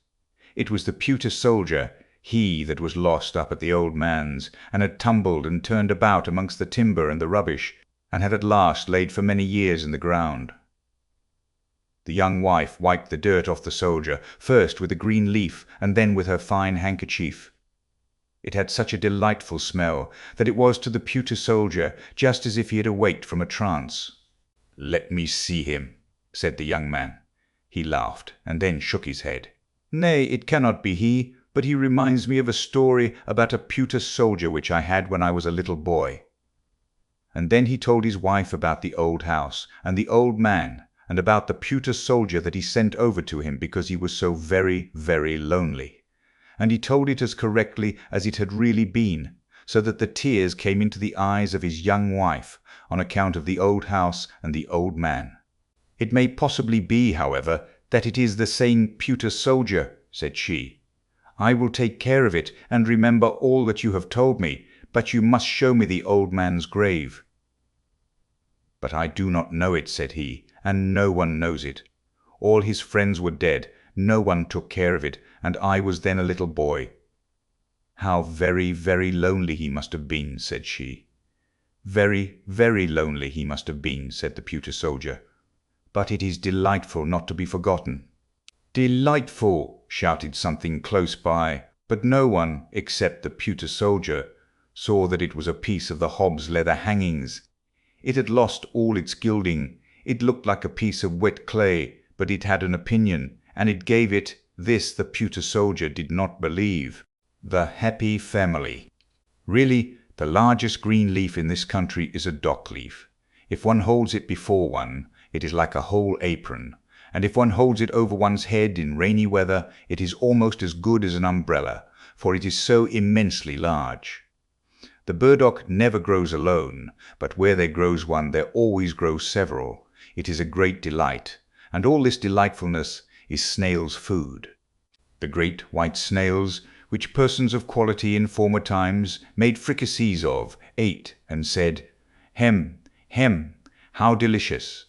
It was the pewter soldier, he that was lost up at the old man's, and had tumbled and turned about amongst the timber and the rubbish, and had at last laid for many years in the ground. The young wife wiped the dirt off the soldier, first with a green leaf, and then with her fine handkerchief. It had such a delightful smell that it was to the pewter soldier just as if he had awaked from a trance. "Let me see him," said the young man. He laughed, and then shook his head. "Nay, it cannot be he, but he reminds me of a story about a pewter soldier which I had when I was a little boy." And then he told his wife about the old house, and the old man, and about the pewter soldier that he sent over to him because he was so very, very lonely. And he told it as correctly as it had really been, so that the tears came into the eyes of his young wife on account of the old house and the old man. "It may possibly be, however, that it is the same pewter soldier," said she. "I will take care of it and remember all that you have told me, but you must show me the old man's grave." "But I do not know it," said he, "and no one knows it. All his friends were dead, no one took care of it, and I was then a little boy." "How very, very lonely he must have been," said she. Very, very lonely he must have been, said the pewter soldier. But it is delightful not to be forgotten. Delightful, shouted something close by, but no one, except the pewter soldier, saw that it was a piece of the hob's leather hangings. It had lost all its gilding. It looked like a piece of wet clay, but it had an opinion, and it gave it. This the pewter soldier did not believe. The happy family. Really, the largest green leaf in this country is a dock leaf. If one holds it before one, it is like a whole apron, and if one holds it over one's head in rainy weather, it is almost as good as an umbrella, for it is so immensely large. The burdock never grows alone, but where there grows one, there always grow several. It is a great delight, and all this delightfulness is snails' food. The great white snails, which persons of quality in former times made fricassees of, ate, and said, "Hem, hem, how delicious!"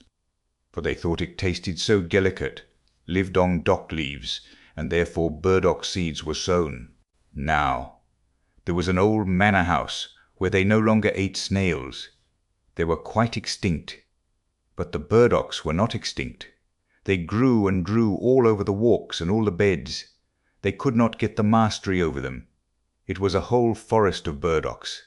For they thought it tasted so delicate, lived on dock leaves, and therefore burdock seeds were sown. Now, there was an old manor house where they no longer ate snails. They were quite extinct. But the burdocks were not extinct. They grew and grew all over the walks and all the beds. They could not get the mastery over them. It was a whole forest of burdocks.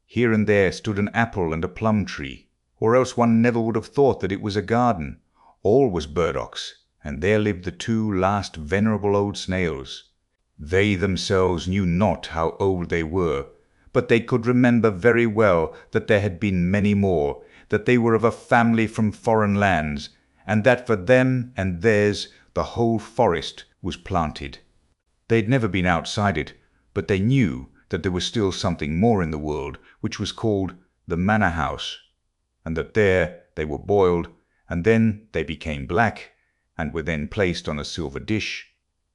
Here and there stood an apple and a plum tree, or else one never would have thought that it was a garden. All was burdocks, and there lived the two last venerable old snails. They themselves knew not how old they were, but they could remember very well that there had been many more, that they were of a family from foreign lands, and that for them and theirs the whole forest was planted. They had never been outside it, but they knew that there was still something more in the world, which was called the manor house, and that there they were boiled, and then they became black, and were then placed on a silver dish.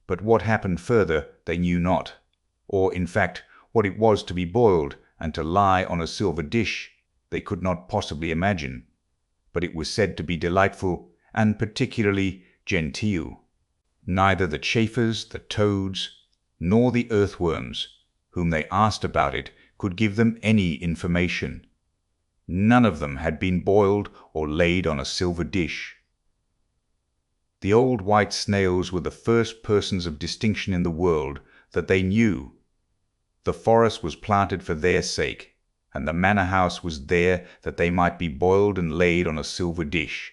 But what happened further they knew not, or in fact what it was to be boiled and to lie on a silver dish they could not possibly imagine. But it was said to be delightful, and particularly genteel. Neither the chafers, the toads, nor the earthworms, whom they asked about it, could give them any information. None of them had been boiled or laid on a silver dish. The old white snails were the first persons of distinction in the world that they knew. The forest was planted for their sake, and the manor house was there that they might be boiled and laid on a silver dish.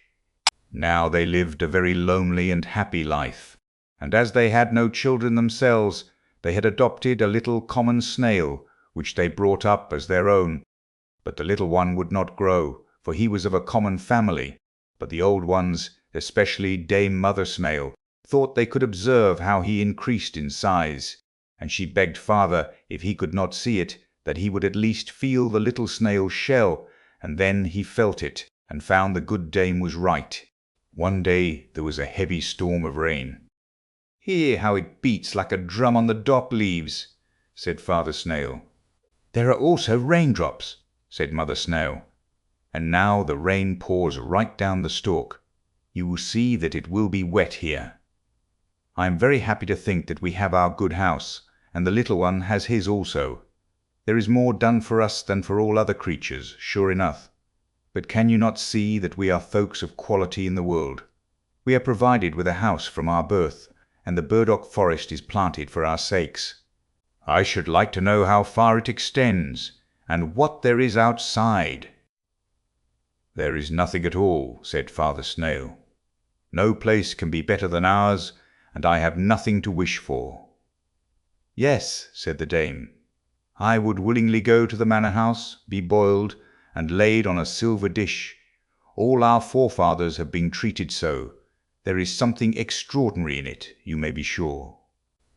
Now they lived a very lonely and happy life, and as they had no children themselves, they had adopted a little common snail, which they brought up as their own. But the little one would not grow, for he was of a common family. But the old ones, especially Dame Mother Snail, thought they could observe how he increased in size, and she begged father, if he could not see it, that he would at least feel the little snail's shell, and then he felt it, and found the good dame was right. One day there was a heavy storm of rain. "Hear how it beats like a drum on the dock leaves," said Father Snail. "There are also raindrops," said Mother Snail. "And now the rain pours right down the stalk. You will see that it will be wet here. I am very happy to think that we have our good house, and the little one has his also. There is more done for us than for all other creatures, sure enough. But can you not see that we are folks of quality in the world? We are provided with a house from our birth, and the burdock forest is planted for our sakes. I should like to know how far it extends, and what there is outside." "There is nothing at all," said Father Snail. "No place can be better than ours, and I have nothing to wish for." "Yes," said the dame, "I would willingly go to the manor house, be boiled, and laid on a silver dish. All our forefathers have been treated so. There is something extraordinary in it, you may be sure."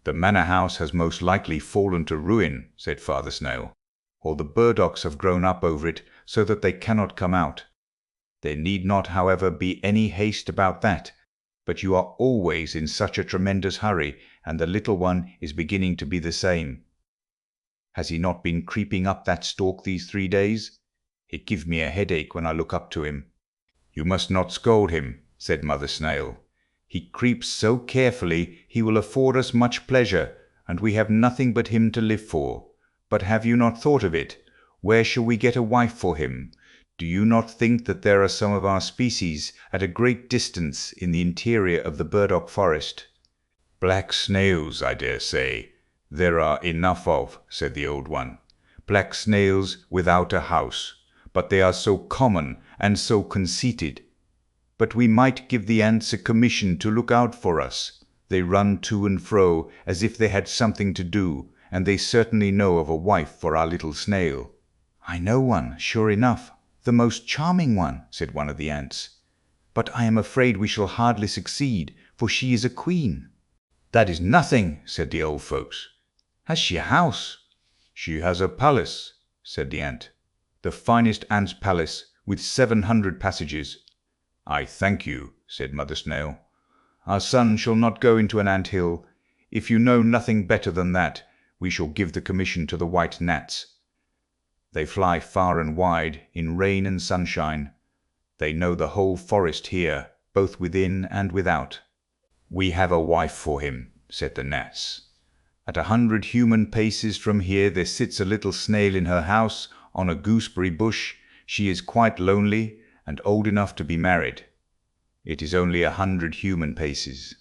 "The manor house has most likely fallen to ruin," said Father Snail, "or the burdocks have grown up over it so that they cannot come out. There need not, however, be any haste about that, but you are always in such a tremendous hurry, and the little one is beginning to be the same. Has he not been creeping up that stalk these 3 days? It gives me a headache when I look up to him." "You must not scold him," said Mother Snail. "He creeps so carefully he will afford us much pleasure, and we have nothing but him to live for. But have you not thought of it? Where shall we get a wife for him? Do you not think that there are some of our species at a great distance in the interior of the burdock forest?" "Black snails, I dare say, there are enough of," said the old one. "Black snails without a house, but they are so common and so conceited. But we might give the ants a commission to look out for us. They run to and fro as if they had something to do, and they certainly know of a wife for our little snail." "I know one, sure enough, the most charming one," said one of the ants. "But I am afraid we shall hardly succeed, for she is a queen." "That is nothing," said the old folks. "Has she a house?" "She has a palace," said the ant. "The finest ant's palace, with 700 passages." "I thank you," said Mother Snail. "Our son shall not go into an ant hill. If you know nothing better than that, we shall give the commission to the white gnats. They fly far and wide, in rain and sunshine. They know the whole forest here, both within and without." "We have a wife for him," said the gnats. "At 100 human paces from here there sits a little snail in her house on a gooseberry bush. She is quite lonely, and old enough to be married. It is only 100 human paces."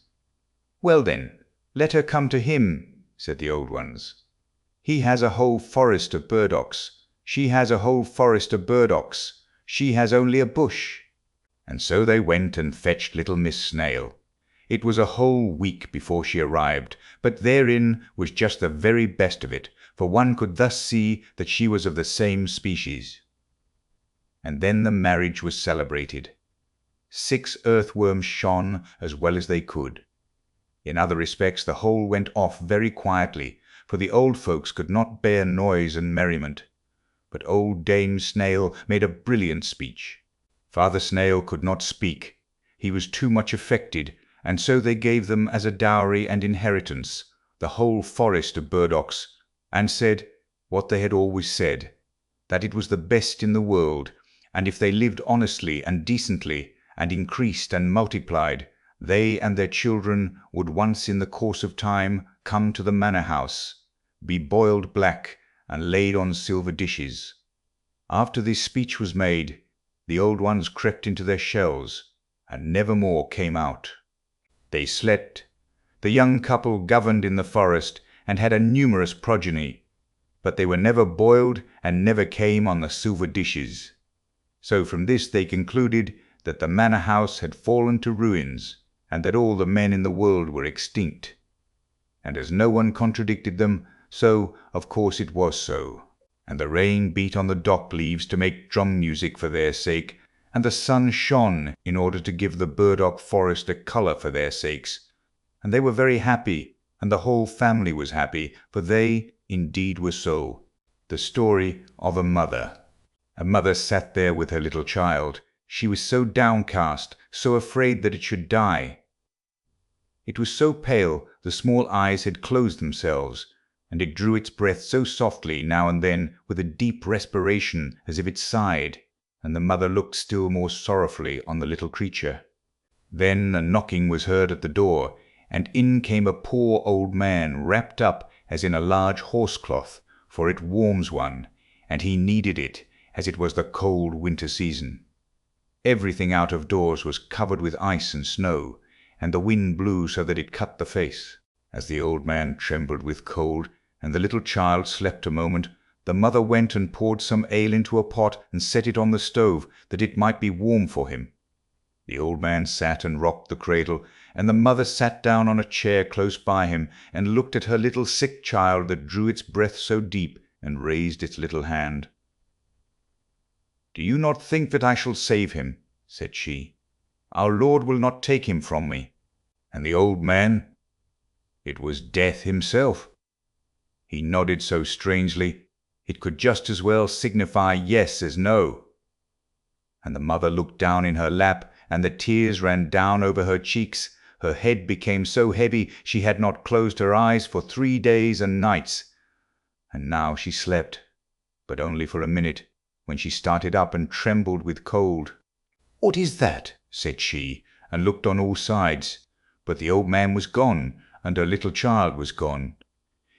"Well then, let her come to him," said the old ones. "He has a whole forest of burdocks. She has a whole forest of burdocks. She has only a bush." And so they went and fetched little Miss Snail. It was a whole week before she arrived, but therein was just the very best of it, for one could thus see that she was of the same species. And then the marriage was celebrated. 6 earthworms shone as well as they could. In other respects the whole went off very quietly, for the old folks could not bear noise and merriment. But old Dame Snail made a brilliant speech. Father Snail could not speak. He was too much affected, and so they gave them as a dowry and inheritance the whole forest of burdocks, and said what they had always said, that it was the best in the world, and if they lived honestly and decently, and increased and multiplied, they and their children would once in the course of time come to the manor house, be boiled black, and laid on silver dishes. After this speech was made, the old ones crept into their shells, and never more came out. They slept. The young couple governed in the forest, and had a numerous progeny, but they were never boiled, and never came on the silver dishes. So from this they concluded that the manor house had fallen to ruins, and that all the men in the world were extinct. And as no one contradicted them, so of course it was so. And the rain beat on the dock leaves to make drum music for their sake, and the sun shone in order to give the burdock forest a colour for their sakes. And they were very happy, and the whole family was happy, for they indeed were so. The story of a mother. A mother sat there with her little child. She was so downcast, so afraid that it should die. It was so pale the small eyes had closed themselves, and it drew its breath so softly now and then with a deep respiration as if it sighed, and the mother looked still more sorrowfully on the little creature. Then a knocking was heard at the door, and in came a poor old man wrapped up as in a large horsecloth, for it warms one, and he needed it, as it was the cold winter season. Everything out of doors was covered with ice and snow, and the wind blew so that it cut the face. As the old man trembled with cold, and the little child slept a moment, the mother went and poured some ale into a pot and set it on the stove, that it might be warm for him. The old man sat and rocked the cradle, and the mother sat down on a chair close by him, and looked at her little sick child that drew its breath so deep, and raised its little hand. "Do you not think that I shall save him?" said she. "Our Lord will not take him from me." And the old man, it was Death himself. He nodded so strangely, it could just as well signify yes as no. And the mother looked down in her lap, and the tears ran down over her cheeks. Her head became so heavy she had not closed her eyes for 3 days and nights. And now she slept, but only for a minute, when she started up and trembled with cold. "What is that?" said she, and looked on all sides. But the old man was gone, and her little child was gone.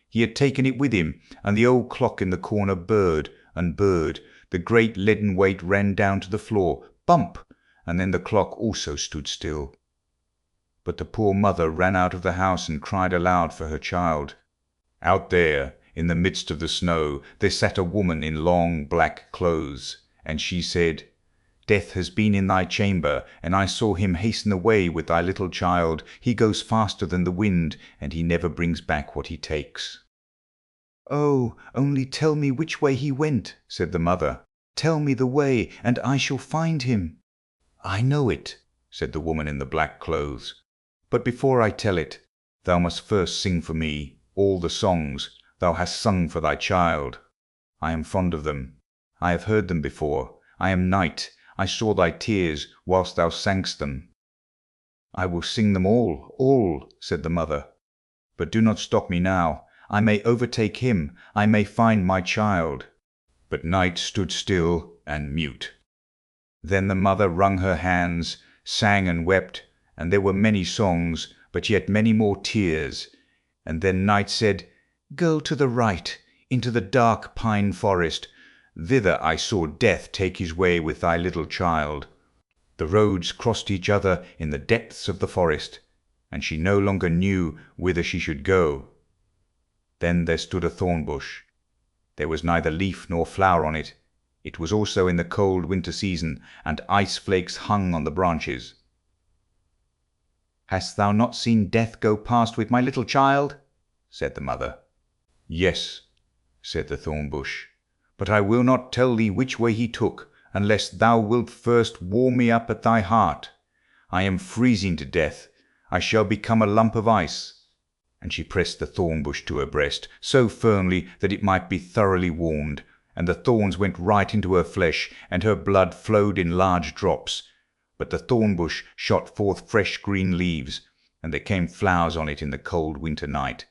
He had taken it with him, and the old clock in the corner burred, and bird, the great leaden weight ran down to the floor, bump, and then the clock also stood still. But the poor mother ran out of the house and cried aloud for her child. Out there, in the midst of the snow, there sat a woman in long black clothes, and she said, Death has been in thy chamber, and I saw him hasten away with thy little child. He goes faster than the wind, and he never brings back what he takes. Oh, only tell me which way he went, said the mother. Tell me the way, and I shall find him. I know it, said the woman in the black clothes. But before I tell it, thou must first sing for me all the songs thou hast sung for thy child. I am fond of them. I have heard them before. I am night. I saw thy tears whilst thou sangst them. I will sing them all, said the mother. But do not stop me now. I may overtake him. I may find my child. But night stood still and mute. Then the mother wrung her hands, sang and wept, and there were many songs, but yet many more tears. And then night said, Go to the right, into the dark pine forest. Thither I saw Death take his way with thy little child. The roads crossed each other in the depths of the forest, and she no longer knew whither she should go. Then there stood a thorn bush. There was neither leaf nor flower on it. It was also in the cold winter season, and ice flakes hung on the branches. Hast thou not seen Death go past with my little child? Said the mother. Yes, said the thorn bush, but I will not tell thee which way he took, unless thou wilt first warm me up at thy heart. I am freezing to death. I shall become a lump of ice. And she pressed the thorn bush to her breast so firmly that it might be thoroughly warmed, and the thorns went right into her flesh, and her blood flowed in large drops. But the thorn bush shot forth fresh green leaves, and there came flowers on it in the cold winter night.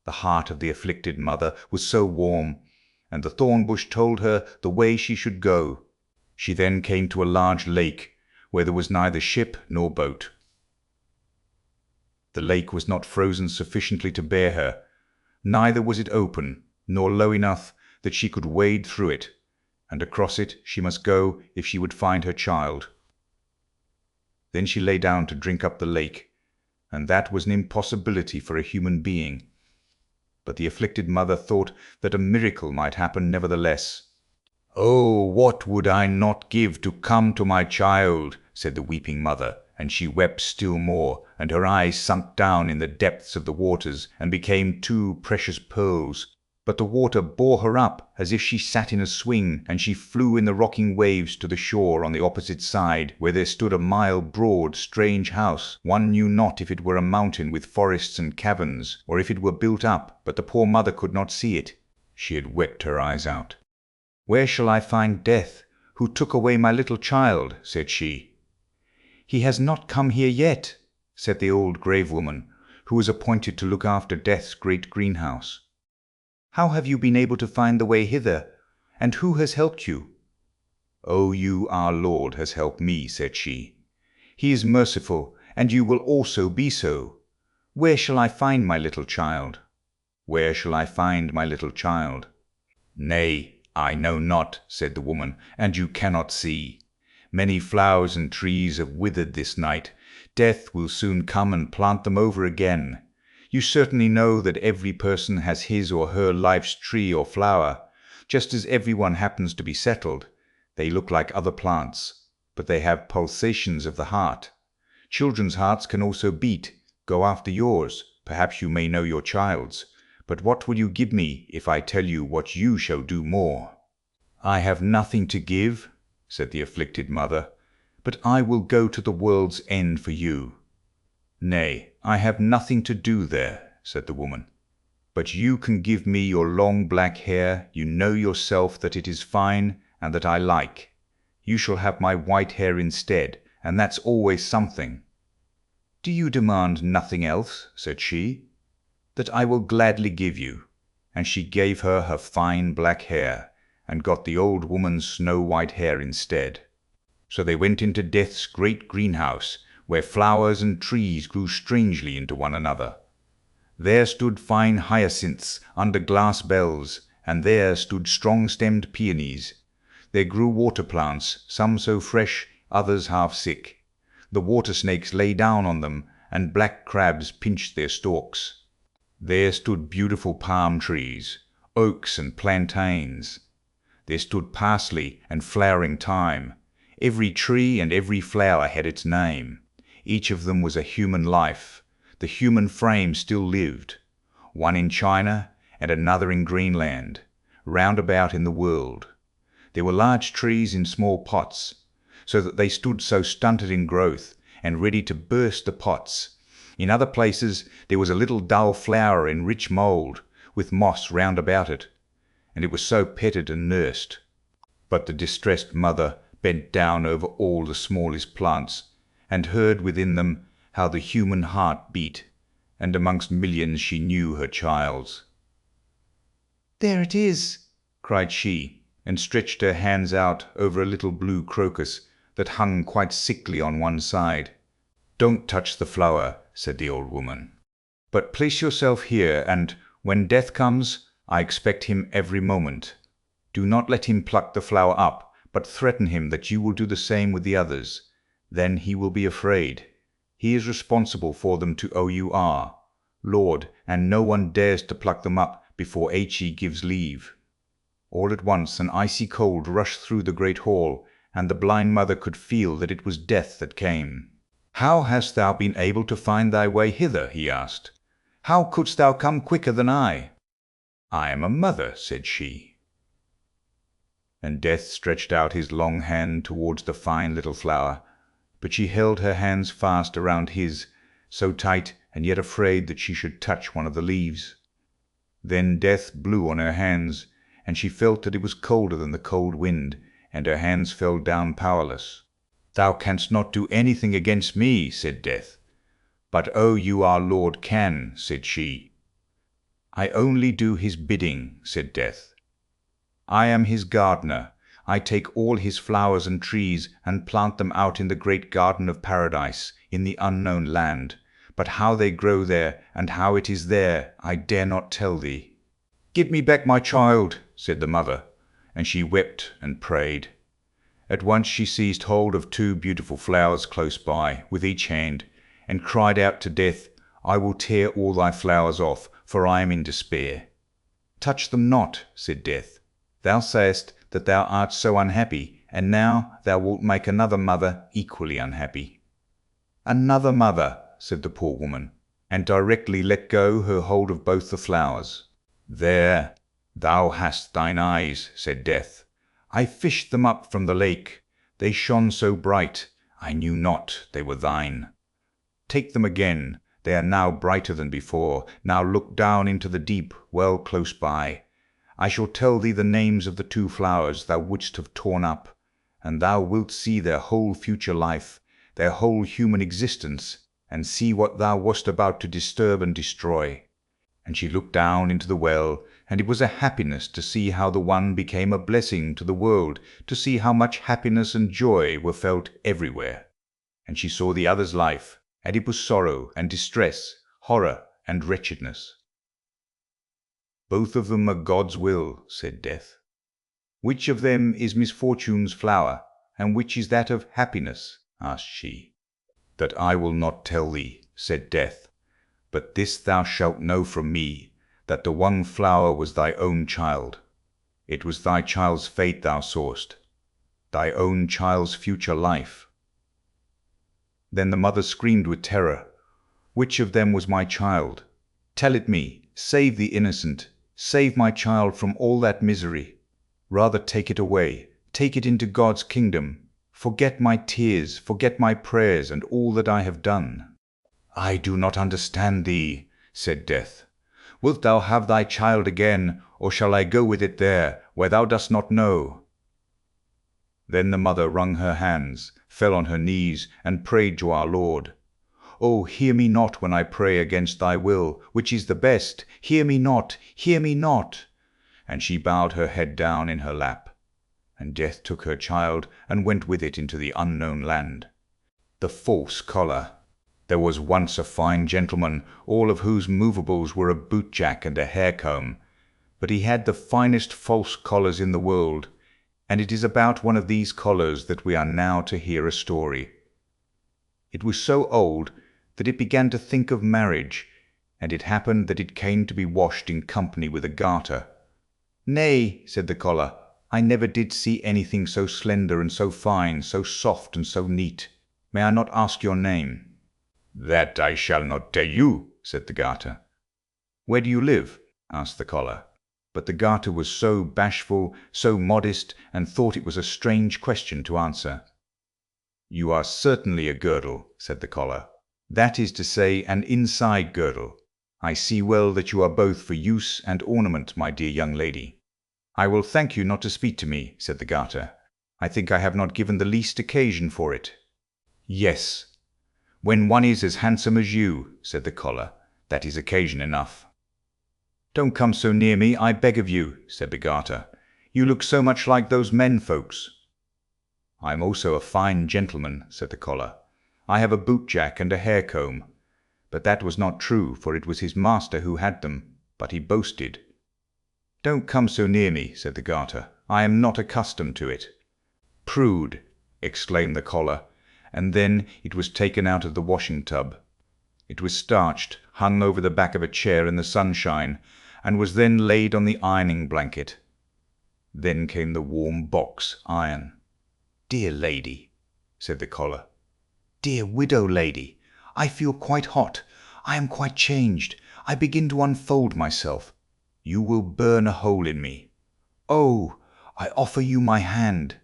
The heart of the afflicted mother was so warm, and the thorn bush told her the way she should go. She then came to a large lake, where there was neither ship nor boat. The lake was not frozen sufficiently to bear her, neither was it open, nor low enough that she could wade through it, and across it she must go if she would find her child. Then she lay down to drink up the lake, and that was an impossibility for a human being. But the afflicted mother thought that a miracle might happen nevertheless. Oh, what would I not give to come to my child, said the weeping mother, and she wept still more, and her eyes sunk down in the depths of the waters, and became two precious pearls. But the water bore her up as if she sat in a swing, and she flew in the rocking waves to the shore on the opposite side, where there stood a mile broad, strange house. One knew not if it were a mountain with forests and caverns, or if it were built up, but the poor mother could not see it. She had wept her eyes out. Where shall I find Death, who took away my little child? Said she. He has not come here yet, said the old grave woman, who was appointed to look after Death's great greenhouse. How have you been able to find the way hither, and who has helped you? Oh, you, our Lord, has helped me, said she. He is merciful, and you will also be so. Where shall I find my little child? Where shall I find my little child? Nay, I know not, said the woman, and you cannot see. Many flowers and trees have withered this night. Death will soon come and plant them over again. You certainly know that every person has his or her life's tree or flower, just as everyone happens to be settled. They look like other plants, but they have pulsations of the heart. Children's hearts can also beat. Go after yours. Perhaps you may know your child's. But what will you give me if I tell you what you shall do more? I have nothing to give, said the afflicted mother, but I will go to the world's end for you. Nay, I have nothing to do there, said the woman. But you can give me your long black hair. You know yourself that it is fine and that I like. You shall have my white hair instead, and that's always something. Do you demand nothing else? Said she. That I will gladly give you. And she gave her her fine black hair, and got the old woman's snow white hair instead. So they went into Death's great greenhouse, where flowers and trees grew strangely into one another. There stood fine hyacinths under glass bells, and there stood strong-stemmed peonies. There grew water plants, some so fresh, others half sick. The water snakes lay down on them, and black crabs pinched their stalks. There stood beautiful palm trees, oaks and plantains. There stood parsley and flowering thyme. Every tree and every flower had its name. Each of them was a human life. The human frame still lived, one in China and another in Greenland, round about in the world. There were large trees in small pots, so that they stood so stunted in growth and ready to burst the pots. In other places there was a little dull flower in rich mould, with moss round about it, and it was so petted and nursed. But the distressed mother bent down over all the smallest plants, and heard within them how the human heart beat, and amongst millions she knew her child's. "There it is!" cried she, and stretched her hands out over a little blue crocus that hung quite sickly on one side. "Don't touch the flower," said the old woman, "but place yourself here, and when death comes, I expect him every moment. Do not let him pluck the flower up, but threaten him that you will do the same with the others. Then he will be afraid. He is responsible for them to our Lord, and no one dares to pluck them up before h.c. gives leave." All at once an icy cold rushed through the great hall, and the blind mother could feel that it was death that came. "How hast thou been able to find thy way hither?" he asked. "How couldst thou come quicker than I?" "I am a mother," said she. And Death stretched out his long hand towards the fine little flower, but she held her hands fast around his, so tight and yet afraid that she should touch one of the leaves. Then Death blew on her hands, and she felt that it was colder than the cold wind, and her hands fell down powerless. "Thou canst not do anything against me," said Death. "But oh, you our Lord can," said she. "I only do his bidding," said Death. "I am his gardener. I take all his flowers and trees and plant them out in the great garden of paradise, in the unknown land. But how they grow there, and how it is there, I dare not tell thee." "Give me back my child," said the mother, and she wept and prayed. At once she seized hold of two beautiful flowers close by, with each hand, and cried out to Death, "I will tear all thy flowers off, for I am in despair." "Touch them not," said Death. "Thou sayest that thou art so unhappy, and now thou wilt make another mother equally unhappy." "Another mother," said the poor woman, and directly let go her hold of both the flowers. "There, thou hast thine eyes," said Death. "I fished them up from the lake. They shone so bright, I knew not they were thine. Take them again, they are now brighter than before. Now look down into the deep, well close by. I shall tell thee the names of the two flowers thou wouldst have torn up, and thou wilt see their whole future life, their whole human existence, and see what thou wast about to disturb and destroy." And she looked down into the well, and it was a happiness to see how the one became a blessing to the world, to see how much happiness and joy were felt everywhere. And she saw the other's life, and it was sorrow and distress, horror and wretchedness. "Both of them are God's will," said Death. "Which of them is misfortune's flower, and which is that of happiness?" asked she. "That I will not tell thee," said Death. "But this thou shalt know from me, that the one flower was thy own child. It was thy child's fate thou sawest, thy own child's future life." Then the mother screamed with terror. "Which of them was my child? Tell it me. Save the innocent. Save my child from all that misery. Rather take it away. Take it into God's kingdom. Forget my tears, forget my prayers, and all that I have done." "I do not understand thee," said Death. "Wilt thou have thy child again, or shall I go with it there, where thou dost not know?" Then the mother wrung her hands, fell on her knees, and prayed to our Lord. "Oh, hear me not when I pray against thy will, which is the best. Hear me not, hear me not." And she bowed her head down in her lap. And Death took her child, and went with it into the unknown land. The false collar! There was once a fine gentleman, all of whose movables were a bootjack and a hair-comb. but he had the finest false collars in the world, and it is about one of these collars that we are now to hear a story. It was so old that it began to think of marriage, and it happened that it came to be washed in company with a garter. "Nay," said the collar, "I never did see anything so slender and so fine, so soft and so neat. May I not ask your name?" "That I shall not tell you," said the garter. "Where do you live?" asked the collar. But the garter was so bashful, so modest, and thought it was a strange question to answer. "You are certainly a girdle," said the collar. "That is to say, an inside girdle. I see well that you are both for use and ornament, my dear young lady." "I will thank you not to speak to me," said the garter. "I think I have not given the least occasion for it." "Yes, when one is as handsome as you," said the collar, "that is occasion enough." "Don't come so near me, I beg of you," said the garter. "You look so much like those men folks." "I am also a fine gentleman," said the collar. "I have a bootjack and a hair comb." But that was not true, for it was his master who had them, but he boasted. "Don't come so near me," said the garter. "I am not accustomed to it." "Prude!" exclaimed the collar, and then it was taken out of the washing tub. It was starched, hung over the back of a chair in the sunshine, and was then laid on the ironing blanket. Then came the warm box iron. "Dear lady," said the collar, "dear widow lady, I feel quite hot. I am quite changed. I begin to unfold myself. You will burn a hole in me. Oh, I offer you my hand."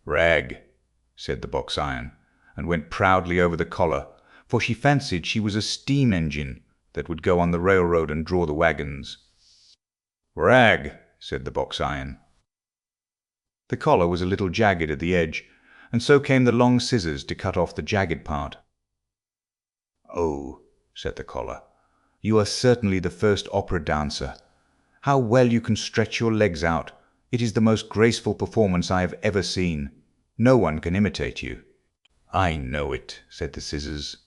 "Rag," said the box iron, and went proudly over the collar, for she fancied she was a steam engine that would go on the railroad and draw the wagons. "Rag," said the box iron. The collar was a little jagged at the edge, and so came the long scissors to cut off the jagged part. "Oh," said the collar, "you are certainly the first opera dancer. How well you can stretch your legs out! It is the most graceful performance I have ever seen. No one can imitate you." "I know it," said the scissors.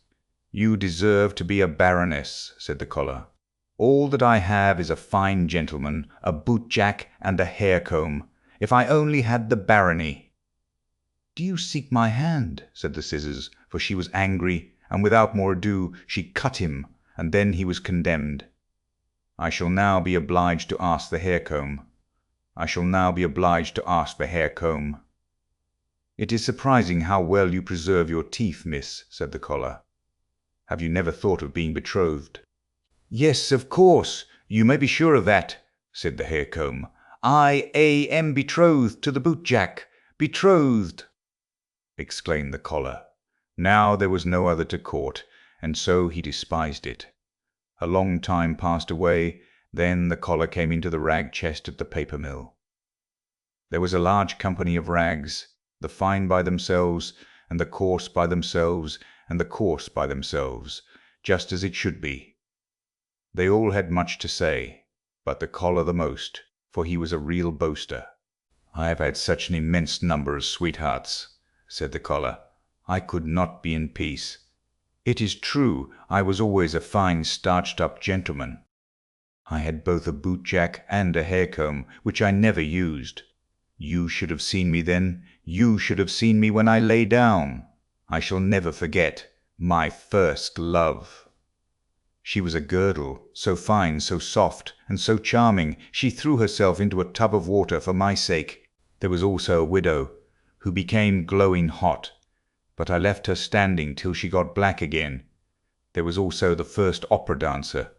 "You deserve to be a baroness," said the collar. "All that I have is a fine gentleman, a bootjack, and a hair comb. If I only had the barony!" "Do you seek my hand?" said the scissors, for she was angry, and without more ado she cut him, and then he was condemned. "I shall now be obliged to ask the hair comb. I shall now be obliged to ask the hair comb." "It is surprising how well you preserve your teeth, miss," said the collar. "Have you never thought of being betrothed?" "Yes, of course, you may be sure of that," said the hair comb. "I am betrothed to the bootjack. Betrothed!" exclaimed the collar. Now there was no other to court, and so he despised it. A long time passed away, then the collar came into the rag chest at the paper mill. There was a large company of rags, the fine by themselves, and the coarse by themselves, and the coarse by themselves, just as it should be. They all had much to say, but the collar the most, for he was a real boaster. "I have had such an immense number of sweethearts," said the collar. "I could not be in peace. It is true, I was always a fine starched-up gentleman. I had both a bootjack and a hair comb, which I never used. You should have seen me then. You should have seen me when I lay down. I shall never forget my first love. She was a girdle, so fine, so soft, and so charming, she threw herself into a tub of water for my sake. There was also a widow, who became glowing hot, but I left her standing till she got black again. There was also the first opera dancer.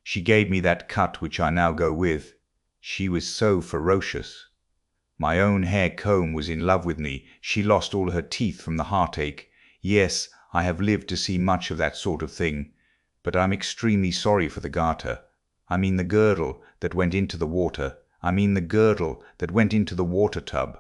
She gave me that cut which I now go with. She was so ferocious. My own hair comb was in love with me. She lost all her teeth from the heartache. Yes, I have lived to see much of that sort of thing. But I am extremely sorry for the garter. I mean the girdle that went into the water. I mean the girdle that went into the water tub.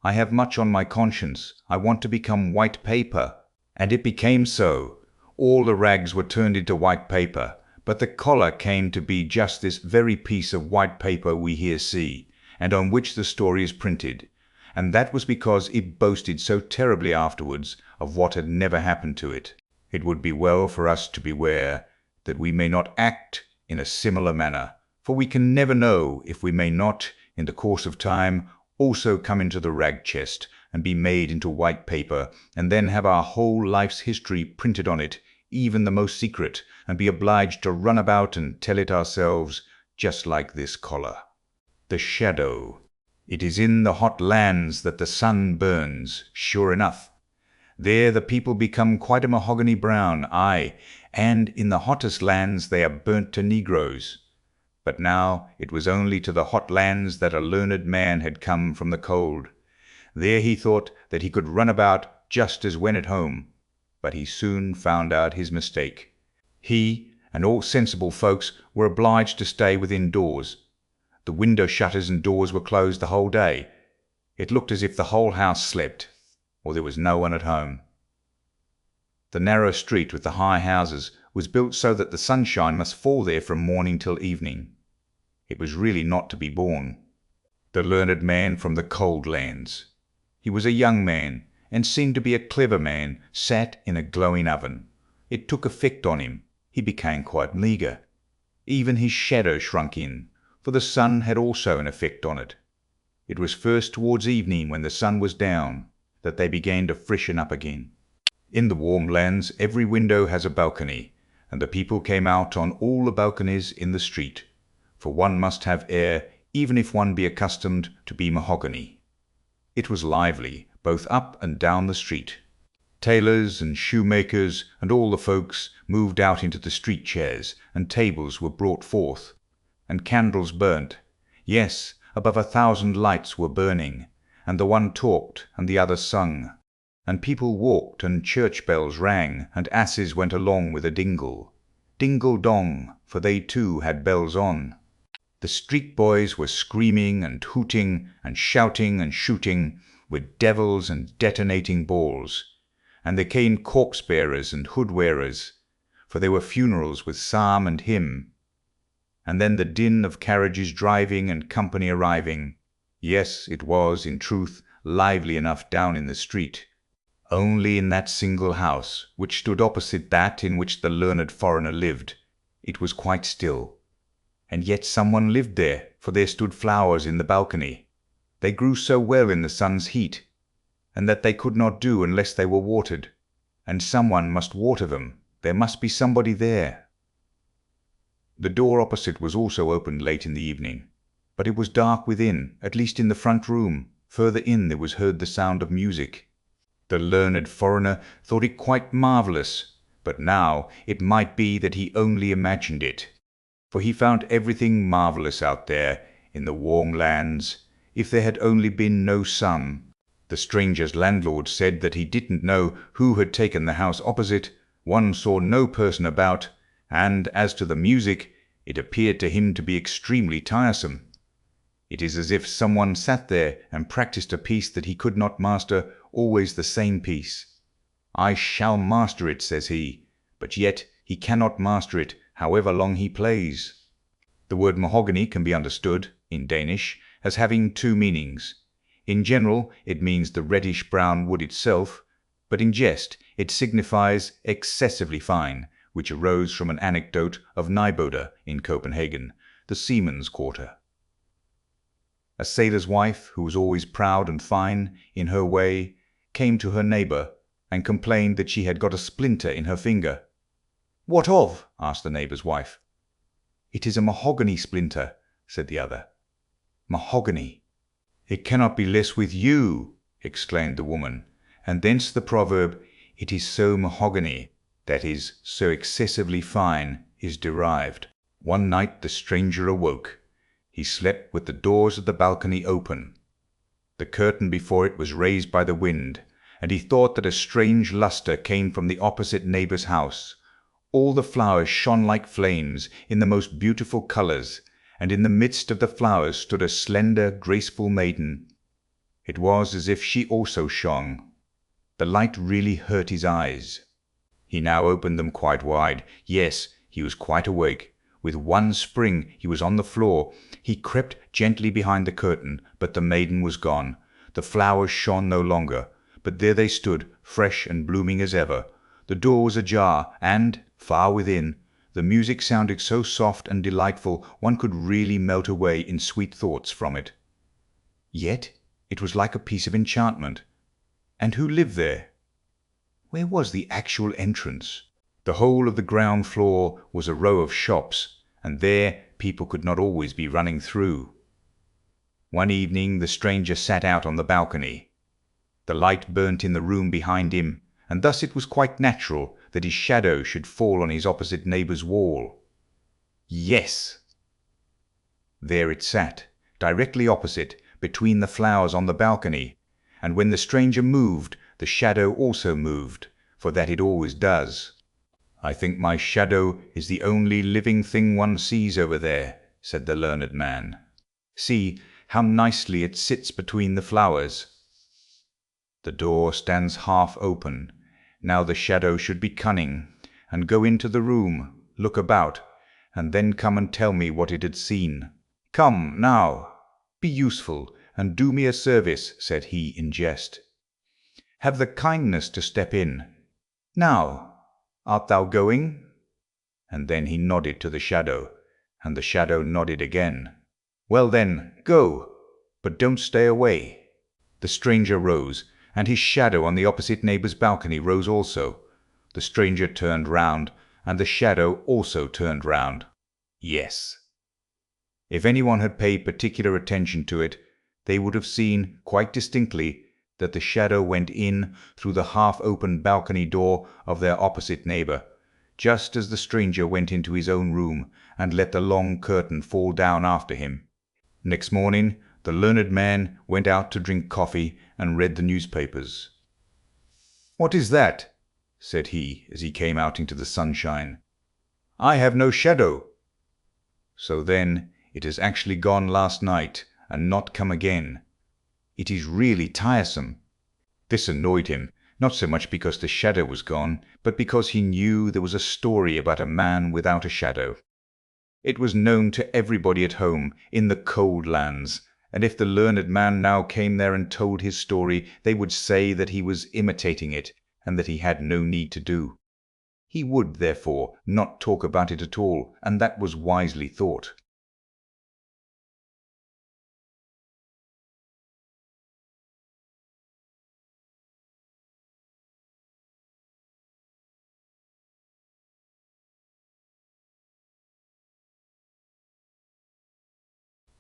I have much on my conscience. I want to become white paper. And it became so. All the rags were turned into white paper. But the collar came to be just this very piece of white paper we here see, and on which the story is printed. And that was because it boasted so terribly afterwards of what had never happened to it. It would be well for us to beware that we may not act in a similar manner, For we can never know if we may not, in the course of time, also come into the rag chest, and be made into white paper, and then have our whole life's history printed on it, even the most secret, and be obliged to run about and tell it ourselves, just like this collar. The shadow. It is in the hot lands that the sun burns, sure enough. There the people become quite a mahogany brown, aye, and in the hottest lands they are burnt to negroes. But now it was only to the hot lands that a learned man had come from the cold. There he thought that he could run about just as when at home, but he soon found out his mistake. He and all sensible folks were obliged to stay within doors. The window shutters and doors were closed the whole day. It looked as if the whole house slept, or there was no one at home. The narrow street with the high houses was built so that the sunshine must fall there from morning till evening. It was really not to be borne. The learned man from the cold lands. He was a young man, and seemed to be a clever man, sat in a glowing oven. It took effect on him. He became quite meagre. Even his shadow shrunk in, for the sun had also an effect on it. It was first towards evening, when the sun was down, that they began to freshen up again. In the warm lands every window has a balcony, and the people came out on all the balconies in the street, for one must have air even if one be accustomed to be mahogany. It was lively, both up and down the street. Tailors and shoemakers and all the folks moved out into the street chairs, and tables were brought forth, and candles burnt. Yes, above 1,000 lights were burning, and the one talked and the other sung, and people walked, and church bells rang, and asses went along with a dingle. Dingle dong, for they too had bells on. The street boys were screaming and hooting and shouting and shooting, with devils and detonating balls. And there came corpse bearers and hood wearers, for there were funerals with psalm and hymn. And then the din of carriages driving and company arriving. Yes, it was, in truth, lively enough down in the street. Only in that single house, which stood opposite that in which the learned foreigner lived, it was quite still. And yet someone lived there, for there stood flowers in the balcony. They grew so well in the sun's heat, and that they could not do unless they were watered. And someone must water them. There must be somebody there. The door opposite was also opened late in the evening, but it was dark within, at least in the front room. Further in there was heard the sound of music. The learned foreigner thought it quite marvellous, but now it might be that he only imagined it, for he found everything marvellous out there in the warm lands, if there had only been no sun. The stranger's landlord said that he didn't know who had taken the house opposite. One saw no person about, and as to the music, it appeared to him to be extremely tiresome. It is as if someone sat there and practised a piece that he could not master, always the same piece. I shall master it, says he, but yet he cannot master it, however long he plays. The word mahogany can be understood, in Danish, as having two meanings. In general, it means the reddish-brown wood itself, but in jest it signifies excessively fine, which arose from an anecdote of Nyboder in Copenhagen, the seaman's quarter. A sailor's wife, who was always proud and fine in her way, came to her neighbour and complained that she had got a splinter in her finger. "What of?" asked the neighbour's wife. "It is a mahogany splinter," said the other. "Mahogany! It cannot be less with you," exclaimed the woman, and thence the proverb, "It is so mahogany," that is, so excessively fine, is derived. One night the stranger awoke. He slept with the doors of the balcony open. The curtain before it was raised by the wind, and he thought that a strange lustre came from the opposite neighbour's house. All the flowers shone like flames in the most beautiful colours, and in the midst of the flowers stood a slender, graceful maiden. It was as if she also shone. The light really hurt his eyes. He now opened them quite wide. Yes, he was quite awake. With one spring he was on the floor. He crept gently behind the curtain, but the maiden was gone. The flowers shone no longer, but there they stood, fresh and blooming as ever. The door was ajar, and, far within, The music sounded so soft and delightful one could really melt away in sweet thoughts from it. Yet it was like a piece of enchantment. And who lived there? Where was the actual entrance? The whole of the ground floor was a row of shops, and there people could not always be running through. One evening the stranger sat out on the balcony. The light burnt in the room behind him, and thus it was quite natural that his shadow should fall on his opposite neighbour's wall. Yes! There it sat, directly opposite, between the flowers on the balcony, and when the stranger moved, the shadow also moved, for that it always does. "I think my shadow is the only living thing one sees over there," said the learned man. "See how nicely it sits between the flowers. The door stands half open. Now the shadow should be cunning, and go into the room, look about, and then come and tell me what it had seen. Come, now, be useful, and do me a service," said he in jest. "Have the kindness to step in. Now, art thou going?" And then he nodded to the shadow, and the shadow nodded again. "Well then, go, but don't stay away." The stranger rose, and his shadow on the opposite neighbour's balcony rose also. The stranger turned round, and the shadow also turned round. Yes. If anyone had paid particular attention to it, they would have seen quite distinctly that the shadow went in through the half-open balcony door of their opposite neighbour, just as the stranger went into his own room and let the long curtain fall down after him. Next morning the learned man went out to drink coffee and read the newspapers. "What is that?" said he as he came out into the sunshine. "I have no shadow." "So then it has actually gone last night and not come again. It is really tiresome." This annoyed him, not so much because the shadow was gone, but because he knew there was a story about a man without a shadow. It was known to everybody at home in the cold lands, and if the learned man now came there and told his story, they would say that he was imitating it, and that he had no need to do. He would, therefore, not talk about it at all, and that was wisely thought.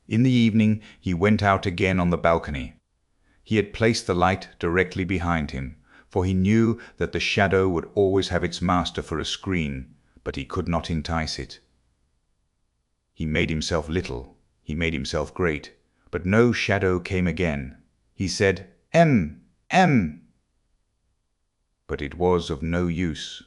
In the evening he went out again on the balcony. He had placed the light directly behind him, for he knew that the shadow would always have its master for a screen, but he could not entice it. He made himself little, he made himself great, but no shadow came again. He said, "M, M," but it was of no use.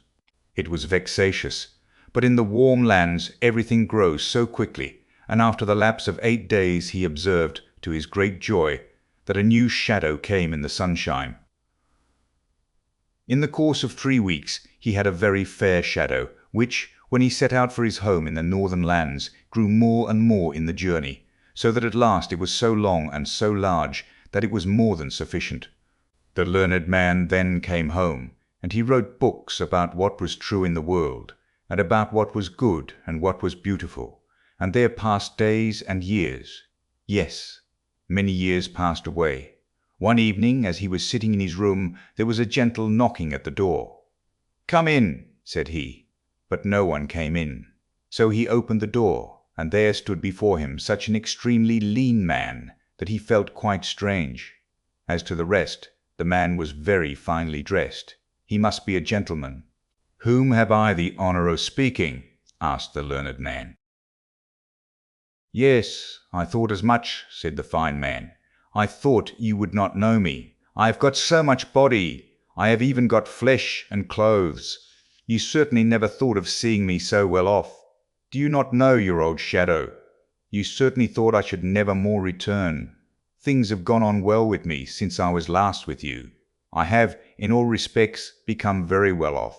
It was vexatious, but in the warm lands everything grows so quickly, and after the lapse of 8 days he observed, to his great joy, that a new shadow came in the sunshine. In the course of 3 weeks he had a very fair shadow, which, when he set out for his home in the northern lands, grew more and more in the journey, so that at last it was so long and so large that it was more than sufficient. The learned man then came home, and he wrote books about what was true in the world, and about what was good and what was beautiful, and there passed days and years. Yes, many years passed away. One evening, as he was sitting in his room, there was a gentle knocking at the door. "Come in," said he, but no one came in. So he opened the door, and there stood before him such an extremely lean man that he felt quite strange. As to the rest, the man was very finely dressed. He must be a gentleman. "Whom have I the honour of speaking?" asked the learned man. "Yes, I thought as much," said the fine man. "I thought you would not know me. I have got so much body. I have even got flesh and clothes. You certainly never thought of seeing me so well off. Do you not know your old shadow? You certainly thought I should never more return. Things have gone on well with me since I was last with you. I have, in all respects, become very well off.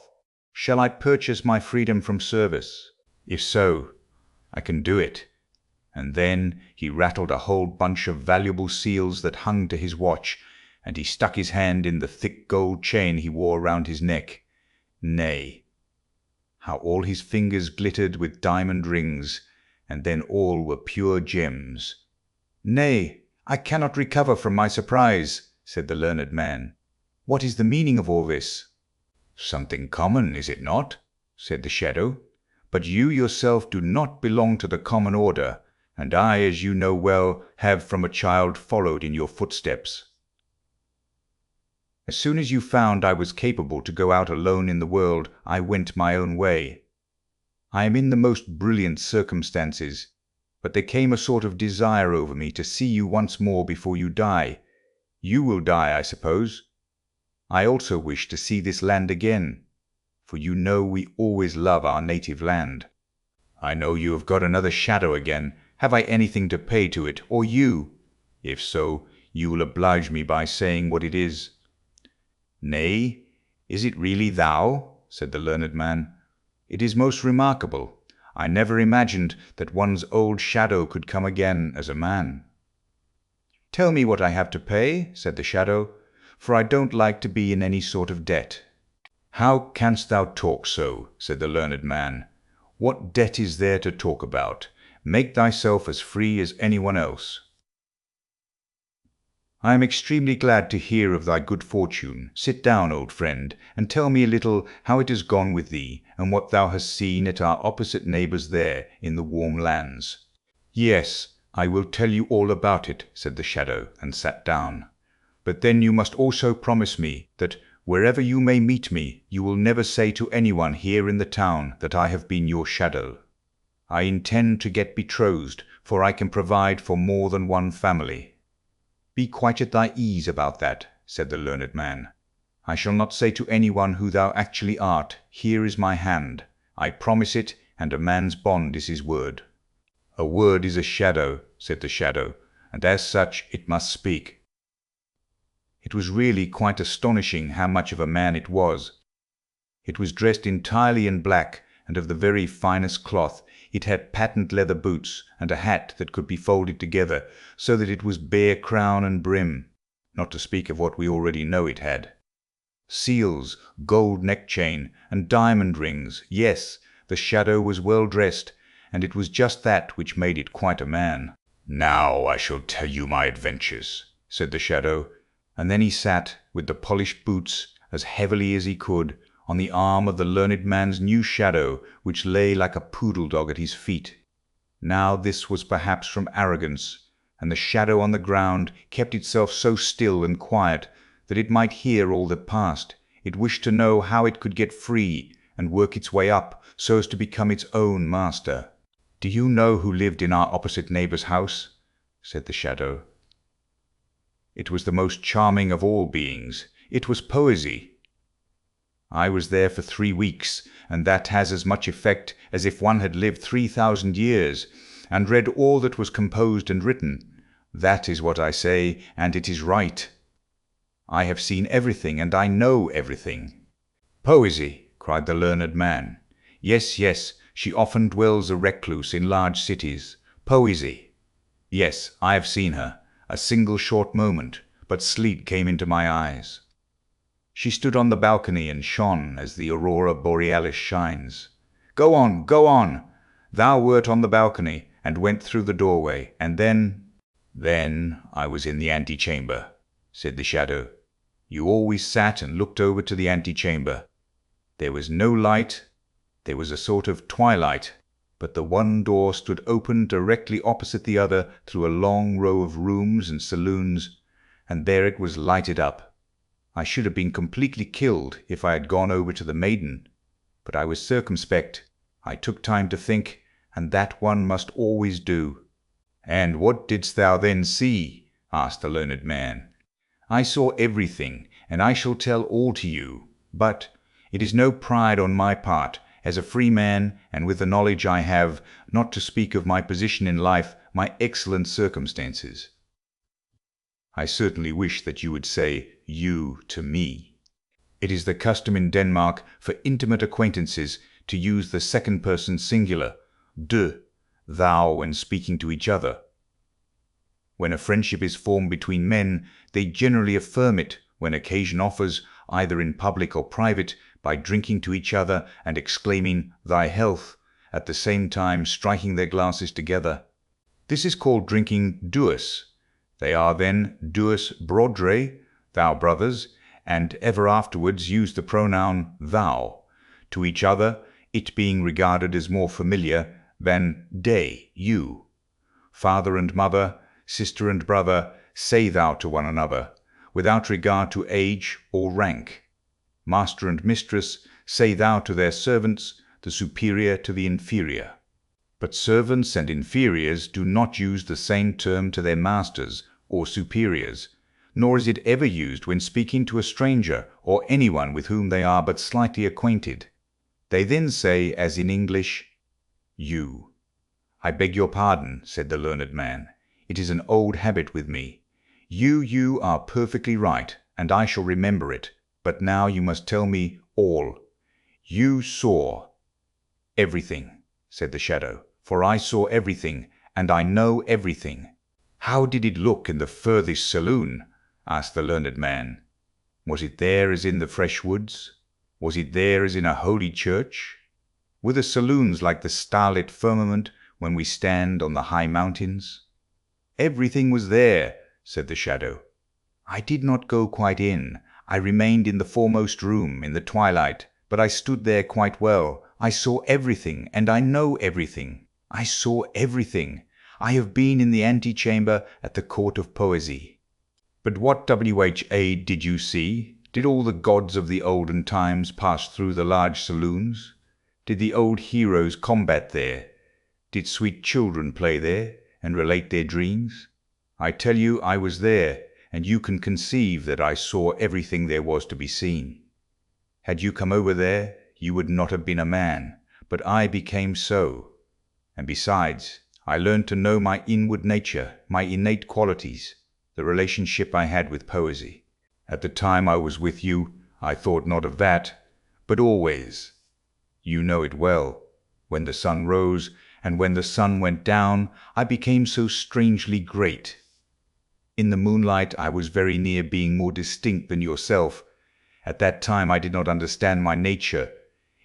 Shall I purchase my freedom from service? If so, I can do it." And then he rattled a whole bunch of valuable seals that hung to his watch, and he stuck his hand in the thick gold chain he wore round his neck. Nay, how all his fingers glittered with diamond rings, and then all were pure gems. "Nay, I cannot recover from my surprise," said the learned man. "What is the meaning of all this?" "Something common, is it not?" said the shadow. "But you yourself do not belong to the common order, and I, as you know well, have from a child followed in your footsteps. As soon as you found I was capable to go out alone in the world, I went my own way. I am in the most brilliant circumstances, but there came a sort of desire over me to see you once more before you die. You will die, I suppose. I also wish to see this land again, for you know we always love our native land. I know you have got another shadow again. Have I anything to pay to it, or you? If so, you will oblige me by saying what it is." "Nay, is it really thou?" said the learned man. "It is most remarkable. I never imagined that one's old shadow could come again as a man." "Tell me what I have to pay," said the shadow, "for I don't like to be in any sort of debt." "How canst thou talk so?" said the learned man. "What debt is there to talk about? Make thyself as free as anyone else." "I am extremely glad to hear of thy good fortune. Sit down, old friend, and tell me a little how it has gone with thee, and what thou hast seen at our opposite neighbours there in the warm lands." "Yes, I will tell you all about it," said the shadow, and sat down. "But then you must also promise me that wherever you may meet me, you will never say to anyone here in the town that I have been your shadow. I intend to get betrothed, for I can provide for more than one family." "Be quite at thy ease about that," said the learned man. "I shall not say to anyone who thou actually art. Here is my hand. I promise it, and a man's bond is his word." "A word is a shadow," said the shadow, "and as such it must speak." It was really quite astonishing how much of a man it was. It was dressed entirely in black, and of the very finest cloth. It had patent leather boots, and a hat that could be folded together, so that it was bare crown and brim, not to speak of what we already know it had. Seals, gold neck-chain, and diamond rings. Yes, the shadow was well dressed, and it was just that which made it quite a man. "Now I shall tell you my adventures," said the shadow, and then he sat, with the polished boots, as heavily as he could, on the arm of the learned man's new shadow, which lay like a poodle dog at his feet. Now this was perhaps from arrogance, and the shadow on the ground kept itself so still and quiet that it might hear all that passed. It wished to know how it could get free, and work its way up, so as to become its own master. "Do you know who lived in our opposite neighbour's house?" said the shadow. "It was the most charming of all beings. It was poesy. I was there for 3 weeks, and that has as much effect as if one had lived 3,000 years, and read all that was composed and written. That is what I say, and it is right. I have seen everything, and I know everything." "Poesy!" cried the learned man. "Yes, yes, she often dwells a recluse in large cities. Poesy! Yes, I have seen her. A single short moment, but sleep came into my eyes. She stood on the balcony and shone as the aurora borealis shines. Go on, go on! Thou wert on the balcony, and went through the doorway, and then—" "Then I was in the antechamber," said the shadow. "You always sat and looked over to the antechamber. There was no light, there was a sort of twilight, but the one door stood open directly opposite the other through a long row of rooms and saloons, and there it was lighted up. I should have been completely killed if I had gone over to the maiden, but I was circumspect. I took time to think, and that one must always do." "And what didst thou then see?" asked the learned man. "I saw everything, and I shall tell all to you. But it is no pride on my part, as a free man, and with the knowledge I have, not to speak of my position in life, my excellent circumstances. I certainly wish that you would say 'you' to me. It is the custom in Denmark for intimate acquaintances to use the second person singular, de, thou, when speaking to each other. When a friendship is formed between men, they generally affirm it when occasion offers, either in public or private, by drinking to each other and exclaiming, "Thy health," at the same time striking their glasses together. This is called drinking duos. They are then duos brodre, thou brothers, and ever afterwards use the pronoun thou to each other, it being regarded as more familiar than de, you. Father and mother, sister and brother, say thou to one another, without regard to age or rank. Master and mistress say thou to their servants, the superior to the inferior. But servants and inferiors do not use the same term to their masters or superiors, nor is it ever used when speaking to a stranger or anyone with whom they are but slightly acquainted. They then say, as in English, you. "I beg your pardon," said the learned man. "It is an old habit with me. You are perfectly right, and I shall remember it. But now you must tell me all. You saw—" "Everything," said the shadow, "for I saw everything, and I know everything." "How did it look in the furthest saloon?" asked the learned man. "Was it there as in the fresh woods? Was it there as in a holy church? Were the saloons like the starlit firmament when we stand on the high mountains?" "Everything was there," said the shadow. "I did not go quite in. I remained in the foremost room, in the twilight, but I stood there quite well. I saw everything, and I know everything. I saw everything. I have been in the antechamber at the court of poesy." "But what, W.H.A., did you see? Did all the gods of the olden times pass through the large saloons? Did the old heroes combat there? Did sweet children play there, and relate their dreams? I tell you I was there, and you can conceive that I saw everything there was to be seen. Had you come over there, you would not have been a man, but I became so. And besides, I learned to know my inward nature, my innate qualities, the relationship I had with poesy. At the time I was with you, I thought not of that, but always. You know it well. When the sun rose, and when the sun went down, I became so strangely great. In the moonlight I was very near being more distinct than yourself. At that time I did not understand my nature.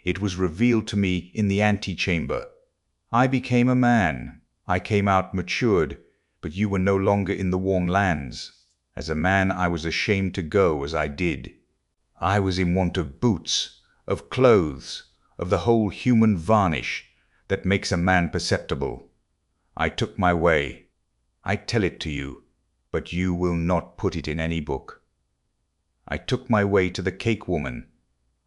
It was revealed to me in the antechamber. I became a man. I came out matured, but you were no longer in the warm lands. As a man I was ashamed to go as I did. I was in want of boots, of clothes, of the whole human varnish that makes a man perceptible. I took my way. I tell it to you, but you will not put it in any book. I took my way to the cake woman.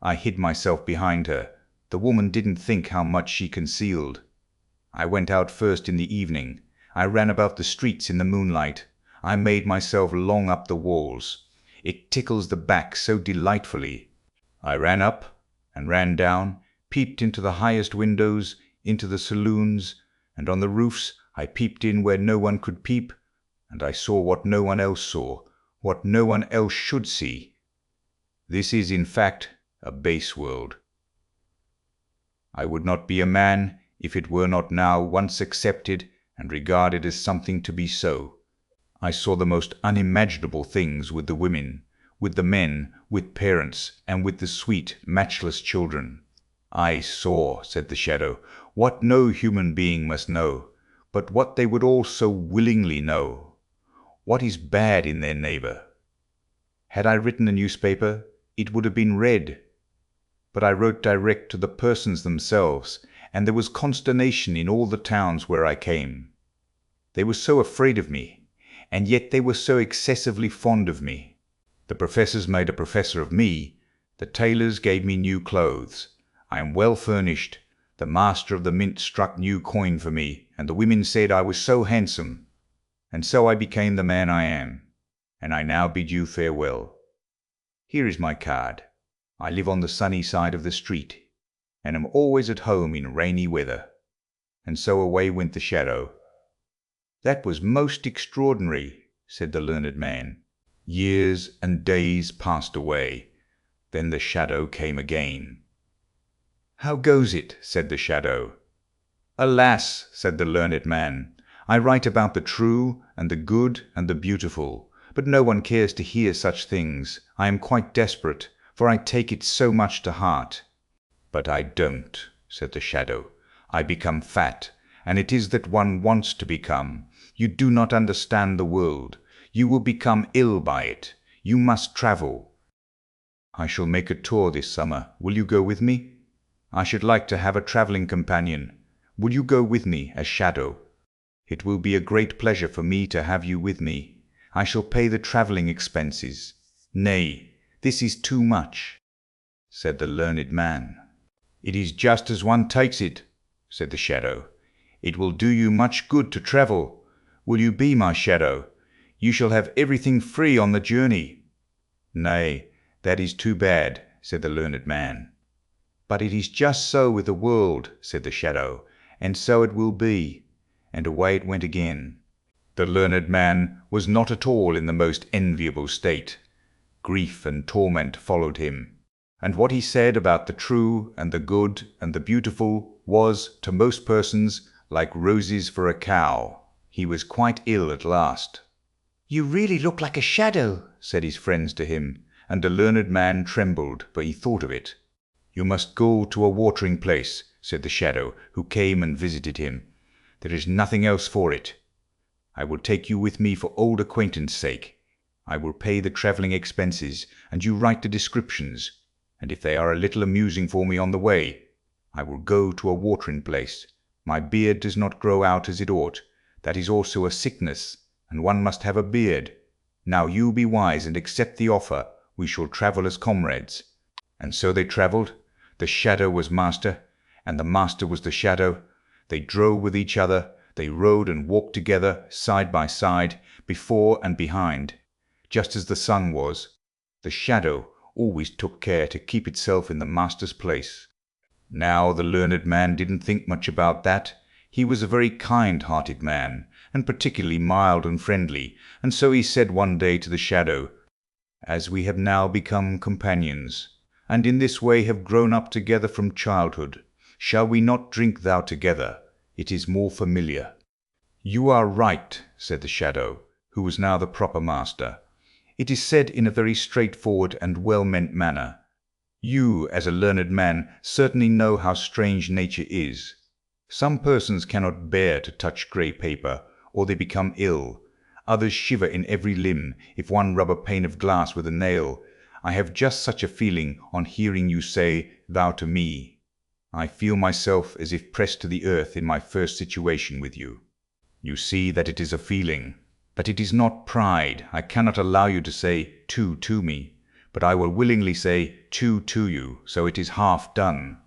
I hid myself behind her. The woman didn't think how much she concealed. I went out first in the evening. I ran about the streets in the moonlight. I made myself long up the walls. It tickles the back so delightfully. I ran up and ran down, peeped into the highest windows, into the saloons, and on the roofs. I peeped in where no one could peep, and I saw what no one else saw, what no one else should see. This is, in fact, a base world. I would not be a man if it were not now once accepted and regarded as something to be so. I saw the most unimaginable things with the women, with the men, with parents, and with the sweet, matchless children. I saw, said the shadow, what no human being must know, but what they would all so willingly know. What is bad in their neighbor? Had I written a newspaper, it would have been read. But I wrote direct to the persons themselves, and there was consternation in all the towns where I came. They were so afraid of me, and yet they were so excessively fond of me. The professors made a professor of me. The tailors gave me new clothes. I am well furnished. The master of the mint struck new coin for me, and the women said I was so handsome. And so I became the man I am, and I now bid you farewell. Here is my card. I live on the sunny side of the street, and am always at home in rainy weather. And so away went the shadow. That was most extraordinary, said the learned man. Years and days passed away. Then the shadow came again. How goes it? Said the shadow. Alas, said the learned man, I write about the true and the good and the beautiful, but no one cares to hear such things. I am quite desperate, for I take it so much to heart." "But I don't," said the shadow. "I become fat, and it is that one wants to become. You do not understand the world. You will become ill by it. You must travel." "I shall make a tour this summer. Will you go with me?" "I should like to have a travelling companion. Will you go with me as shadow?" "It will be a great pleasure for me to have you with me. I shall pay the travelling expenses." "Nay, this is too much," said the learned man. "It is just as one takes it," said the shadow. "It will do you much good to travel. Will you be my shadow? You shall have everything free on the journey." "Nay, that is too bad," said the learned man. "But it is just so with the world," said the shadow, "and so it will be." And away it went again. The learned man was not at all in the most enviable state. Grief and torment followed him. And what he said about the true and the good and the beautiful was, to most persons, like roses for a cow. He was quite ill at last. "You really look like a shadow," said his friends to him, and the learned man trembled, for he thought of it. "You must go to a watering place," said the shadow, who came and visited him. "There is nothing else for it. I will take you with me for old acquaintance' sake. I will pay the travelling expenses, and you write the descriptions, and if they are a little amusing for me on the way, I will go to a watering place. My beard does not grow out as it ought. That is also a sickness, and one must have a beard. Now you be wise and accept the offer. We shall travel as comrades." And so they travelled. The shadow was master, and the master was the shadow. They drove with each other. They rode and walked together, side by side, before and behind, just as the sun was. The shadow always took care to keep itself in the master's place. Now the learned man didn't think much about that. He was a very kind-hearted man, and particularly mild and friendly, and so he said one day to the shadow, "As we have now become companions, and in this way have grown up together from childhood, shall we not drink thou together? It is more familiar." "You are right," said the shadow, who was now the proper master. "It is said in a very straightforward and well-meant manner. You, as a learned man, certainly know how strange nature is. Some persons cannot bear to touch grey paper, or they become ill. Others shiver in every limb if one rub a pane of glass with a nail. I have just such a feeling on hearing you say thou to me. I feel myself as if pressed to the earth in my first situation with you. You see that it is a feeling, but it is not pride. I cannot allow you to say tu to me, but I will willingly say tu to you, so it is half done."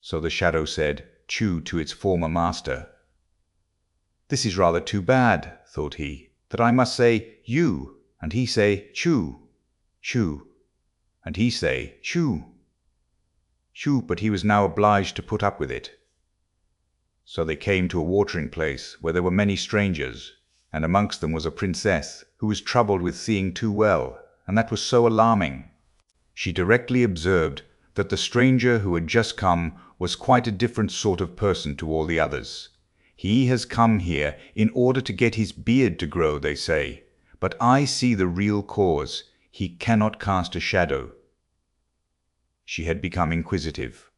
So the shadow said tu to its former master. "This is rather too bad," thought he, "that I must say you, and he say chu, chu, and he say chu, chu," but he was now obliged to put up with it. So they came to a watering place where there were many strangers, and amongst them was a princess who was troubled with seeing too well, and that was so alarming. She directly observed that the stranger who had just come was quite a different sort of person to all the others. "He has come here in order to get his beard to grow," they say, "but I see the real cause. He cannot cast a shadow." She had become inquisitive,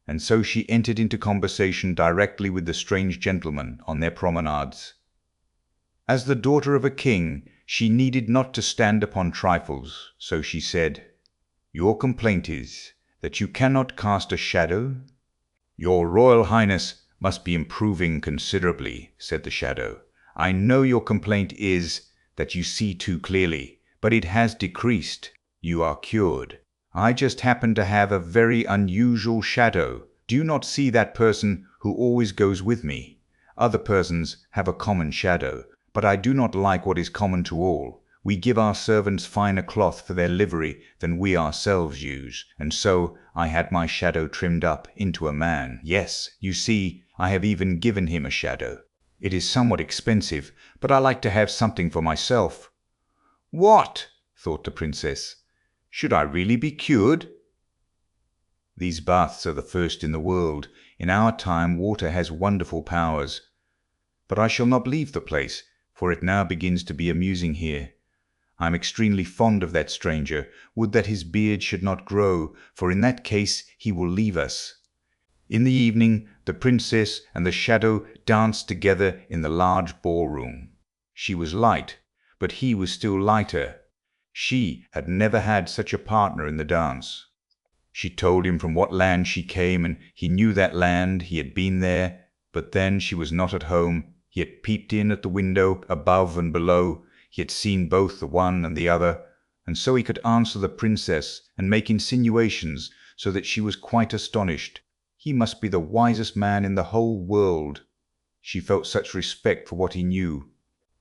and so she entered into conversation directly with the strange gentleman on their promenades. As the daughter of a king, she needed not to stand upon trifles, so she said, "Your complaint is that you cannot cast a shadow?" "Your Royal Highness must be improving considerably," said the shadow. "I know your complaint is that you see too clearly, but it has decreased. You are cured. I just happen to have a very unusual shadow. Do you not see that person who always goes with me? Other persons have a common shadow, but I do not like what is common to all. We give our servants finer cloth for their livery than we ourselves use, and so I had my shadow trimmed up into a man. Yes, you see, I have even given him a shadow. It is somewhat expensive, but I like to have something for myself." "What?" thought the princess. "Should I really be cured?" These baths are the first in the world. In our time water has wonderful powers. But I shall not leave the place, for it now begins to be amusing here. I am extremely fond of that stranger. Would that his beard should not grow, for in that case he will leave us." In the evening the princess and the shadow danced together in the large ballroom. She was light, but he was still lighter. She had never had such a partner in the dance. She told him from what land she came, and he knew that land. He had been there, but then she was not at home. He had peeped in at the window above and below. He had seen both the one and the other, and so he could answer the princess and make insinuations so that she was quite astonished. He must be the wisest man in the whole world. She felt such respect for what he knew,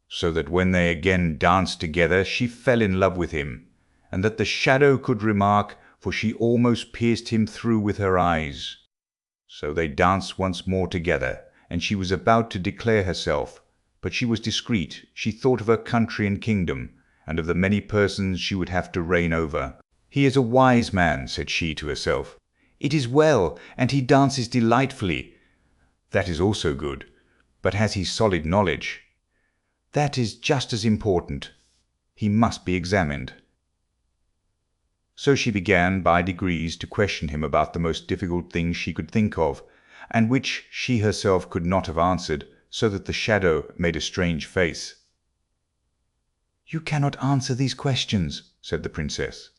so that when they again danced together she fell in love with him, and that the shadow could remark, for she almost pierced him through with her eyes. So they danced once more together, and she was about to declare herself, but she was discreet. She thought of her country and kingdom, and of the many persons she would have to reign over. "He is a wise man," said she to herself. "It is well, and he dances delightfully. That is also good. But has he solid knowledge? That is just as important. He must be examined." So she began by degrees to question him about the most difficult things she could think of, and which she herself could not have answered, so that the shadow made a strange face. "You cannot answer these questions," said the princess.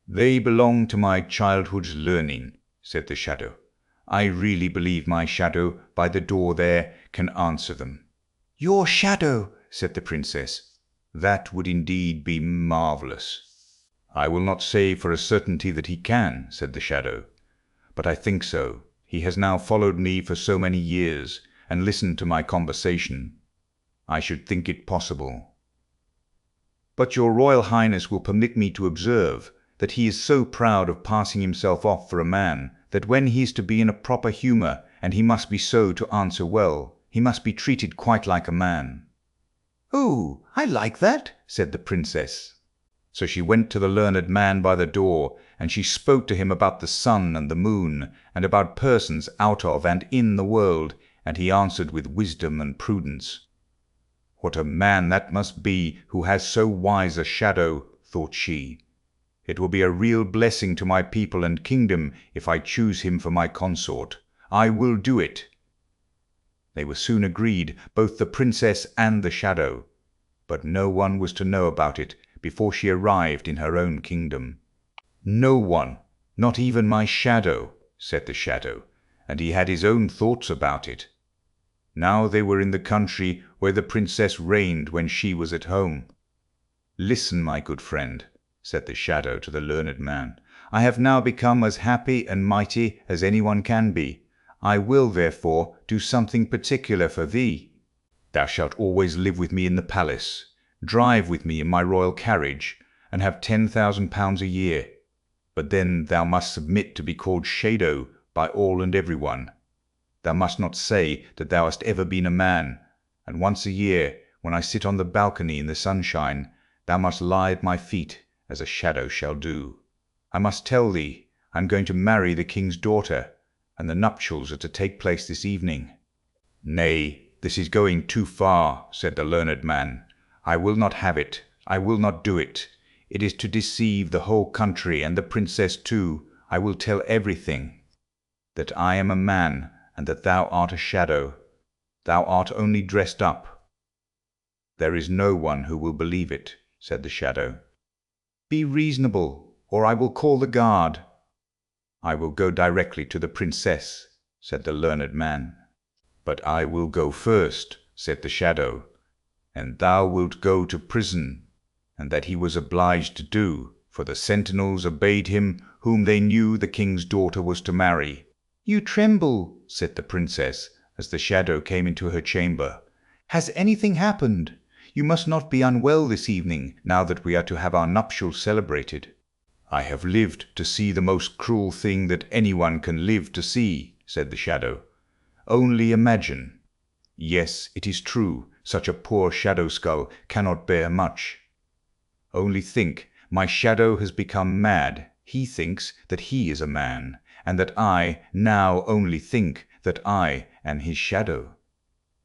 "They belong to my childhood's learning," said the shadow. "I really believe my shadow by the door there can answer them." "Your shadow!" said the princess. "That would indeed be marvellous." "I will not say for a certainty that he can," said the shadow, "but I think so. He has now followed me for so many years, and listened to my conversation. I should think it possible. But your Royal Highness will permit me to observe that he is so proud of passing himself off for a man, that when he is to be in a proper humour, and he must be so to answer well, he must be treated quite like a man." "Oh, I like that," said the princess. So she went to the learned man by the door, and she spoke to him about the sun and the moon, and about persons out of and in the world, and he answered with wisdom and prudence. "What a man that must be who has so wise a shadow," thought she. "It will be a real blessing to my people and kingdom if I choose him for my consort. I will do it." They were soon agreed, both the princess and the shadow, but no one was to know about it before she arrived in her own kingdom. "No one, not even my shadow," said the shadow, and he had his own thoughts about it. Now they were in the country where the princess reigned when she was at home. "Listen, my good friend," said the shadow to the learned man. "I have now become as happy and mighty as anyone can be. I will, therefore, do something particular for thee. Thou shalt always live with me in the palace, drive with me in my royal carriage, and have 10,000 pounds a year. But then thou must submit to be called Shadow by all and every one. Thou must not say that thou hast ever been a man, and once a year, when I sit on the balcony in the sunshine, thou must lie at my feet as a shadow shall do. I must tell thee I am going to marry the king's daughter, and the nuptials are to take place this evening." "Nay, this is going too far," said the learned man. "I will not have it. I will not do it. It is to deceive the whole country, and the princess too. I will tell everything. That I am a man, and that thou art a shadow. Thou art only dressed up." "There is no one who will believe it," said the shadow. "Be reasonable, or I will call the guard." "I will go directly to the princess," said the learned man. "But I will go first," said the shadow, "and thou wilt go to prison." And that he was obliged to do, for the sentinels obeyed him whom they knew the king's daughter was to marry. "You tremble," said the princess, as the shadow came into her chamber. "Has anything happened? You must not be unwell this evening, now that we are to have our nuptials celebrated." "I have lived to see the most cruel thing that anyone can live to see," said the shadow. "Only imagine. Yes, it is true, such a poor shadow skull cannot bear much. Only think, my shadow has become mad. He thinks that he is a man, and that I now only think that I am his shadow."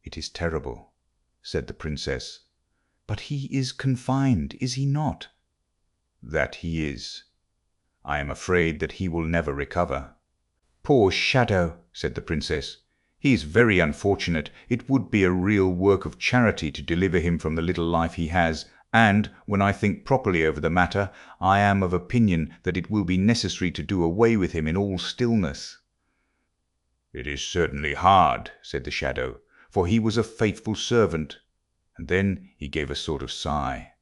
"It is terrible," said the princess. But he is confined, is he not?" "That he is. I am afraid that he will never recover." "Poor shadow," said the princess. "He is very unfortunate. It would be a real work of charity to deliver him from the little life he has, and, when I think properly over the matter, I am of opinion that it will be necessary to do away with him in all stillness." "It is certainly hard," said the shadow, "for he was a faithful servant." And then he gave a sort of sigh.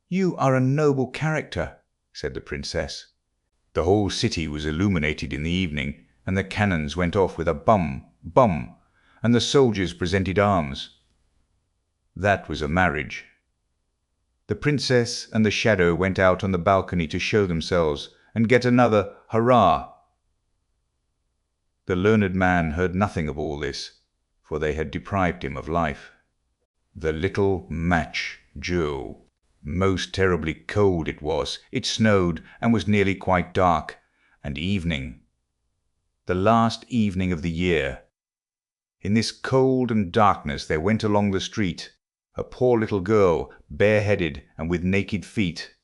"You are a noble character," said the princess. The whole city was illuminated in the evening, and the cannons went off with a bum, bum, and the soldiers presented arms. That was a marriage. The princess and the shadow went out on the balcony to show themselves and get another hurrah. The learned man heard nothing of all this, for they had deprived him of life. The little match, Joe. Most terribly cold it was. It snowed, and was nearly quite dark, and evening. The last evening of the year. In this cold and darkness there went along the street a poor little girl, bareheaded and with naked feet.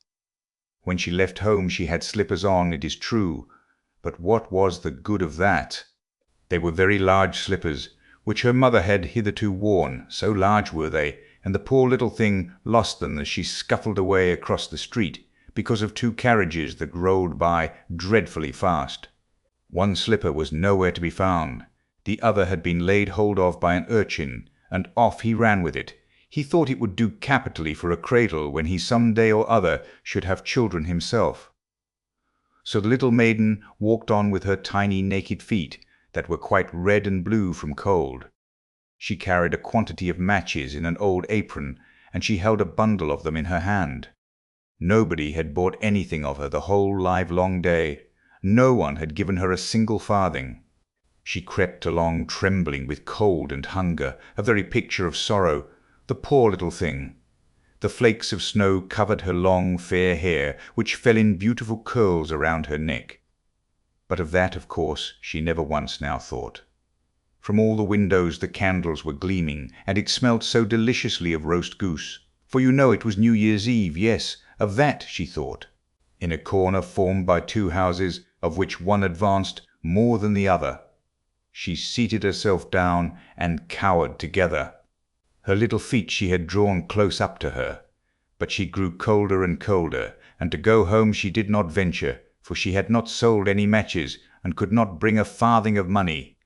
When she left home she had slippers on, it is true, but what was the good of that? They were very large slippers, which her mother had hitherto worn, so large were they, and the poor little thing lost them as she scuffled away across the street, because of two carriages that rolled by dreadfully fast. One slipper was nowhere to be found. The other had been laid hold of by an urchin, and off he ran with it. He thought it would do capitally for a cradle when he some day or other should have children himself. So the little maiden walked on with her tiny naked feet, that were quite red and blue from cold. She carried a quantity of matches in an old apron, and she held a bundle of them in her hand. Nobody had bought anything of her the whole livelong day. No one had given her a single farthing. She crept along trembling with cold and hunger, a very picture of sorrow, the poor little thing. The flakes of snow covered her long fair hair, which fell in beautiful curls around her neck. But of that, of course, she never once now thought. From all the windows the candles were gleaming, and it smelt so deliciously of roast goose. For you know it was New Year's Eve, yes, of that she thought. In a corner formed by two houses, of which one advanced more than the other, she seated herself down and cowered together. Her little feet she had drawn close up to her, but she grew colder and colder, and to go home she did not venture, for she had not sold any matches, and could not bring a farthing of money.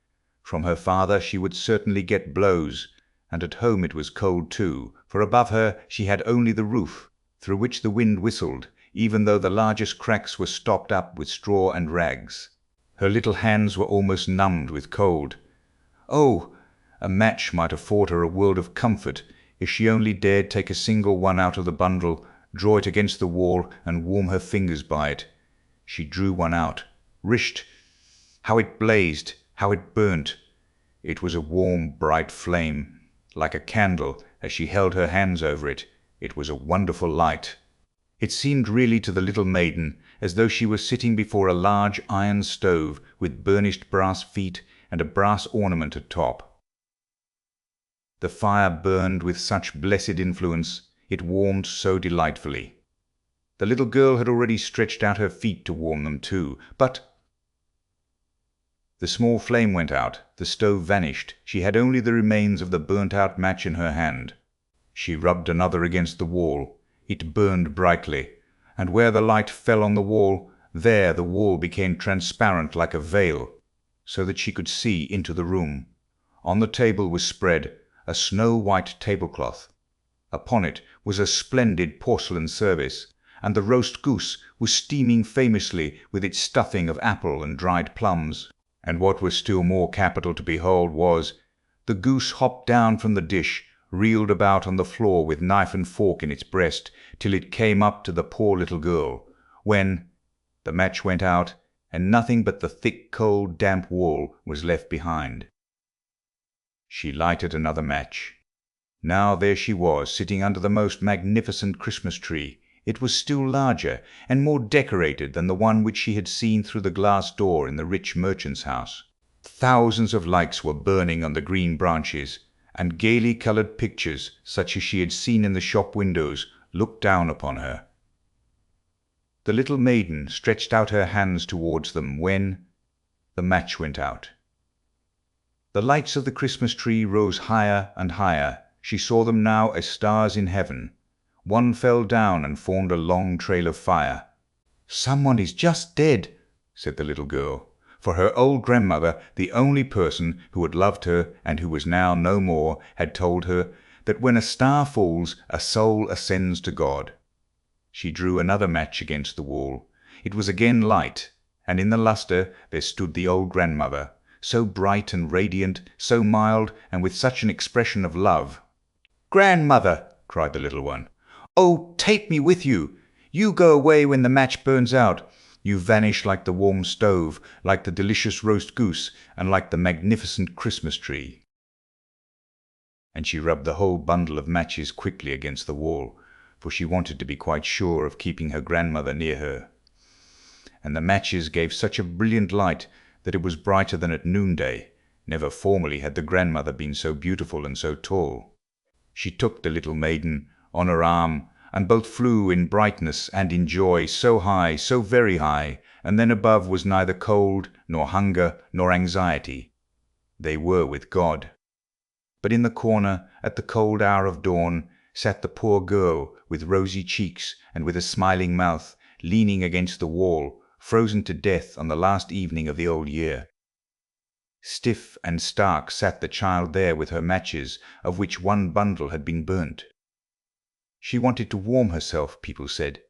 From her father she would certainly get blows, and at home it was cold too, for above her she had only the roof, through which the wind whistled, even though the largest cracks were stopped up with straw and rags. Her little hands were almost numbed with cold. Oh, a match might afford her a world of comfort, if she only dared take a single one out of the bundle, draw it against the wall, and warm her fingers by it. She drew one out. Risht! How it blazed! How it burnt! It was a warm, bright flame, like a candle, as she held her hands over it. It was a wonderful light. It seemed really to the little maiden as though she were sitting before a large iron stove with burnished brass feet and a brass ornament at top. The fire burned with such blessed influence, it warmed so delightfully. The little girl had already stretched out her feet to warm them too, but the small flame went out, the stove vanished, she had only the remains of the burnt-out match in her hand. She rubbed another against the wall. It burned brightly, and where the light fell on the wall, there the wall became transparent like a veil, so that she could see into the room. On the table was spread a snow-white tablecloth. Upon it was a splendid porcelain service, and the roast goose was steaming famously with its stuffing of apple and dried plums. And what was still more capital to behold was, the goose hopped down from the dish, reeled about on the floor with knife and fork in its breast, till it came up to the poor little girl, when the match went out, and nothing but the thick, cold, damp wall was left behind. She lighted another match. Now there she was, sitting under the most magnificent Christmas tree. It was still larger and more decorated than the one which she had seen through the glass door in the rich merchant's house. Thousands of lights were burning on the green branches, and gaily coloured pictures, such as she had seen in the shop windows, looked down upon her. The little maiden stretched out her hands towards them when the match went out. The lights of the Christmas tree rose higher and higher. She saw them now as stars in heaven. One fell down and formed a long trail of fire. "Someone is just dead," said the little girl, for her old grandmother, the only person who had loved her and who was now no more, had told her that when a star falls, a soul ascends to God. She drew another match against the wall. It was again light, and in the lustre there stood the old grandmother, so bright and radiant, so mild, and with such an expression of love. "Grandmother," cried the little one, "oh, take me with you! You go away when the match burns out. You vanish like the warm stove, like the delicious roast goose, and like the magnificent Christmas tree." And she rubbed the whole bundle of matches quickly against the wall, for she wanted to be quite sure of keeping her grandmother near her. And the matches gave such a brilliant light that it was brighter than at noonday. Never formerly had the grandmother been so beautiful and so tall. She took the little maiden on her arm, and both flew in brightness and in joy, so high, so very high, and then above was neither cold, nor hunger, nor anxiety. They were with God. But in the corner, at the cold hour of dawn, sat the poor girl, with rosy cheeks and with a smiling mouth, leaning against the wall, frozen to death on the last evening of the old year. Stiff and stark sat the child there with her matches, of which one bundle had been burnt. She wanted to warm herself, people said.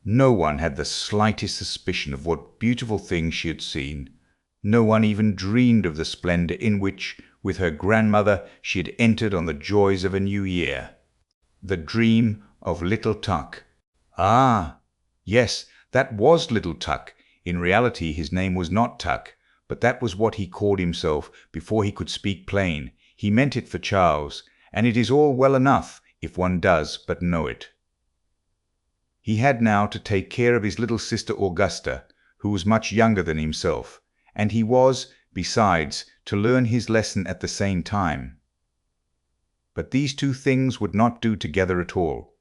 No one had the slightest suspicion of what beautiful things she had seen. No one even dreamed of the splendour in which, with her grandmother, she had entered on the joys of a new year. The dream of little Tuck. Ah, yes, that was little Tuck. In reality his name was not Tuck, but that was what he called himself before he could speak plain. He meant it for Charles, and it is all well enough if one does but know it. He had now to take care of his little sister Augusta, who was much younger than himself, and he was, besides, to learn his lesson at the same time. But these two things would not do together at all.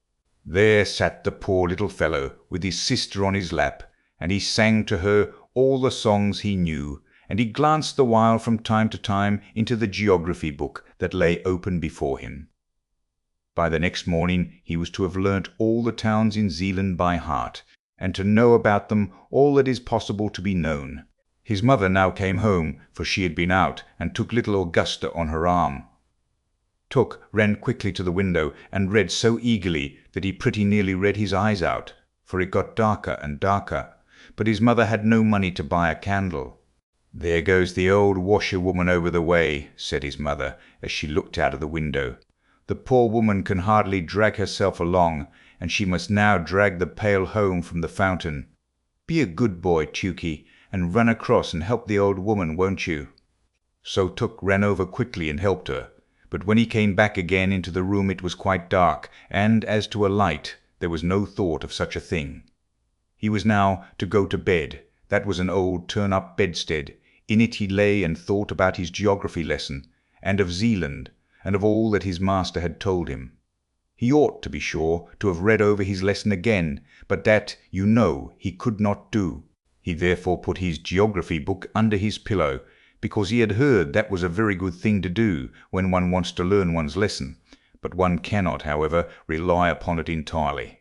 There sat the poor little fellow with his sister on his lap, and he sang to her all the songs he knew, and he glanced the while from time to time into the geography book that lay open before him. By the next morning he was to have learnt all the towns in Zealand by heart, and to know about them all that is possible to be known. His mother now came home, for she had been out, and took little Augusta on her arm. Tuck ran quickly to the window, and read so eagerly that he pretty nearly read his eyes out, for it got darker and darker, but his mother had no money to buy a candle. "There goes the old washerwoman over the way," said his mother, as she looked out of the window. "The poor woman can hardly drag herself along, and she must now drag the pail home from the fountain. Be a good boy, Tukey, and run across and help the old woman, won't you?" So Tuck ran over quickly and helped her, but when he came back again into the room it was quite dark, and as to a light, there was no thought of such a thing. He was now to go to bed. That was an old turn-up bedstead. In it he lay and thought about his geography lesson, and of Zealand, and of all that his master had told him. He ought, to be sure, to have read over his lesson again, but that, you know, he could not do. He therefore put his geography book under his pillow, because he had heard that was a very good thing to do when one wants to learn one's lesson, but one cannot, however, rely upon it entirely.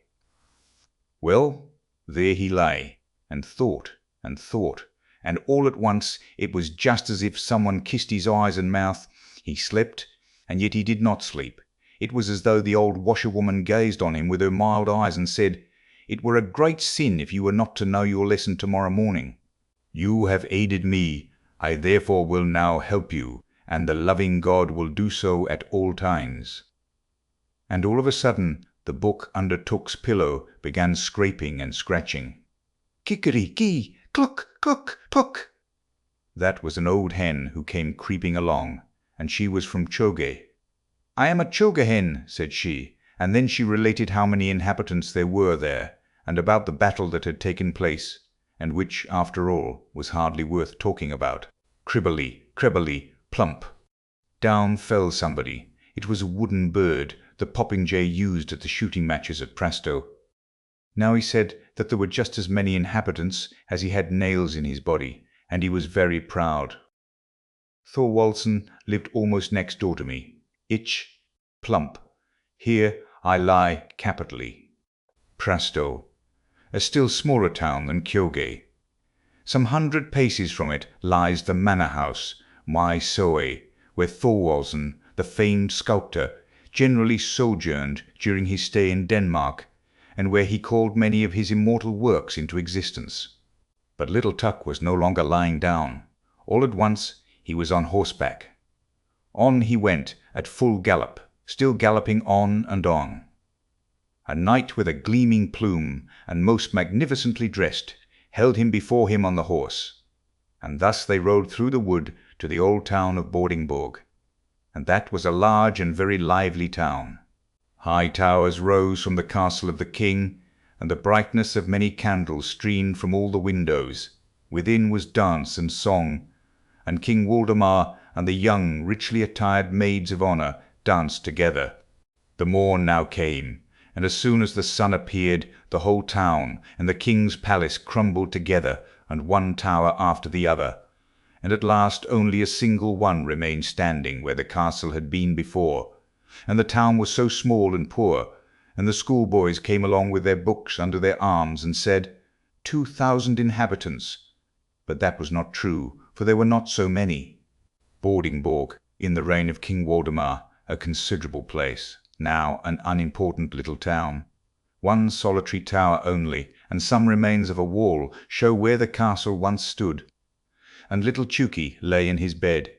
Well, there he lay, and thought, and all at once it was just as if someone kissed his eyes and mouth. He slept, and yet he did not sleep. It was as though the old washerwoman gazed on him with her mild eyes and said, "It were a great sin if you were not to know your lesson tomorrow morning. You have aided me, I therefore will now help you, and the loving God will do so at all times." And all of a sudden the book under Tuck's pillow began scraping and scratching. "Kickery-kee, cluck, cluck, puck." That was an old hen who came creeping along, and she was from Choge. "I am a Choge hen," said she, and then she related how many inhabitants there were there, and about the battle that had taken place, and which, after all, was hardly worth talking about. Cribbly, crebbly, plump. Down fell somebody, It was a wooden bird the popinjay used at the shooting matches at Prastoe. Now he said that there were just as many inhabitants as he had nails in his body, and he was very proud. Thorwaldsen lived almost next door to me. Ich, plump. Here I lie capitally. Prastoe, a still smaller town than Kyoge. Some 100 paces from it lies the manor house, Mai Soe, where Thorwaldsen, the famed sculptor, generally sojourned during his stay in Denmark, and where he called many of his immortal works into existence. But little Tuck was no longer lying down. All at once he was on horseback. On he went at full gallop, still galloping on and on. A knight with a gleaming plume, and most magnificently dressed, held him before him on the horse. And thus they rode through the wood to the old town of Vordingborg. And that was a large and very lively town. High towers rose from the castle of the king, and the brightness of many candles streamed from all the windows. Within was dance and song, and King Waldemar and the young, richly attired maids of honor danced together. The morn now came, and as soon as the sun appeared, the whole town and the king's palace crumbled together, and one tower after the other, and at last only a single one remained standing where the castle had been before. And the town was so small and poor, and the schoolboys came along with their books under their arms, and said, 2,000 inhabitants. But that was not true, for there were not so many. Vordingborg, in the reign of King Waldemar, a considerable place, now an unimportant little town. One solitary tower only, and some remains of a wall, show where the castle once stood. And little Chuki lay in his bed.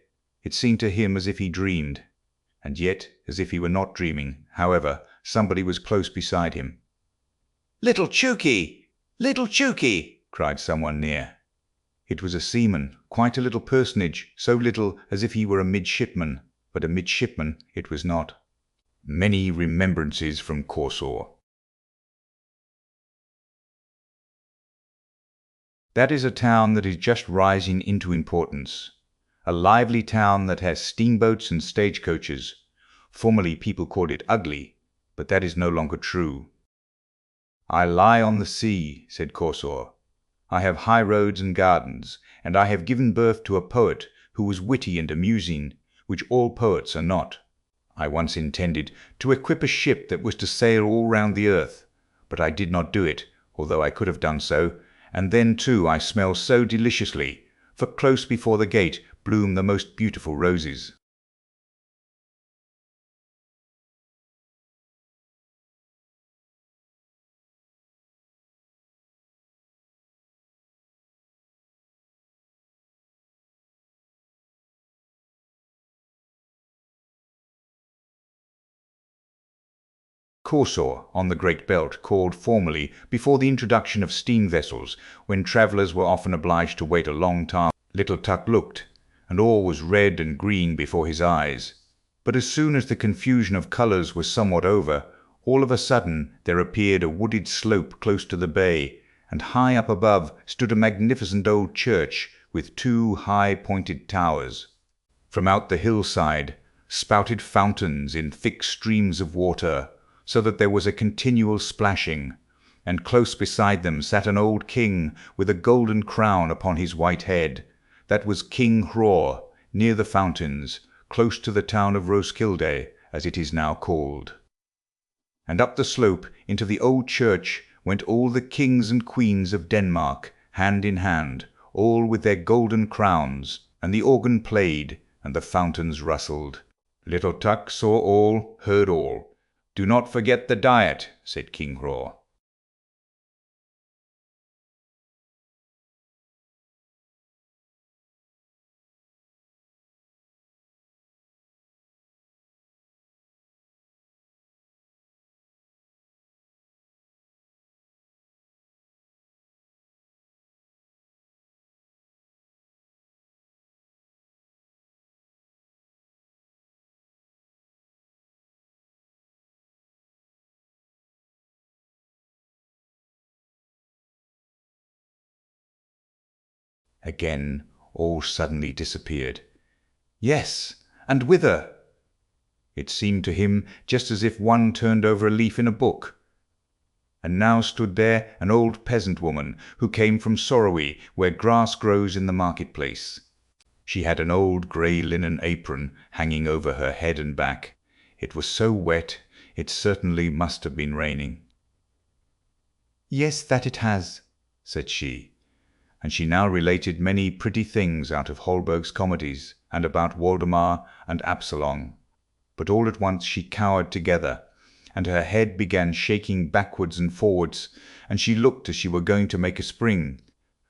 It seemed to him as if he dreamed, and yet as if he were not dreaming. However, somebody was close beside him. "Little Chuki! Little Chuki!" cried someone near. It was a seaman, quite a little personage, so little as if he were a midshipman, but a midshipman it was not. Many remembrances from Korsor. That is a town that is just rising into importance. A lively town that has steamboats and stagecoaches. Formerly people called it ugly, but that is no longer true. I lie on the sea, said Korsor. I have high roads and gardens, and I have given birth to a poet who was witty and amusing, which all poets are not. I once intended to equip a ship that was to sail all round the earth, but I did not do it, although I could have done so, and then too I smell so deliciously, for close before the gate bloom the most beautiful roses. Korsor, on the Great Belt, called formerly, before the introduction of steam vessels, when travellers were often obliged to wait a long time. Little Tuck looked, and all was red and green before his eyes. But as soon as the confusion of colours was somewhat over, all of a sudden there appeared a wooded slope close to the bay, and high up above stood a magnificent old church with 2 high-pointed towers. From out the hillside spouted fountains in thick streams of water, so that there was a continual splashing, and close beside them sat an old king with a golden crown upon his white head. That was King Hroar, near the fountains, close to the town of Roskilde, as it is now called. And up the slope into the old church went all the kings and queens of Denmark, hand in hand, all with their golden crowns, and the organ played, and the fountains rustled. Little Tuck saw all, heard all. "Do not forget the diet," said King Hroar. Again all suddenly disappeared. "Yes, and whither?" It seemed to him just as if one turned over a leaf in a book. And now stood there an old peasant woman who came from Sorrowy, where grass grows in the marketplace. She had an old grey linen apron hanging over her head and back. It was so wet, it certainly must have been raining. "Yes, that it has," said she, and she now related many pretty things out of Holberg's comedies, and about Waldemar and Absalom. But all at once she cowered together, and her head began shaking backwards and forwards, and she looked as she were going to make a spring.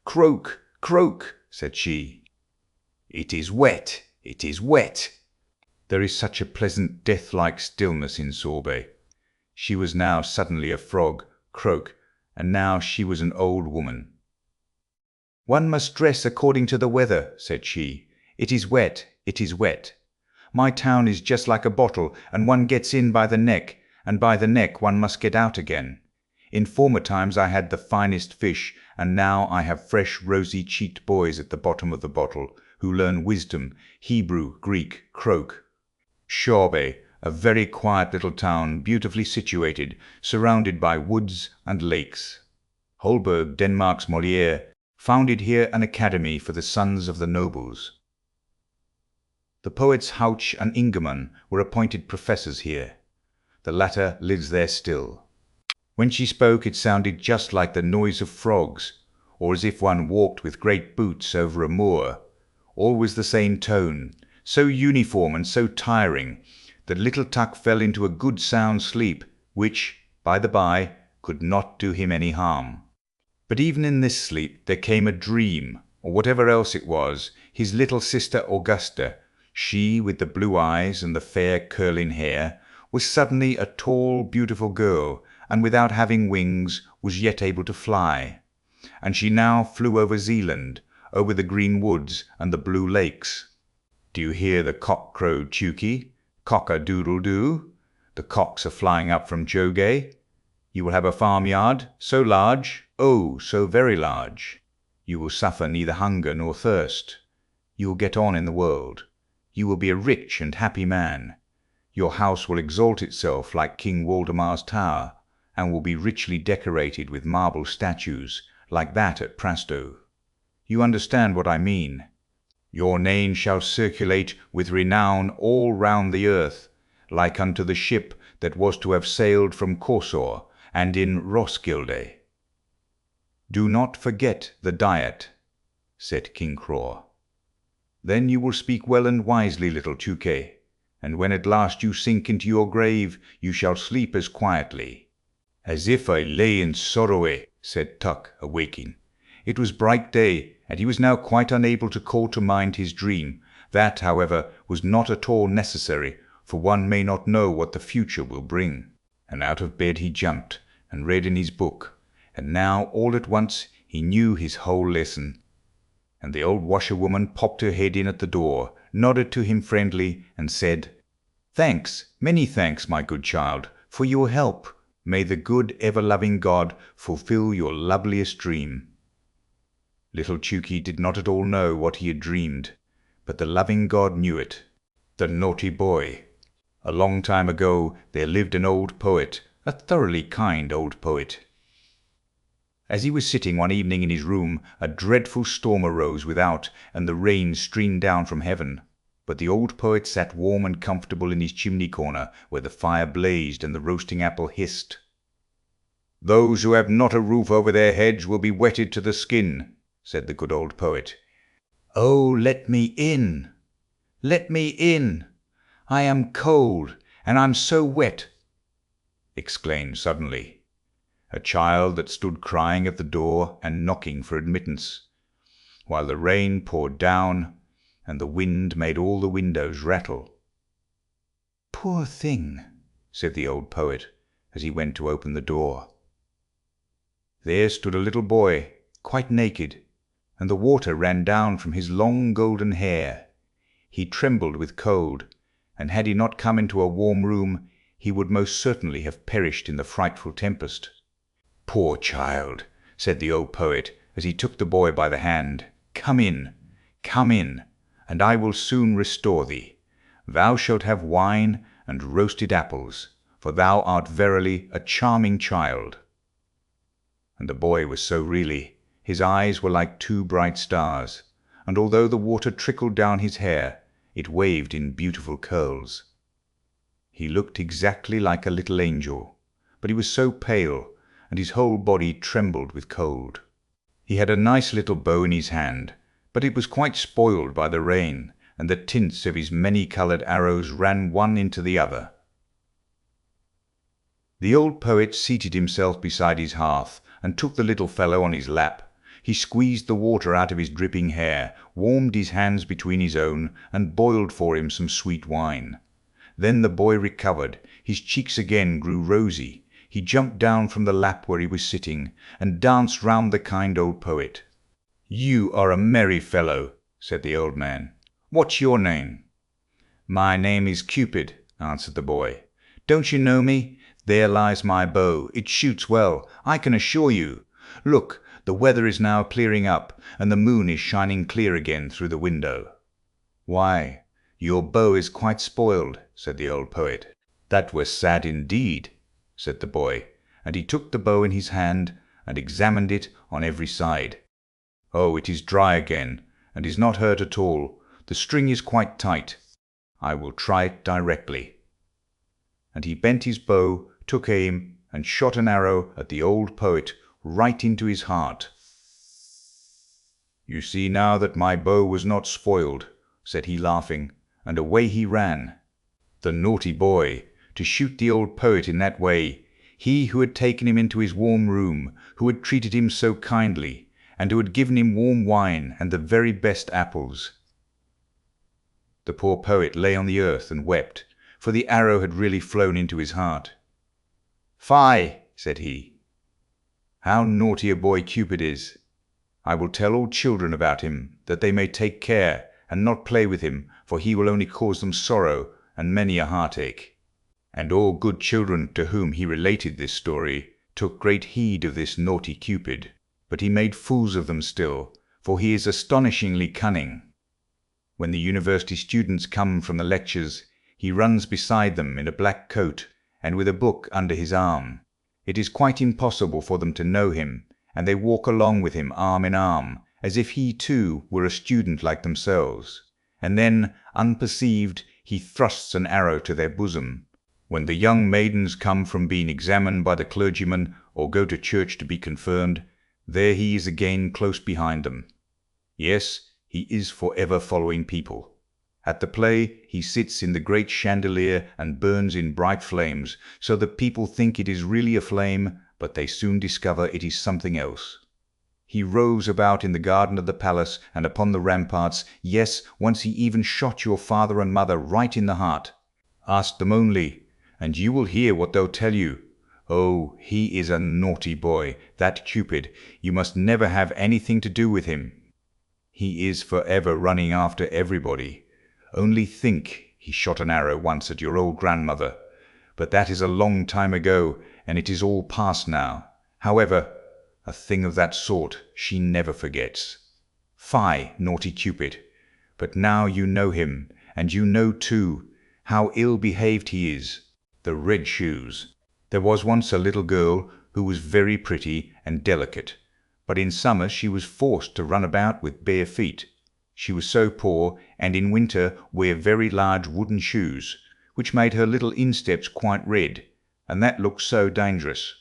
"Croak, croak," said she. "It is wet, it is wet." There is such a pleasant death-like stillness in Sorbet. She was now suddenly a frog, croak, and now she was an old woman. "One must dress according to the weather," said she. "It is wet, it is wet. My town is just like a bottle, and one gets in by the neck, and by the neck one must get out again. In former times I had the finest fish, and now I have fresh rosy-cheeked boys at the bottom of the bottle, who learn wisdom, Hebrew, Greek, croak. Sorbe, a very quiet little town, beautifully situated, surrounded by woods and lakes. Holberg, Denmark's Molière, founded here an academy for the sons of the nobles. The poets Hauch and Ingemann were appointed professors here. The latter lives there still. When she spoke, it sounded just like the noise of frogs, or as if one walked with great boots over a moor. Always the same tone, so uniform and so tiring, that little Tuck fell into a good sound sleep, which, by the by, could not do him any harm. But even in this sleep there came a dream, or whatever else it was, his little sister Augusta, she with the blue eyes and the fair curling hair, was suddenly a tall, beautiful girl, and without having wings was yet able to fly. And she now flew over Zealand, over the green woods and the blue lakes. Do you hear the cock crow Tukey? Cock-a-doodle-doo. The cocks are flying up from Jogay. You will have a farmyard, so large, oh, so very large. You will suffer neither hunger nor thirst. You will get on in the world. You will be a rich and happy man. Your house will exalt itself like King Waldemar's tower, and will be richly decorated with marble statues, like that at Prastow. You understand what I mean. Your name shall circulate with renown all round the earth, like unto the ship that was to have sailed from Corsor and in Roskilde. Do not forget the diet, said King Craw. Then you will speak well and wisely, little Tukey, and when at last you sink into your grave, you shall sleep as quietly. As if I lay in Sorrowe, said Tuck, awaking. It was bright day, and he was now quite unable to call to mind his dream. That, however, was not at all necessary, for one may not know what the future will bring. And out of bed he jumped, and read in his book, and now all at once he knew his whole lesson. And the old washerwoman popped her head in at the door, nodded to him friendly, and said, Thanks, many thanks, my good child, for your help. May the good, ever-loving God fulfill your loveliest dream. Little Tukey did not at all know what he had dreamed, but the loving God knew it. The naughty boy. A long time ago there lived an old poet, a thoroughly kind old poet. As he was sitting one evening in his room, a dreadful storm arose without, and the rain streamed down from heaven. But the old poet sat warm and comfortable in his chimney corner, where the fire blazed and the roasting apple hissed. Those who have not a roof over their heads will be wetted to the skin, said the good old poet. Oh, let me in! Let me in! I am cold, and I'm so wet! Exclaimed suddenly a child that stood crying at the door and knocking for admittance, while the rain poured down and the wind made all the windows rattle. Poor thing, said the old poet as he went to open the door. There stood a little boy, quite naked, and the water ran down from his long golden hair. He trembled with cold, and had he not come into a warm room, he would most certainly have perished in the frightful tempest. Poor child, said the old poet as he took the boy by the hand, come in, and I will soon restore thee. Thou shalt have wine, and roasted apples, for thou art verily a charming child." And the boy was so really. His eyes were like two bright stars, and although the water trickled down his hair, it waved in beautiful curls. He looked exactly like a little angel, but he was so pale, and his whole body trembled with cold. He had a nice little bow in his hand, but it was quite spoiled by the rain, and the tints of his many-coloured arrows ran one into the other. The old poet seated himself beside his hearth, and took the little fellow on his lap. He squeezed the water out of his dripping hair, warmed his hands between his own, and boiled for him some sweet wine. Then the boy recovered, his cheeks again grew rosy. He jumped down from the lap where he was sitting, and danced round the kind old poet. "You are a merry fellow," said the old man. "What's your name?" "My name is Cupid," answered the boy. "Don't you know me? There lies my bow. It shoots well, I can assure you. Look, the weather is now clearing up, and the moon is shining clear again through the window." "Why, your bow is quite spoiled," said the old poet. "That was sad indeed," said the boy, and he took the bow in his hand and examined it on every side. "Oh, it is dry again, and is not hurt at all. The string is quite tight. I will try it directly." And he bent his bow, took aim, and shot an arrow at the old poet right into his heart. "You see now that my bow was not spoiled," said he, laughing, and away he ran. The naughty boy, to shoot the old poet in that way, he who had taken him into his warm room, who had treated him so kindly, and who had given him warm wine and the very best apples. The poor poet lay on the earth and wept, for the arrow had really flown into his heart. "Fie!" said he. "How naughty a boy Cupid is! I will tell all children about him, that they may take care and not play with him, for he will only cause them sorrow and many a heartache." And all good children to whom he related this story took great heed of this naughty Cupid, but he made fools of them still, for he is astonishingly cunning. When the university students come from the lectures, he runs beside them in a black coat and with a book under his arm. It is quite impossible for them to know him, and they walk along with him arm in arm, as if he too were a student like themselves. And then, unperceived, he thrusts an arrow to their bosom. When the young maidens come from being examined by the clergyman, or go to church to be confirmed, there he is again close behind them. Yes, he is for ever following people. At the play he sits in the great chandelier and burns in bright flames, so that people think it is really a flame, but they soon discover it is something else. He roves about in the garden of the palace and upon the ramparts. Yes, once he even shot your father and mother right in the heart. Ask them only, and you will hear what they'll tell you. Oh, he is a naughty boy, that Cupid. You must never have anything to do with him. He is forever running after everybody. Only think, he shot an arrow once at your old grandmother, but that is a long time ago, and it is all past now. However, a thing of that sort she never forgets. Fie, naughty Cupid! But now you know him, and you know too how ill-behaved he is. The red shoes. There was once a little girl who was very pretty and delicate, but in summer she was forced to run about with bare feet. She was so poor, and in winter wear very large wooden shoes, which made her little insteps quite red, and that looked so dangerous.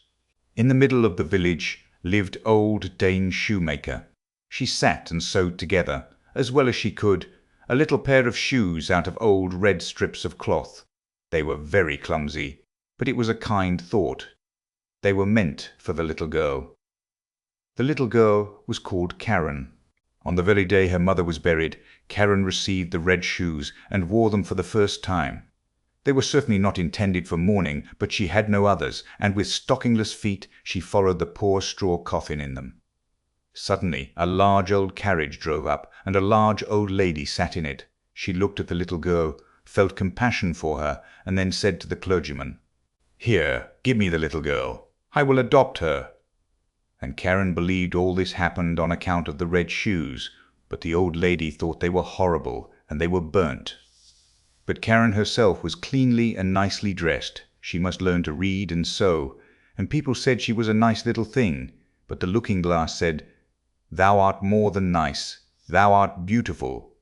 In the middle of the village lived old Dame Shoemaker. She sat and sewed together, as well as she could, a little pair of shoes out of old red strips of cloth. They were very clumsy, but it was a kind thought. They were meant for the little girl. The little girl was called Karen. On the very day her mother was buried, Karen received the red shoes and wore them for the first time. They were certainly not intended for mourning, but she had no others, and with stockingless feet she followed the poor straw coffin in them. Suddenly a large old carriage drove up, and a large old lady sat in it. She looked at the little girl, felt compassion for her, and then said to the clergyman, "Here, give me the little girl. I will adopt her." And Karen believed all this happened on account of the red shoes, but the old lady thought they were horrible, and they were burnt. But Karen herself was cleanly and nicely dressed. She must learn to read and sew, and people said she was a nice little thing, but the looking-glass said, "Thou art more than nice, thou art beautiful."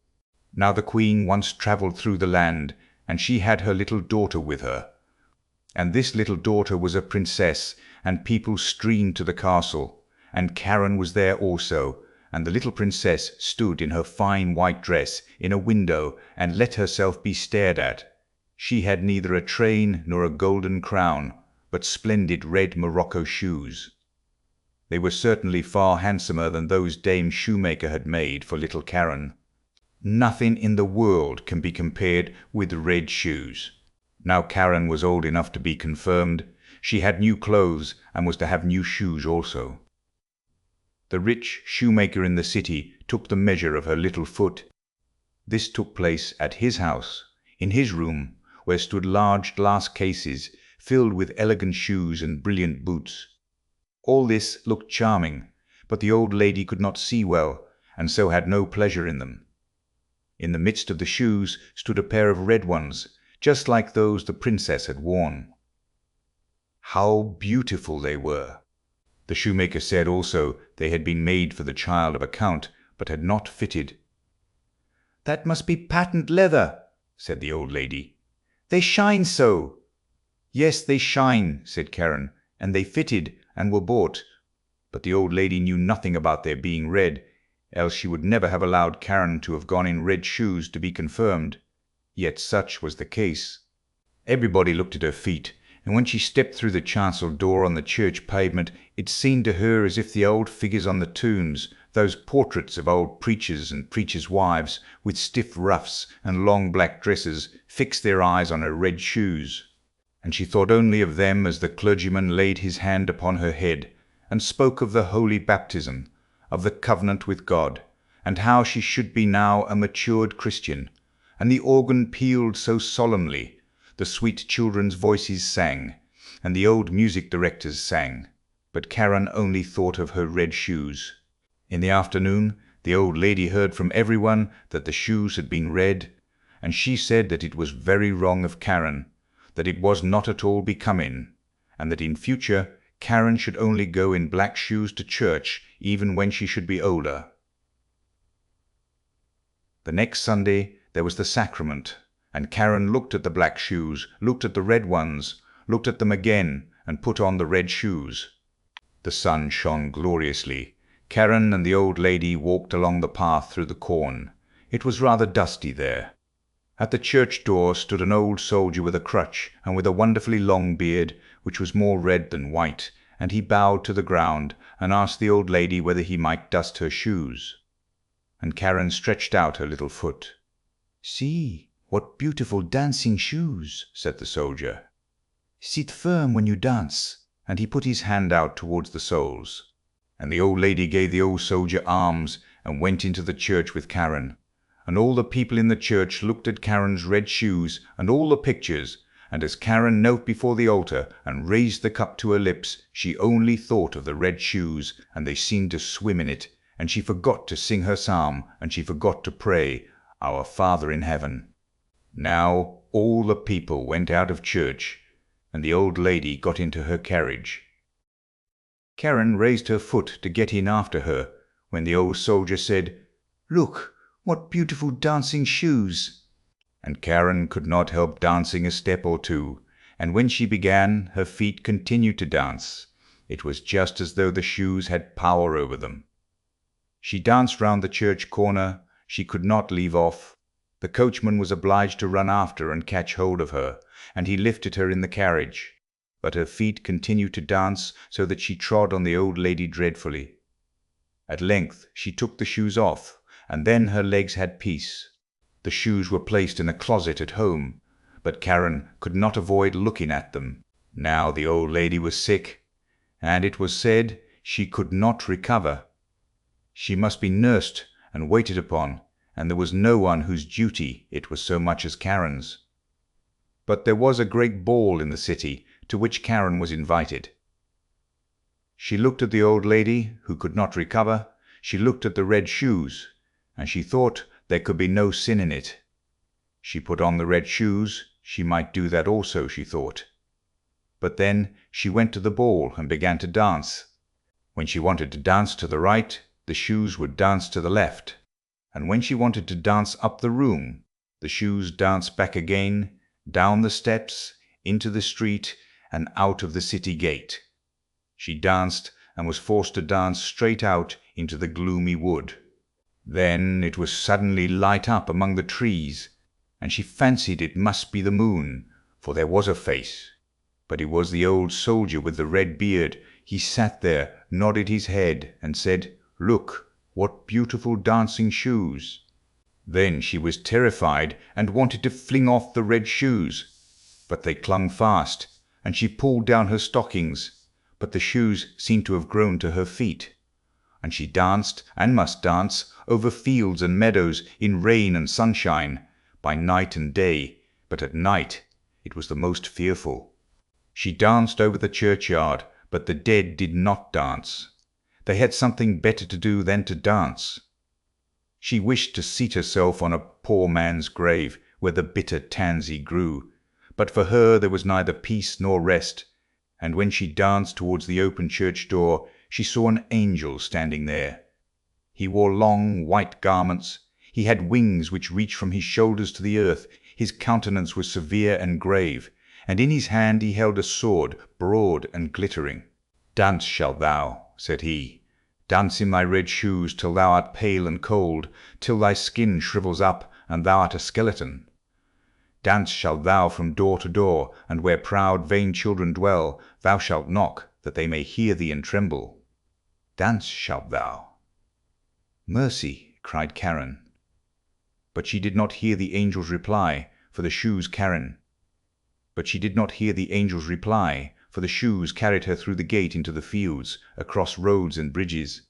Now the queen once travelled through the land, and she had her little daughter with her. And this little daughter was a princess, and people streamed to the castle, and Karen was there also, and the little princess stood in her fine white dress in a window and let herself be stared at. She had neither a train nor a golden crown, but splendid red morocco shoes. They were certainly far handsomer than those Dame Shoemaker had made for little Karen. Nothing in the world can be compared with red shoes. Now Karen was old enough to be confirmed. She had new clothes and was to have new shoes also. The rich shoemaker in the city took the measure of her little foot. This took place at his house, in his room, where stood large glass cases filled with elegant shoes and brilliant boots. All this looked charming, but the old lady could not see well, and so had no pleasure in them. In the midst of the shoes stood a pair of red ones, just like those the princess had worn. How beautiful they were! The shoemaker said also they had been made for the child of a count, but had not fitted. "That must be patent leather," said the old lady. "They shine so." "Yes, they shine," said Karen, "and they fitted and were bought." But the old lady knew nothing about their being red, else she would never have allowed Karen to have gone in red shoes to be confirmed. Yet such was the case. Everybody looked at her feet, and when she stepped through the chancel door on the church pavement, it seemed to her as if the old figures on the tombs, those portraits of old preachers and preachers' wives, with stiff ruffs and long black dresses, fixed their eyes on her red shoes. And she thought only of them as the clergyman laid his hand upon her head, and spoke of the holy baptism, of the covenant with God, and how she should be now a matured Christian. And the organ pealed so solemnly, the sweet children's voices sang, and the old music directors sang. But Karen only thought of her red shoes. In the afternoon, the old lady heard from everyone that the shoes had been red, and she said that it was very wrong of Karen, that it was not at all becoming, and that in future Karen should only go in black shoes to church, even when she should be older. The next Sunday there was the sacrament, and Karen looked at the black shoes, looked at the red ones, looked at them again, and put on the red shoes. The sun shone gloriously. Karen and the old lady walked along the path through the corn. It was rather dusty there. At the church door stood an old soldier with a crutch, and with a wonderfully long beard, which was more red than white, and he bowed to the ground, and asked the old lady whether he might dust her shoes. And Karen stretched out her little foot. "See, what beautiful dancing shoes," said the soldier. "Sit firm when you dance." And he put his hand out towards the soles. And the old lady gave the old soldier alms, and went into the church with Karen. And all the people in the church looked at Karen's red shoes and all the pictures, and as Karen knelt before the altar and raised the cup to her lips, she only thought of the red shoes, and they seemed to swim in it, and she forgot to sing her psalm, and she forgot to pray, "Our Father in heaven." Now all the people went out of church, and the old lady got into her carriage. Karen raised her foot to get in after her, when the old soldier said, "Look, what beautiful dancing shoes!" And Karen could not help dancing a step or two, and when she began, her feet continued to dance. It was just as though the shoes had power over them. She danced round the church corner. She could not leave off. The coachman was obliged to run after and catch hold of her, and he lifted her in the carriage. But her feet continued to dance, so that she trod on the old lady dreadfully. At length she took the shoes off, and then her legs had peace. The shoes were placed in a closet at home, but Karen could not avoid looking at them. Now the old lady was sick, and it was said she could not recover. She must be nursed and waited upon, and there was no one whose duty it was so much as Karen's. But there was a great ball in the city, to which Karen was invited. She looked at the old lady, who could not recover. She looked at the red shoes, and she thought there could be no sin in it. She put on the red shoes. She might do that also, she thought. But then she went to the ball and began to dance. When she wanted to dance to the right, the shoes would dance to the left. And when she wanted to dance up the room, the shoes danced back again, down the steps, into the street, and out of the city gate. She danced and was forced to dance straight out into the gloomy wood. Then it was suddenly light up among the trees, and she fancied it must be the moon, for there was a face. But it was the old soldier with the red beard. He sat there, nodded his head, and said, "Look, what beautiful dancing shoes." Then she was terrified and wanted to fling off the red shoes, but they clung fast, and she pulled down her stockings, but the shoes seemed to have grown to her feet. And she danced, and must dance, over fields and meadows, in rain and sunshine, by night and day, but at night it was the most fearful. She danced over the churchyard, but the dead did not dance. They had something better to do than to dance. She wished to seat herself on a poor man's grave, where the bitter tansy grew, but for her there was neither peace nor rest. And when she danced towards the open church door, she saw an angel standing there. He wore long white garments. He had wings which reached from his shoulders to the earth. His countenance was severe and grave, and in his hand he held a sword, broad and glittering. "Dance shalt thou," said he, "dance in thy red shoes till thou art pale and cold, till thy skin shrivels up, and thou art a skeleton. Dance shalt thou from door to door, and where proud vain children dwell, thou shalt knock, that they may hear thee and tremble. Dance shalt thou." "Mercy!" cried Karen. But she did not hear the angel's reply, for the shoes carried her through the gate into the fields, across roads and bridges.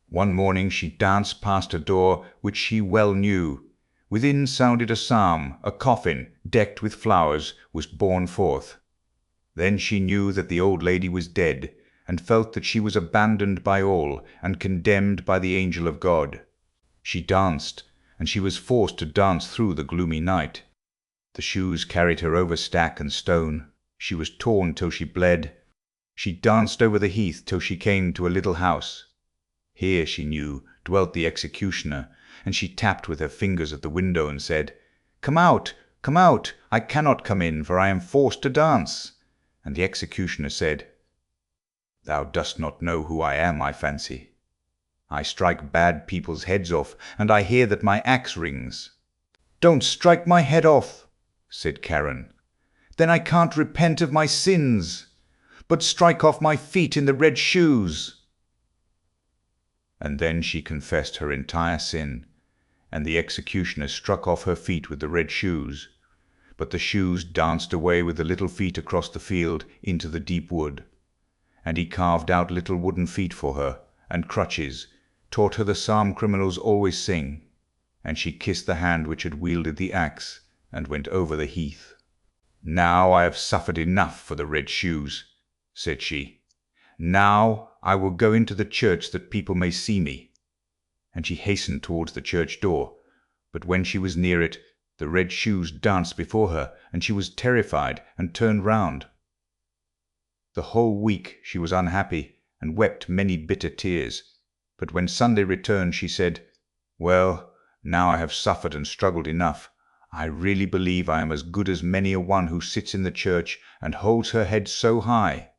One morning she danced past her door, which she well knew. Within sounded a psalm. A coffin, decked with flowers, was borne forth. Then she knew that the old lady was dead, and felt that she was abandoned by all, and condemned by the angel of God. She danced, and she was forced to dance through the gloomy night. The shoes carried her over stack and stone. She was torn till she bled. She danced over the heath till she came to a little house. Here, she knew, dwelt the executioner, and she tapped with her fingers at the window and said, "Come out, come out! I cannot come in, for I am forced to dance." And the executioner said, "Thou dost not know who I am, I fancy. I strike bad people's heads off, and I hear that my axe rings." "Don't strike my head off," said Karen. "Then I can't repent of my sins. But strike off my feet in the red shoes." And then she confessed her entire sin, and the executioner struck off her feet with the red shoes. But the shoes danced away with the little feet across the field into the deep wood. And he carved out little wooden feet for her, and crutches, taught her the psalm criminals always sing. And she kissed the hand which had wielded the axe, and went over the heath. "Now I have suffered enough for the red shoes," said she. "Now I will go into the church that people may see me." And she hastened towards the church door. But when she was near it, the red shoes danced before her, and she was terrified and turned round. The whole week she was unhappy, and wept many bitter tears. But when Sunday returned, she said, "Well, now I have suffered and struggled enough. I really believe I am as good as many a one who sits in the church and holds her head so high."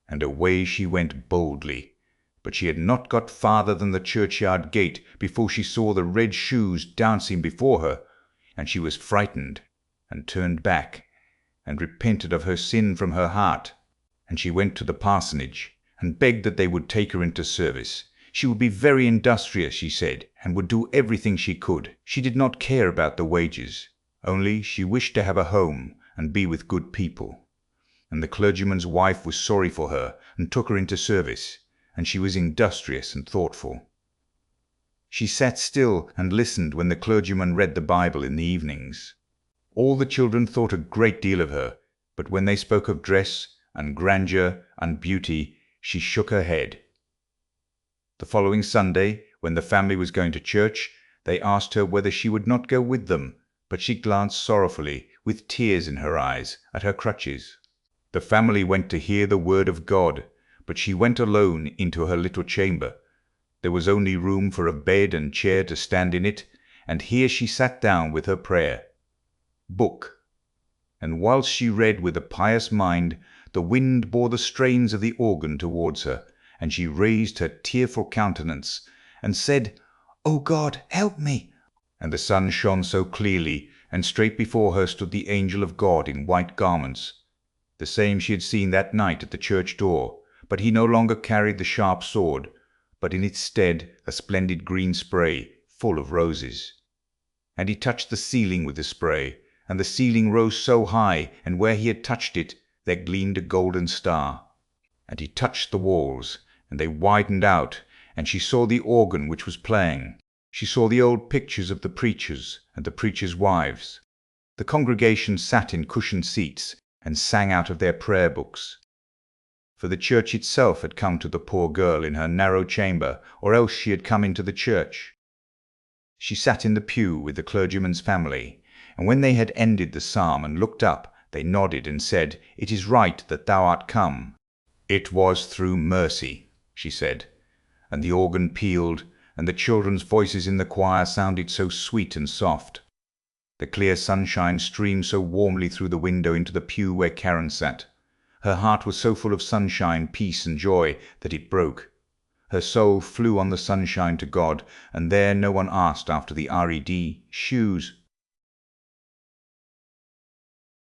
And away she went boldly. But she had not got farther than the churchyard gate before she saw the red shoes dancing before her, and she was frightened, and turned back, and repented of her sin from her heart. And she went to the parsonage, and begged that they would take her into service. She would be very industrious, she said, and would do everything she could. She did not care about the wages, only she wished to have a home and be with good people. And the clergyman's wife was sorry for her, and took her into service, and she was industrious and thoughtful. She sat still and listened when the clergyman read the Bible in the evenings. All the children thought a great deal of her, but when they spoke of dress and grandeur and beauty, she shook her head. The following Sunday, when the family was going to church, they asked her whether she would not go with them, but she glanced sorrowfully, with tears in her eyes, at her crutches. The family went to hear the word of God, but she went alone into her little chamber. There was only room for a bed and chair to stand in it, and here she sat down with her prayer book. And whilst she read with a pious mind, the wind bore the strains of the organ towards her, and she raised her tearful countenance, and said, "O God, help me!" And the sun shone so clearly, and straight before her stood the angel of God in white garments, the same she had seen that night at the church door, but he no longer carried the sharp sword, but in its stead a splendid green spray full of roses. And he touched the ceiling with the spray, and the ceiling rose so high, and where he had touched it, there gleamed a golden star. And he touched the walls, and they widened out, and she saw the organ which was playing. She saw the old pictures of the preachers and the preachers' wives. The congregation sat in cushioned seats, and sang out of their prayer books. For the church itself had come to the poor girl in her narrow chamber, or else she had come into the church. She sat in the pew with the clergyman's family, and when they had ended the psalm and looked up, they nodded and said, "It is right that thou art come." "It was through mercy," she said, and the organ pealed, and the children's voices in the choir sounded so sweet and soft. The clear sunshine streamed so warmly through the window into the pew where Karen sat. Her heart was so full of sunshine, peace, and joy that it broke. Her soul flew on the sunshine to God, and there no one asked after the red shoes,